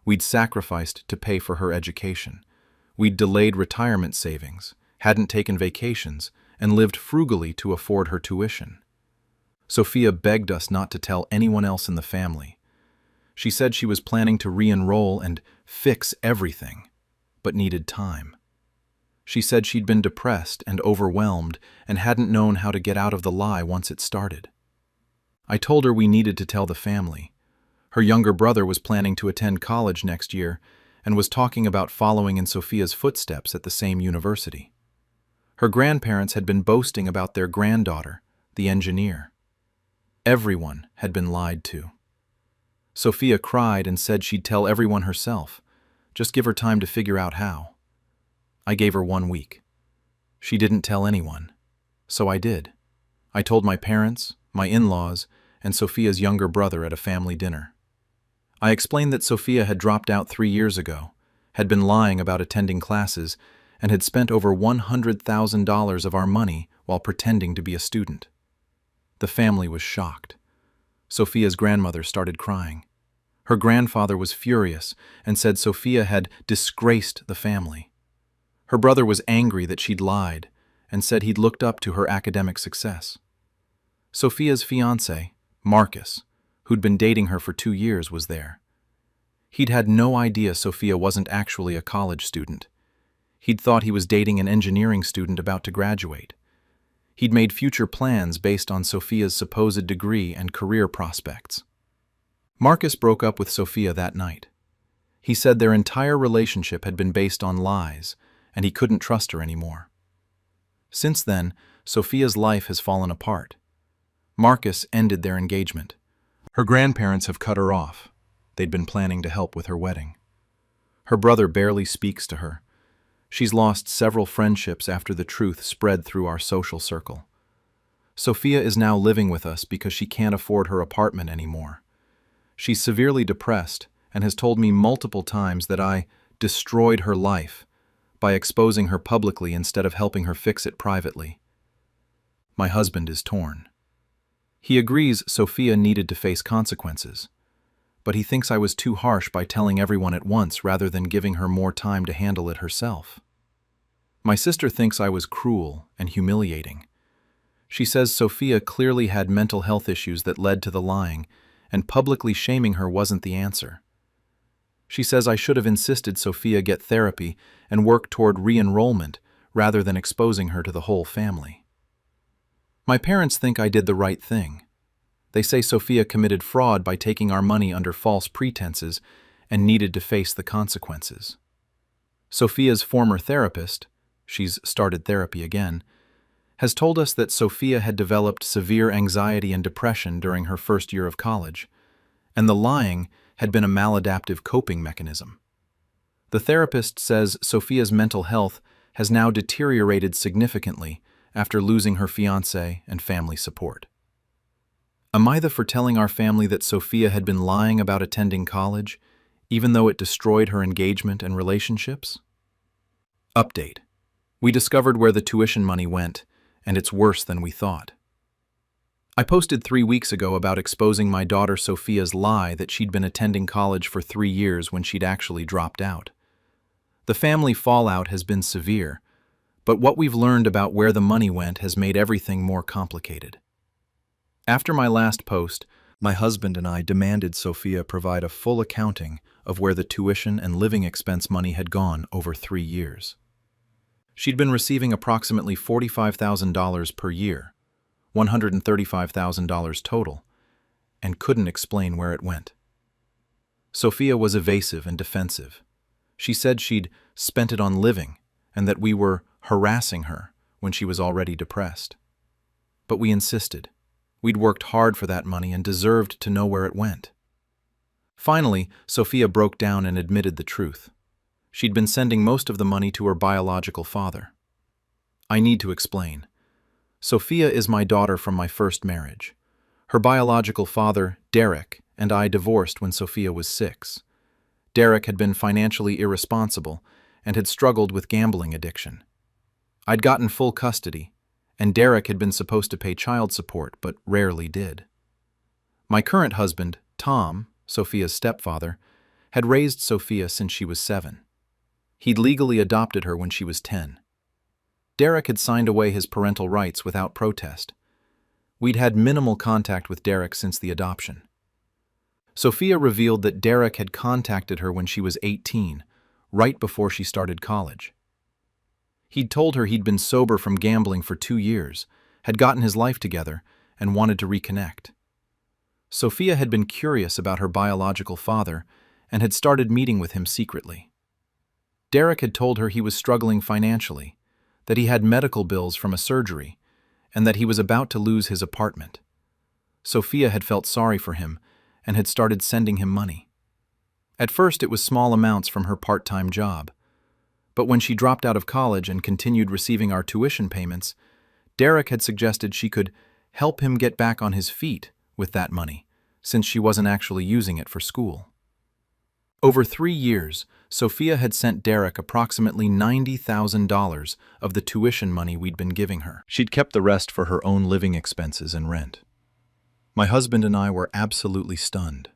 We'd sacrificed to pay for her education. We'd delayed retirement savings, hadn't taken vacations, and lived frugally to afford her tuition. Sophia begged us not to tell anyone else in the family. She said she was planning to re-enroll and fix everything, but needed time. She said she'd been depressed and overwhelmed and hadn't known how to get out of the lie once it started. I told her we needed to tell the family. Her younger brother was planning to attend college next year and was talking about following in Sophia's footsteps at the same university. Her grandparents had been boasting about their granddaughter, the engineer. Everyone had been lied to. Sophia cried and said she'd tell everyone herself. Just give her time to figure out how. I gave her 1 week. She didn't tell anyone, so I did. I told my parents, my in-laws, and Sophia's younger brother at a family dinner. I explained that Sophia had dropped out 3 years ago, had been lying about attending classes, and had spent over $100,000 of our money while pretending to be a student. The family was shocked. Sophia's grandmother started crying. Her grandfather was furious and said Sophia had disgraced the family. Her brother was angry that she'd lied and said he'd looked up to her academic success. Sophia's fiancé, Marcus, who'd been dating her for 2 years, was there. He'd had no idea Sophia wasn't actually a college student. He'd thought he was dating an engineering student about to graduate. He'd made future plans based on Sophia's supposed degree and career prospects. Marcus broke up with Sophia that night. He said their entire relationship had been based on lies, and he couldn't trust her anymore. Since then, Sophia's life has fallen apart. Marcus ended their engagement. Her grandparents have cut her off. They'd been planning to help with her wedding. Her brother barely speaks to her. She's lost several friendships after the truth spread through our social circle. Sophia is now living with us because she can't afford her apartment anymore. She's severely depressed and has told me multiple times that I destroyed her life by exposing her publicly instead of helping her fix it privately. My husband is torn. He agrees Sophia needed to face consequences, but he thinks I was too harsh by telling everyone at once rather than giving her more time to handle it herself. My sister thinks I was cruel and humiliating. She says Sophia clearly had mental health issues that led to the lying, and publicly shaming her wasn't the answer. She says I should have insisted Sophia get therapy and work toward re-enrollment rather than exposing her to the whole family. My parents think I did the right thing. They say Sophia committed fraud by taking our money under false pretenses and needed to face the consequences. Sophia's former therapist, she's started therapy again, has told us that Sophia had developed severe anxiety and depression during her first year of college, and the lying had been a maladaptive coping mechanism. The therapist says Sophia's mental health has now deteriorated significantly after losing her fiancé and family support. Am I the for telling our family that Sophia had been lying about attending college, even though it destroyed her engagement and relationships? Update. We discovered where the tuition money went, and it's worse than we thought. I posted 3 weeks ago about exposing my daughter Sophia's lie that she'd been attending college for 3 years when she'd actually dropped out. The family fallout has been severe, but what we've learned about where the money went has made everything more complicated. After my last post, my husband and I demanded Sophia provide a full accounting of where the tuition and living expense money had gone over 3 years. She'd been receiving approximately $45,000 per year, $135,000 total, and couldn't explain where it went. Sophia was evasive and defensive. She said she'd spent it on living and that we were harassing her when she was already depressed. But we insisted. We'd worked hard for that money and deserved to know where it went. Finally, Sophia broke down and admitted the truth. She'd been sending most of the money to her biological father. I need to explain. Sophia is my daughter from my first marriage. Her biological father, Derek, and I divorced when Sophia was 6. Derek had been financially irresponsible and had struggled with gambling addiction. I'd gotten full custody, and Derek had been supposed to pay child support but rarely did. My current husband, Tom, Sophia's stepfather, had raised Sophia since she was 7. He'd legally adopted her when she was 10. Derek had signed away his parental rights without protest. We'd had minimal contact with Derek since the adoption. Sophia revealed that Derek had contacted her when she was 18, right before she started college. He'd told her he'd been sober from gambling for 2 years, had gotten his life together, and wanted to reconnect. Sophia had been curious about her biological father and had started meeting with him secretly. Derek had told her he was struggling financially, that he had medical bills from a surgery, and that he was about to lose his apartment. Sophia had felt sorry for him and had started sending him money. At first it was small amounts from her part-time job, but when she dropped out of college and continued receiving our tuition payments, Derek had suggested she could help him get back on his feet with that money, since she wasn't actually using it for school. Over 3 years, Sophia had sent Derek approximately $90,000 of the tuition money we'd been giving her. She'd kept the rest for her own living expenses and rent. My husband and I were absolutely stunned.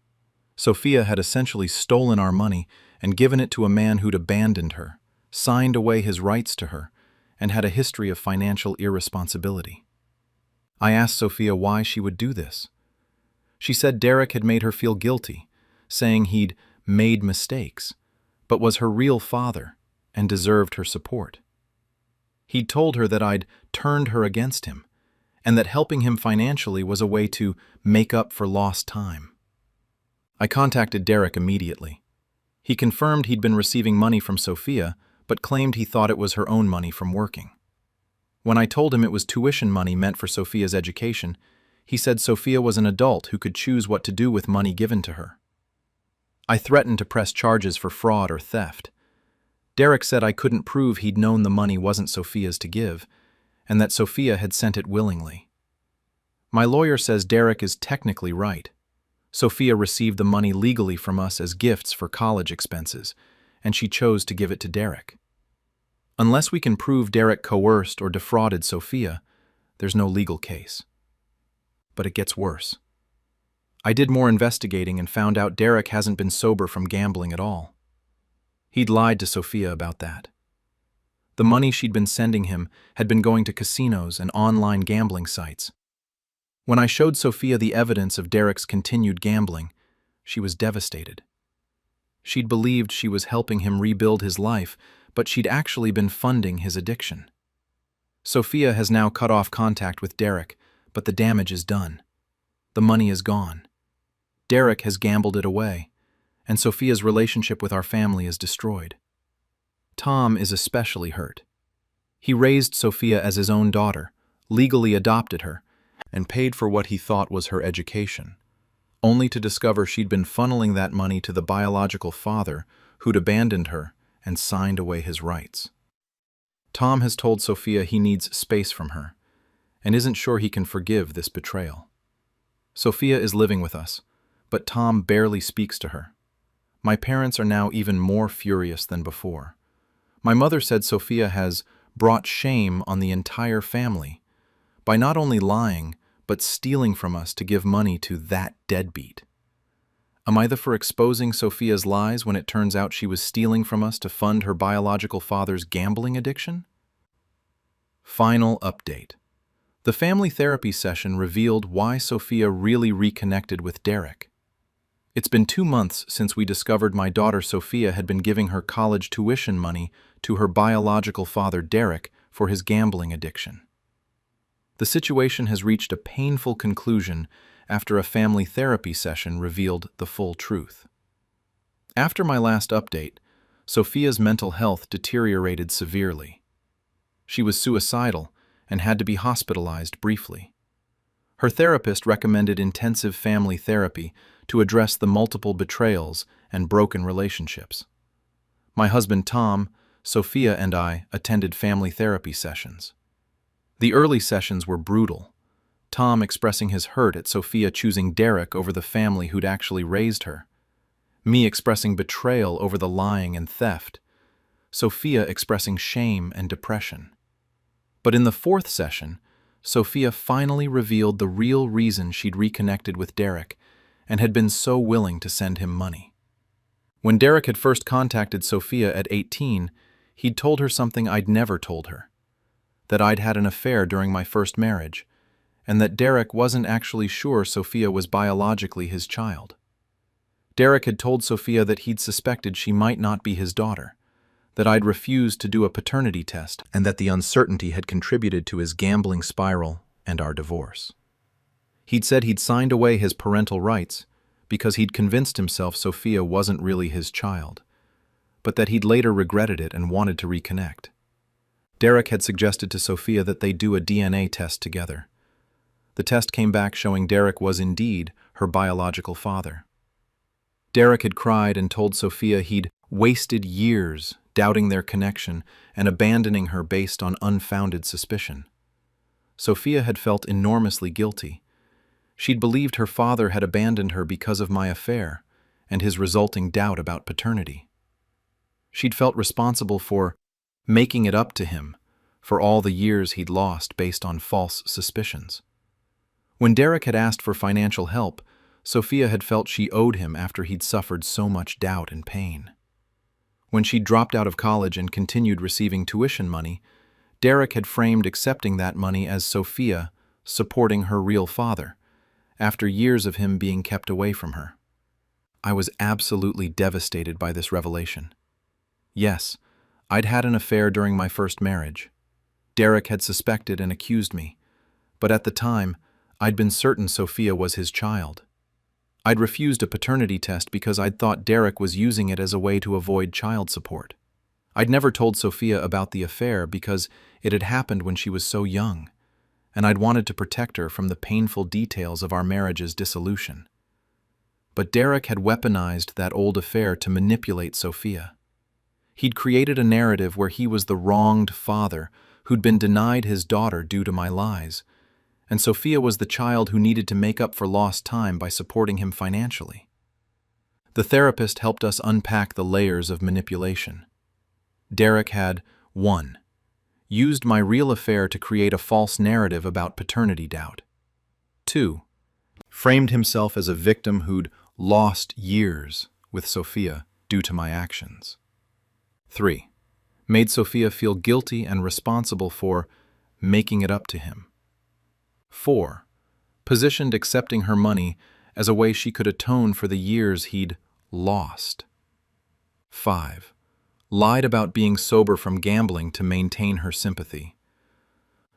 Sophia had essentially stolen our money and given it to a man who'd abandoned her, signed away his rights to her, and had a history of financial irresponsibility. I asked Sophia why she would do this. She said Derek had made her feel guilty, saying he'd made mistakes, but was her real father and deserved her support. He'd told her that I'd turned her against him, and that helping him financially was a way to make up for lost time. I contacted Derek immediately. He confirmed he'd been receiving money from Sophia, but claimed he thought it was her own money from working. When I told him it was tuition money meant for Sophia's education, He said Sophia was an adult who could choose what to do with money given to her. I threatened to press charges for fraud or theft. Derek said I couldn't prove he'd known the money wasn't Sophia's to give, and that Sophia had sent it willingly. My lawyer says Derek is technically right. Sophia received the money legally from us as gifts for college expenses, and she chose to give it to Derek. Unless we can prove Derek coerced or defrauded Sophia, there's no legal case. But it gets worse. I did more investigating and found out Derek hasn't been sober from gambling at all. He'd lied to Sophia about that. The money she'd been sending him had been going to casinos and online gambling sites. When I showed Sophia the evidence of Derek's continued gambling, she was devastated. She'd believed she was helping him rebuild his life, but she'd actually been funding his addiction. Sophia has now cut off contact with Derek, but the damage is done. The money is gone. Derek has gambled it away, and Sophia's relationship with our family is destroyed. Tom is especially hurt. He raised Sophia as his own daughter, legally adopted her, and paid for what he thought was her education, only to discover she'd been funneling that money to the biological father who'd abandoned her and signed away his rights. Tom has told Sophia he needs space from her, and isn't sure he can forgive this betrayal. Sophia is living with us, but Tom barely speaks to her. My parents are now even more furious than before. My mother said Sophia has brought shame on the entire family by not only lying, but stealing from us to give money to that deadbeat. Am I the for exposing Sophia's lies when it turns out she was stealing from us to fund her biological father's gambling addiction? Final update. The family therapy session revealed why Sophia really reconnected with Derek. It's been 2 months since we discovered my daughter Sophia had been giving her college tuition money to her biological father Derek for his gambling addiction. The situation has reached a painful conclusion after a family therapy session revealed the full truth. After my last update, Sophia's mental health deteriorated severely. She was suicidal and had to be hospitalized briefly. Her therapist recommended intensive family therapy to address the multiple betrayals and broken relationships. My husband Tom, Sophia, and I attended family therapy sessions. The early sessions were brutal, Tom expressing his hurt at Sophia choosing Derek over the family who'd actually raised her, me expressing betrayal over the lying and theft, Sophia expressing shame and depression. But in the 4th session, Sophia finally revealed the real reason she'd reconnected with Derek and had been so willing to send him money. When Derek had first contacted Sophia at 18, he'd told her something I'd never told her, that I'd had an affair during my first marriage, and that Derek wasn't actually sure Sophia was biologically his child. Derek had told Sophia that he'd suspected she might not be his daughter, that I'd refused to do a paternity test, and that the uncertainty had contributed to his gambling spiral and our divorce. He'd said he'd signed away his parental rights because he'd convinced himself Sophia wasn't really his child, but that he'd later regretted it and wanted to reconnect. Derek had suggested to Sophia that they do a DNA test together. The test came back showing Derek was indeed her biological father. Derek had cried and told Sophia he'd wasted years doubting their connection and abandoning her based on unfounded suspicion. Sophia had felt enormously guilty. She'd believed her father had abandoned her because of my affair and his resulting doubt about paternity. She'd felt responsible for making it up to him for all the years he'd lost based on false suspicions. When Derek had asked for financial help, Sophia had felt she owed him after he'd suffered so much doubt and pain. When she'd dropped out of college and continued receiving tuition money, Derek had framed accepting that money as Sophia supporting her real father, after years of him being kept away from her. I was absolutely devastated by this revelation. Yes, I'd had an affair during my first marriage. Derek had suspected and accused me, but at the time, I'd been certain Sophia was his child. I'd refused a paternity test because I'd thought Derek was using it as a way to avoid child support. I'd never told Sophia about the affair because it had happened when she was so young, and I'd wanted to protect her from the painful details of our marriage's dissolution. But Derek had weaponized that old affair to manipulate Sophia. He'd created a narrative where he was the wronged father who'd been denied his daughter due to my lies, and Sophia was the child who needed to make up for lost time by supporting him financially. The therapist helped us unpack the layers of manipulation. Derek had 1. Used my real affair to create a false narrative about paternity doubt. 2. Framed himself as a victim who'd lost years with Sophia due to my actions. 3. Made Sophia feel guilty and responsible for making it up to him. 4. Positioned accepting her money as a way she could atone for the years he'd lost. 5. Lied about being sober from gambling to maintain her sympathy.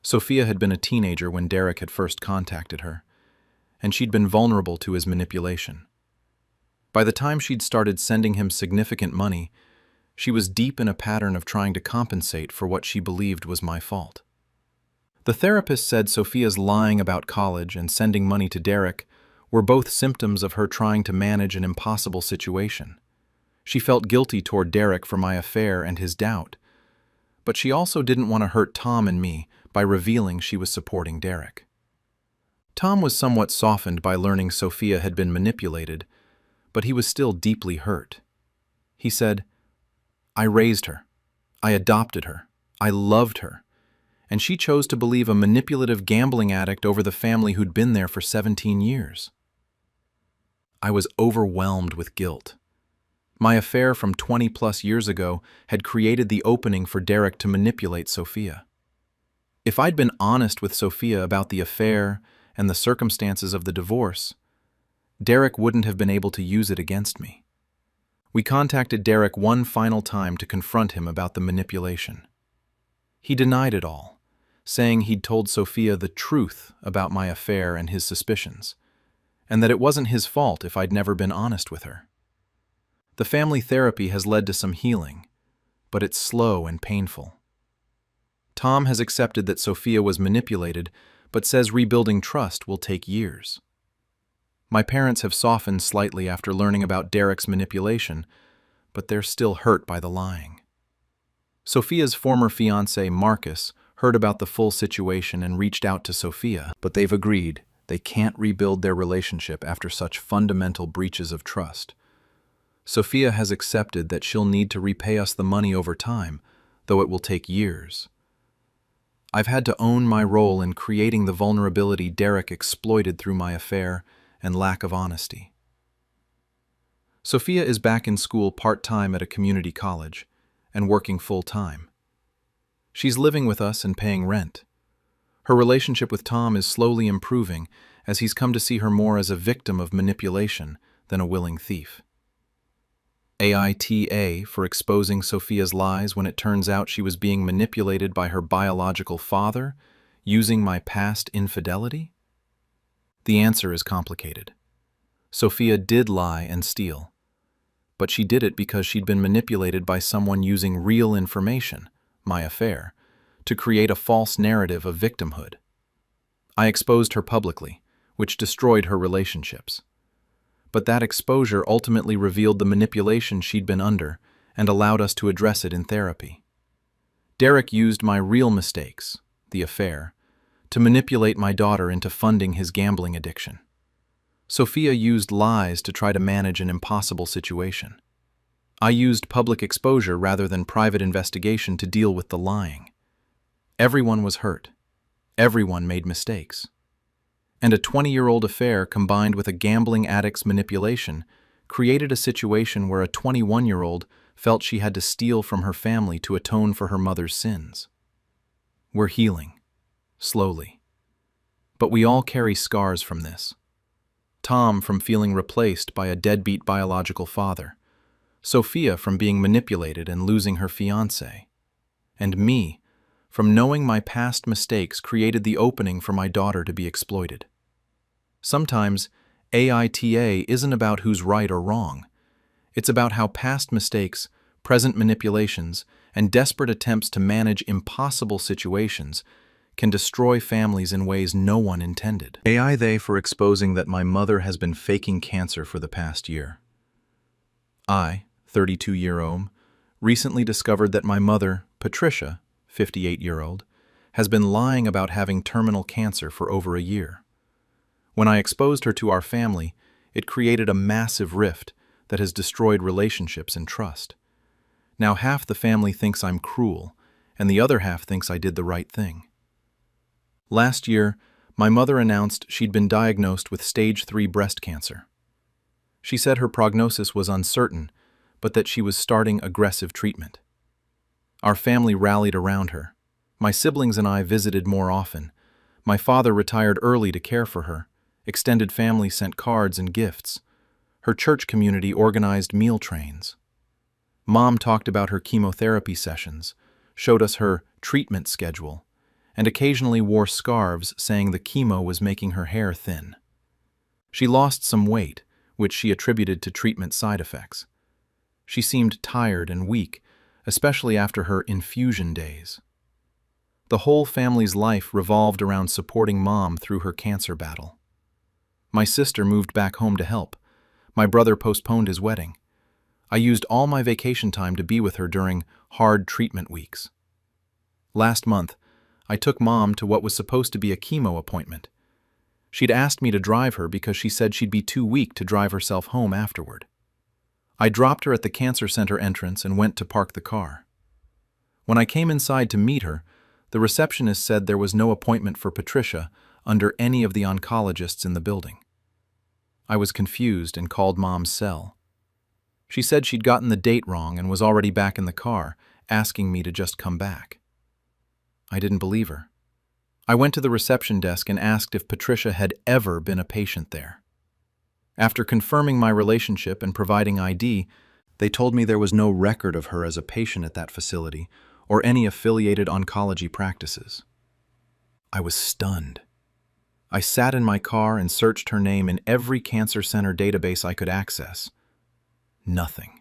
Sophia had been a teenager when Derek had first contacted her, and she'd been vulnerable to his manipulation. By the time she'd started sending him significant money, she was deep in a pattern of trying to compensate for what she believed was my fault. The therapist said Sophia's lying about college and sending money to Derek were both symptoms of her trying to manage an impossible situation. She felt guilty toward Derek for my affair and his doubt, but she also didn't want to hurt Tom and me by revealing she was supporting Derek. Tom was somewhat softened by learning Sophia had been manipulated, but he was still deeply hurt. He said, "I raised her. I adopted her. I loved her. And she chose to believe a manipulative gambling addict over the family who'd been there for 17 years. I was overwhelmed with guilt. My affair from 20-plus years ago had created the opening for Derek to manipulate Sophia. If I'd been honest with Sophia about the affair and the circumstances of the divorce, Derek wouldn't have been able to use it against me. We contacted Derek one final time to confront him about the manipulation. He denied it all, saying he'd told Sophia the truth about my affair and his suspicions, and that it wasn't his fault if I'd never been honest with her. The family therapy has led to some healing, but it's slow and painful. Tom has accepted that Sophia was manipulated, but says rebuilding trust will take years. My parents have softened slightly after learning about Derek's manipulation, but they're still hurt by the lying. Sophia's former fiancé, Marcus, heard about the full situation and reached out to Sophia, but they've agreed they can't rebuild their relationship after such fundamental breaches of trust. Sophia has accepted that she'll need to repay us the money over time, though it will take years. I've had to own my role in creating the vulnerability Derek exploited through my affair and lack of honesty. Sophia is back in school part-time at a community college and working full-time. She's living with us and paying rent. Her relationship with Tom is slowly improving as he's come to see her more as a victim of manipulation than a willing thief. AITA for exposing Sophia's lies when it turns out she was being manipulated by her biological father, using my past infidelity? The answer is complicated. Sophia did lie and steal, but she did it because she'd been manipulated by someone using real information, my affair, to create a false narrative of victimhood. I exposed her publicly, which destroyed her relationships. But that exposure ultimately revealed the manipulation she'd been under and allowed us to address it in therapy. Derek used my real mistakes, the affair, to manipulate my daughter into funding his gambling addiction. Sophia used lies to try to manage an impossible situation. I used public exposure rather than private investigation to deal with the lying. Everyone was hurt. Everyone made mistakes. And a 20-year-old affair combined with a gambling addict's manipulation created a situation where a 21-year-old felt she had to steal from her family to atone for her mother's sins. We're healing, slowly. But we all carry scars from this. Tom from feeling replaced by a deadbeat biological father, Sophia from being manipulated and losing her fiancé, and me from knowing my past mistakes created the opening for my daughter to be exploited. Sometimes, AITA isn't about who's right or wrong. It's about how past mistakes, present manipulations, and desperate attempts to manage impossible situations can destroy families in ways no one intended. AITA for exposing that my mother has been faking cancer for the past year. I, 32-year-old, recently discovered that my mother, Patricia, 58-year-old, has been lying about having terminal cancer for over a year. When I exposed her to our family, it created a massive rift that has destroyed relationships and trust. Now half the family thinks I'm cruel, and the other half thinks I did the right thing. Last year, my mother announced she'd been diagnosed with stage 3 breast cancer. She said her prognosis was uncertain, but that she was starting aggressive treatment. Our family rallied around her. My siblings and I visited more often. My father retired early to care for her. Extended family sent cards and gifts. Her church community organized meal trains. Mom talked about her chemotherapy sessions, showed us her treatment schedule, and occasionally wore scarves saying the chemo was making her hair thin. She lost some weight, which she attributed to treatment side effects. She seemed tired and weak, especially after her infusion days. The whole family's life revolved around supporting Mom through her cancer battle. My sister moved back home to help. My brother postponed his wedding. I used all my vacation time to be with her during hard treatment weeks. Last month, I took Mom to what was supposed to be a chemo appointment. She'd asked me to drive her because she said she'd be too weak to drive herself home afterward. I dropped her at the cancer center entrance and went to park the car. When I came inside to meet her, the receptionist said there was no appointment for Patricia under any of the oncologists in the building. I was confused and called Mom's cell. She said she'd gotten the date wrong and was already back in the car, asking me to just come back. I didn't believe her. I went to the reception desk and asked if Patricia had ever been a patient there. After confirming my relationship and providing ID, they told me there was no record of her as a patient at that facility or any affiliated oncology practices. I was stunned. I sat in my car and searched her name in every cancer center database I could access. Nothing.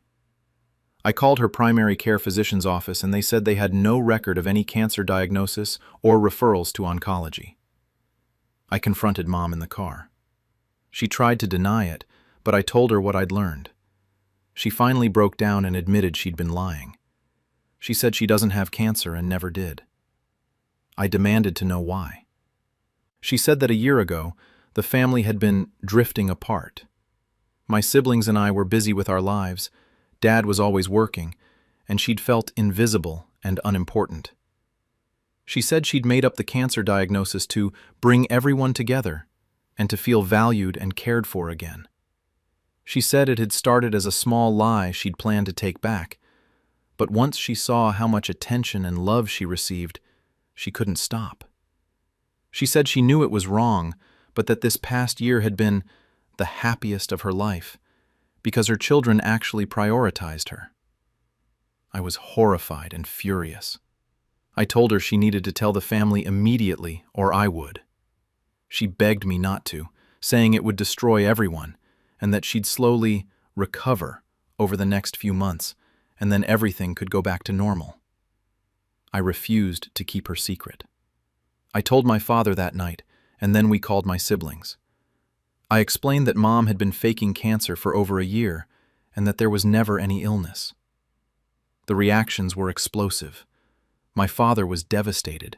I called her primary care physician's office and they said they had no record of any cancer diagnosis or referrals to oncology. I confronted Mom in the car. She tried to deny it, but I told her what I'd learned. She finally broke down and admitted she'd been lying. She said she doesn't have cancer and never did. I demanded to know why. She said that a year ago, the family had been drifting apart. My siblings and I were busy with our lives. Dad was always working, and she'd felt invisible and unimportant. She said she'd made up the cancer diagnosis to bring everyone together and to feel valued and cared for again. She said it had started as a small lie she'd planned to take back, but once she saw how much attention and love she received, she couldn't stop. She said she knew it was wrong, but that this past year had been the happiest of her life, because her children actually prioritized her. I was horrified and furious. I told her she needed to tell the family immediately or I would. She begged me not to, saying it would destroy everyone, and that she'd slowly recover over the next few months, and then everything could go back to normal. I refused to keep her secret. I told my father that night, and then we called my siblings. I explained that Mom had been faking cancer for over a year, and that there was never any illness. The reactions were explosive. My father was devastated.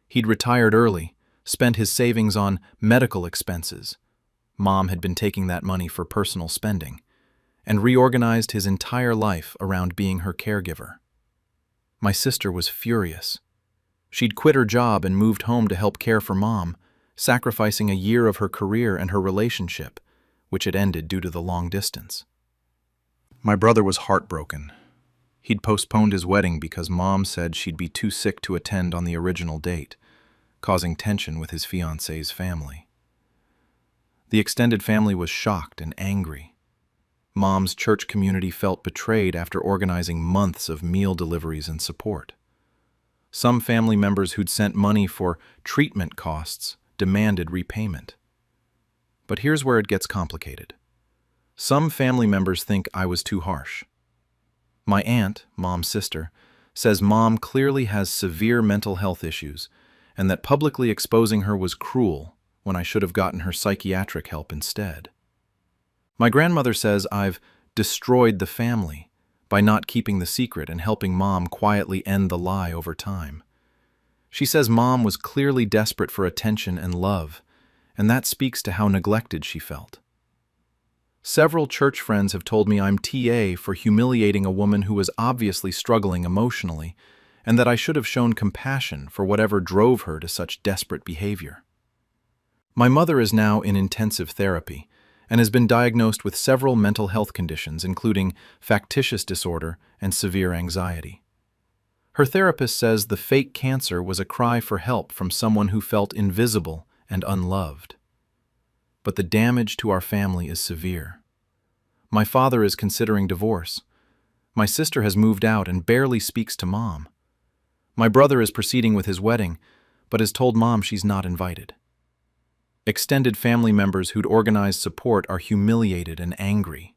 He'd retired early, spent his savings on medical expenses. Mom had been taking that money for personal spending, and reorganized his entire life around being her caregiver. My sister was furious. She'd quit her job and moved home to help care for Mom, sacrificing a year of her career and her relationship, which had ended due to the long distance. My brother was heartbroken. He'd postponed his wedding because Mom said she'd be too sick to attend on the original date, causing tension with his fiancée's family. The extended family was shocked and angry. Mom's church community felt betrayed after organizing months of meal deliveries and support. Some family members who'd sent money for treatment costs demanded repayment. But here's where it gets complicated. Some family members think I was too harsh. My aunt, Mom's sister, says Mom clearly has severe mental health issues and that publicly exposing her was cruel when I should have gotten her psychiatric help instead. My grandmother says I've destroyed the family by not keeping the secret and helping Mom quietly end the lie over time. She says Mom was clearly desperate for attention and love, and that speaks to how neglected she felt. Several church friends have told me I'm TA for humiliating a woman who was obviously struggling emotionally, and that I should have shown compassion for whatever drove her to such desperate behavior. My mother is now in intensive therapy and has been diagnosed with several mental health conditions, including factitious disorder and severe anxiety. Her therapist says the fake cancer was a cry for help from someone who felt invisible and unloved. But the damage to our family is severe. My father is considering divorce. My sister has moved out and barely speaks to Mom. My brother is proceeding with his wedding, but has told Mom she's not invited. Extended family members who'd organized support are humiliated and angry.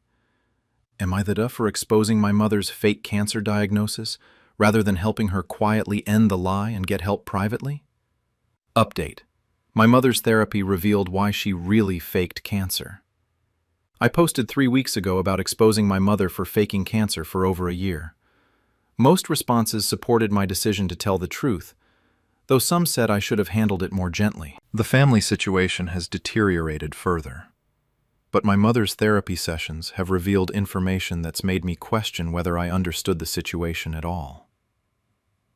Am I the duh for exposing my mother's fake cancer diagnosis rather than helping her quietly end the lie and get help privately? Update. My mother's therapy revealed why she really faked cancer. I posted 3 weeks ago about exposing my mother for faking cancer for over a year. Most responses supported my decision to tell the truth, though some said I should have handled it more gently. The family situation has deteriorated further, but my mother's therapy sessions have revealed information that's made me question whether I understood the situation at all.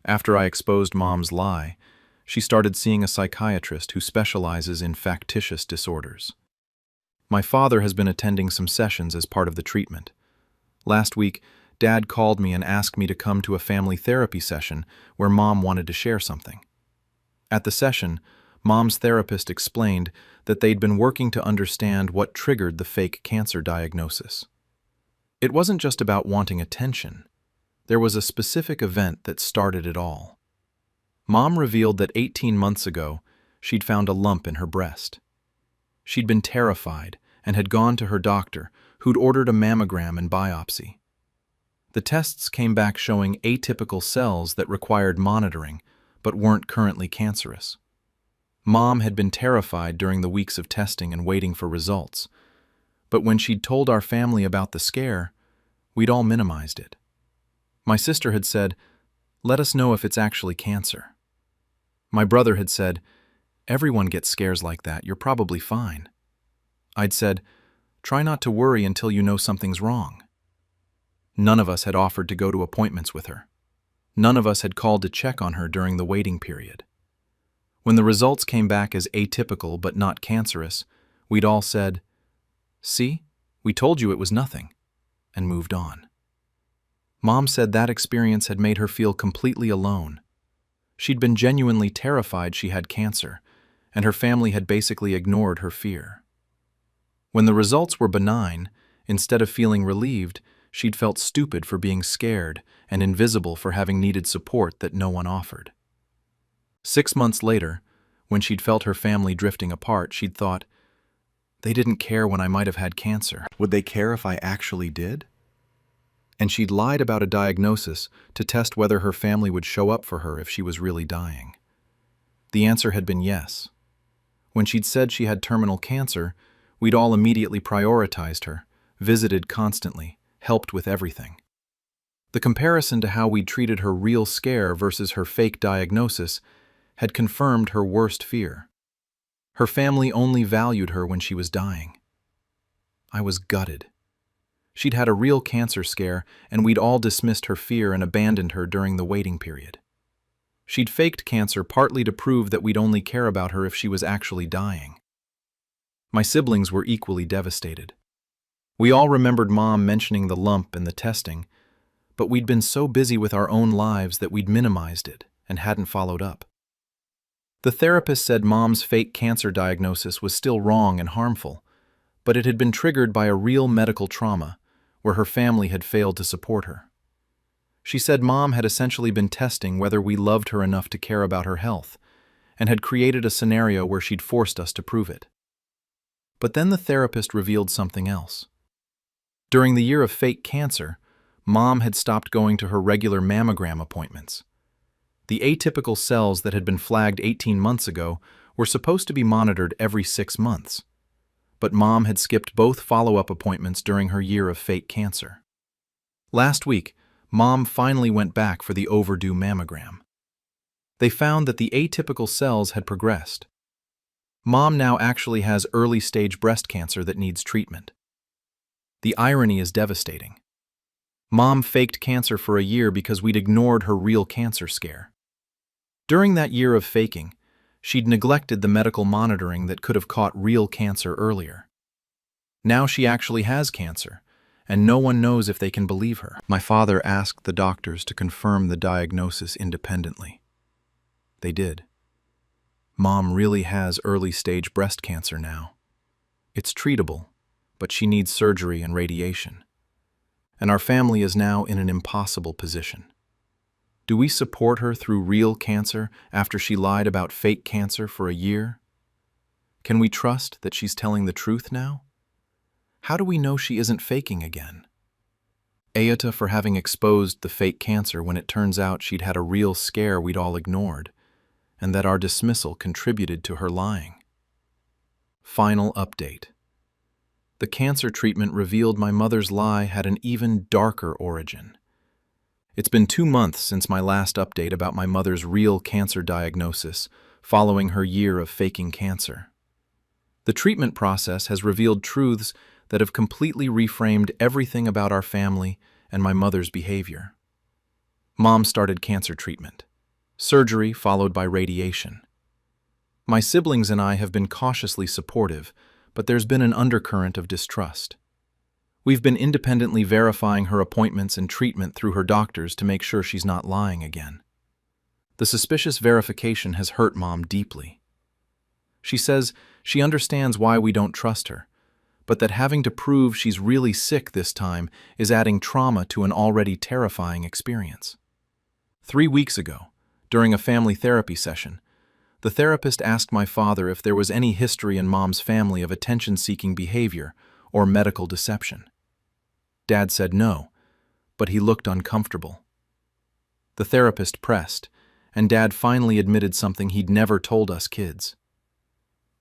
After I exposed Mom's lie, she started seeing a psychiatrist who specializes in factitious disorders. My father has been attending some sessions as part of the treatment. Last week, Dad called me and asked me to come to a family therapy session where Mom wanted to share something. At the session, Mom's therapist explained that they'd been working to understand what triggered the fake cancer diagnosis. It wasn't just about wanting attention. There was a specific event that started it all. Mom revealed that 18 months ago, she'd found a lump in her breast. She'd been terrified and had gone to her doctor, who'd ordered a mammogram and biopsy. The tests came back showing atypical cells that required monitoring, but weren't currently cancerous. Mom had been terrified during the weeks of testing and waiting for results, but when she'd told our family about the scare, we'd all minimized it. My sister had said, "Let us know if it's actually cancer." My brother had said, "Everyone gets scares like that, you're probably fine." I'd said, "Try not to worry until you know something's wrong." None of us had offered to go to appointments with her. None of us had called to check on her during the waiting period. When the results came back as atypical but not cancerous, we'd all said, "See, we told you it was nothing," and moved on. Mom said that experience had made her feel completely alone. She'd been genuinely terrified she had cancer, and her family had basically ignored her fear. When the results were benign, instead of feeling relieved, she'd felt stupid for being scared and invisible for having needed support that no one offered. 6 months later, when she'd felt her family drifting apart, she'd thought, "They didn't care when I might have had cancer. Would they care if I actually did?" And she'd lied about a diagnosis to test whether her family would show up for her if she was really dying. The answer had been yes. When she'd said she had terminal cancer, we'd all immediately prioritized her, visited constantly, helped with everything. The comparison to how we'd treated her real scare versus her fake diagnosis had confirmed her worst fear. Her family only valued her when she was dying. I was gutted. She'd had a real cancer scare, and we'd all dismissed her fear and abandoned her during the waiting period. She'd faked cancer partly to prove that we'd only care about her if she was actually dying. My siblings were equally devastated. We all remembered Mom mentioning the lump and the testing, but we'd been so busy with our own lives that we'd minimized it and hadn't followed up. The therapist said Mom's fake cancer diagnosis was still wrong and harmful, but it had been triggered by a real medical trauma where her family had failed to support her. She said Mom had essentially been testing whether we loved her enough to care about her health, and had created a scenario where she'd forced us to prove it. But then the therapist revealed something else. During the year of fake cancer, Mom had stopped going to her regular mammogram appointments. The atypical cells that had been flagged 18 months ago were supposed to be monitored every 6 months. But Mom had skipped both follow-up appointments during her year of fake cancer. Last week, Mom finally went back for the overdue mammogram. They found that the atypical cells had progressed. Mom now actually has early-stage breast cancer that needs treatment. The irony is devastating. Mom faked cancer for a year because we'd ignored her real cancer scare. During that year of faking, she'd neglected the medical monitoring that could have caught real cancer earlier. Now she actually has cancer, and no one knows if they can believe her. My father asked the doctors to confirm the diagnosis independently. They did. Mom really has early-stage breast cancer now. It's treatable, but she needs surgery and radiation. And our family is now in an impossible position. Do we support her through real cancer after she lied about fake cancer for a year? Can we trust that she's telling the truth now? How do we know she isn't faking again? AITA for having exposed the fake cancer when it turns out she'd had a real scare we'd all ignored, and that our dismissal contributed to her lying. Final update. The cancer treatment revealed my mother's lie had an even darker origin. It's been 2 months since my last update about my mother's real cancer diagnosis following her year of faking cancer. The treatment process has revealed truths that have completely reframed everything about our family and my mother's behavior. Mom started cancer treatment. Surgery followed by radiation. My siblings and I have been cautiously supportive, but there's been an undercurrent of distrust. We've been independently verifying her appointments and treatment through her doctors to make sure she's not lying again. The suspicious verification has hurt Mom deeply. She says she understands why we don't trust her, but that having to prove she's really sick this time is adding trauma to an already terrifying experience. 3 weeks ago, during a family therapy session, the therapist asked my father if there was any history in Mom's family of attention-seeking behavior or medical deception. Dad said no, but he looked uncomfortable. The therapist pressed, and Dad finally admitted something he'd never told us kids.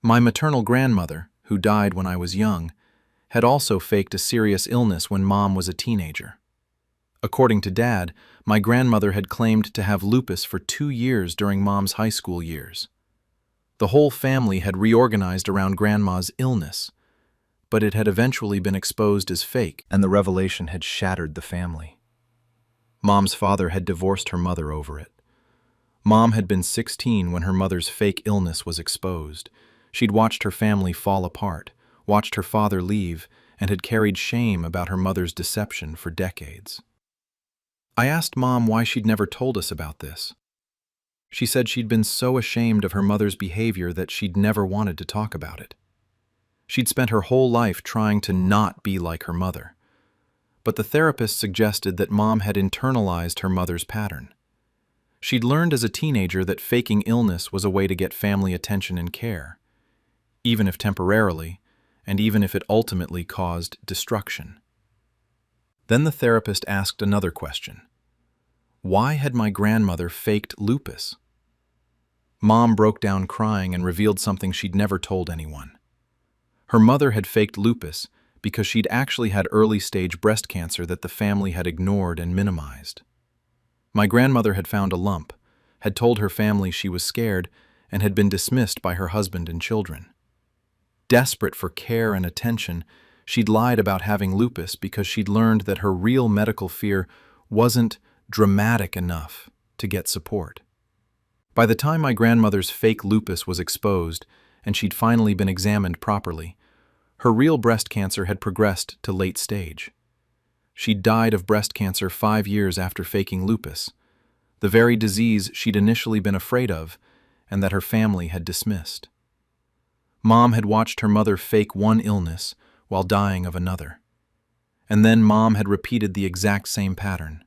My maternal grandmother, who died when I was young, had also faked a serious illness when Mom was a teenager. According to Dad, my grandmother had claimed to have lupus for 2 years during Mom's high school years. The whole family had reorganized around Grandma's illness, but it had eventually been exposed as fake, and the revelation had shattered the family. Mom's father had divorced her mother over it. Mom had been 16 when her mother's fake illness was exposed. She'd watched her family fall apart, watched her father leave, and had carried shame about her mother's deception for decades. I asked Mom why she'd never told us about this. She said she'd been so ashamed of her mother's behavior that she'd never wanted to talk about it. She'd spent her whole life trying to not be like her mother. But the therapist suggested that Mom had internalized her mother's pattern. She'd learned as a teenager that faking illness was a way to get family attention and care, even if temporarily, and even if it ultimately caused destruction. Then the therapist asked another question. Why had my grandmother faked lupus? Mom broke down crying and revealed something she'd never told anyone. Her mother had faked lupus because she'd actually had early-stage breast cancer that the family had ignored and minimized. My grandmother had found a lump, had told her family she was scared, and had been dismissed by her husband and children. Desperate for care and attention, she'd lied about having lupus because she'd learned that her real medical fear wasn't dramatic enough to get support. By the time my grandmother's fake lupus was exposed and she'd finally been examined properly, her real breast cancer had progressed to late stage. She'd died of breast cancer 5 years after faking lupus, the very disease she'd initially been afraid of and that her family had dismissed. Mom had watched her mother fake one illness while dying of another. And then Mom had repeated the exact same pattern.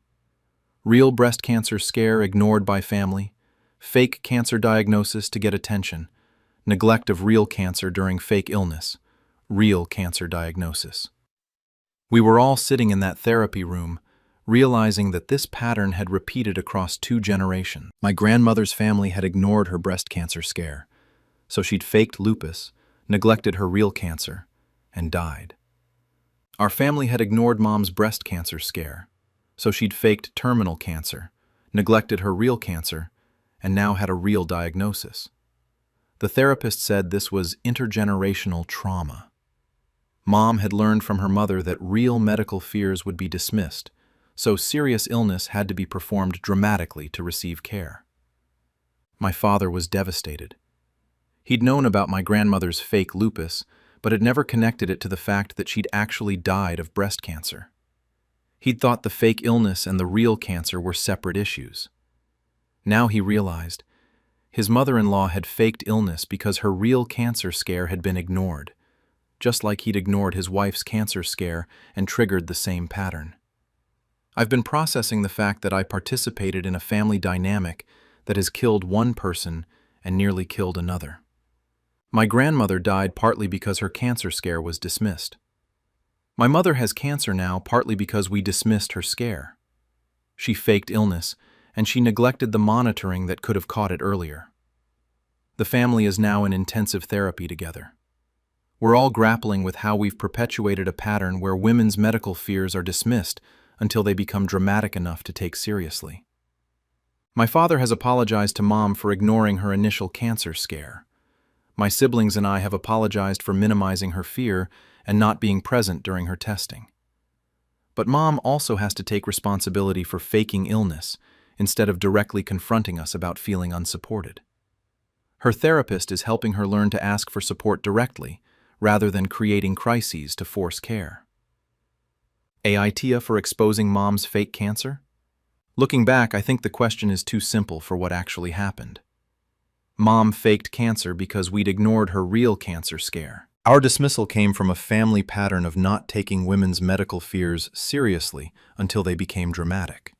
Real breast cancer scare ignored by family, fake cancer diagnosis to get attention, neglect of real cancer during fake illness, real cancer diagnosis. We were all sitting in that therapy room, realizing that this pattern had repeated across 2 generations. My grandmother's family had ignored her breast cancer scare, so she'd faked lupus, neglected her real cancer, and died. Our family had ignored Mom's breast cancer scare, so she'd faked terminal cancer, neglected her real cancer, and now had a real diagnosis. The therapist said this was intergenerational trauma. Mom had learned from her mother that real medical fears would be dismissed, so serious illness had to be performed dramatically to receive care. My father was devastated. He'd known about my grandmother's fake lupus, but had never connected it to the fact that she'd actually died of breast cancer. He'd thought the fake illness and the real cancer were separate issues. Now he realized his mother-in-law had faked illness because her real cancer scare had been ignored, just like he'd ignored his wife's cancer scare and triggered the same pattern. I've been processing the fact that I participated in a family dynamic that has killed one person and nearly killed another. My grandmother died partly because her cancer scare was dismissed. My mother has cancer now partly because we dismissed her scare. She faked illness, and she neglected the monitoring that could have caught it earlier. The family is now in intensive therapy together. We're all grappling with how we've perpetuated a pattern where women's medical fears are dismissed until they become dramatic enough to take seriously. My father has apologized to Mom for ignoring her initial cancer scare. My siblings and I have apologized for minimizing her fear and not being present during her testing. But Mom also has to take responsibility for faking illness instead of directly confronting us about feeling unsupported. Her therapist is helping her learn to ask for support directly, rather than creating crises to force care. AITA for exposing Mom's fake cancer? Looking back, I think the question is too simple for what actually happened. Mom faked cancer because we'd ignored her real cancer scare. Our dismissal came from a family pattern of not taking women's medical fears seriously until they became dramatic.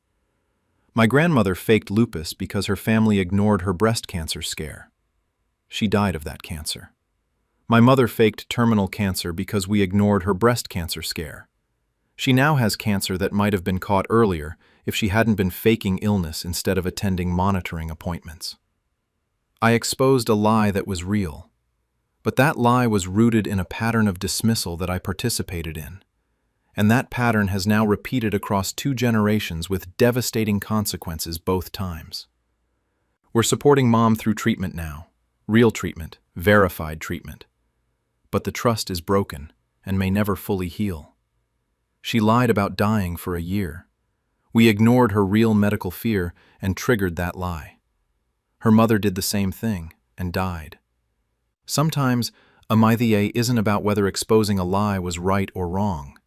My grandmother faked lupus because her family ignored her breast cancer scare. She died of that cancer. My mother faked terminal cancer because we ignored her breast cancer scare. She now has cancer that might have been caught earlier if she hadn't been faking illness instead of attending monitoring appointments. I exposed a lie that was real, but that lie was rooted in a pattern of dismissal that I participated in, and that pattern has now repeated across 2 generations with devastating consequences both times. We're supporting Mom through treatment now, real treatment, verified treatment. But the trust is broken and may never fully heal. She lied about dying for a year. We ignored her real medical fear and triggered that lie. Her mother did the same thing and died. Sometimes, AITA isn't about whether exposing a lie was right or wrong.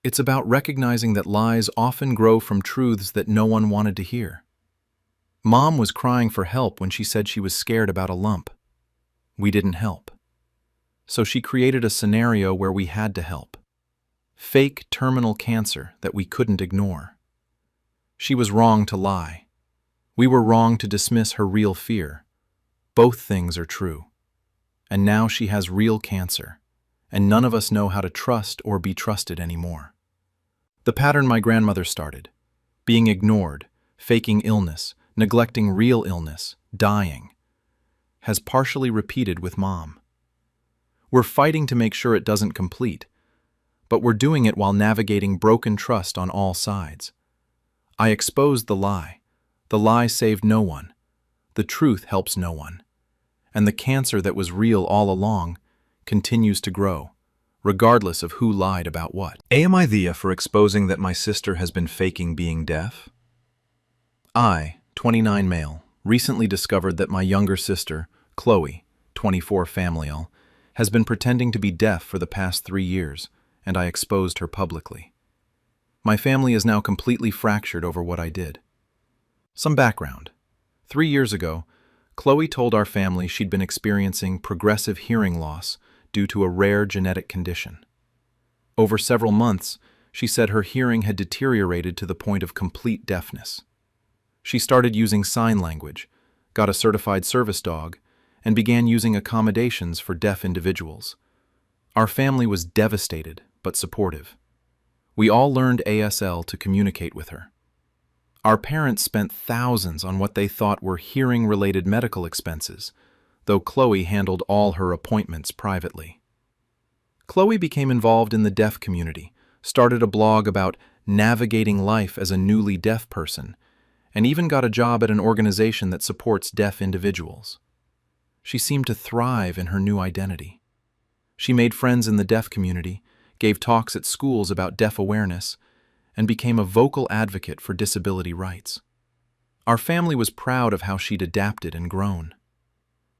It's about recognizing that lies often grow from truths that no one wanted to hear. Mom was crying for help when she said she was scared about a lump. We didn't help. So she created a scenario where we had to help. Fake terminal cancer that we couldn't ignore. She was wrong to lie. We were wrong to dismiss her real fear. Both things are true. And now she has real cancer, and none of us know how to trust or be trusted anymore. The pattern my grandmother started, being ignored, faking illness, neglecting real illness, dying, has partially repeated with Mom. We're fighting to make sure it doesn't complete, but we're doing it while navigating broken trust on all sides. I exposed the lie. The lie saved no one. The truth helps no one. And the cancer that was real all along continues to grow, regardless of who lied about what. Am I the for exposing that my sister has been faking being deaf? I, 29 male, recently discovered that my younger sister, Chloe, 24 familial, has been pretending to be deaf for the past 3 years, and I exposed her publicly. My family is now completely fractured over what I did. Some background. 3 years ago, Chloe told our family she'd been experiencing progressive hearing loss due to a rare genetic condition. Over several months, she said her hearing had deteriorated to the point of complete deafness. She started using sign language, got a certified service dog, and began using accommodations for deaf individuals. Our family was devastated but supportive. We all learned ASL to communicate with her. Our parents spent thousands on what they thought were hearing-related medical expenses, though Chloe handled all her appointments privately. Chloe became involved in the deaf community, started a blog about navigating life as a newly deaf person, and even got a job at an organization that supports deaf individuals. She seemed to thrive in her new identity. She made friends in the deaf community, gave talks at schools about deaf awareness, and became a vocal advocate for disability rights. Our family was proud of how she'd adapted and grown.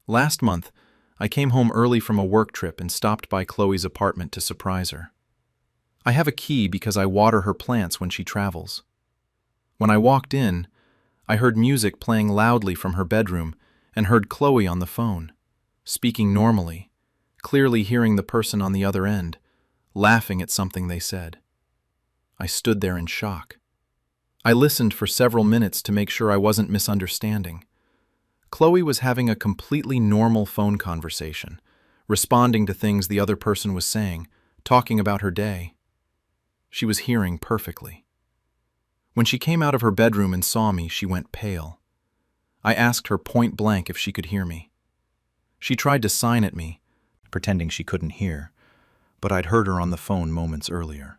Last month, I came home early from a work trip and stopped by Chloe's apartment to surprise her. I have a key because I water her plants when she travels. When I walked in, I heard music playing loudly from her bedroom and heard Chloe on the phone, speaking normally, clearly hearing the person on the other end, laughing at something they said. I stood there in shock. I listened for several minutes to make sure I wasn't misunderstanding. Chloe was having a completely normal phone conversation, responding to things the other person was saying, talking about her day. She was hearing perfectly. When she came out of her bedroom and saw me, she went pale. I asked her point blank if she could hear me. She tried to sign at me, pretending she couldn't hear, but I'd heard her on the phone moments earlier.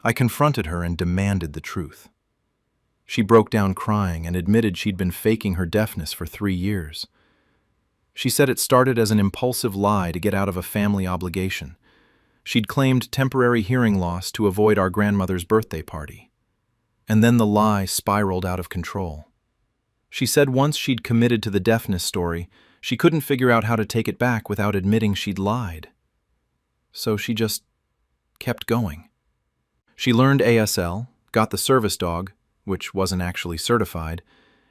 I confronted her and demanded the truth. She broke down crying and admitted she'd been faking her deafness for 3 years. She said it started as an impulsive lie to get out of a family obligation. She'd claimed temporary hearing loss to avoid our grandmother's birthday party. And then the lie spiraled out of control. She said once she'd committed to the deafness story, she couldn't figure out how to take it back without admitting she'd lied. So she just kept going. She learned ASL, got the service dog, which wasn't actually certified,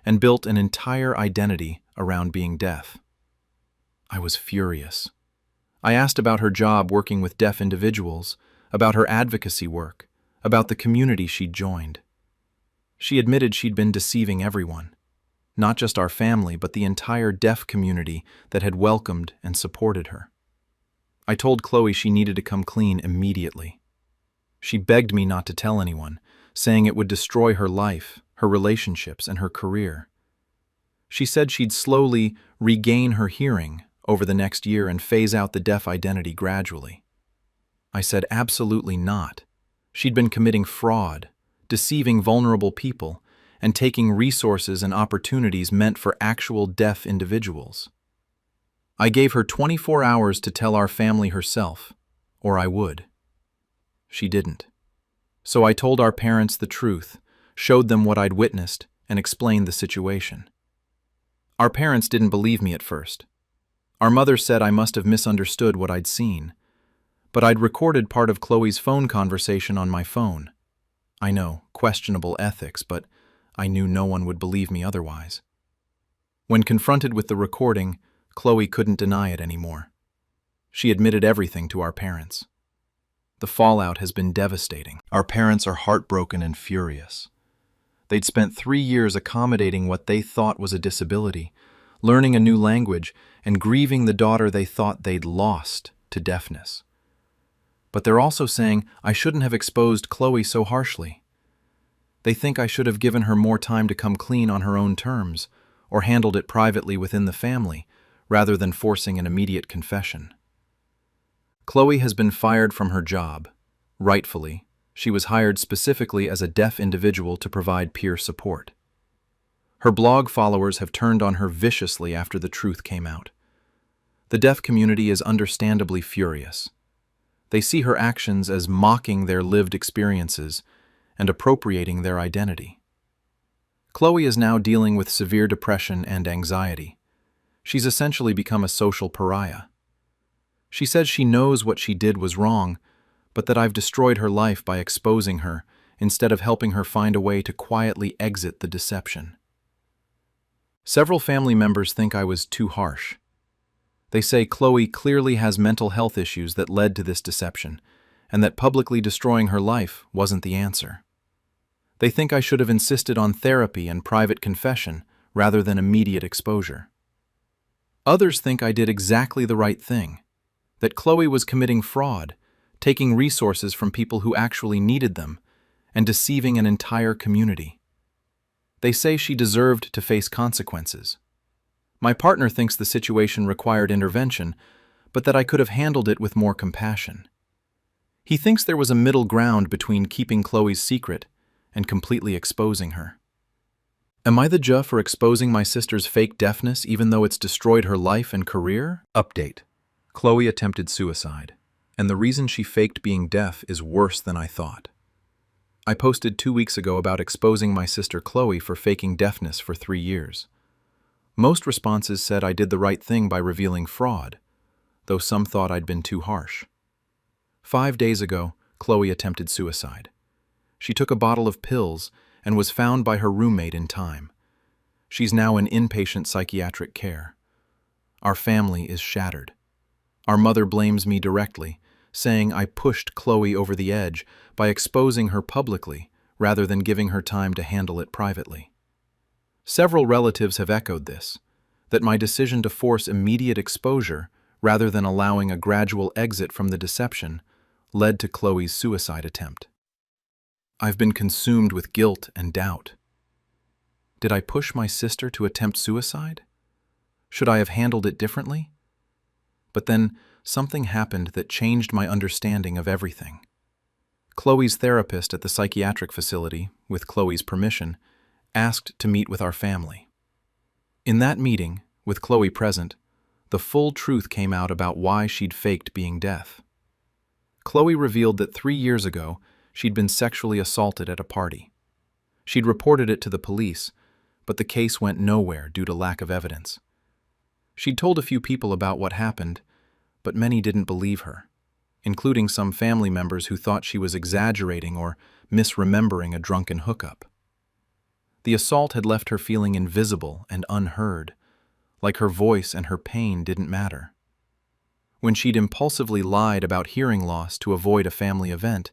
and built an entire identity around being deaf. I was furious. I asked about her job working with deaf individuals, about her advocacy work, about the community she'd joined. She admitted she'd been deceiving everyone, not just our family, but the entire deaf community that had welcomed and supported her. I told Chloe she needed to come clean immediately. She begged me not to tell anyone, saying it would destroy her life, her relationships, and her career. She said she'd slowly regain her hearing over the next year and phase out the deaf identity gradually. I said absolutely not. She'd been committing fraud, deceiving vulnerable people, and taking resources and opportunities meant for actual deaf individuals. I gave her 24 hours to tell our family herself, or I would. She didn't. So I told our parents the truth, showed them what I'd witnessed, and explained the situation. Our parents didn't believe me at first. Our mother said I must have misunderstood what I'd seen, but I'd recorded part of Chloe's phone conversation on my phone. I know, questionable ethics, but I knew no one would believe me otherwise. When confronted with the recording, Chloe couldn't deny it anymore. She admitted everything to our parents. The fallout has been devastating. Our parents are heartbroken and furious. They'd spent 3 years accommodating what they thought was a disability, learning a new language, and grieving the daughter they thought they'd lost to deafness. But they're also saying I shouldn't have exposed Chloe so harshly. They think I should have given her more time to come clean on her own terms, or handled it privately within the family, rather than forcing an immediate confession. Chloe has been fired from her job. Rightfully, she was hired specifically as a deaf individual to provide peer support. Her blog followers have turned on her viciously after the truth came out. The deaf community is understandably furious. They see her actions as mocking their lived experiences and appropriating their identity. Chloe is now dealing with severe depression and anxiety. She's essentially become a social pariah. She says she knows what she did was wrong, but that I've destroyed her life by exposing her instead of helping her find a way to quietly exit the deception. Several family members think I was too harsh. They say Chloe clearly has mental health issues that led to this deception, and that publicly destroying her life wasn't the answer. They think I should have insisted on therapy and private confession rather than immediate exposure. Others think I did exactly the right thing, that Chloe was committing fraud, taking resources from people who actually needed them, and deceiving an entire community. They say she deserved to face consequences. My partner thinks the situation required intervention, but that I could have handled it with more compassion. He thinks there was a middle ground between keeping Chloe's secret and completely exposing her. Am I the ja for exposing my sister's fake deafness even though it's destroyed her life and career? Update. Chloe attempted suicide, and the reason she faked being deaf is worse than I thought. I posted 2 weeks ago about exposing my sister Chloe for faking deafness for 3 years. Most responses said I did the right thing by revealing fraud, though some thought I'd been too harsh. 5 days ago, Chloe attempted suicide. She took a bottle of pills and was found by her roommate in time. She's now in inpatient psychiatric care. Our family is shattered. Our mother blames me directly, saying I pushed Chloe over the edge by exposing her publicly rather than giving her time to handle it privately. Several relatives have echoed this, that my decision to force immediate exposure rather than allowing a gradual exit from the deception led to Chloe's suicide attempt. I've been consumed with guilt and doubt. Did I push my sister to attempt suicide? Should I have handled it differently? But then something happened that changed my understanding of everything. Chloe's therapist at the psychiatric facility, with Chloe's permission, asked to meet with our family. In that meeting, with Chloe present, the full truth came out about why she'd faked being deaf. Chloe revealed that 3 years ago, she'd been sexually assaulted at a party. She'd reported it to the police, but the case went nowhere due to lack of evidence. She'd told a few people about what happened, but many didn't believe her, including some family members who thought she was exaggerating or misremembering a drunken hookup. The assault had left her feeling invisible and unheard, like her voice and her pain didn't matter. When she'd impulsively lied about hearing loss to avoid a family event,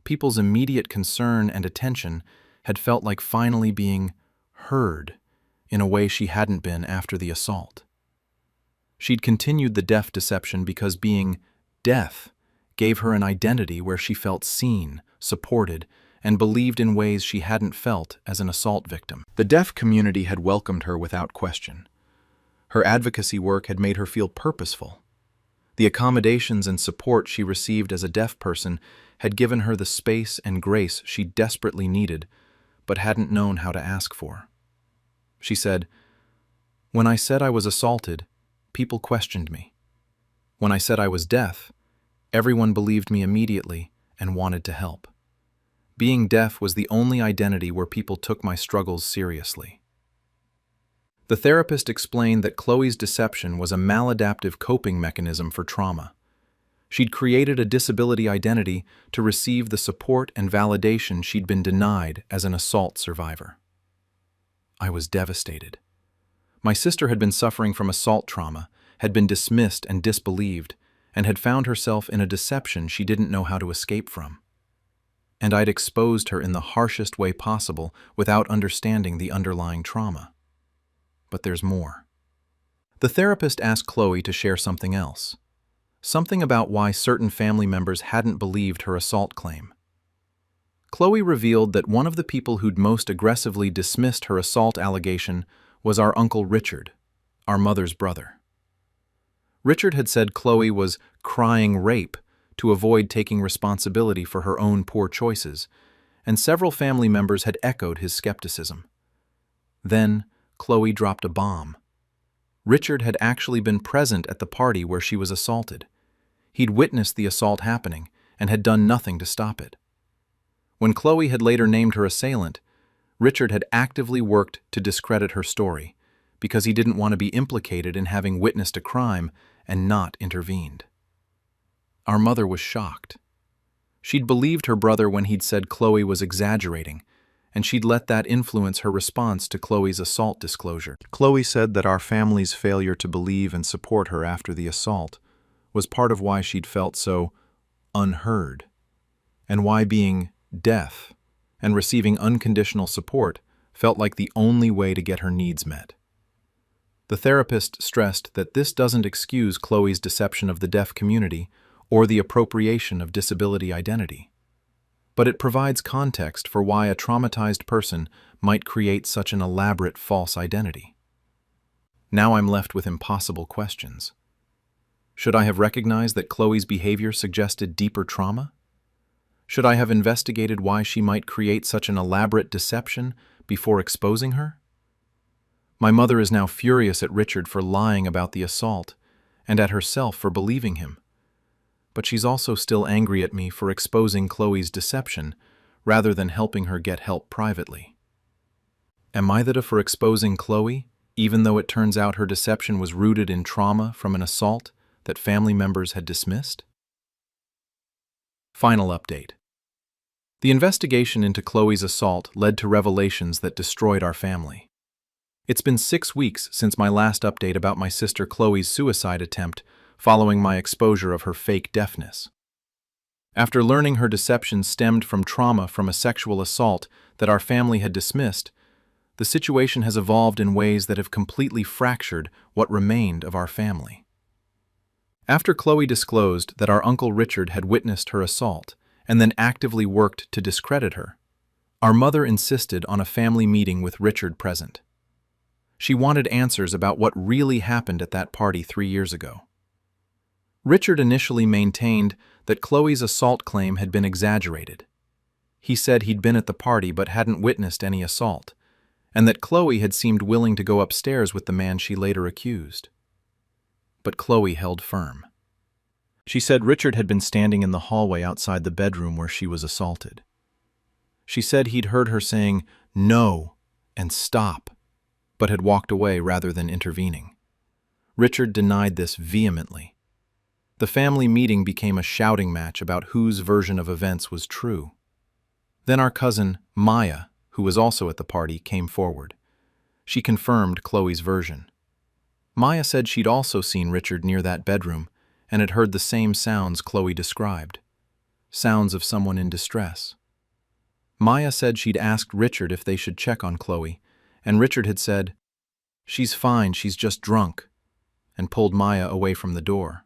people's immediate concern and attention had felt like finally being heard in a way she hadn't been after the assault. She'd continued the deaf deception because being deaf gave her an identity where she felt seen, supported, and believed in ways she hadn't felt as an assault victim. The deaf community had welcomed her without question. Her advocacy work had made her feel purposeful. The accommodations and support she received as a deaf person had given her the space and grace she desperately needed, but hadn't known how to ask for. She said, "When I said I was assaulted, people questioned me. When I said I was deaf, everyone believed me immediately and wanted to help. Being deaf was the only identity where people took my struggles seriously." The therapist explained that Chloe's deception was a maladaptive coping mechanism for trauma. She'd created a disability identity to receive the support and validation she'd been denied as an assault survivor. I was devastated. My sister had been suffering from assault trauma, had been dismissed and disbelieved, and had found herself in a deception she didn't know how to escape from. And I'd exposed her in the harshest way possible without understanding the underlying trauma. But there's more. The therapist asked Chloe to share something else. Something about why certain family members hadn't believed her assault claim. Chloe revealed that one of the people who'd most aggressively dismissed her assault allegation was our Uncle Richard, our mother's brother. Richard had said Chloe was crying rape to avoid taking responsibility for her own poor choices, and several family members had echoed his skepticism. Then, Chloe dropped a bomb. Richard had actually been present at the party where she was assaulted. He'd witnessed the assault happening and had done nothing to stop it. When Chloe had later named her assailant, Richard had actively worked to discredit her story because he didn't want to be implicated in having witnessed a crime and not intervened. Our mother was shocked. She'd believed her brother when he'd said Chloe was exaggerating, and she'd let that influence her response to Chloe's assault disclosure. Chloe said that our family's failure to believe and support her after the assault was part of why she'd felt so unheard, and why being deaf and receiving unconditional support felt like the only way to get her needs met. The therapist stressed that this doesn't excuse Chloe's deception of the deaf community or the appropriation of disability identity. But it provides context for why a traumatized person might create such an elaborate false identity. Now I'm left with impossible questions. Should I have recognized that Chloe's behavior suggested deeper trauma? Should I have investigated why she might create such an elaborate deception before exposing her? My mother is now furious at Richard for lying about the assault and at herself for believing him. But she's also still angry at me for exposing Chloe's deception rather than helping her get help privately. Am I the for exposing Chloe, even though it turns out her deception was rooted in trauma from an assault that family members had dismissed? Final update. The investigation into Chloe's assault led to revelations that destroyed our family. It's been 6 weeks since my last update about my sister Chloe's suicide attempt following my exposure of her fake deafness. After learning her deception stemmed from trauma from a sexual assault that our family had dismissed, the situation has evolved in ways that have completely fractured what remained of our family. After Chloe disclosed that our Uncle Richard had witnessed her assault and then actively worked to discredit her, our mother insisted on a family meeting with Richard present. She wanted answers about what really happened at that party 3 years ago. Richard initially maintained that Chloe's assault claim had been exaggerated. He said he'd been at the party but hadn't witnessed any assault, and that Chloe had seemed willing to go upstairs with the man she later accused. But Chloe held firm. She said Richard had been standing in the hallway outside the bedroom where she was assaulted. She said he'd heard her saying, "No," and "stop," but had walked away rather than intervening. Richard denied this vehemently. The family meeting became a shouting match about whose version of events was true. Then our cousin, Maya, who was also at the party, came forward. She confirmed Chloe's version. Maya said she'd also seen Richard near that bedroom and had heard the same sounds Chloe described, sounds of someone in distress. Maya said she'd asked Richard if they should check on Chloe, and Richard had said, "She's fine, she's just drunk," and pulled Maya away from the door.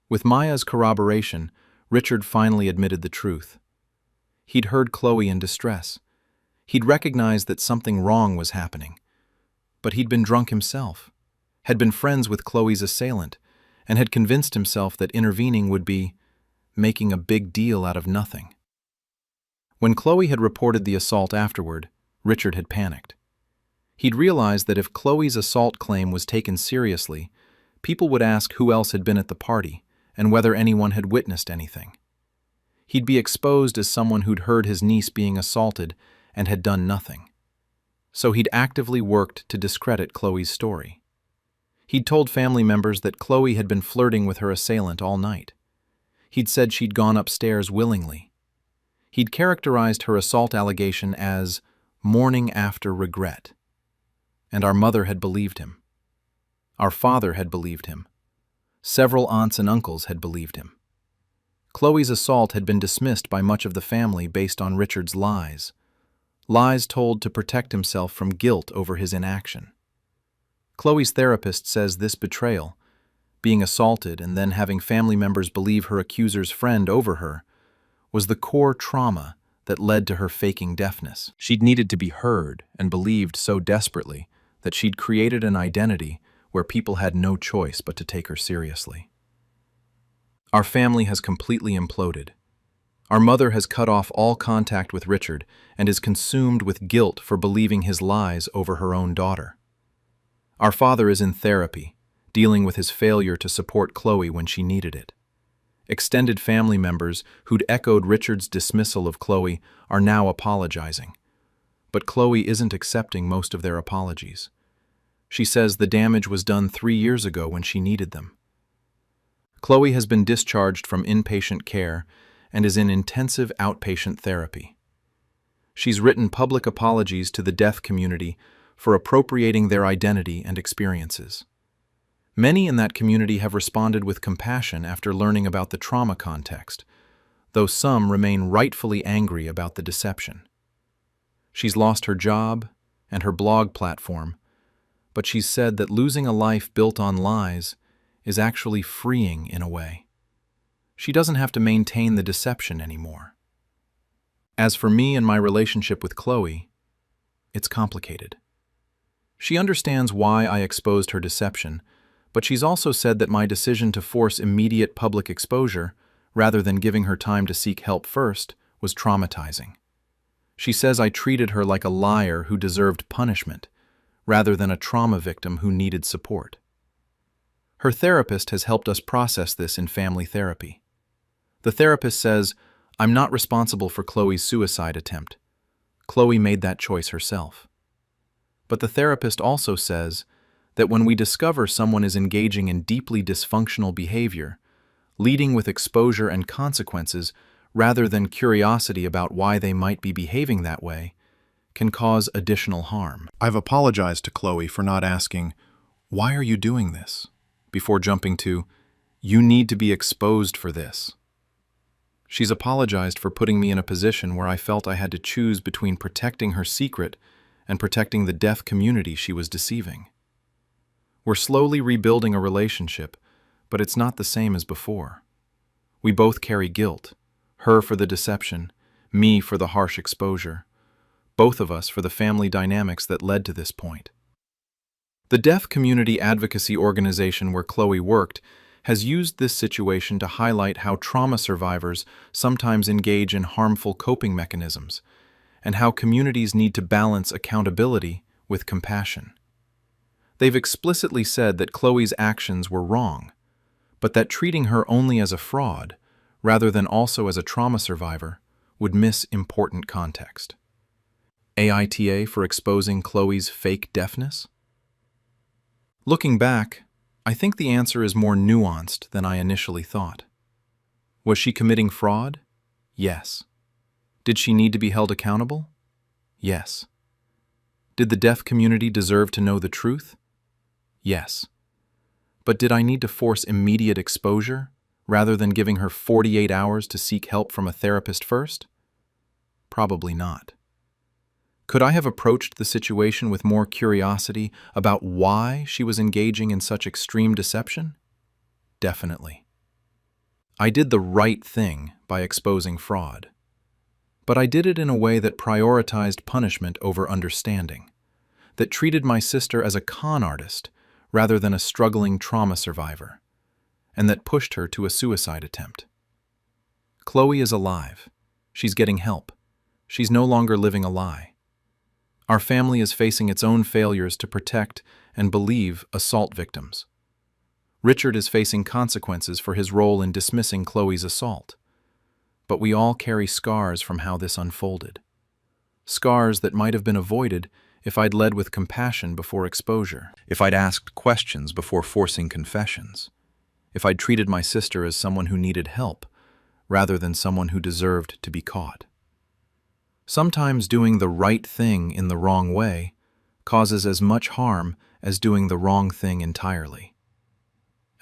With Maya's corroboration, Richard finally admitted the truth. He'd heard Chloe in distress. He'd recognized that something wrong was happening. But he'd been drunk himself, had been friends with Chloe's assailant, and had convinced himself that intervening would be making a big deal out of nothing. When Chloe had reported the assault afterward, Richard had panicked. He'd realized that if Chloe's assault claim was taken seriously, people would ask who else had been at the party and whether anyone had witnessed anything. He'd be exposed as someone who'd heard his niece being assaulted and had done nothing. So he'd actively worked to discredit Chloe's story. He'd told family members that Chloe had been flirting with her assailant all night. He'd said she'd gone upstairs willingly. He'd characterized her assault allegation as morning after regret. And our mother had believed him. Our father had believed him. Several aunts and uncles had believed him. Chloe's assault had been dismissed by much of the family based on Richard's lies. Lies told to protect himself from guilt over his inaction. Chloe's therapist says this betrayal, being assaulted and then having family members believe her accuser's friend over her, was the core trauma that led to her faking deafness. She'd needed to be heard and believed so desperately that she'd created an identity where people had no choice but to take her seriously. Our family has completely imploded. Our mother has cut off all contact with Richard and is consumed with guilt for believing his lies over her own daughter. Our father is in therapy, dealing with his failure to support Chloe when she needed it. Extended family members who'd echoed Richard's dismissal of Chloe are now apologizing. But Chloe isn't accepting most of their apologies. She says the damage was done 3 years ago when she needed them. Chloe has been discharged from inpatient care and is in intensive outpatient therapy. She's written public apologies to the deaf community for appropriating their identity and experiences. Many in that community have responded with compassion after learning about the trauma context, though some remain rightfully angry about the deception. She's lost her job and her blog platform, but she's said that losing a life built on lies is actually freeing in a way. She doesn't have to maintain the deception anymore. As for me and my relationship with Chloe, it's complicated. She understands why I exposed her deception, but she's also said that my decision to force immediate public exposure, rather than giving her time to seek help first, was traumatizing. She says I treated her like a liar who deserved punishment, rather than a trauma victim who needed support. Her therapist has helped us process this in family therapy. The therapist says, I'm not responsible for Chloe's suicide attempt. Chloe made that choice herself. But the therapist also says that when we discover someone is engaging in deeply dysfunctional behavior, leading with exposure and consequences rather than curiosity about why they might be behaving that way, can cause additional harm. I've apologized to Chloe for not asking, "Why are you doing this?" before jumping to, "You need to be exposed for this." She's apologized for putting me in a position where I felt I had to choose between protecting her secret and protecting the deaf community she was deceiving. We're slowly rebuilding a relationship, but it's not the same as before. We both carry guilt, her for the deception, me for the harsh exposure, both of us for the family dynamics that led to this point. The deaf community advocacy organization where Chloe worked has used this situation to highlight how trauma survivors sometimes engage in harmful coping mechanisms, and how communities need to balance accountability with compassion. They've explicitly said that Chloe's actions were wrong, but that treating her only as a fraud, rather than also as a trauma survivor, would miss important context. AITA for exposing Chloe's fake deafness? Looking back, I think the answer is more nuanced than I initially thought. Was she committing fraud? Yes. Did she need to be held accountable? Yes. Did the deaf community deserve to know the truth? Yes. But did I need to force immediate exposure, rather than giving her 48 hours to seek help from a therapist first? Probably not. Could I have approached the situation with more curiosity about why she was engaging in such extreme deception? Definitely. I did the right thing by exposing fraud. But I did it in a way that prioritized punishment over understanding, that treated my sister as a con artist rather than a struggling trauma survivor, and that pushed her to a suicide attempt. Chloe is alive. She's getting help. She's no longer living a lie. Our family is facing its own failures to protect and believe assault victims. Richard is facing consequences for his role in dismissing Chloe's assault. But we all carry scars from how this unfolded. Scars that might have been avoided if I'd led with compassion before exposure, if I'd asked questions before forcing confessions, if I'd treated my sister as someone who needed help, rather than someone who deserved to be caught. Sometimes doing the right thing in the wrong way causes as much harm as doing the wrong thing entirely.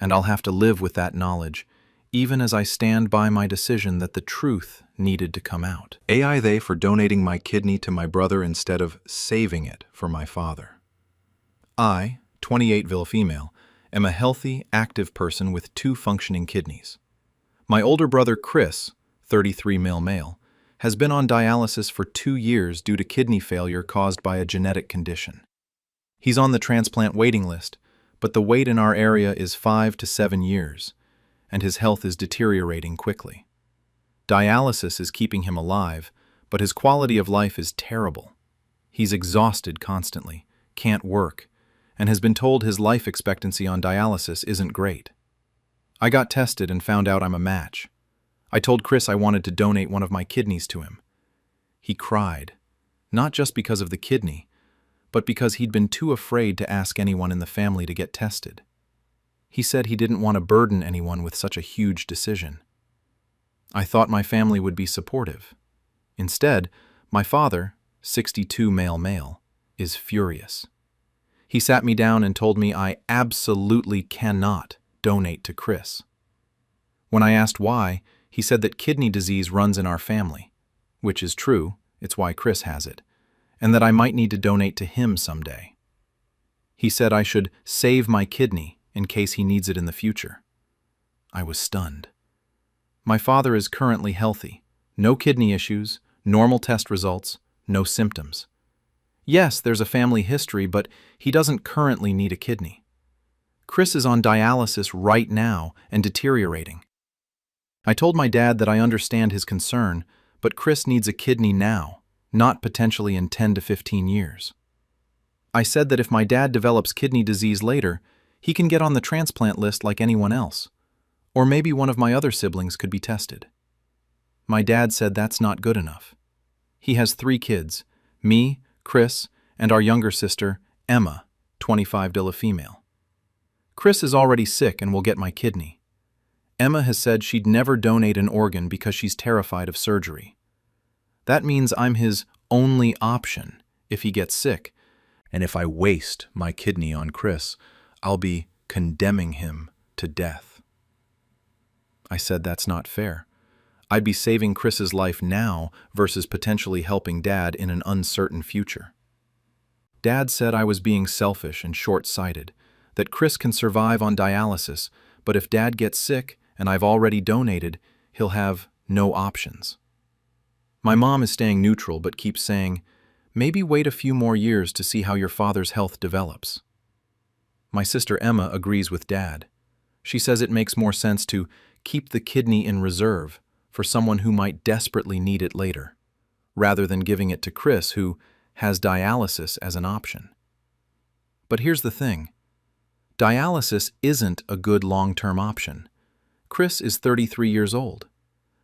And I'll have to live with that knowledge, even as I stand by my decision that the truth needed to come out. AITA for donating my kidney to my brother instead of saving it for my father. I, 28-ville female, am a healthy, active person with 2 functioning kidneys. My older brother Chris, 33-male male, has been on dialysis for 2 years due to kidney failure caused by a genetic condition. He's on the transplant waiting list, but the wait in our area is 5 to 7 years, and his health is deteriorating quickly. Dialysis is keeping him alive, but his quality of life is terrible. He's exhausted constantly, can't work, and has been told his life expectancy on dialysis isn't great. I got tested and found out I'm a match. I told Chris I wanted to donate one of my kidneys to him. He cried, not just because of the kidney, but because he'd been too afraid to ask anyone in the family to get tested. He said he didn't want to burden anyone with such a huge decision. I thought my family would be supportive. Instead, my father, 62-male male, is furious. He sat me down and told me I absolutely cannot donate to Chris. When I asked why, he said that kidney disease runs in our family, which is true, it's why Chris has it, and that I might need to donate to him someday. He said I should save my kidney in case he needs it in the future. I was stunned. My father is currently healthy. No kidney issues, normal test results, no symptoms. Yes, there's a family history, but he doesn't currently need a kidney. Chris is on dialysis right now and deteriorating. I told my dad that I understand his concern, but Chris needs a kidney now, not potentially in 10 to 15 years. I said that if my dad develops kidney disease later, he can get on the transplant list like anyone else, or maybe one of my other siblings could be tested. My dad said that's not good enough. He has 3 kids, me, Chris, and our younger sister, Emma, 25 de la female. Chris is already sick and will get my kidney. Emma has said she'd never donate an organ because she's terrified of surgery. That means I'm his only option if he gets sick, and if I waste my kidney on Chris, I'll be condemning him to death. I said that's not fair. I'd be saving Chris's life now versus potentially helping Dad in an uncertain future. Dad said I was being selfish and short-sighted, that Chris can survive on dialysis, but if Dad gets sick and I've already donated, he'll have no options. My mom is staying neutral but keeps saying, maybe wait a few more years to see how your father's health develops. My sister Emma agrees with Dad. She says it makes more sense to keep the kidney in reserve for someone who might desperately need it later, rather than giving it to Chris, who has dialysis as an option. But here's the thing. Dialysis isn't a good long-term option. Chris is 33 years old.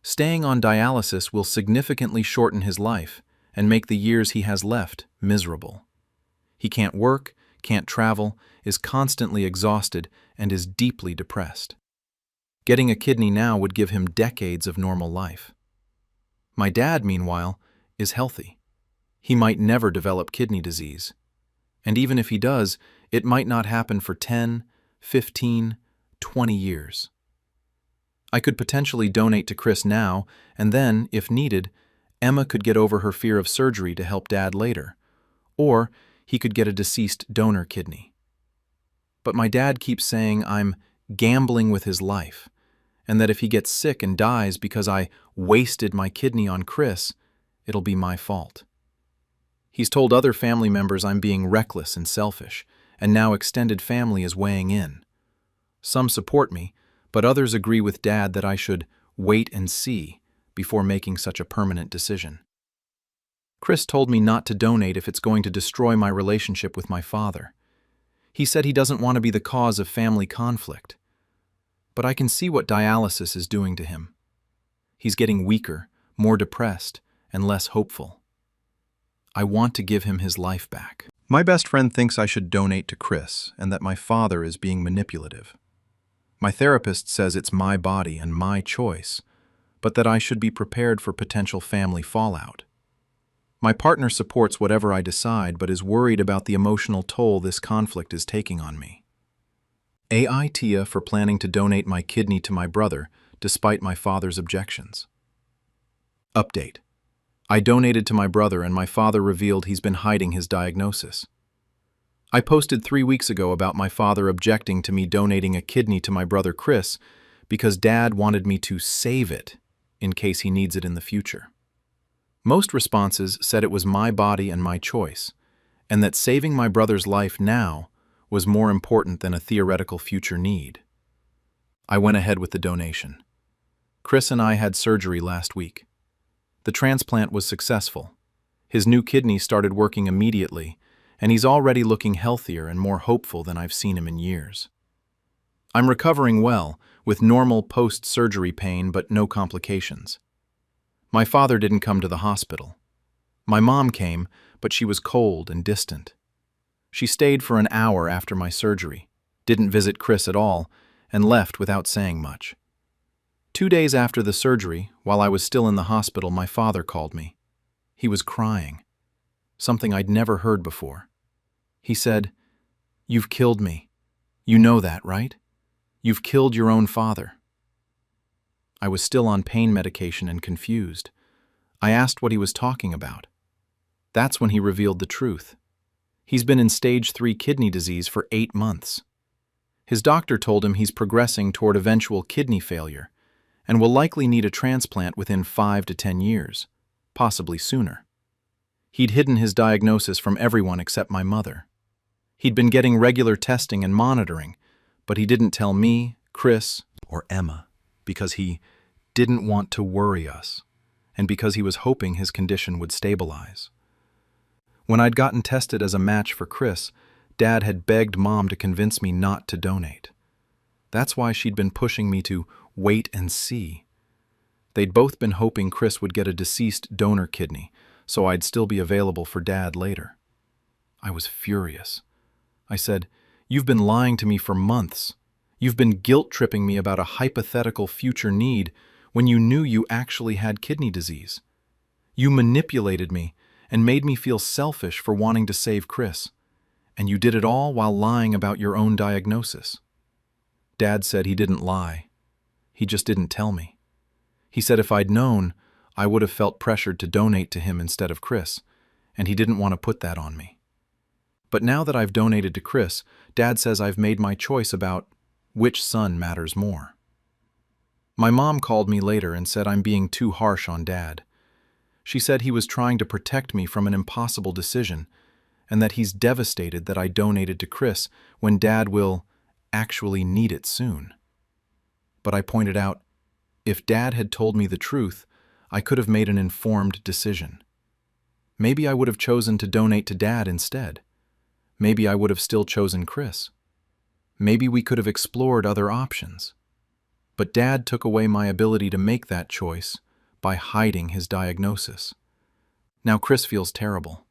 Staying on dialysis will significantly shorten his life and make the years he has left miserable. He can't work, can't travel, is constantly exhausted, and is deeply depressed. Getting a kidney now would give him decades of normal life. My dad, meanwhile, is healthy. He might never develop kidney disease. And even if he does, it might not happen for 10, 15, 20 years. I could potentially donate to Chris now, and then, if needed, Emma could get over her fear of surgery to help Dad later. Or he could get a deceased donor kidney. But my dad keeps saying I'm gambling with his life, and that if he gets sick and dies because I wasted my kidney on Chris, it'll be my fault. He's told other family members I'm being reckless and selfish, and now extended family is weighing in. Some support me, but others agree with Dad that I should wait and see before making such a permanent decision. Chris told me not to donate if it's going to destroy my relationship with my father. He said he doesn't want to be the cause of family conflict. But I can see what dialysis is doing to him. He's getting weaker, more depressed, and less hopeful. I want to give him his life back. My best friend thinks I should donate to Chris and that my father is being manipulative. My therapist says it's my body and my choice, but that I should be prepared for potential family fallout. My partner supports whatever I decide, but is worried about the emotional toll this conflict is taking on me. AITA for planning to donate my kidney to my brother, despite my father's objections. Update. I donated to my brother and my father revealed he's been hiding his diagnosis. I posted 3 weeks ago about my father objecting to me donating a kidney to my brother Chris because Dad wanted me to save it in case he needs it in the future. Most responses said it was my body and my choice, and that saving my brother's life now was more important than a theoretical future need. I went ahead with the donation. Chris and I had surgery last week. The transplant was successful. His new kidney started working immediately, and he's already looking healthier and more hopeful than I've seen him in years. I'm recovering well, with normal post-surgery pain but no complications. My father didn't come to the hospital. My mom came, but she was cold and distant. She stayed for an hour after my surgery, didn't visit Chris at all, and left without saying much. 2 days after the surgery, while I was still in the hospital, my father called me. He was crying, something I'd never heard before. He said, "You've killed me. You know that, right? You've killed your own father." I was still on pain medication and confused. I asked what he was talking about. That's when he revealed the truth. He's been in stage 3 kidney disease for 8 months. His doctor told him he's progressing toward eventual kidney failure, and will likely need a transplant within 5 to 10 years, possibly sooner. He'd hidden his diagnosis from everyone except my mother. He'd been getting regular testing and monitoring, but he didn't tell me, Chris, or Emma, because he didn't want to worry us, and because he was hoping his condition would stabilize. When I'd gotten tested as a match for Chris, Dad had begged Mom to convince me not to donate. That's why she'd been pushing me to wait and see. They'd both been hoping Chris would get a deceased donor kidney, so I'd still be available for Dad later. I was furious. I said, "You've been lying to me for months. You've been guilt-tripping me about a hypothetical future need when you knew you actually had kidney disease. You manipulated me and made me feel selfish for wanting to save Chris, and you did it all while lying about your own diagnosis." Dad said he didn't lie. He just didn't tell me. He said if I'd known, I would have felt pressured to donate to him instead of Chris, and he didn't want to put that on me. But now that I've donated to Chris, Dad says I've made my choice about which son matters more. My mom called me later and said I'm being too harsh on Dad. She said he was trying to protect me from an impossible decision, and that he's devastated that I donated to Chris when Dad will actually need it soon. But I pointed out, if Dad had told me the truth, I could have made an informed decision. Maybe I would have chosen to donate to Dad instead. Maybe I would have still chosen Chris. Maybe we could have explored other options. But Dad took away my ability to make that choice by hiding his diagnosis. Now Chris feels terrible.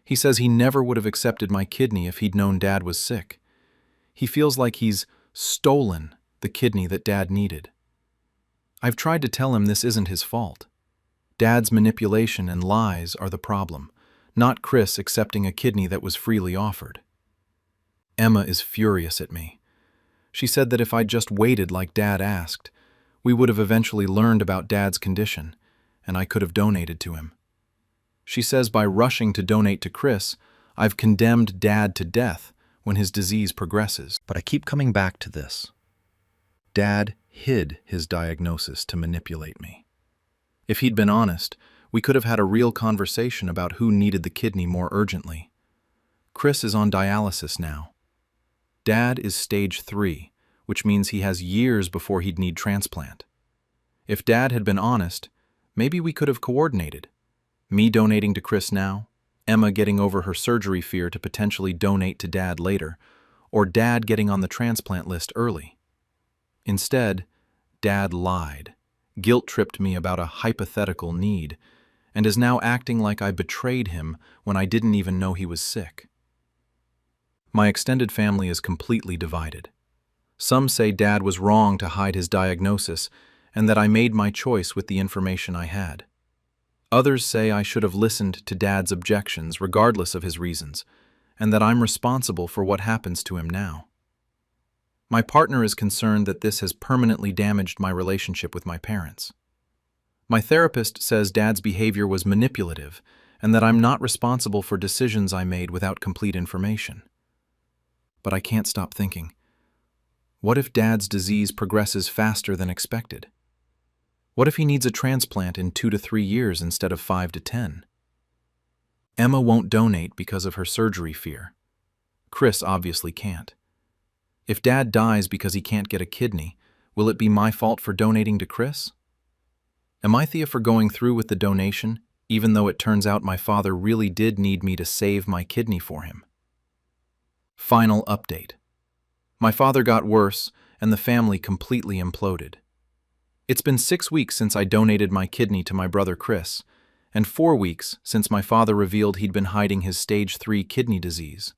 He says he never would have accepted my kidney if he'd known Dad was sick. He feels like he's stolen the kidney that Dad needed. I've tried to tell him this isn't his fault. Dad's manipulation and lies are the problem, not Chris accepting a kidney that was freely offered. Emma is furious at me. She said that if I'd just waited like Dad asked, we would have eventually learned about Dad's condition, and I could have donated to him. She says by rushing to donate to Chris, I've condemned Dad to death when his disease progresses. But I keep coming back to this. Dad hid his diagnosis to manipulate me. If he'd been honest, we could have had a real conversation about who needed the kidney more urgently. Chris is on dialysis now. Dad is stage 3, which means he has years before he'd need transplant. If Dad had been honest, maybe we could have coordinated. Me donating to Chris now, Emma getting over her surgery fear to potentially donate to Dad later, or Dad getting on the transplant list early. Instead, Dad lied, guilt-tripped me about a hypothetical need, and is now acting like I betrayed him when I didn't even know he was sick. My extended family is completely divided. Some say Dad was wrong to hide his diagnosis and that I made my choice with the information I had. Others say I should have listened to Dad's objections regardless of his reasons, and that I'm responsible for what happens to him now. My partner is concerned that this has permanently damaged my relationship with my parents. My therapist says Dad's behavior was manipulative and that I'm not responsible for decisions I made without complete information. But I can't stop thinking, what if Dad's disease progresses faster than expected? What if he needs a transplant in 2 to 3 years instead of 5 to 10? Emma won't donate because of her surgery fear. Chris obviously can't. If Dad dies because he can't get a kidney, will it be my fault for donating to Chris? Am I Thea for going through with the donation, even though it turns out my father really did need me to save my kidney for him? Final update. My father got worse, and the family completely imploded. It's been 6 weeks since I donated my kidney to my brother Chris, and 4 weeks since my father revealed he'd been hiding his stage 3 kidney disease.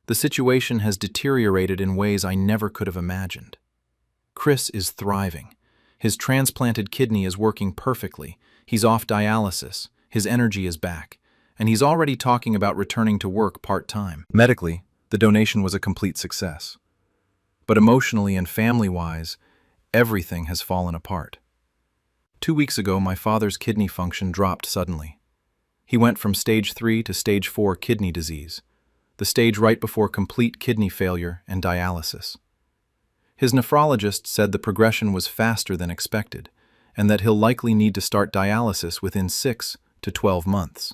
The situation has deteriorated in ways I never could have imagined. Chris is thriving. His transplanted kidney is working perfectly. He's off dialysis. His energy is back. And he's already talking about returning to work part-time. Medically, the donation was a complete success. But emotionally and family-wise, everything has fallen apart. 2 weeks ago, my father's kidney function dropped suddenly. He went from stage 3 to stage 4 kidney disease, the stage right before complete kidney failure and dialysis. His nephrologist said the progression was faster than expected, and that he'll likely need to start dialysis within 6 to 12 months.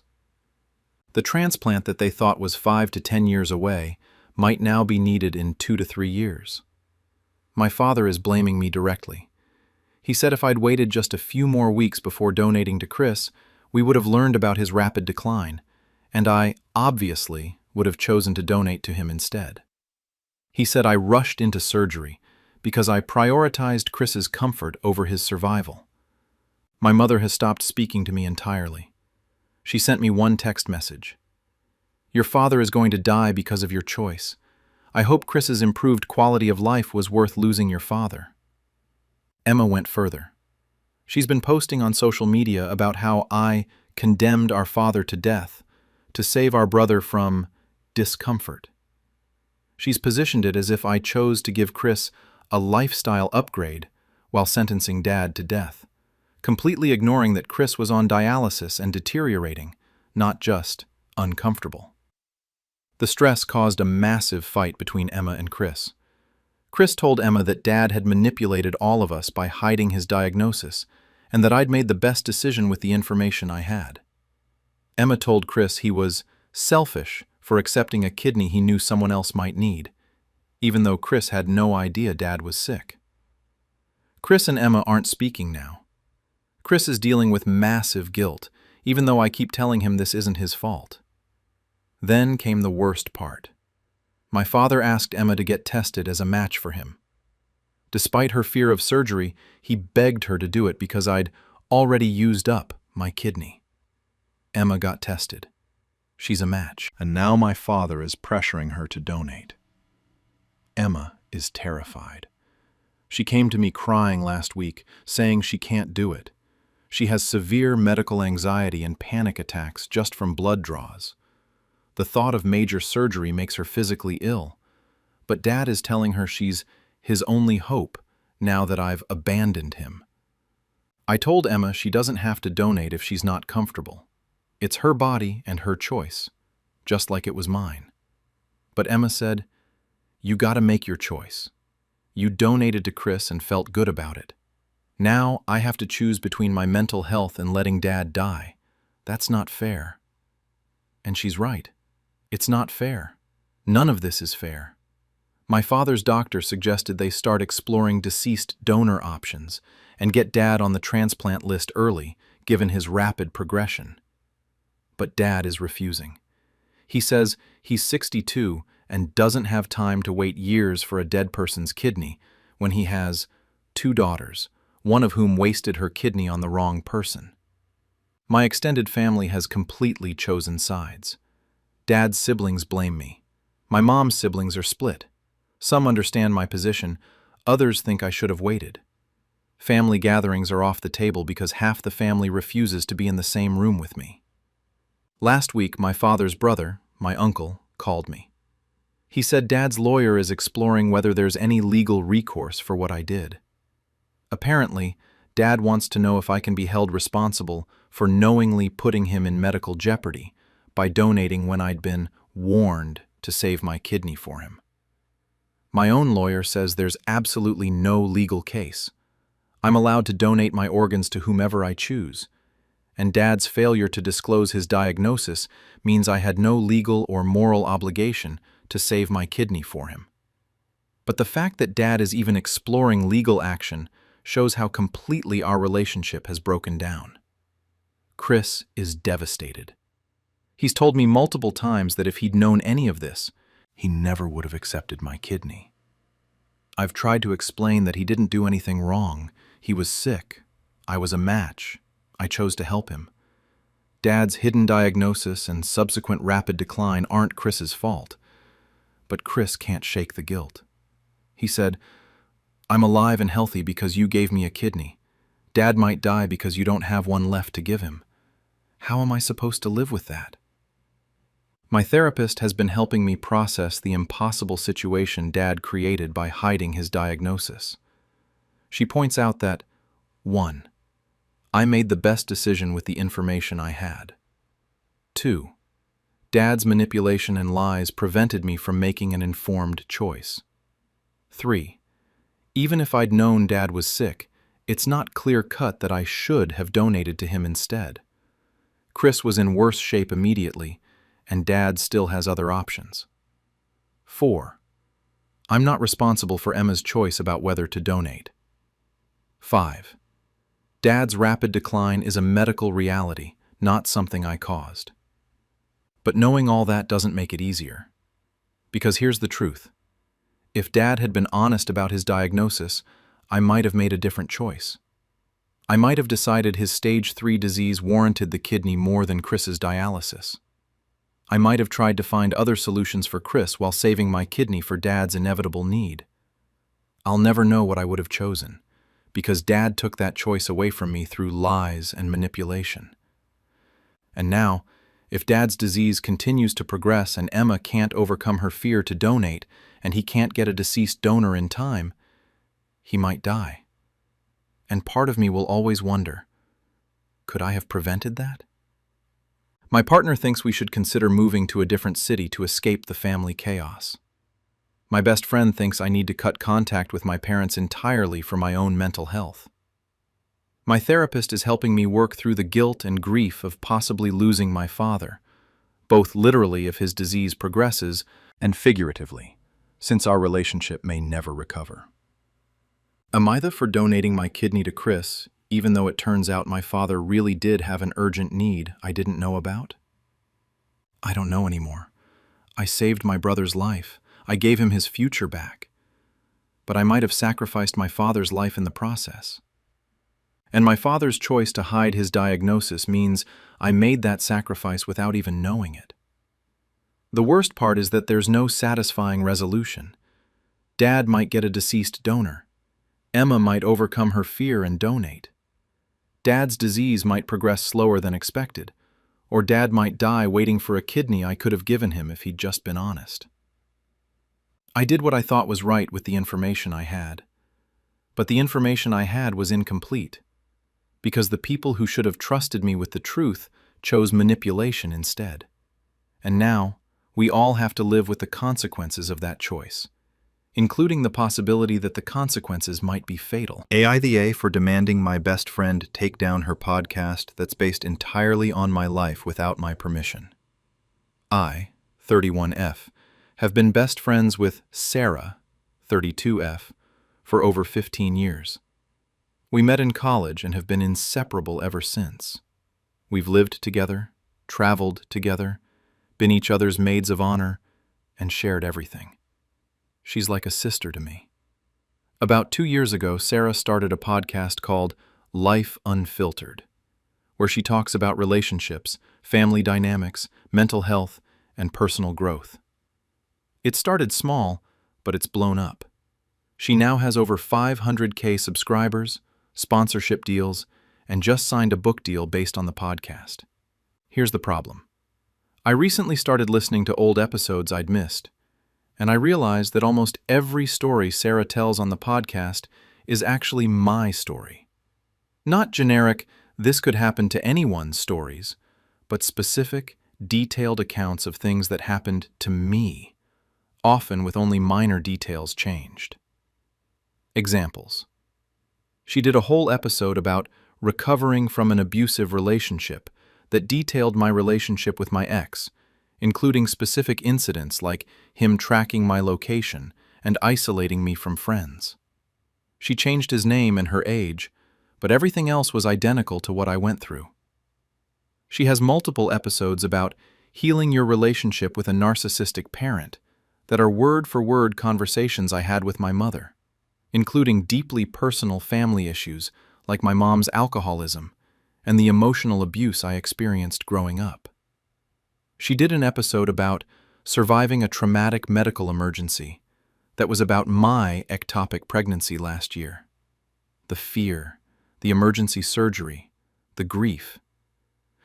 The transplant that they thought was 5 to 10 years away might now be needed in 2 to 3 years. My father is blaming me directly. He said if I'd waited just a few more weeks before donating to Chris, we would have learned about his rapid decline, and I, obviously, would have chosen to donate to him instead. He said I rushed into surgery because I prioritized Chris's comfort over his survival. My mother has stopped speaking to me entirely. She sent me one text message. "Your father is going to die because of your choice. I hope Chris's improved quality of life was worth losing your father." Emma went further. She's been posting on social media about how I condemned our father to death to save our brother from discomfort. She's positioned it as if I chose to give Chris a lifestyle upgrade while sentencing Dad to death, completely ignoring that Chris was on dialysis and deteriorating, not just uncomfortable. The stress caused a massive fight between Emma and Chris. Chris told Emma that Dad had manipulated all of us by hiding his diagnosis, and that I'd made the best decision with the information I had. Emma told Chris he was selfish for accepting a kidney he knew someone else might need, even though Chris had no idea Dad was sick. Chris and Emma aren't speaking now. Chris is dealing with massive guilt, even though I keep telling him this isn't his fault. Then came the worst part. My father asked Emma to get tested as a match for him. Despite her fear of surgery, he begged her to do it because I'd already used up my kidney. Emma got tested. She's a match, and now my father is pressuring her to donate. Emma is terrified. She came to me crying last week, saying she can't do it. She has severe medical anxiety and panic attacks just from blood draws. The thought of major surgery makes her physically ill, but Dad is telling her she's his only hope now that I've abandoned him. I told Emma she doesn't have to donate if she's not comfortable. It's her body and her choice, just like it was mine. But Emma said, "You gotta make your choice. You donated to Chris and felt good about it. Now I have to choose between my mental health and letting Dad die. That's not fair." And she's right. It's not fair. None of this is fair. My father's doctor suggested they start exploring deceased donor options and get Dad on the transplant list early, given his rapid progression. But Dad is refusing. He says he's 62 and doesn't have time to wait years for a dead person's kidney when he has 2 daughters, one of whom wasted her kidney on the wrong person. My extended family has completely chosen sides. Dad's siblings blame me. My mom's siblings are split. Some understand my position, others think I should have waited. Family gatherings are off the table because half the family refuses to be in the same room with me. Last week, my father's brother, my uncle, called me. He said Dad's lawyer is exploring whether there's any legal recourse for what I did. Apparently, Dad wants to know if I can be held responsible for knowingly putting him in medical jeopardy by donating when I'd been warned to save my kidney for him. My own lawyer says there's absolutely no legal case. I'm allowed to donate my organs to whomever I choose, and Dad's failure to disclose his diagnosis means I had no legal or moral obligation to save my kidney for him. But the fact that Dad is even exploring legal action shows how completely our relationship has broken down. Chris is devastated. He's told me multiple times that if he'd known any of this, he never would have accepted my kidney. I've tried to explain that he didn't do anything wrong. He was sick. I was a match. I chose to help him. Dad's hidden diagnosis and subsequent rapid decline aren't Chris's fault. But Chris can't shake the guilt. He said, "I'm alive and healthy because you gave me a kidney. Dad might die because you don't have one left to give him. How am I supposed to live with that?" My therapist has been helping me process the impossible situation Dad created by hiding his diagnosis. She points out that, 1. I made the best decision with the information I had. 2. Dad's manipulation and lies prevented me from making an informed choice. 3. Even if I'd known Dad was sick, it's not clear-cut that I should have donated to him instead. Chris was in worse shape immediately, and Dad still has other options. 4. I'm not responsible for Emma's choice about whether to donate. 5. Dad's rapid decline is a medical reality, not something I caused. But knowing all that doesn't make it easier. Because here's the truth. If Dad had been honest about his diagnosis, I might have made a different choice. I might have decided his stage 3 disease warranted the kidney more than Chris's dialysis. I might have tried to find other solutions for Chris while saving my kidney for Dad's inevitable need. I'll never know what I would have chosen, because Dad took that choice away from me through lies and manipulation. And now, if Dad's disease continues to progress and Emma can't overcome her fear to donate and he can't get a deceased donor in time, he might die. And part of me will always wonder, could I have prevented that? My partner thinks we should consider moving to a different city to escape the family chaos. My best friend thinks I need to cut contact with my parents entirely for my own mental health. My therapist is helping me work through the guilt and grief of possibly losing my father, both literally if his disease progresses and figuratively, since our relationship may never recover. Am I for donating my kidney to Chris, even though it turns out my father really did have an urgent need I didn't know about? I don't know anymore. I saved my brother's life. I gave him his future back. But I might have sacrificed my father's life in the process. And my father's choice to hide his diagnosis means I made that sacrifice without even knowing it. The worst part is that there's no satisfying resolution. Dad might get a deceased donor. Emma might overcome her fear and donate. Dad's disease might progress slower than expected, or Dad might die waiting for a kidney I could have given him if he'd just been honest. I did what I thought was right with the information I had. But the information I had was incomplete, because the people who should have trusted me with the truth chose manipulation instead. And now, we all have to live with the consequences of that choice, including the possibility that the consequences might be fatal. AITA for demanding my best friend take down her podcast that's based entirely on my life without my permission. I, 31F, have been best friends with Sarah, 32F, for over 15 years. We met in college and have been inseparable ever since. We've lived together, traveled together, been each other's maids of honor, and shared everything. She's like a sister to me. About 2 years ago, Sarah started a podcast called Life Unfiltered, where she talks about relationships, family dynamics, mental health, and personal growth. It started small, but it's blown up. She now has over 500K subscribers, sponsorship deals, and just signed a book deal based on the podcast. Here's the problem. I recently started listening to old episodes I'd missed, and I realized that almost every story Sarah tells on the podcast is actually my story. Not generic, this could happen to anyone stories, but specific, detailed accounts of things that happened to me, often with only minor details changed. Examples. She did a whole episode about recovering from an abusive relationship that detailed my relationship with my ex, including specific incidents like him tracking my location and isolating me from friends. She changed his name and her age, but everything else was identical to what I went through. She has multiple episodes about healing your relationship with a narcissistic parent that are word-for-word conversations I had with my mother, including deeply personal family issues like my mom's alcoholism and the emotional abuse I experienced growing up. She did an episode about surviving a traumatic medical emergency that was about my ectopic pregnancy last year. The fear, the emergency surgery, the grief.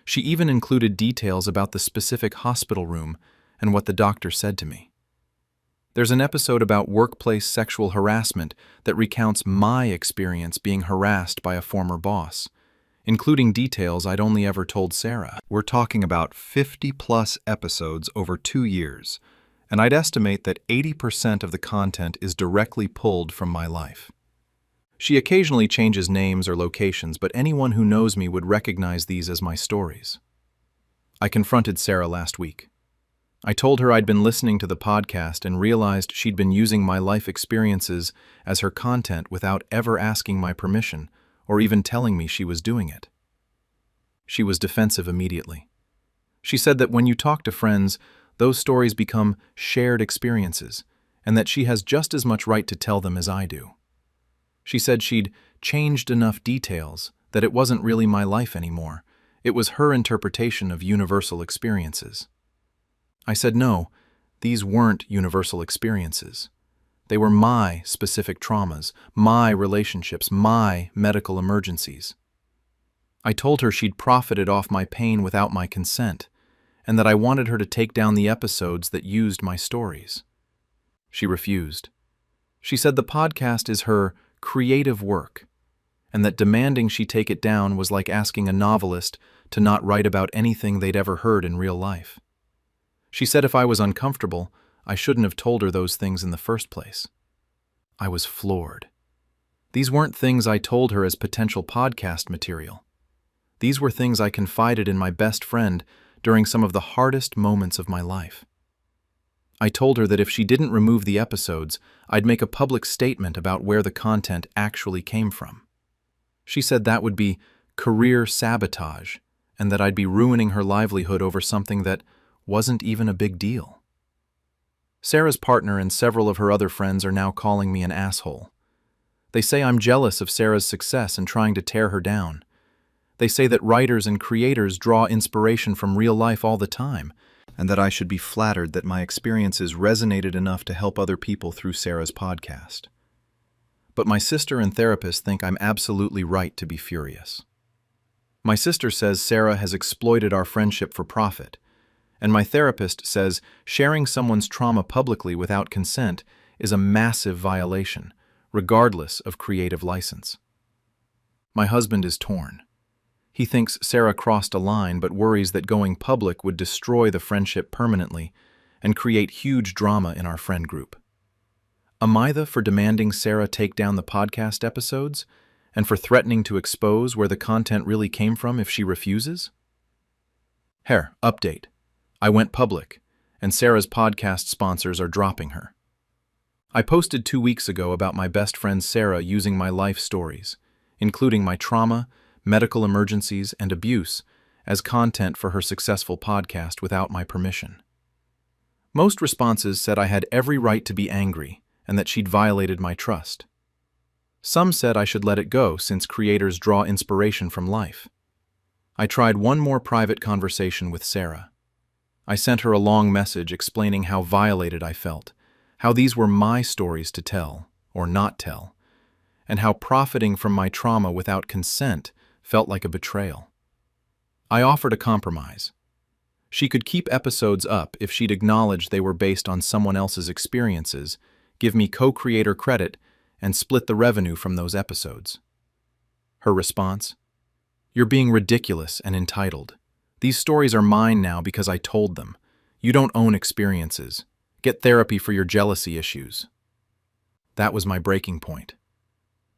She even included details about the specific hospital room and what the doctor said to me. There's an episode about workplace sexual harassment that recounts my experience being harassed by a former boss, including details I'd only ever told Sarah. We're talking about 50-plus episodes over 2 years, and I'd estimate that 80% of the content is directly pulled from my life. She occasionally changes names or locations, but anyone who knows me would recognize these as my stories. I confronted Sarah last week. I told her I'd been listening to the podcast and realized she'd been using my life experiences as her content without ever asking my permission or even telling me she was doing it. She was defensive immediately. She said that when you talk to friends, those stories become shared experiences, and that she has just as much right to tell them as I do. She said she'd changed enough details that it wasn't really my life anymore. It was her interpretation of universal experiences. I said no, these weren't universal experiences. They were my specific traumas, my relationships, my medical emergencies. I told her she'd profited off my pain without my consent, and that I wanted her to take down the episodes that used my stories. She refused. She said the podcast is her creative work, and that demanding she take it down was like asking a novelist to not write about anything they'd ever heard in real life. She said if I was uncomfortable, I shouldn't have told her those things in the first place. I was floored. These weren't things I told her as potential podcast material. These were things I confided in my best friend during some of the hardest moments of my life. I told her that if she didn't remove the episodes, I'd make a public statement about where the content actually came from. She said that would be career sabotage, and that I'd be ruining her livelihood over something that wasn't even a big deal. Sarah's partner and several of her other friends are now calling me an asshole. They say I'm jealous of Sarah's success and trying to tear her down. They say that writers and creators draw inspiration from real life all the time, and that I should be flattered that my experiences resonated enough to help other people through Sarah's podcast. But my sister and therapist think I'm absolutely right to be furious. My sister says Sarah has exploited our friendship for profit, and my therapist says sharing someone's trauma publicly without consent is a massive violation, regardless of creative license. My husband is torn. He thinks Sarah crossed a line but worries that going public would destroy the friendship permanently and create huge drama in our friend group. Am I for demanding Sarah take down the podcast episodes and for threatening to expose where the content really came from if she refuses? Here, update. I went public, and Sarah's podcast sponsors are dropping her. I posted 2 weeks ago about my best friend Sarah using my life stories, including my trauma, medical emergencies, and abuse, as content for her successful podcast without my permission. Most responses said I had every right to be angry and that she'd violated my trust. Some said I should let it go since creators draw inspiration from life. I tried one more private conversation with Sarah. I sent her a long message explaining how violated I felt, how these were my stories to tell, or not tell, and how profiting from my trauma without consent felt like a betrayal. I offered a compromise. She could keep episodes up if she'd acknowledge they were based on someone else's experiences, give me co-creator credit, and split the revenue from those episodes. Her response? You're being ridiculous and entitled. These stories are mine now because I told them. You don't own experiences. Get therapy for your jealousy issues. That was my breaking point.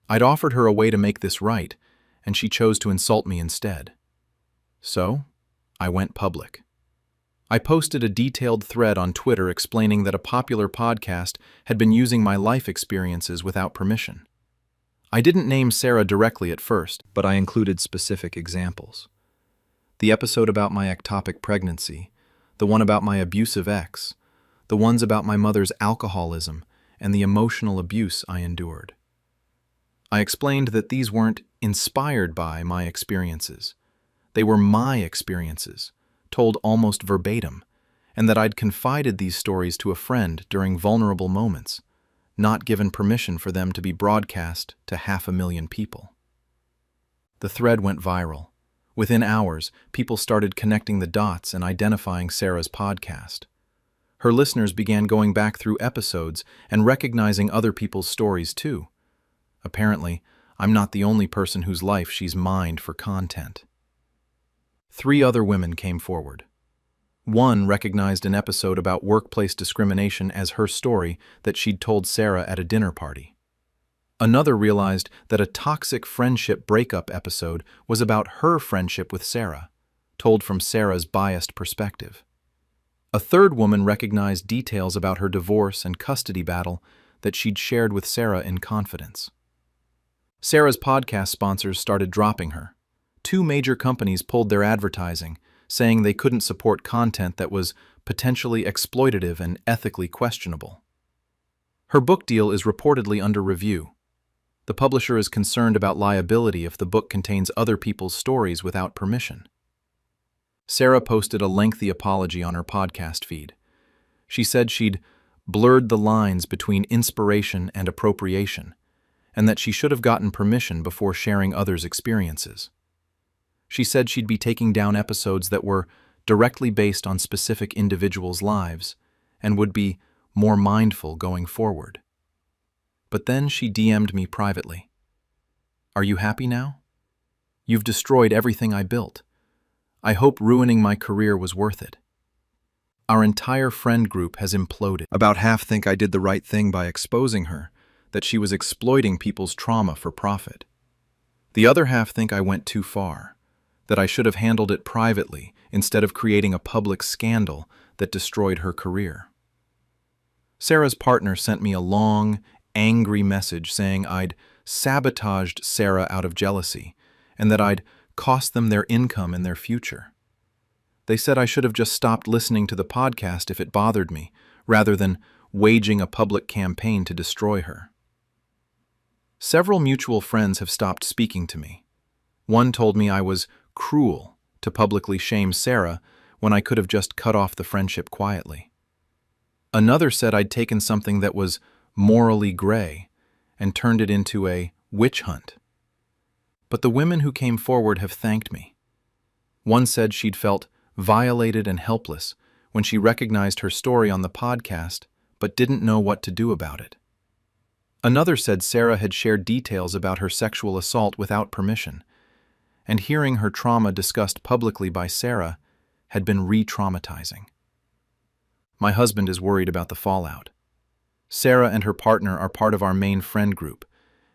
I'd offered her a way to make this right, and she chose to insult me instead. So, I went public. I posted a detailed thread on Twitter explaining that a popular podcast had been using my life experiences without permission. I didn't name Sarah directly at first, but I included specific examples. The episode about my ectopic pregnancy, the one about my abusive ex, the ones about my mother's alcoholism, and the emotional abuse I endured. I explained that these weren't inspired by my experiences. They were my experiences, told almost verbatim, and that I'd confided these stories to a friend during vulnerable moments, not given permission for them to be broadcast to 500,000 people. The thread went viral. Within hours, people started connecting the dots and identifying Sarah's podcast. Her listeners began going back through episodes and recognizing other people's stories too. Apparently, I'm not the only person whose life she's mined for content. 3 other women came forward. One recognized an episode about workplace discrimination as her story that she'd told Sarah at a dinner party. Another realized that a toxic friendship breakup episode was about her friendship with Sarah, told from Sarah's biased perspective. A third woman recognized details about her divorce and custody battle that she'd shared with Sarah in confidence. Sarah's podcast sponsors started dropping her. 2 major companies pulled their advertising, saying they couldn't support content that was potentially exploitative and ethically questionable. Her book deal is reportedly under review. The publisher is concerned about liability if the book contains other people's stories without permission. Sarah posted a lengthy apology on her podcast feed. She said she'd blurred the lines between inspiration and appropriation, and that she should have gotten permission before sharing others' experiences. She said she'd be taking down episodes that were directly based on specific individuals' lives and would be more mindful going forward. But then she DM'd me privately. "Are you happy now? You've destroyed everything I built. I hope ruining my career was worth it." Our entire friend group has imploded. About half think I did the right thing by exposing her, that she was exploiting people's trauma for profit. The other half think I went too far, that I should have handled it privately instead of creating a public scandal that destroyed her career. Sarah's partner sent me a long, angry message saying I'd sabotaged Sarah out of jealousy and that I'd cost them their income and their future. They said I should have just stopped listening to the podcast if it bothered me, rather than waging a public campaign to destroy her. Several mutual friends have stopped speaking to me. One told me I was cruel to publicly shame Sarah when I could have just cut off the friendship quietly. Another said I'd taken something that was morally gray and turned it into a witch hunt. But the women who came forward have thanked me. One said she'd felt violated and helpless when she recognized her story on the podcast but didn't know what to do about it. Another said Sarah had shared details about her sexual assault without permission, and hearing her trauma discussed publicly by Sarah had been re-traumatizing. My husband is worried about the fallout. Sarah and her partner are part of our main friend group,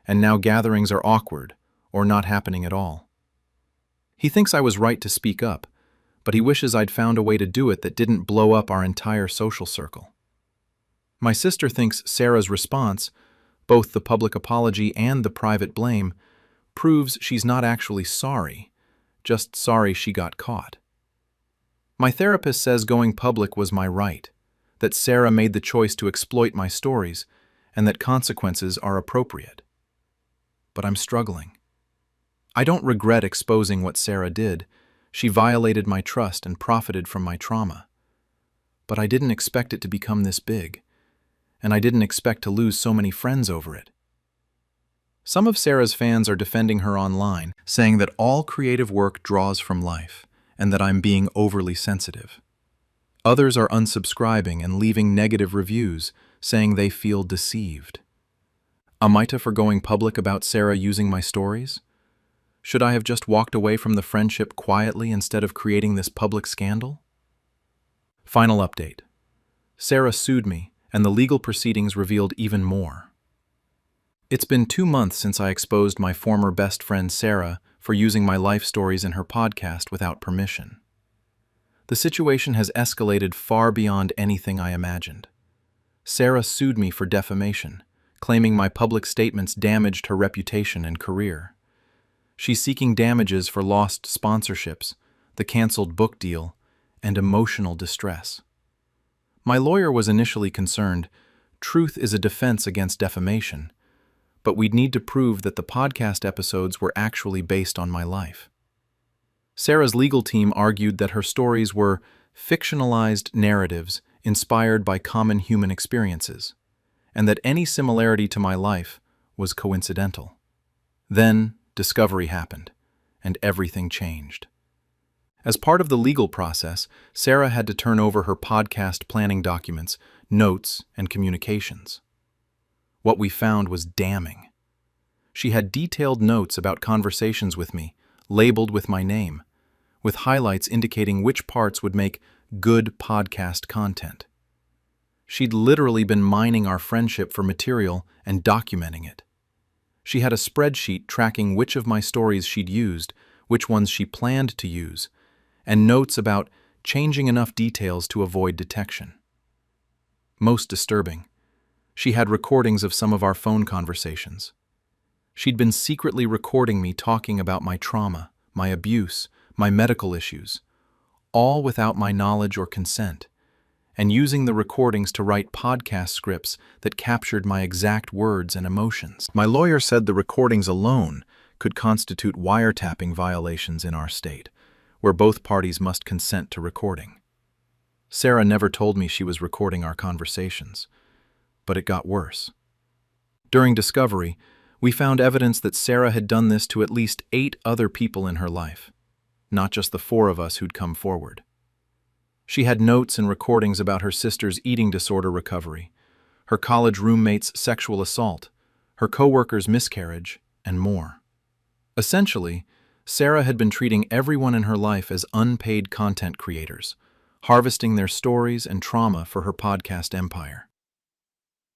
and now gatherings are awkward or not happening at all. He thinks I was right to speak up, but he wishes I'd found a way to do it that didn't blow up our entire social circle. My sister thinks Sarah's response, both the public apology and the private blame, proves she's not actually sorry, just sorry she got caught. My therapist says going public was my right, that Sarah made the choice to exploit my stories, and that consequences are appropriate. But I'm struggling. I don't regret exposing what Sarah did. She violated my trust and profited from my trauma. But I didn't expect it to become this big, and I didn't expect to lose so many friends over it. Some of Sarah's fans are defending her online, saying that all creative work draws from life, and that I'm being overly sensitive. Others are unsubscribing and leaving negative reviews, saying they feel deceived. Am I to for going public about Sarah using my stories? Should I have just walked away from the friendship quietly instead of creating this public scandal? Final update. Sarah sued me, and the legal proceedings revealed even more. It's been 2 months since I exposed my former best friend Sarah for using my life stories in her podcast without permission. The situation has escalated far beyond anything I imagined. Sarah sued me for defamation, claiming my public statements damaged her reputation and career. She's seeking damages for lost sponsorships, the canceled book deal, and emotional distress. My lawyer was initially concerned, truth is a defense against defamation, but we'd need to prove that the podcast episodes were actually based on my life. Sarah's legal team argued that her stories were fictionalized narratives inspired by common human experiences, and that any similarity to my life was coincidental. Then, discovery happened, and everything changed. As part of the legal process, Sarah had to turn over her podcast planning documents, notes, and communications. What we found was damning. She had detailed notes about conversations with me, labeled with my name, with highlights indicating which parts would make good podcast content. She'd literally been mining our friendship for material and documenting it. She had a spreadsheet tracking which of my stories she'd used, which ones she planned to use, and notes about changing enough details to avoid detection. Most disturbing, she had recordings of some of our phone conversations. She'd been secretly recording me talking about my trauma, my abuse, my medical issues, all without my knowledge or consent, and using the recordings to write podcast scripts that captured my exact words and emotions. My lawyer said the recordings alone could constitute wiretapping violations in our state, where both parties must consent to recording. Sarah never told me she was recording our conversations, but it got worse. During discovery, we found evidence that Sarah had done this to at least 8 other people in her life, not just the 4 of us who'd come forward. She had notes and recordings about her sister's eating disorder recovery, her college roommate's sexual assault, her coworker's miscarriage, and more. Essentially, Sarah had been treating everyone in her life as unpaid content creators, harvesting their stories and trauma for her podcast empire.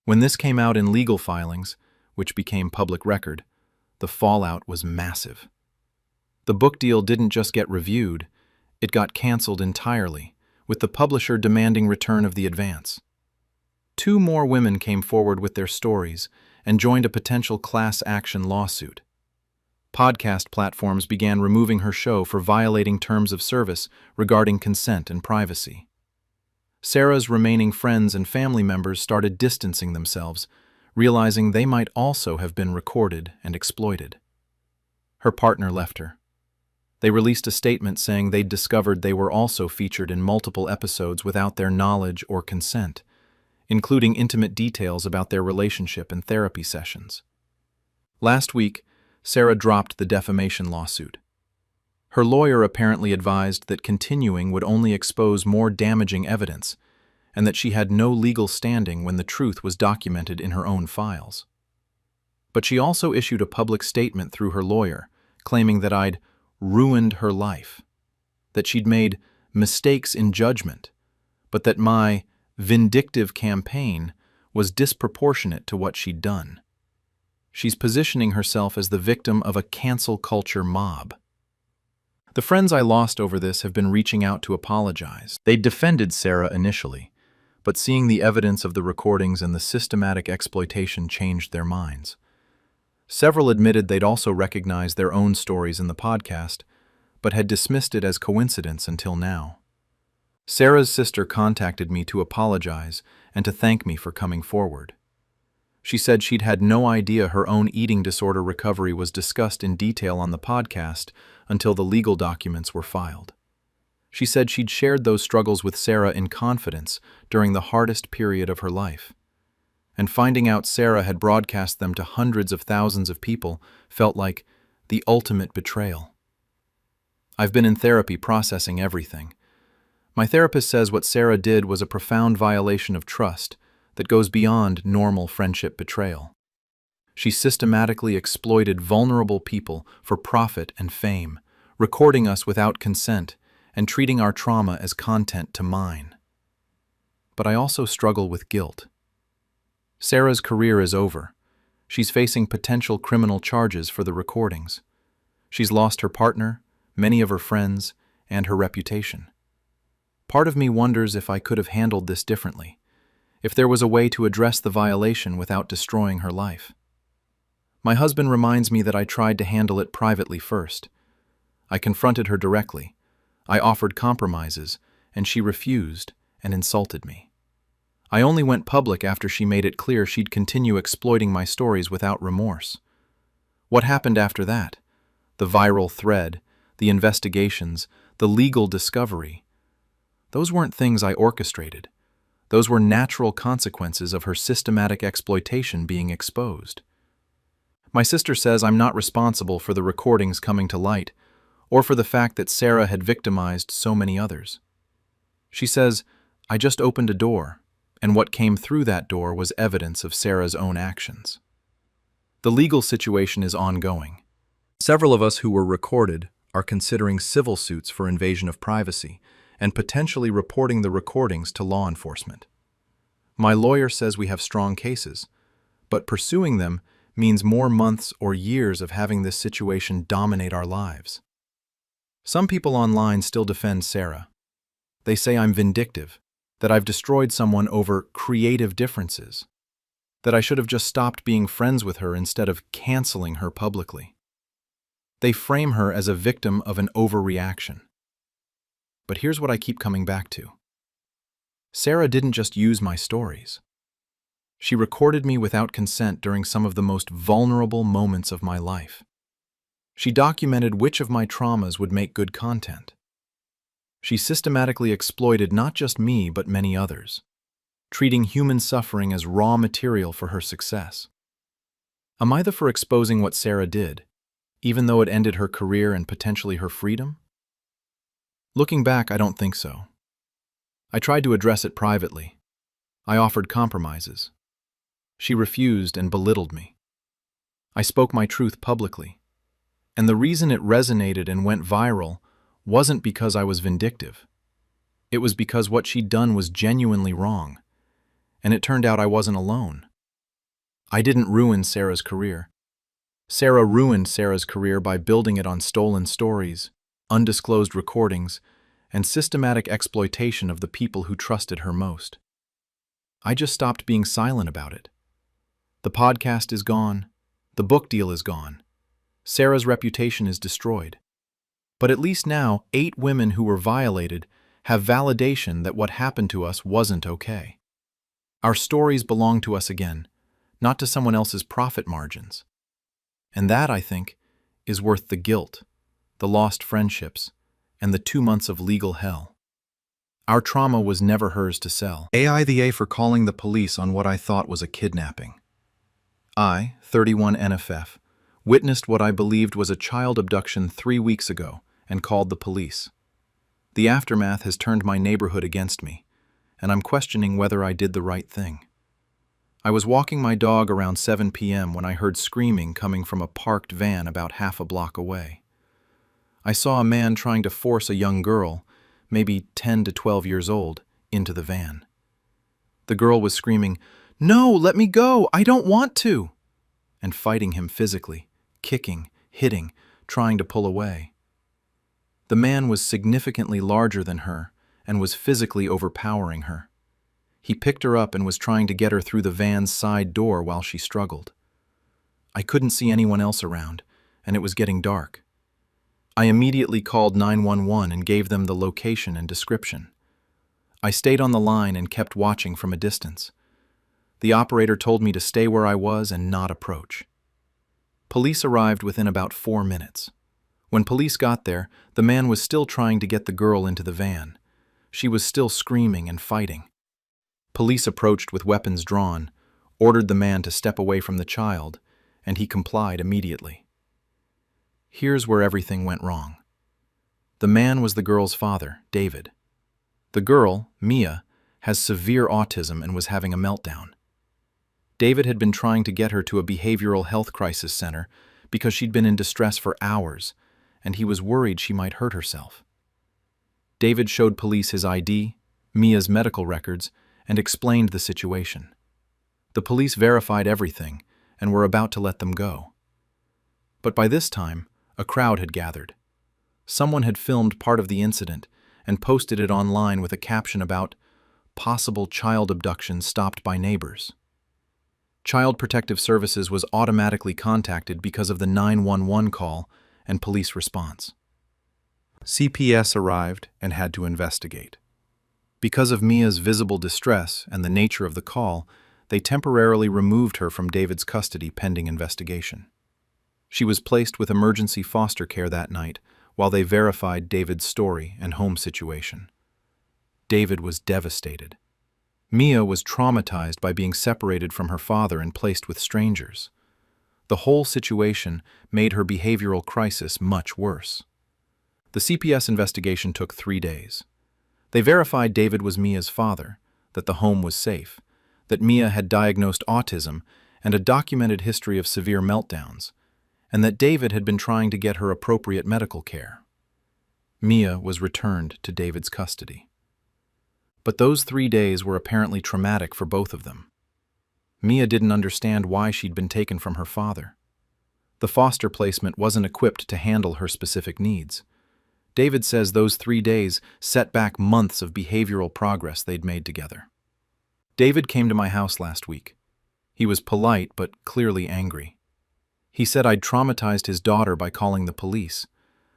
When this came out in legal filings, which became public record, the fallout was massive. The book deal didn't just get reviewed, it got canceled entirely, with the publisher demanding return of the advance. 2 more women came forward with their stories and joined a potential class action lawsuit. Podcast platforms began removing her show for violating terms of service regarding consent and privacy. Sarah's remaining friends and family members started distancing themselves, realizing they might also have been recorded and exploited. Her partner left her. They released a statement saying they'd discovered they were also featured in multiple episodes without their knowledge or consent, including intimate details about their relationship and therapy sessions. Last week, Sarah dropped the defamation lawsuit. Her lawyer apparently advised that continuing would only expose more damaging evidence, and that she had no legal standing when the truth was documented in her own files. But she also issued a public statement through her lawyer, claiming that I'd ruined her life, that she'd made mistakes in judgment, but that my vindictive campaign was disproportionate to what she'd done. She's positioning herself as the victim of a cancel culture mob. The friends I lost over this have been reaching out to apologize. They defended Sarah initially, but seeing the evidence of the recordings and the systematic exploitation changed their minds. Several admitted they'd also recognized their own stories in the podcast, but had dismissed it as coincidence until now. Sarah's sister contacted me to apologize and to thank me for coming forward. She said she'd had no idea her own eating disorder recovery was discussed in detail on the podcast until the legal documents were filed. She said she'd shared those struggles with Sarah in confidence during the hardest period of her life. And finding out Sarah had broadcast them to hundreds of thousands of people felt like the ultimate betrayal. I've been in therapy processing everything. My therapist says what Sarah did was a profound violation of trust that goes beyond normal friendship betrayal. She systematically exploited vulnerable people for profit and fame, recording us without consent and treating our trauma as content to mine. But I also struggle with guilt. Sarah's career is over. She's facing potential criminal charges for the recordings. She's lost her partner, many of her friends, and her reputation. Part of me wonders if I could have handled this differently, if there was a way to address the violation without destroying her life. My husband reminds me that I tried to handle it privately first. I confronted her directly. I offered compromises, and she refused and insulted me. I only went public after she made it clear she'd continue exploiting my stories without remorse. What happened after that? The viral thread, the investigations, the legal discovery. Those weren't things I orchestrated. Those were natural consequences of her systematic exploitation being exposed. My sister says I'm not responsible for the recordings coming to light, or for the fact that Sarah had victimized so many others. She says, I just opened a door, and what came through that door was evidence of Sarah's own actions. The legal situation is ongoing. Several of us who were recorded are considering civil suits for invasion of privacy and potentially reporting the recordings to law enforcement. My lawyer says we have strong cases, but pursuing them means more months or years of having this situation dominate our lives. Some people online still defend Sarah. They say I'm vindictive, that I've destroyed someone over creative differences, that I should have just stopped being friends with her instead of canceling her publicly. They frame her as a victim of an overreaction. But here's what I keep coming back to. Sarah didn't just use my stories. She recorded me without consent during some of the most vulnerable moments of my life. She documented which of my traumas would make good content. She systematically exploited not just me but many others, treating human suffering as raw material for her success. Am I the for exposing what Sarah did, even though it ended her career and potentially her freedom? Looking back, I don't think so. I tried to address it privately. I offered compromises. She refused and belittled me. I spoke my truth publicly. And the reason it resonated and went viral wasn't because I was vindictive. It was because what she'd done was genuinely wrong. And it turned out I wasn't alone. I didn't ruin Sarah's career. Sarah ruined Sarah's career by building it on stolen stories, undisclosed recordings, and systematic exploitation of the people who trusted her most. I just stopped being silent about it. The podcast is gone. The book deal is gone. Sarah's reputation is destroyed. But at least now, 8 women who were violated have validation that what happened to us wasn't okay. Our stories belong to us again, not to someone else's profit margins. And that, I think, is worth the guilt, the lost friendships, and the 2 months of legal hell. Our trauma was never hers to sell. AITA for calling the police on what I thought was a kidnapping. I, 31 NFF, witnessed what I believed was a child abduction 3 weeks ago and called the police. The aftermath has turned my neighborhood against me, and I'm questioning whether I did the right thing. I was walking my dog around 7 p.m. when I heard screaming coming from a parked van about half a block away. I saw a man trying to force a young girl, maybe 10 to 12 years old, into the van. The girl was screaming, "No, let me go, I don't want to," and fighting him physically, kicking, hitting, trying to pull away. The man was significantly larger than her and was physically overpowering her. He picked her up and was trying to get her through the van's side door while she struggled. I couldn't see anyone else around, and it was getting dark. I immediately called 911 and gave them the location and description. I stayed on the line and kept watching from a distance. The operator told me to stay where I was and not approach. Police arrived within about 4 minutes. When police got there, the man was still trying to get the girl into the van. She was still screaming and fighting. Police approached with weapons drawn, ordered the man to step away from the child, and he complied immediately. Here's where everything went wrong. The man was the girl's father, David. The girl, Mia, has severe autism and was having a meltdown. David had been trying to get her to a behavioral health crisis center because she'd been in distress for hours, and he was worried she might hurt herself. David showed police his ID, Mia's medical records, and explained the situation. The police verified everything and were about to let them go. But by this time, a crowd had gathered. Someone had filmed part of the incident and posted it online with a caption about possible child abduction stopped by neighbors. Child Protective Services was automatically contacted because of the 911 call and police response. CPS arrived and had to investigate. Because of Mia's visible distress and the nature of the call, they temporarily removed her from David's custody pending investigation. She was placed with emergency foster care that night while they verified David's story and home situation. David was devastated. Mia was traumatized by being separated from her father and placed with strangers. The whole situation made her behavioral crisis much worse. The CPS investigation took 3 days. They verified David was Mia's father, that the home was safe, that Mia had diagnosed autism and a documented history of severe meltdowns, and that David had been trying to get her appropriate medical care. Mia was returned to David's custody. But those 3 days were apparently traumatic for both of them. Mia didn't understand why she'd been taken from her father. The foster placement wasn't equipped to handle her specific needs. David says those 3 days set back months of behavioral progress they'd made together. David came to my house last week. He was polite but clearly angry. He said I'd traumatized his daughter by calling the police,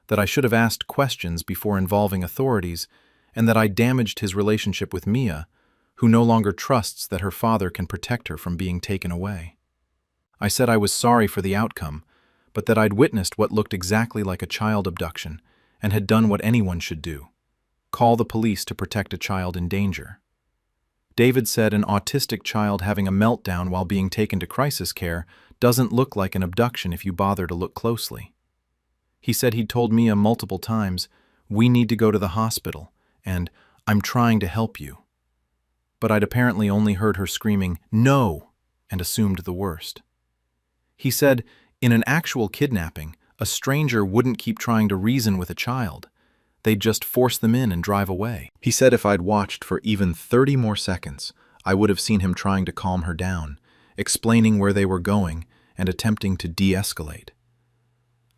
that I should have asked questions before involving authorities, and that I damaged his relationship with Mia, who no longer trusts that her father can protect her from being taken away. I said I was sorry for the outcome, but that I'd witnessed what looked exactly like a child abduction and had done what anyone should do: call the police to protect a child in danger. David said an autistic child having a meltdown while being taken to crisis care doesn't look like an abduction if you bother to look closely. He said he'd told Mia multiple times, "We need to go to the hospital," and "I'm trying to help you." But I'd apparently only heard her screaming, "No!" and assumed the worst. He said, in an actual kidnapping, a stranger wouldn't keep trying to reason with a child. They'd just force them in and drive away. He said if I'd watched for even 30 more seconds, I would have seen him trying to calm her down, explaining where they were going and attempting to de-escalate.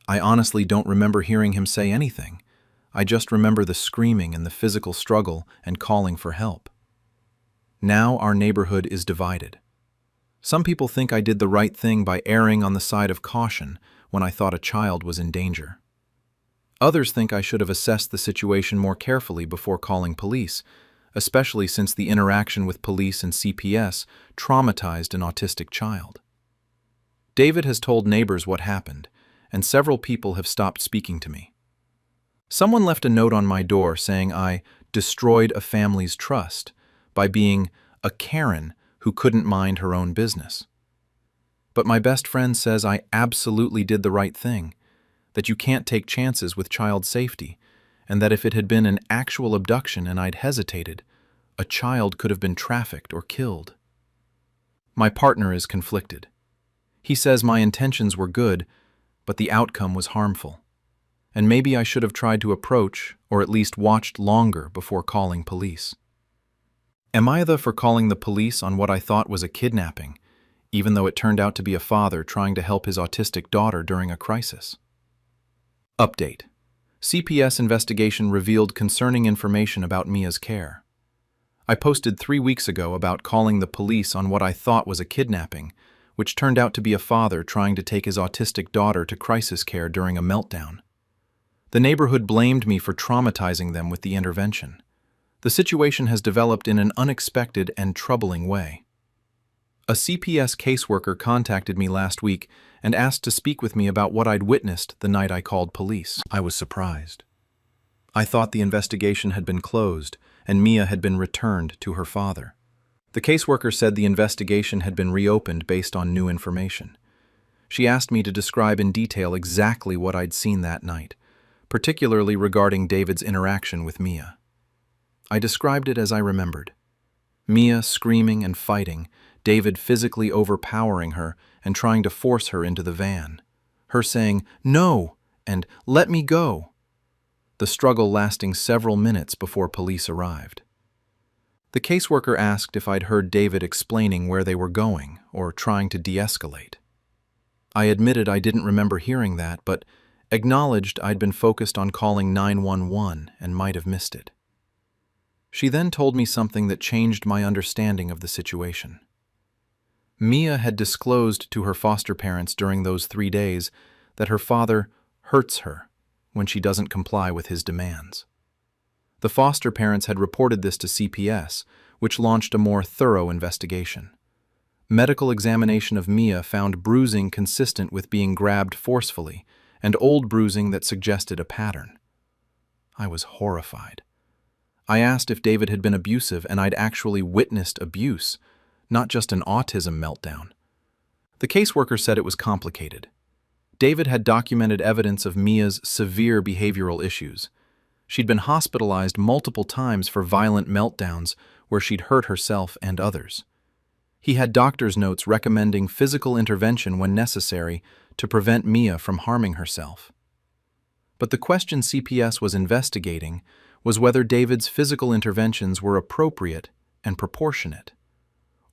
I honestly don't remember hearing him say anything. I just remember the screaming and the physical struggle and calling for help. Now our neighborhood is divided. Some people think I did the right thing by erring on the side of caution when I thought a child was in danger. Others think I should have assessed the situation more carefully before calling police, especially since the interaction with police and CPS traumatized an autistic child. David has told neighbors what happened, and several people have stopped speaking to me. Someone left a note on my door saying I destroyed a family's trust by being a Karen who couldn't mind her own business. But my best friend says I absolutely did the right thing, that you can't take chances with child safety, and that if it had been an actual abduction and I'd hesitated, a child could have been trafficked or killed. My partner is conflicted. He says my intentions were good, but the outcome was harmful, and maybe I should have tried to approach or at least watched longer before calling police. Am I for calling the police on what I thought was a kidnapping, even though it turned out to be a father trying to help his autistic daughter during a crisis? Update. CPS investigation revealed concerning information about Mia's care. I posted 3 weeks ago about calling the police on what I thought was a kidnapping, which turned out to be a father trying to take his autistic daughter to crisis care during a meltdown. The neighborhood blamed me for traumatizing them with the intervention. The situation has developed in an unexpected and troubling way. A CPS caseworker contacted me last week and asked to speak with me about what I'd witnessed the night I called police. I was surprised. I thought the investigation had been closed and Mia had been returned to her father. The caseworker said the investigation had been reopened based on new information. She asked me to describe in detail exactly what I'd seen that night, particularly regarding David's interaction with Mia. I described it as I remembered. Mia screaming and fighting, David physically overpowering her and trying to force her into the van. Her saying, "No," and "Let me go." The struggle lasting several minutes before police arrived. The caseworker asked if I'd heard David explaining where they were going or trying to de-escalate. I admitted I didn't remember hearing that, but acknowledged I'd been focused on calling 911 and might have missed it. She then told me something that changed my understanding of the situation. Mia had disclosed to her foster parents during those 3 days that her father hurts her when she doesn't comply with his demands. The foster parents had reported this to CPS, which launched a more thorough investigation. Medical examination of Mia found bruising consistent with being grabbed forcefully and old bruising that suggested a pattern. I was horrified. I asked if David had been abusive and I'd actually witnessed abuse, not just an autism meltdown. The caseworker said it was complicated. David had documented evidence of Mia's severe behavioral issues. She'd been hospitalized multiple times for violent meltdowns where she'd hurt herself and others. He had doctor's notes recommending physical intervention when necessary to prevent Mia from harming herself. But the question CPS was investigating was whether David's physical interventions were appropriate and proportionate,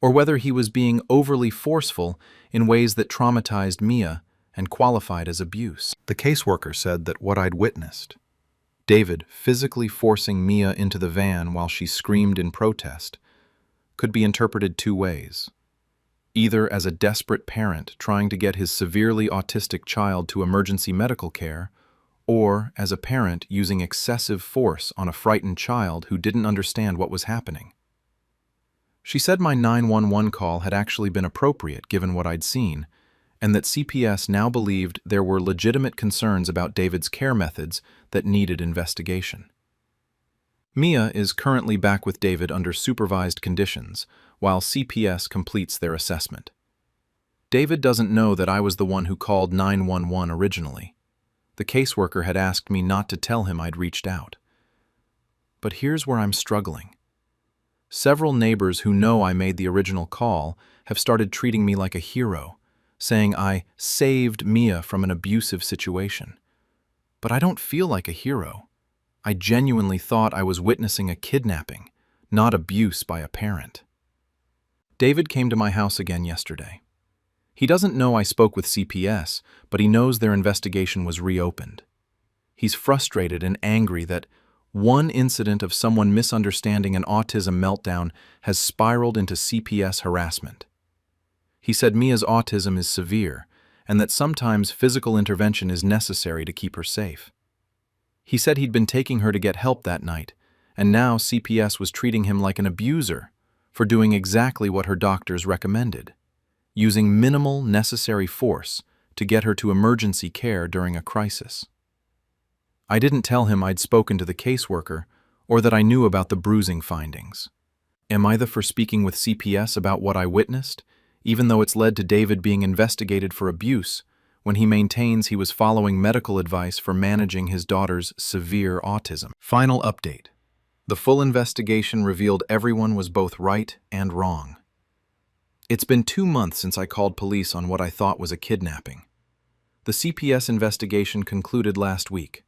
or whether he was being overly forceful in ways that traumatized Mia and qualified as abuse. The caseworker said that what I'd witnessed, David physically forcing Mia into the van while she screamed in protest, could be interpreted two ways. Either as a desperate parent trying to get his severely autistic child to emergency medical care, or as a parent using excessive force on a frightened child who didn't understand what was happening. She said my 911 call had actually been appropriate given what I'd seen, and that CPS now believed there were legitimate concerns about David's care methods that needed investigation. Mia is currently back with David under supervised conditions, while CPS completes their assessment. David doesn't know that I was the one who called 911 originally. The caseworker had asked me not to tell him I'd reached out. But here's where I'm struggling. Several neighbors who know I made the original call have started treating me like a hero, saying I saved Mia from an abusive situation. But I don't feel like a hero. I genuinely thought I was witnessing a kidnapping, not abuse by a parent. David came to my house again yesterday. He doesn't know I spoke with CPS, but he knows their investigation was reopened. He's frustrated and angry that one incident of someone misunderstanding an autism meltdown has spiraled into CPS harassment. He said Mia's autism is severe and that sometimes physical intervention is necessary to keep her safe. He said he'd been taking her to get help that night, and now CPS was treating him like an abuser for doing exactly what her doctors recommended, using minimal necessary force to get her to emergency care during a crisis. I didn't tell him I'd spoken to the caseworker or that I knew about the bruising findings. Am I the for speaking with CPS about what I witnessed, even though it's led to David being investigated for abuse when he maintains he was following medical advice for managing his daughter's severe autism? Final update. The full investigation revealed everyone was both right and wrong. It's been 2 months since I called police on what I thought was a kidnapping. The CPS investigation concluded last week,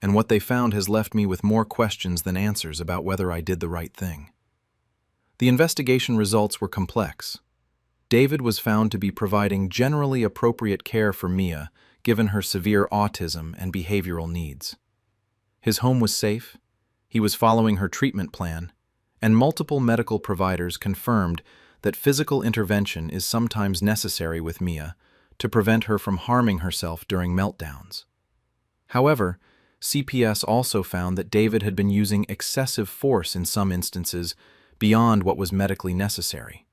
and what they found has left me with more questions than answers about whether I did the right thing. The investigation results were complex. David was found to be providing generally appropriate care for Mia, given her severe autism and behavioral needs. His home was safe, he was following her treatment plan, and multiple medical providers confirmed that physical intervention is sometimes necessary with Mia to prevent her from harming herself during meltdowns. However, CPS also found that David had been using excessive force in some instances beyond what was medically necessary.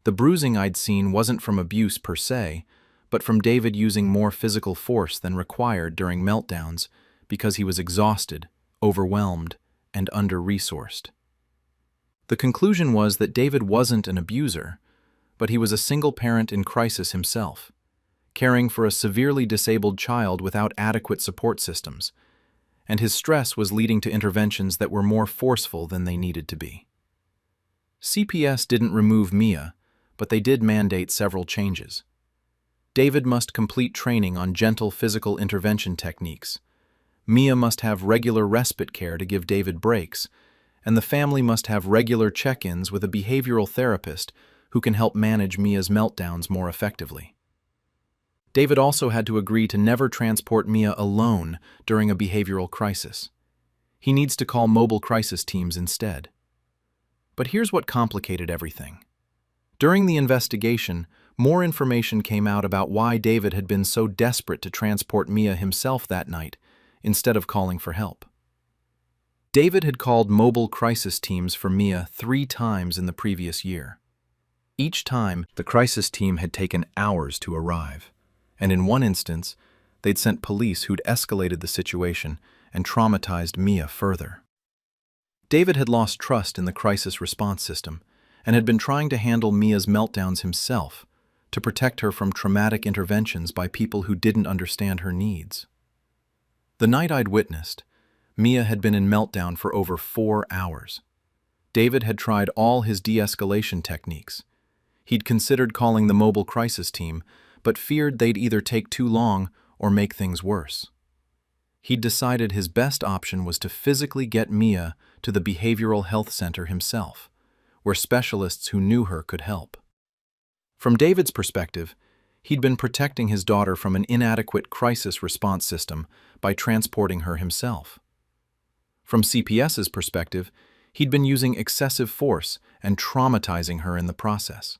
The bruising I'd seen wasn't from abuse per se, but from David using more physical force than required during meltdowns because he was exhausted, overwhelmed, and under-resourced. The conclusion was that David wasn't an abuser, but he was a single parent in crisis himself, caring for a severely disabled child without adequate support systems, and his stress was leading to interventions that were more forceful than they needed to be. CPS didn't remove Mia, but they did mandate several changes. David must complete training on gentle physical intervention techniques. Mia must have regular respite care to give David breaks, and the family must have regular check-ins with a behavioral therapist who can help manage Mia's meltdowns more effectively. David also had to agree to never transport Mia alone during a behavioral crisis. He needs to call mobile crisis teams instead. But here's what complicated everything. During the investigation, more information came out about why David had been so desperate to transport Mia himself that night, instead of calling for help. David had called mobile crisis teams for Mia 3 times in the previous year. Each time, the crisis team had taken hours to arrive, and in one instance, they'd sent police who'd escalated the situation and traumatized Mia further. David had lost trust in the crisis response system and had been trying to handle Mia's meltdowns himself to protect her from traumatic interventions by people who didn't understand her needs. The night I'd witnessed, Mia had been in meltdown for over 4 hours. David had tried all his de-escalation techniques. He'd considered calling the mobile crisis team, but feared they'd either take too long or make things worse. He'd decided his best option was to physically get Mia to the behavioral health center himself, where specialists who knew her could help. From David's perspective, he'd been protecting his daughter from an inadequate crisis response system by transporting her himself. From CPS's perspective, he'd been using excessive force and traumatizing her in the process.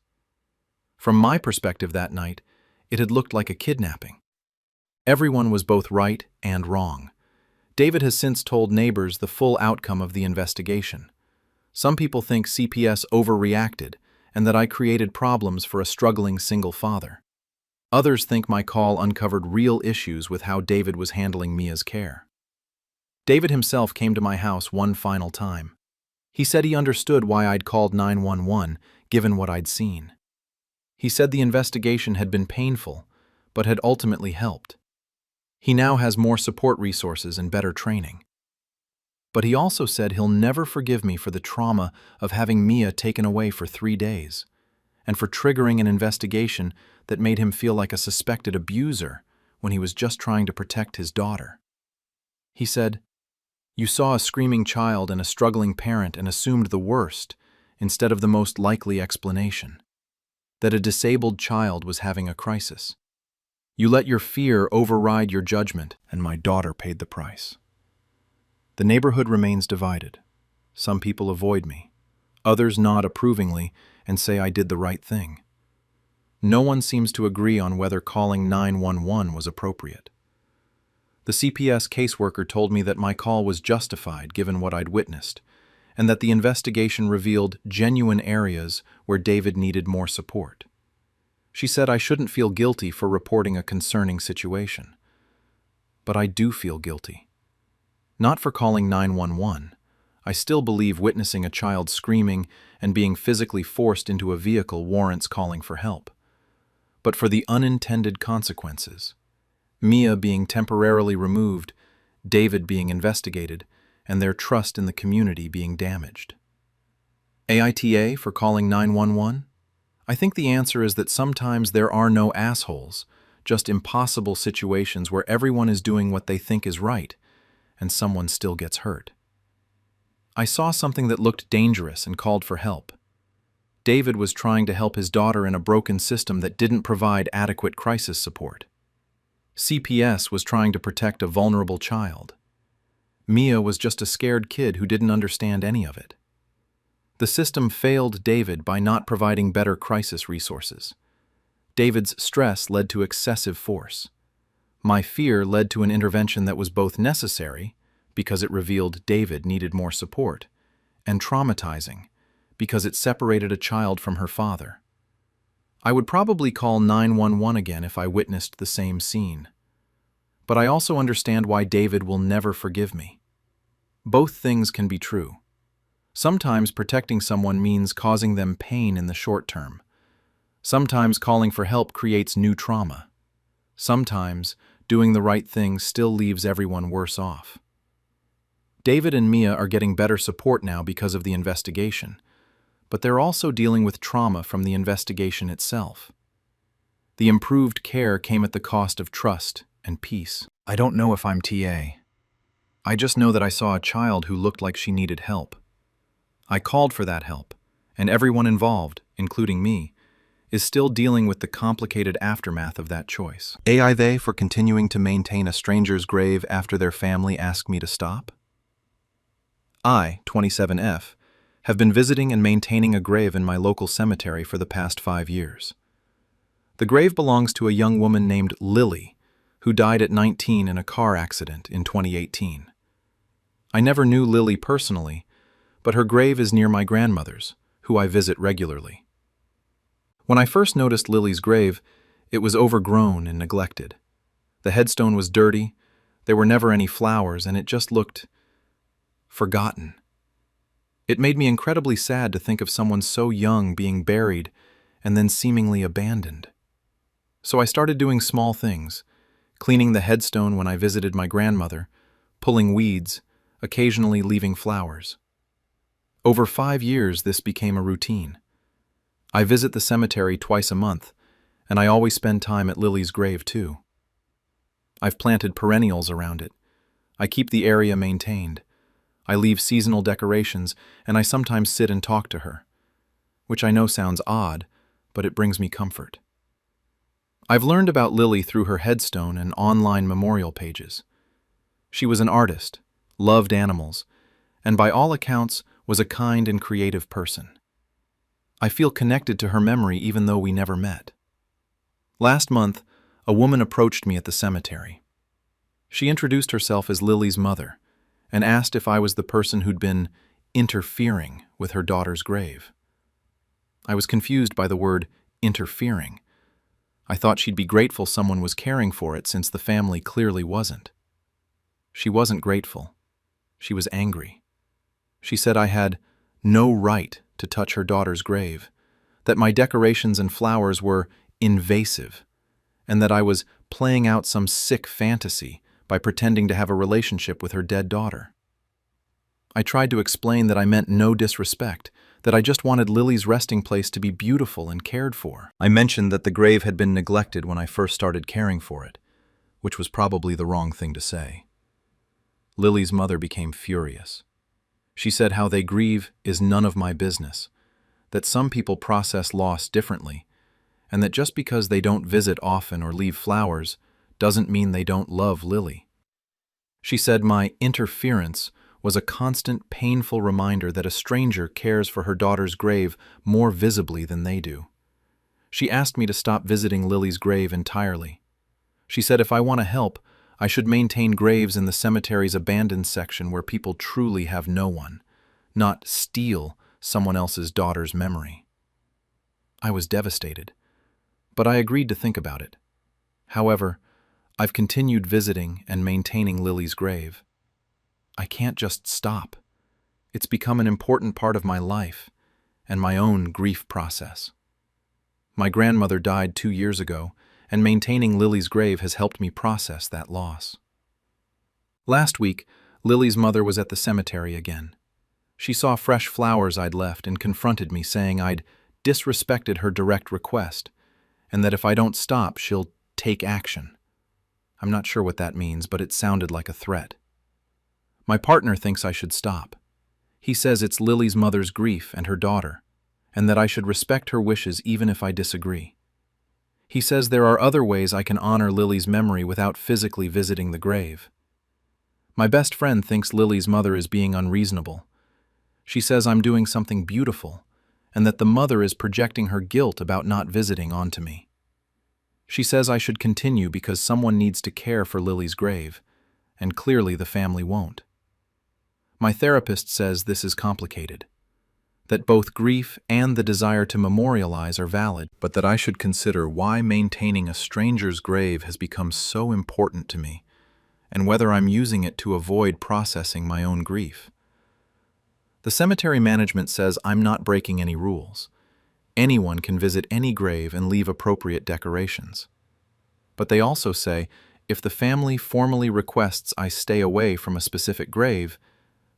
From my perspective that night, it had looked like a kidnapping. Everyone was both right and wrong. David has since told neighbors the full outcome of the investigation. Some people think CPS overreacted and that I created problems for a struggling single father. Others think my call uncovered real issues with how David was handling Mia's care. David himself came to my house one final time. He said he understood why I'd called 911, given what I'd seen. He said the investigation had been painful, but had ultimately helped. He now has more support resources and better training. But he also said he'll never forgive me for the trauma of having Mia taken away for 3 days, and for triggering an investigation that made him feel like a suspected abuser when he was just trying to protect his daughter. He said, "You saw a screaming child and a struggling parent and assumed the worst instead of the most likely explanation, that a disabled child was having a crisis. You let your fear override your judgment, and my daughter paid the price." The neighborhood remains divided. Some people avoid me. Others nod approvingly and say I did the right thing. No one seems to agree on whether calling 911 was appropriate. The CPS caseworker told me that my call was justified given what I'd witnessed, and that the investigation revealed genuine areas where David needed more support. She said I shouldn't feel guilty for reporting a concerning situation. But I do feel guilty. Not for calling 911. I still believe witnessing a child screaming and being physically forced into a vehicle warrants calling for help. But for the unintended consequences, Mia being temporarily removed, David being investigated, and their trust in the community being damaged. AITA for calling 911? I think the answer is that sometimes there are no assholes, just impossible situations where everyone is doing what they think is right, and someone still gets hurt. I saw something that looked dangerous and called for help. David was trying to help his daughter in a broken system that didn't provide adequate crisis support. CPS was trying to protect a vulnerable child. Mia was just a scared kid who didn't understand any of it. The system failed David by not providing better crisis resources. David's stress led to excessive force. My fear led to an intervention that was both necessary, because it revealed David needed more support, and traumatizing, because it separated a child from her father. I would probably call 911 again if I witnessed the same scene. But I also understand why David will never forgive me. Both things can be true. Sometimes protecting someone means causing them pain in the short term. Sometimes calling for help creates new trauma. Sometimes doing the right thing still leaves everyone worse off. David and Mia are getting better support now because of the investigation, but they're also dealing with trauma from the investigation itself. The improved care came at the cost of trust and peace. I don't know if I'm TA. I just know that I saw a child who looked like she needed help. I called for that help, and everyone involved, including me, is still dealing with the complicated aftermath of that choice. AITA for continuing to maintain a stranger's grave after their family asked me to stop? I, 27F, have been visiting and maintaining a grave in my local cemetery for the past 5 years. The grave belongs to a young woman named Lily, who died at 19 in a car accident in 2018. I never knew Lily personally, but her grave is near my grandmother's, who I visit regularly. When I first noticed Lily's grave, it was overgrown and neglected. The headstone was dirty, there were never any flowers, and it just looked forgotten. It made me incredibly sad to think of someone so young being buried and then seemingly abandoned. So I started doing small things, cleaning the headstone when I visited my grandmother, pulling weeds, occasionally leaving flowers. Over 5 years, this became a routine. I visit the cemetery twice a month, and I always spend time at Lily's grave too. I've planted perennials around it. I keep the area maintained. I leave seasonal decorations, and I sometimes sit and talk to her. which I know sounds odd, but it brings me comfort. I've learned about Lily through her headstone and online memorial pages. She was an artist, loved animals, and by all accounts was a kind and creative person. I feel connected to her memory even though we never met. Last month, a woman approached me at the cemetery. She introduced herself as Lily's mother and asked if I was the person who'd been interfering with her daughter's grave. I was confused by the word interfering. I thought she'd be grateful someone was caring for it since the family clearly wasn't. She wasn't grateful. She was angry. She said I had no right to touch her daughter's grave, that my decorations and flowers were invasive, and that I was playing out some sick fantasy by pretending to have a relationship with her dead daughter. I tried to explain that I meant no disrespect, that I just wanted Lily's resting place to be beautiful and cared for. I mentioned that the grave had been neglected when I first started caring for it, which was probably the wrong thing to say. Lily's mother became furious. She said how they grieve is none of my business, that some people process loss differently, and that just because they don't visit often or leave flowers doesn't mean they don't love Lily. She said my interference was a constant, painful reminder that a stranger cares for her daughter's grave more visibly than they do. She asked me to stop visiting Lily's grave entirely. She said if I want to help, I should maintain graves in the cemetery's abandoned section where people truly have no one, not steal someone else's daughter's memory. I was devastated, but I agreed to think about it. However, I've continued visiting and maintaining Lily's grave. I can't just stop. It's become an important part of my life and my own grief process. My grandmother died 2 years ago, and maintaining Lily's grave has helped me process that loss. Last week, Lily's mother was at the cemetery again. She saw fresh flowers I'd left and confronted me, saying I'd disrespected her direct request, and that if I don't stop, she'll take action. I'm not sure what that means, but it sounded like a threat. My partner thinks I should stop. He says it's Lily's mother's grief and her daughter, and that I should respect her wishes even if I disagree. He says there are other ways I can honor Lily's memory without physically visiting the grave. My best friend thinks Lily's mother is being unreasonable. She says I'm doing something beautiful, and that the mother is projecting her guilt about not visiting onto me. She says I should continue because someone needs to care for Lily's grave, and clearly the family won't. My therapist says this is complicated, that both grief and the desire to memorialize are valid, but that I should consider why maintaining a stranger's grave has become so important to me, and whether I'm using it to avoid processing my own grief. The cemetery management says I'm not breaking any rules. Anyone can visit any grave and leave appropriate decorations. But they also say if the family formally requests I stay away from a specific grave,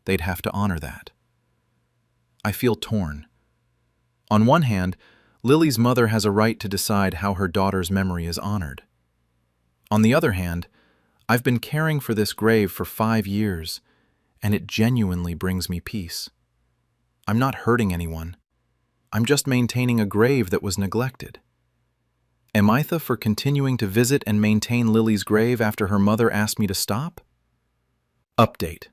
they'd have to honor that. I feel torn. On one hand, Lily's mother has a right to decide how her daughter's memory is honored. On the other hand, I've been caring for this grave for 5 years, and it genuinely brings me peace. I'm not hurting anyone. I'm just maintaining a grave that was neglected. Am AITA for continuing to visit and maintain Lily's grave after her mother asked me to stop? Update.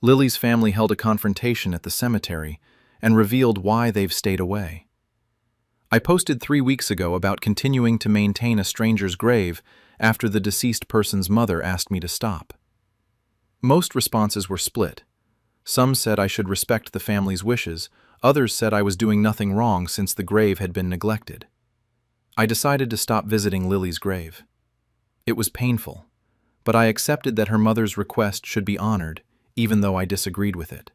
Lily's family held a confrontation at the cemetery and revealed why they've stayed away. I posted 3 weeks ago about continuing to maintain a stranger's grave after the deceased person's mother asked me to stop. Most responses were split. Some said I should respect the family's wishes, others said I was doing nothing wrong since the grave had been neglected. I decided to stop visiting Lily's grave. It was painful, but I accepted that her mother's request should be honored, even though I disagreed with it.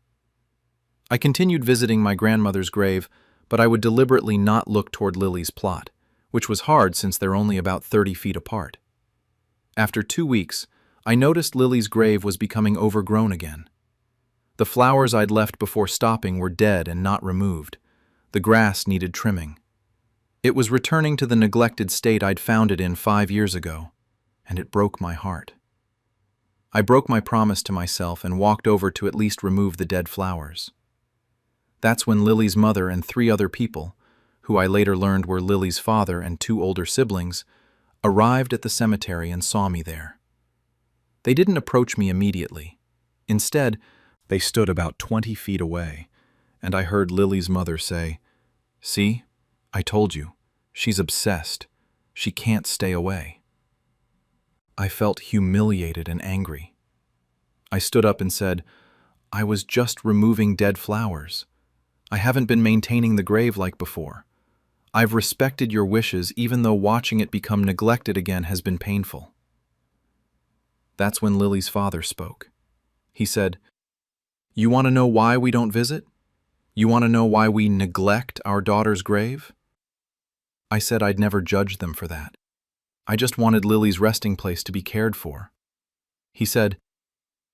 I continued visiting my grandmother's grave, but I would deliberately not look toward Lily's plot, which was hard since they're only about 30 feet apart. After 2 weeks, I noticed Lily's grave was becoming overgrown again. The flowers I'd left before stopping were dead and not removed. The grass needed trimming. It was returning to the neglected state I'd found it in 5 years ago, and it broke my heart. I broke my promise to myself and walked over to at least remove the dead flowers. That's when Lily's mother and 3 other people, who I later learned were Lily's father and 2 older siblings, arrived at the cemetery and saw me there. They didn't approach me immediately. Instead, they stood about 20 feet away, and I heard Lily's mother say, "See, I told you, she's obsessed. She can't stay away." I felt humiliated and angry. I stood up and said, "I was just removing dead flowers. I haven't been maintaining the grave like before. I've respected your wishes even though watching it become neglected again has been painful." That's when Lily's father spoke. He said, "You want to know why we don't visit? You want to know why we neglect our daughter's grave?" I said I'd never judged them for that. I just wanted Lily's resting place to be cared for. He said,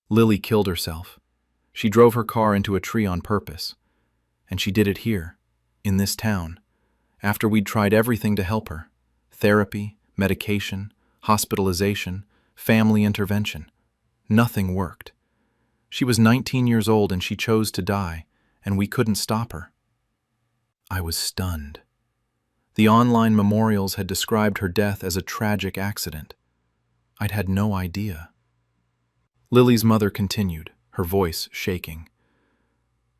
"Lily killed herself. She drove her car into a tree on purpose. And she did it here, in this town, after we'd tried everything to help her: therapy, medication, hospitalization, family intervention. Nothing worked. She was 19 years old and she chose to die, and we couldn't stop her." I was stunned. The online memorials had described her death as a tragic accident. I'd had no idea. Lily's mother continued, her voice shaking.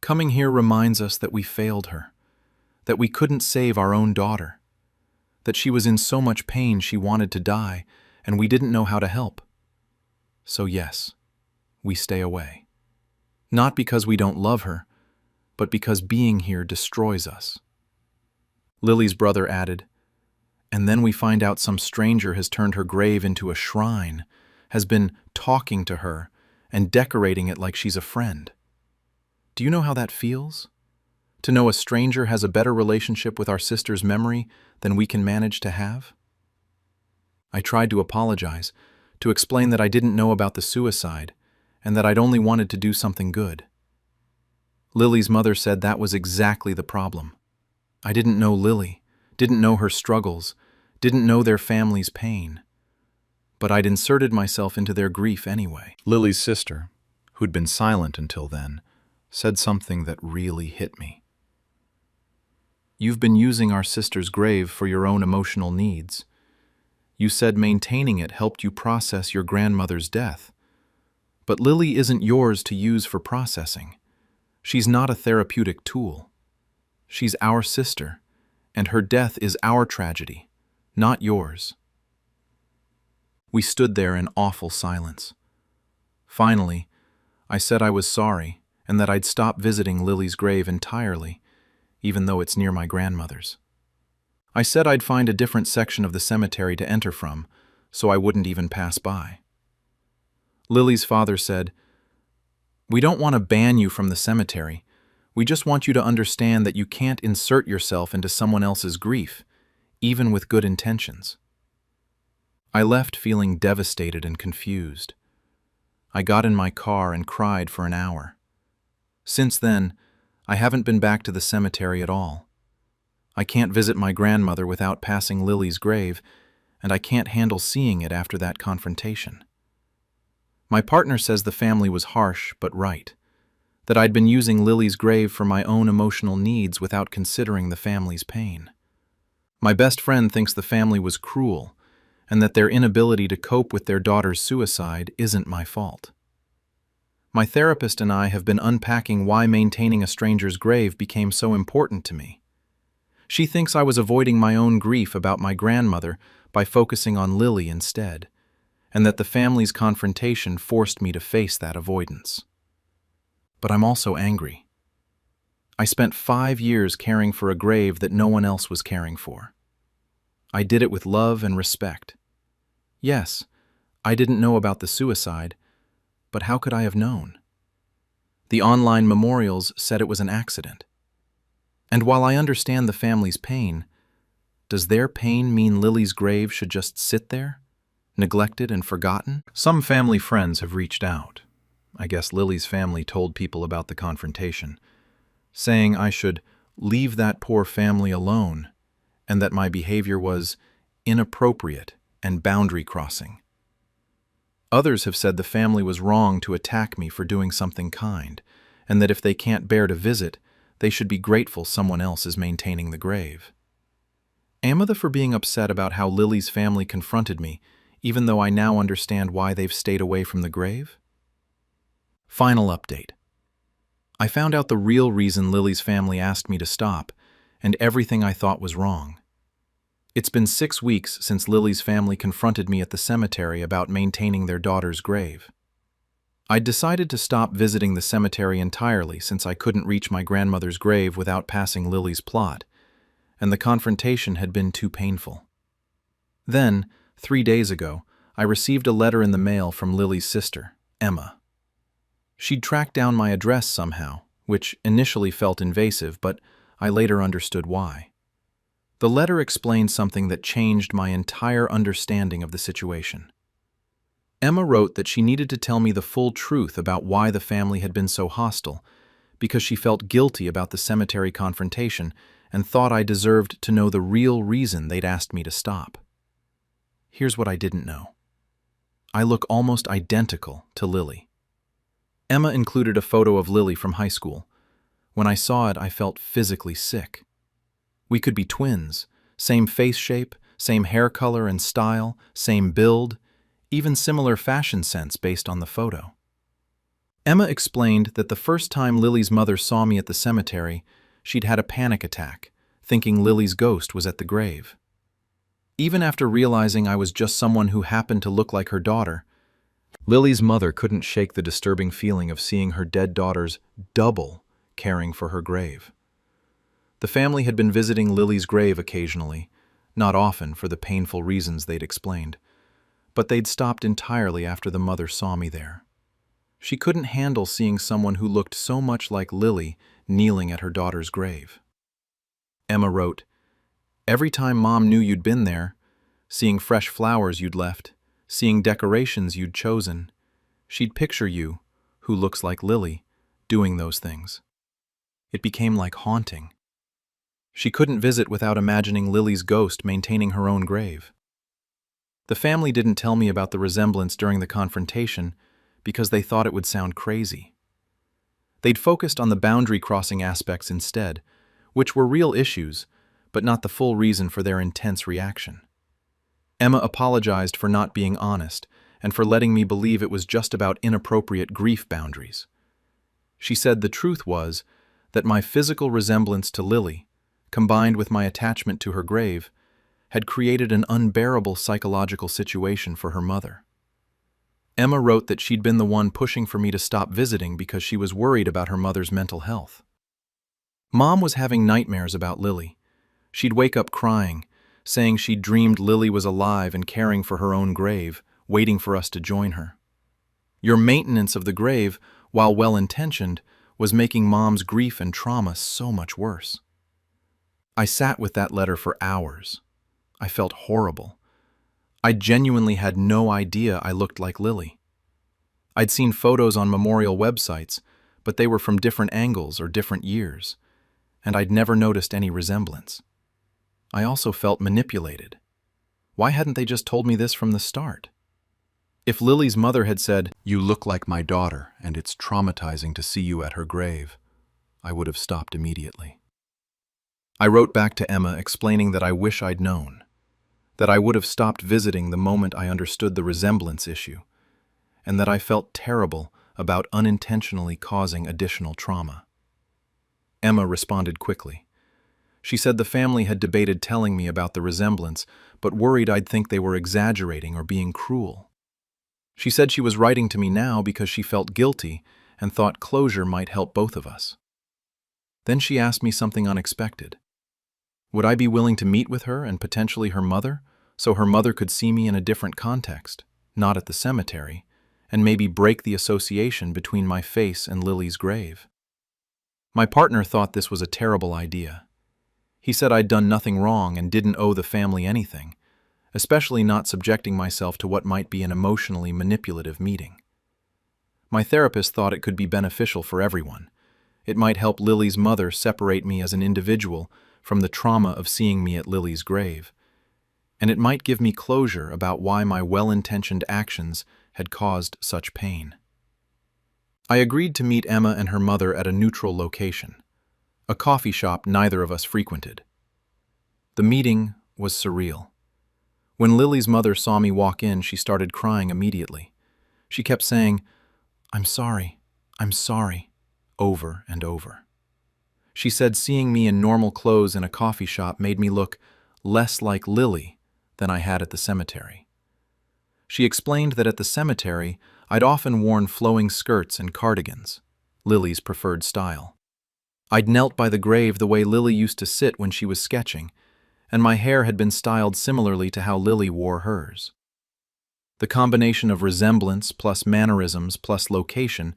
"Coming here reminds us that we failed her, that we couldn't save our own daughter, that she was in so much pain she wanted to die, and we didn't know how to help. So yes, we stay away. Not because we don't love her, but because being here destroys us." Lily's brother added, "And then we find out some stranger has turned her grave into a shrine, has been talking to her and decorating it like she's a friend. Do you know how that feels? To know a stranger has a better relationship with our sister's memory than we can manage to have?" I tried to apologize, to explain that I didn't know about the suicide and that I'd only wanted to do something good. Lily's mother said that was exactly the problem. I didn't know Lily, didn't know her struggles, didn't know their family's pain. But I'd inserted myself into their grief anyway. Lily's sister, who'd been silent until then, said something that really hit me. "You've been using our sister's grave for your own emotional needs. You said maintaining it helped you process your grandmother's death. But Lily isn't yours to use for processing. She's not a therapeutic tool. She's our sister, and her death is our tragedy, not yours." We stood there in awful silence. Finally, I said I was sorry and that I'd stop visiting Lily's grave entirely, even though it's near my grandmother's. I said I'd find a different section of the cemetery to enter from, so I wouldn't even pass by. Lily's father said, "We don't want to ban you from the cemetery. We just want you to understand that you can't insert yourself into someone else's grief, even with good intentions." I left feeling devastated and confused. I got in my car and cried for an hour. Since then, I haven't been back to the cemetery at all. I can't visit my grandmother without passing Lily's grave, and I can't handle seeing it after that confrontation. My partner says the family was harsh but right, that I'd been using Lily's grave for my own emotional needs without considering the family's pain. My best friend thinks the family was cruel, and that their inability to cope with their daughter's suicide isn't my fault. My therapist and I have been unpacking why maintaining a stranger's grave became so important to me. She thinks I was avoiding my own grief about my grandmother by focusing on Lily instead, and that the family's confrontation forced me to face that avoidance. But I'm also angry. I spent 5 years caring for a grave that no one else was caring for. I did it with love and respect. Yes, I didn't know about the suicide, but how could I have known? The online memorials said it was an accident. And while I understand the family's pain, does their pain mean Lily's grave should just sit there, neglected and forgotten? Some family friends have reached out. I guess Lily's family told people about the confrontation, saying I should leave that poor family alone and that my behavior was inappropriate and boundary crossing. Others have said the family was wrong to attack me for doing something kind, and that if they can't bear to visit, They should be grateful someone else is maintaining the grave. Am I for being upset about how Lily's family confronted me, even though I now understand why they've stayed away from the grave? Final update. I found out the real reason Lily's family asked me to stop, and everything I thought was wrong. It's been 6 weeks since Lily's family confronted me at the cemetery about maintaining their daughter's grave. I'd decided to stop visiting the cemetery entirely since I couldn't reach my grandmother's grave without passing Lily's plot, and the confrontation had been too painful. Then, 3 days ago, I received a letter in the mail from Lily's sister, Emma. She'd tracked down my address somehow, which initially felt invasive, but I later understood why. The letter explained something that changed my entire understanding of the situation. Emma wrote that she needed to tell me the full truth about why the family had been so hostile, because she felt guilty about the cemetery confrontation and thought I deserved to know the real reason they'd asked me to stop. Here's what I didn't know. I look almost identical to Lily. Emma included a photo of Lily from high school. When I saw it, I felt physically sick. We could be twins, same face shape, same hair color and style, same build, even similar fashion sense based on the photo. Emma explained that the first time Lily's mother saw me at the cemetery, she'd had a panic attack, thinking Lily's ghost was at the grave. Even after realizing I was just someone who happened to look like her daughter, Lily's mother couldn't shake the disturbing feeling of seeing her dead daughter's double caring for her grave. The family had been visiting Lily's grave occasionally, not often for the painful reasons they'd explained, but they'd stopped entirely after the mother saw me there. She couldn't handle seeing someone who looked so much like Lily kneeling at her daughter's grave. Emma wrote, "Every time Mom knew you'd been there, seeing fresh flowers you'd left, seeing decorations you'd chosen, she'd picture you, who looks like Lily, doing those things. It became like haunting. She couldn't visit without imagining Lily's ghost maintaining her own grave." The family didn't tell me about the resemblance during the confrontation because they thought it would sound crazy. They'd focused on the boundary-crossing aspects instead, which were real issues, but not the full reason for their intense reaction. Emma apologized for not being honest and for letting me believe it was just about inappropriate grief boundaries. She said the truth was that my physical resemblance to Lily, combined with my attachment to her grave, had created an unbearable psychological situation for her mother. Emma wrote that she'd been the one pushing for me to stop visiting because she was worried about her mother's mental health. Mom was having nightmares about Lily. She'd wake up crying, saying she'd dreamed Lily was alive and caring for her own grave, waiting for us to join her. Your maintenance of the grave, while well-intentioned, was making Mom's grief and trauma so much worse. I sat with that letter for hours. I felt horrible. I genuinely had no idea I looked like Lily. I'd seen photos on memorial websites, but they were from different angles or different years, and I'd never noticed any resemblance. I also felt manipulated. Why hadn't they just told me this from the start? If Lily's mother had said, "You look like my daughter, and it's traumatizing to see you at her grave," I would have stopped immediately. I wrote back to Emma explaining that I wish I'd known, that I would have stopped visiting the moment I understood the resemblance issue, and that I felt terrible about unintentionally causing additional trauma. Emma responded quickly. She said the family had debated telling me about the resemblance, but worried I'd think they were exaggerating or being cruel. She said she was writing to me now because she felt guilty and thought closure might help both of us. Then she asked me something unexpected. Would I be willing to meet with her and potentially her mother, so her mother could see me in a different context, not at the cemetery, and maybe break the association between my face and Lily's grave? My partner thought this was a terrible idea. He said I'd done nothing wrong and didn't owe the family anything, especially not subjecting myself to what might be an emotionally manipulative meeting. My therapist thought it could be beneficial for everyone. It might help Lily's mother separate me as an individual from the trauma of seeing me at Lily's grave, and it might give me closure about why my well-intentioned actions had caused such pain. I agreed to meet Emma and her mother at a neutral location, a coffee shop neither of us frequented. The meeting was surreal. When Lily's mother saw me walk in, she started crying immediately. She kept saying, I'm sorry, over and over. She said seeing me in normal clothes in a coffee shop made me look less like Lily than I had at the cemetery. She explained that at the cemetery, I'd often worn flowing skirts and cardigans, Lily's preferred style. I'd knelt by the grave the way Lily used to sit when she was sketching, and my hair had been styled similarly to how Lily wore hers. The combination of resemblance plus mannerisms plus location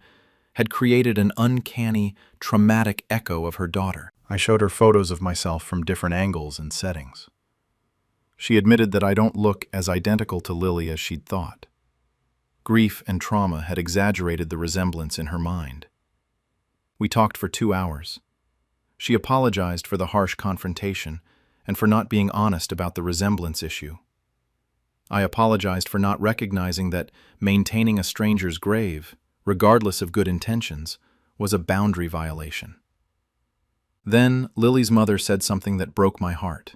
had created an uncanny, traumatic echo of her daughter. I showed her photos of myself from different angles and settings. She admitted that I don't look as identical to Lily as she'd thought. Grief and trauma had exaggerated the resemblance in her mind. We talked for 2 hours. She apologized for the harsh confrontation and for not being honest about the resemblance issue. I apologized for not recognizing that maintaining a stranger's grave, regardless of good intentions, was a boundary violation. Then Lily's mother said something that broke my heart.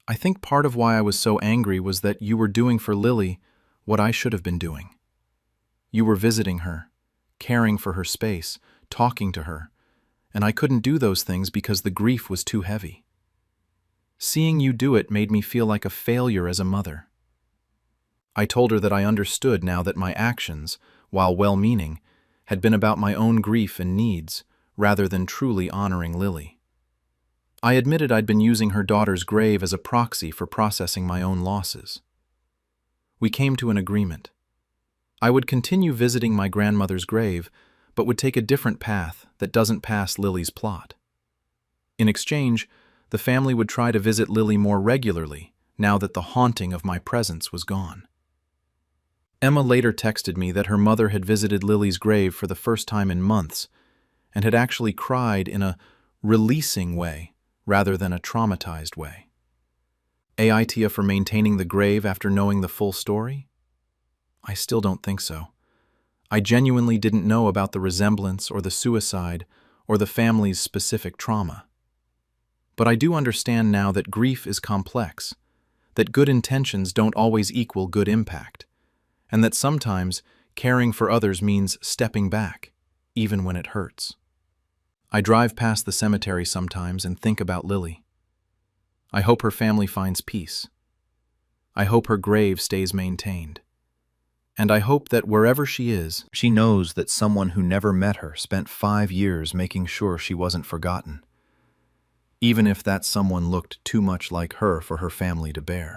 I think part of why I was so angry was that you were doing for Lily what I should have been doing. You were visiting her, caring for her space, talking to her, and I couldn't do those things because the grief was too heavy. Seeing you do it made me feel like a failure as a mother. I told her that I understood now that my actions, while well-meaning, had been about my own grief and needs, rather than truly honoring Lily. I admitted I'd been using her daughter's grave as a proxy for processing my own losses. We came to an agreement. I would continue visiting my grandmother's grave, but would take a different path that doesn't pass Lily's plot. In exchange, the family would try to visit Lily more regularly now that the haunting of my presence was gone. Emma later texted me that her mother had visited Lily's grave for the first time in months and had actually cried in a releasing way rather than a traumatized way. AITA for maintaining the grave after knowing the full story? I still don't think so. I genuinely didn't know about the resemblance or the suicide or the family's specific trauma. But I do understand now that grief is complex, that good intentions don't always equal good impact, and that sometimes caring for others means stepping back, even when it hurts. I drive past the cemetery sometimes and think about Lily. I hope her family finds peace. I hope her grave stays maintained. And I hope that wherever she is, she knows that someone who never met her spent 5 years making sure she wasn't forgotten, even if that someone looked too much like her for her family to bear.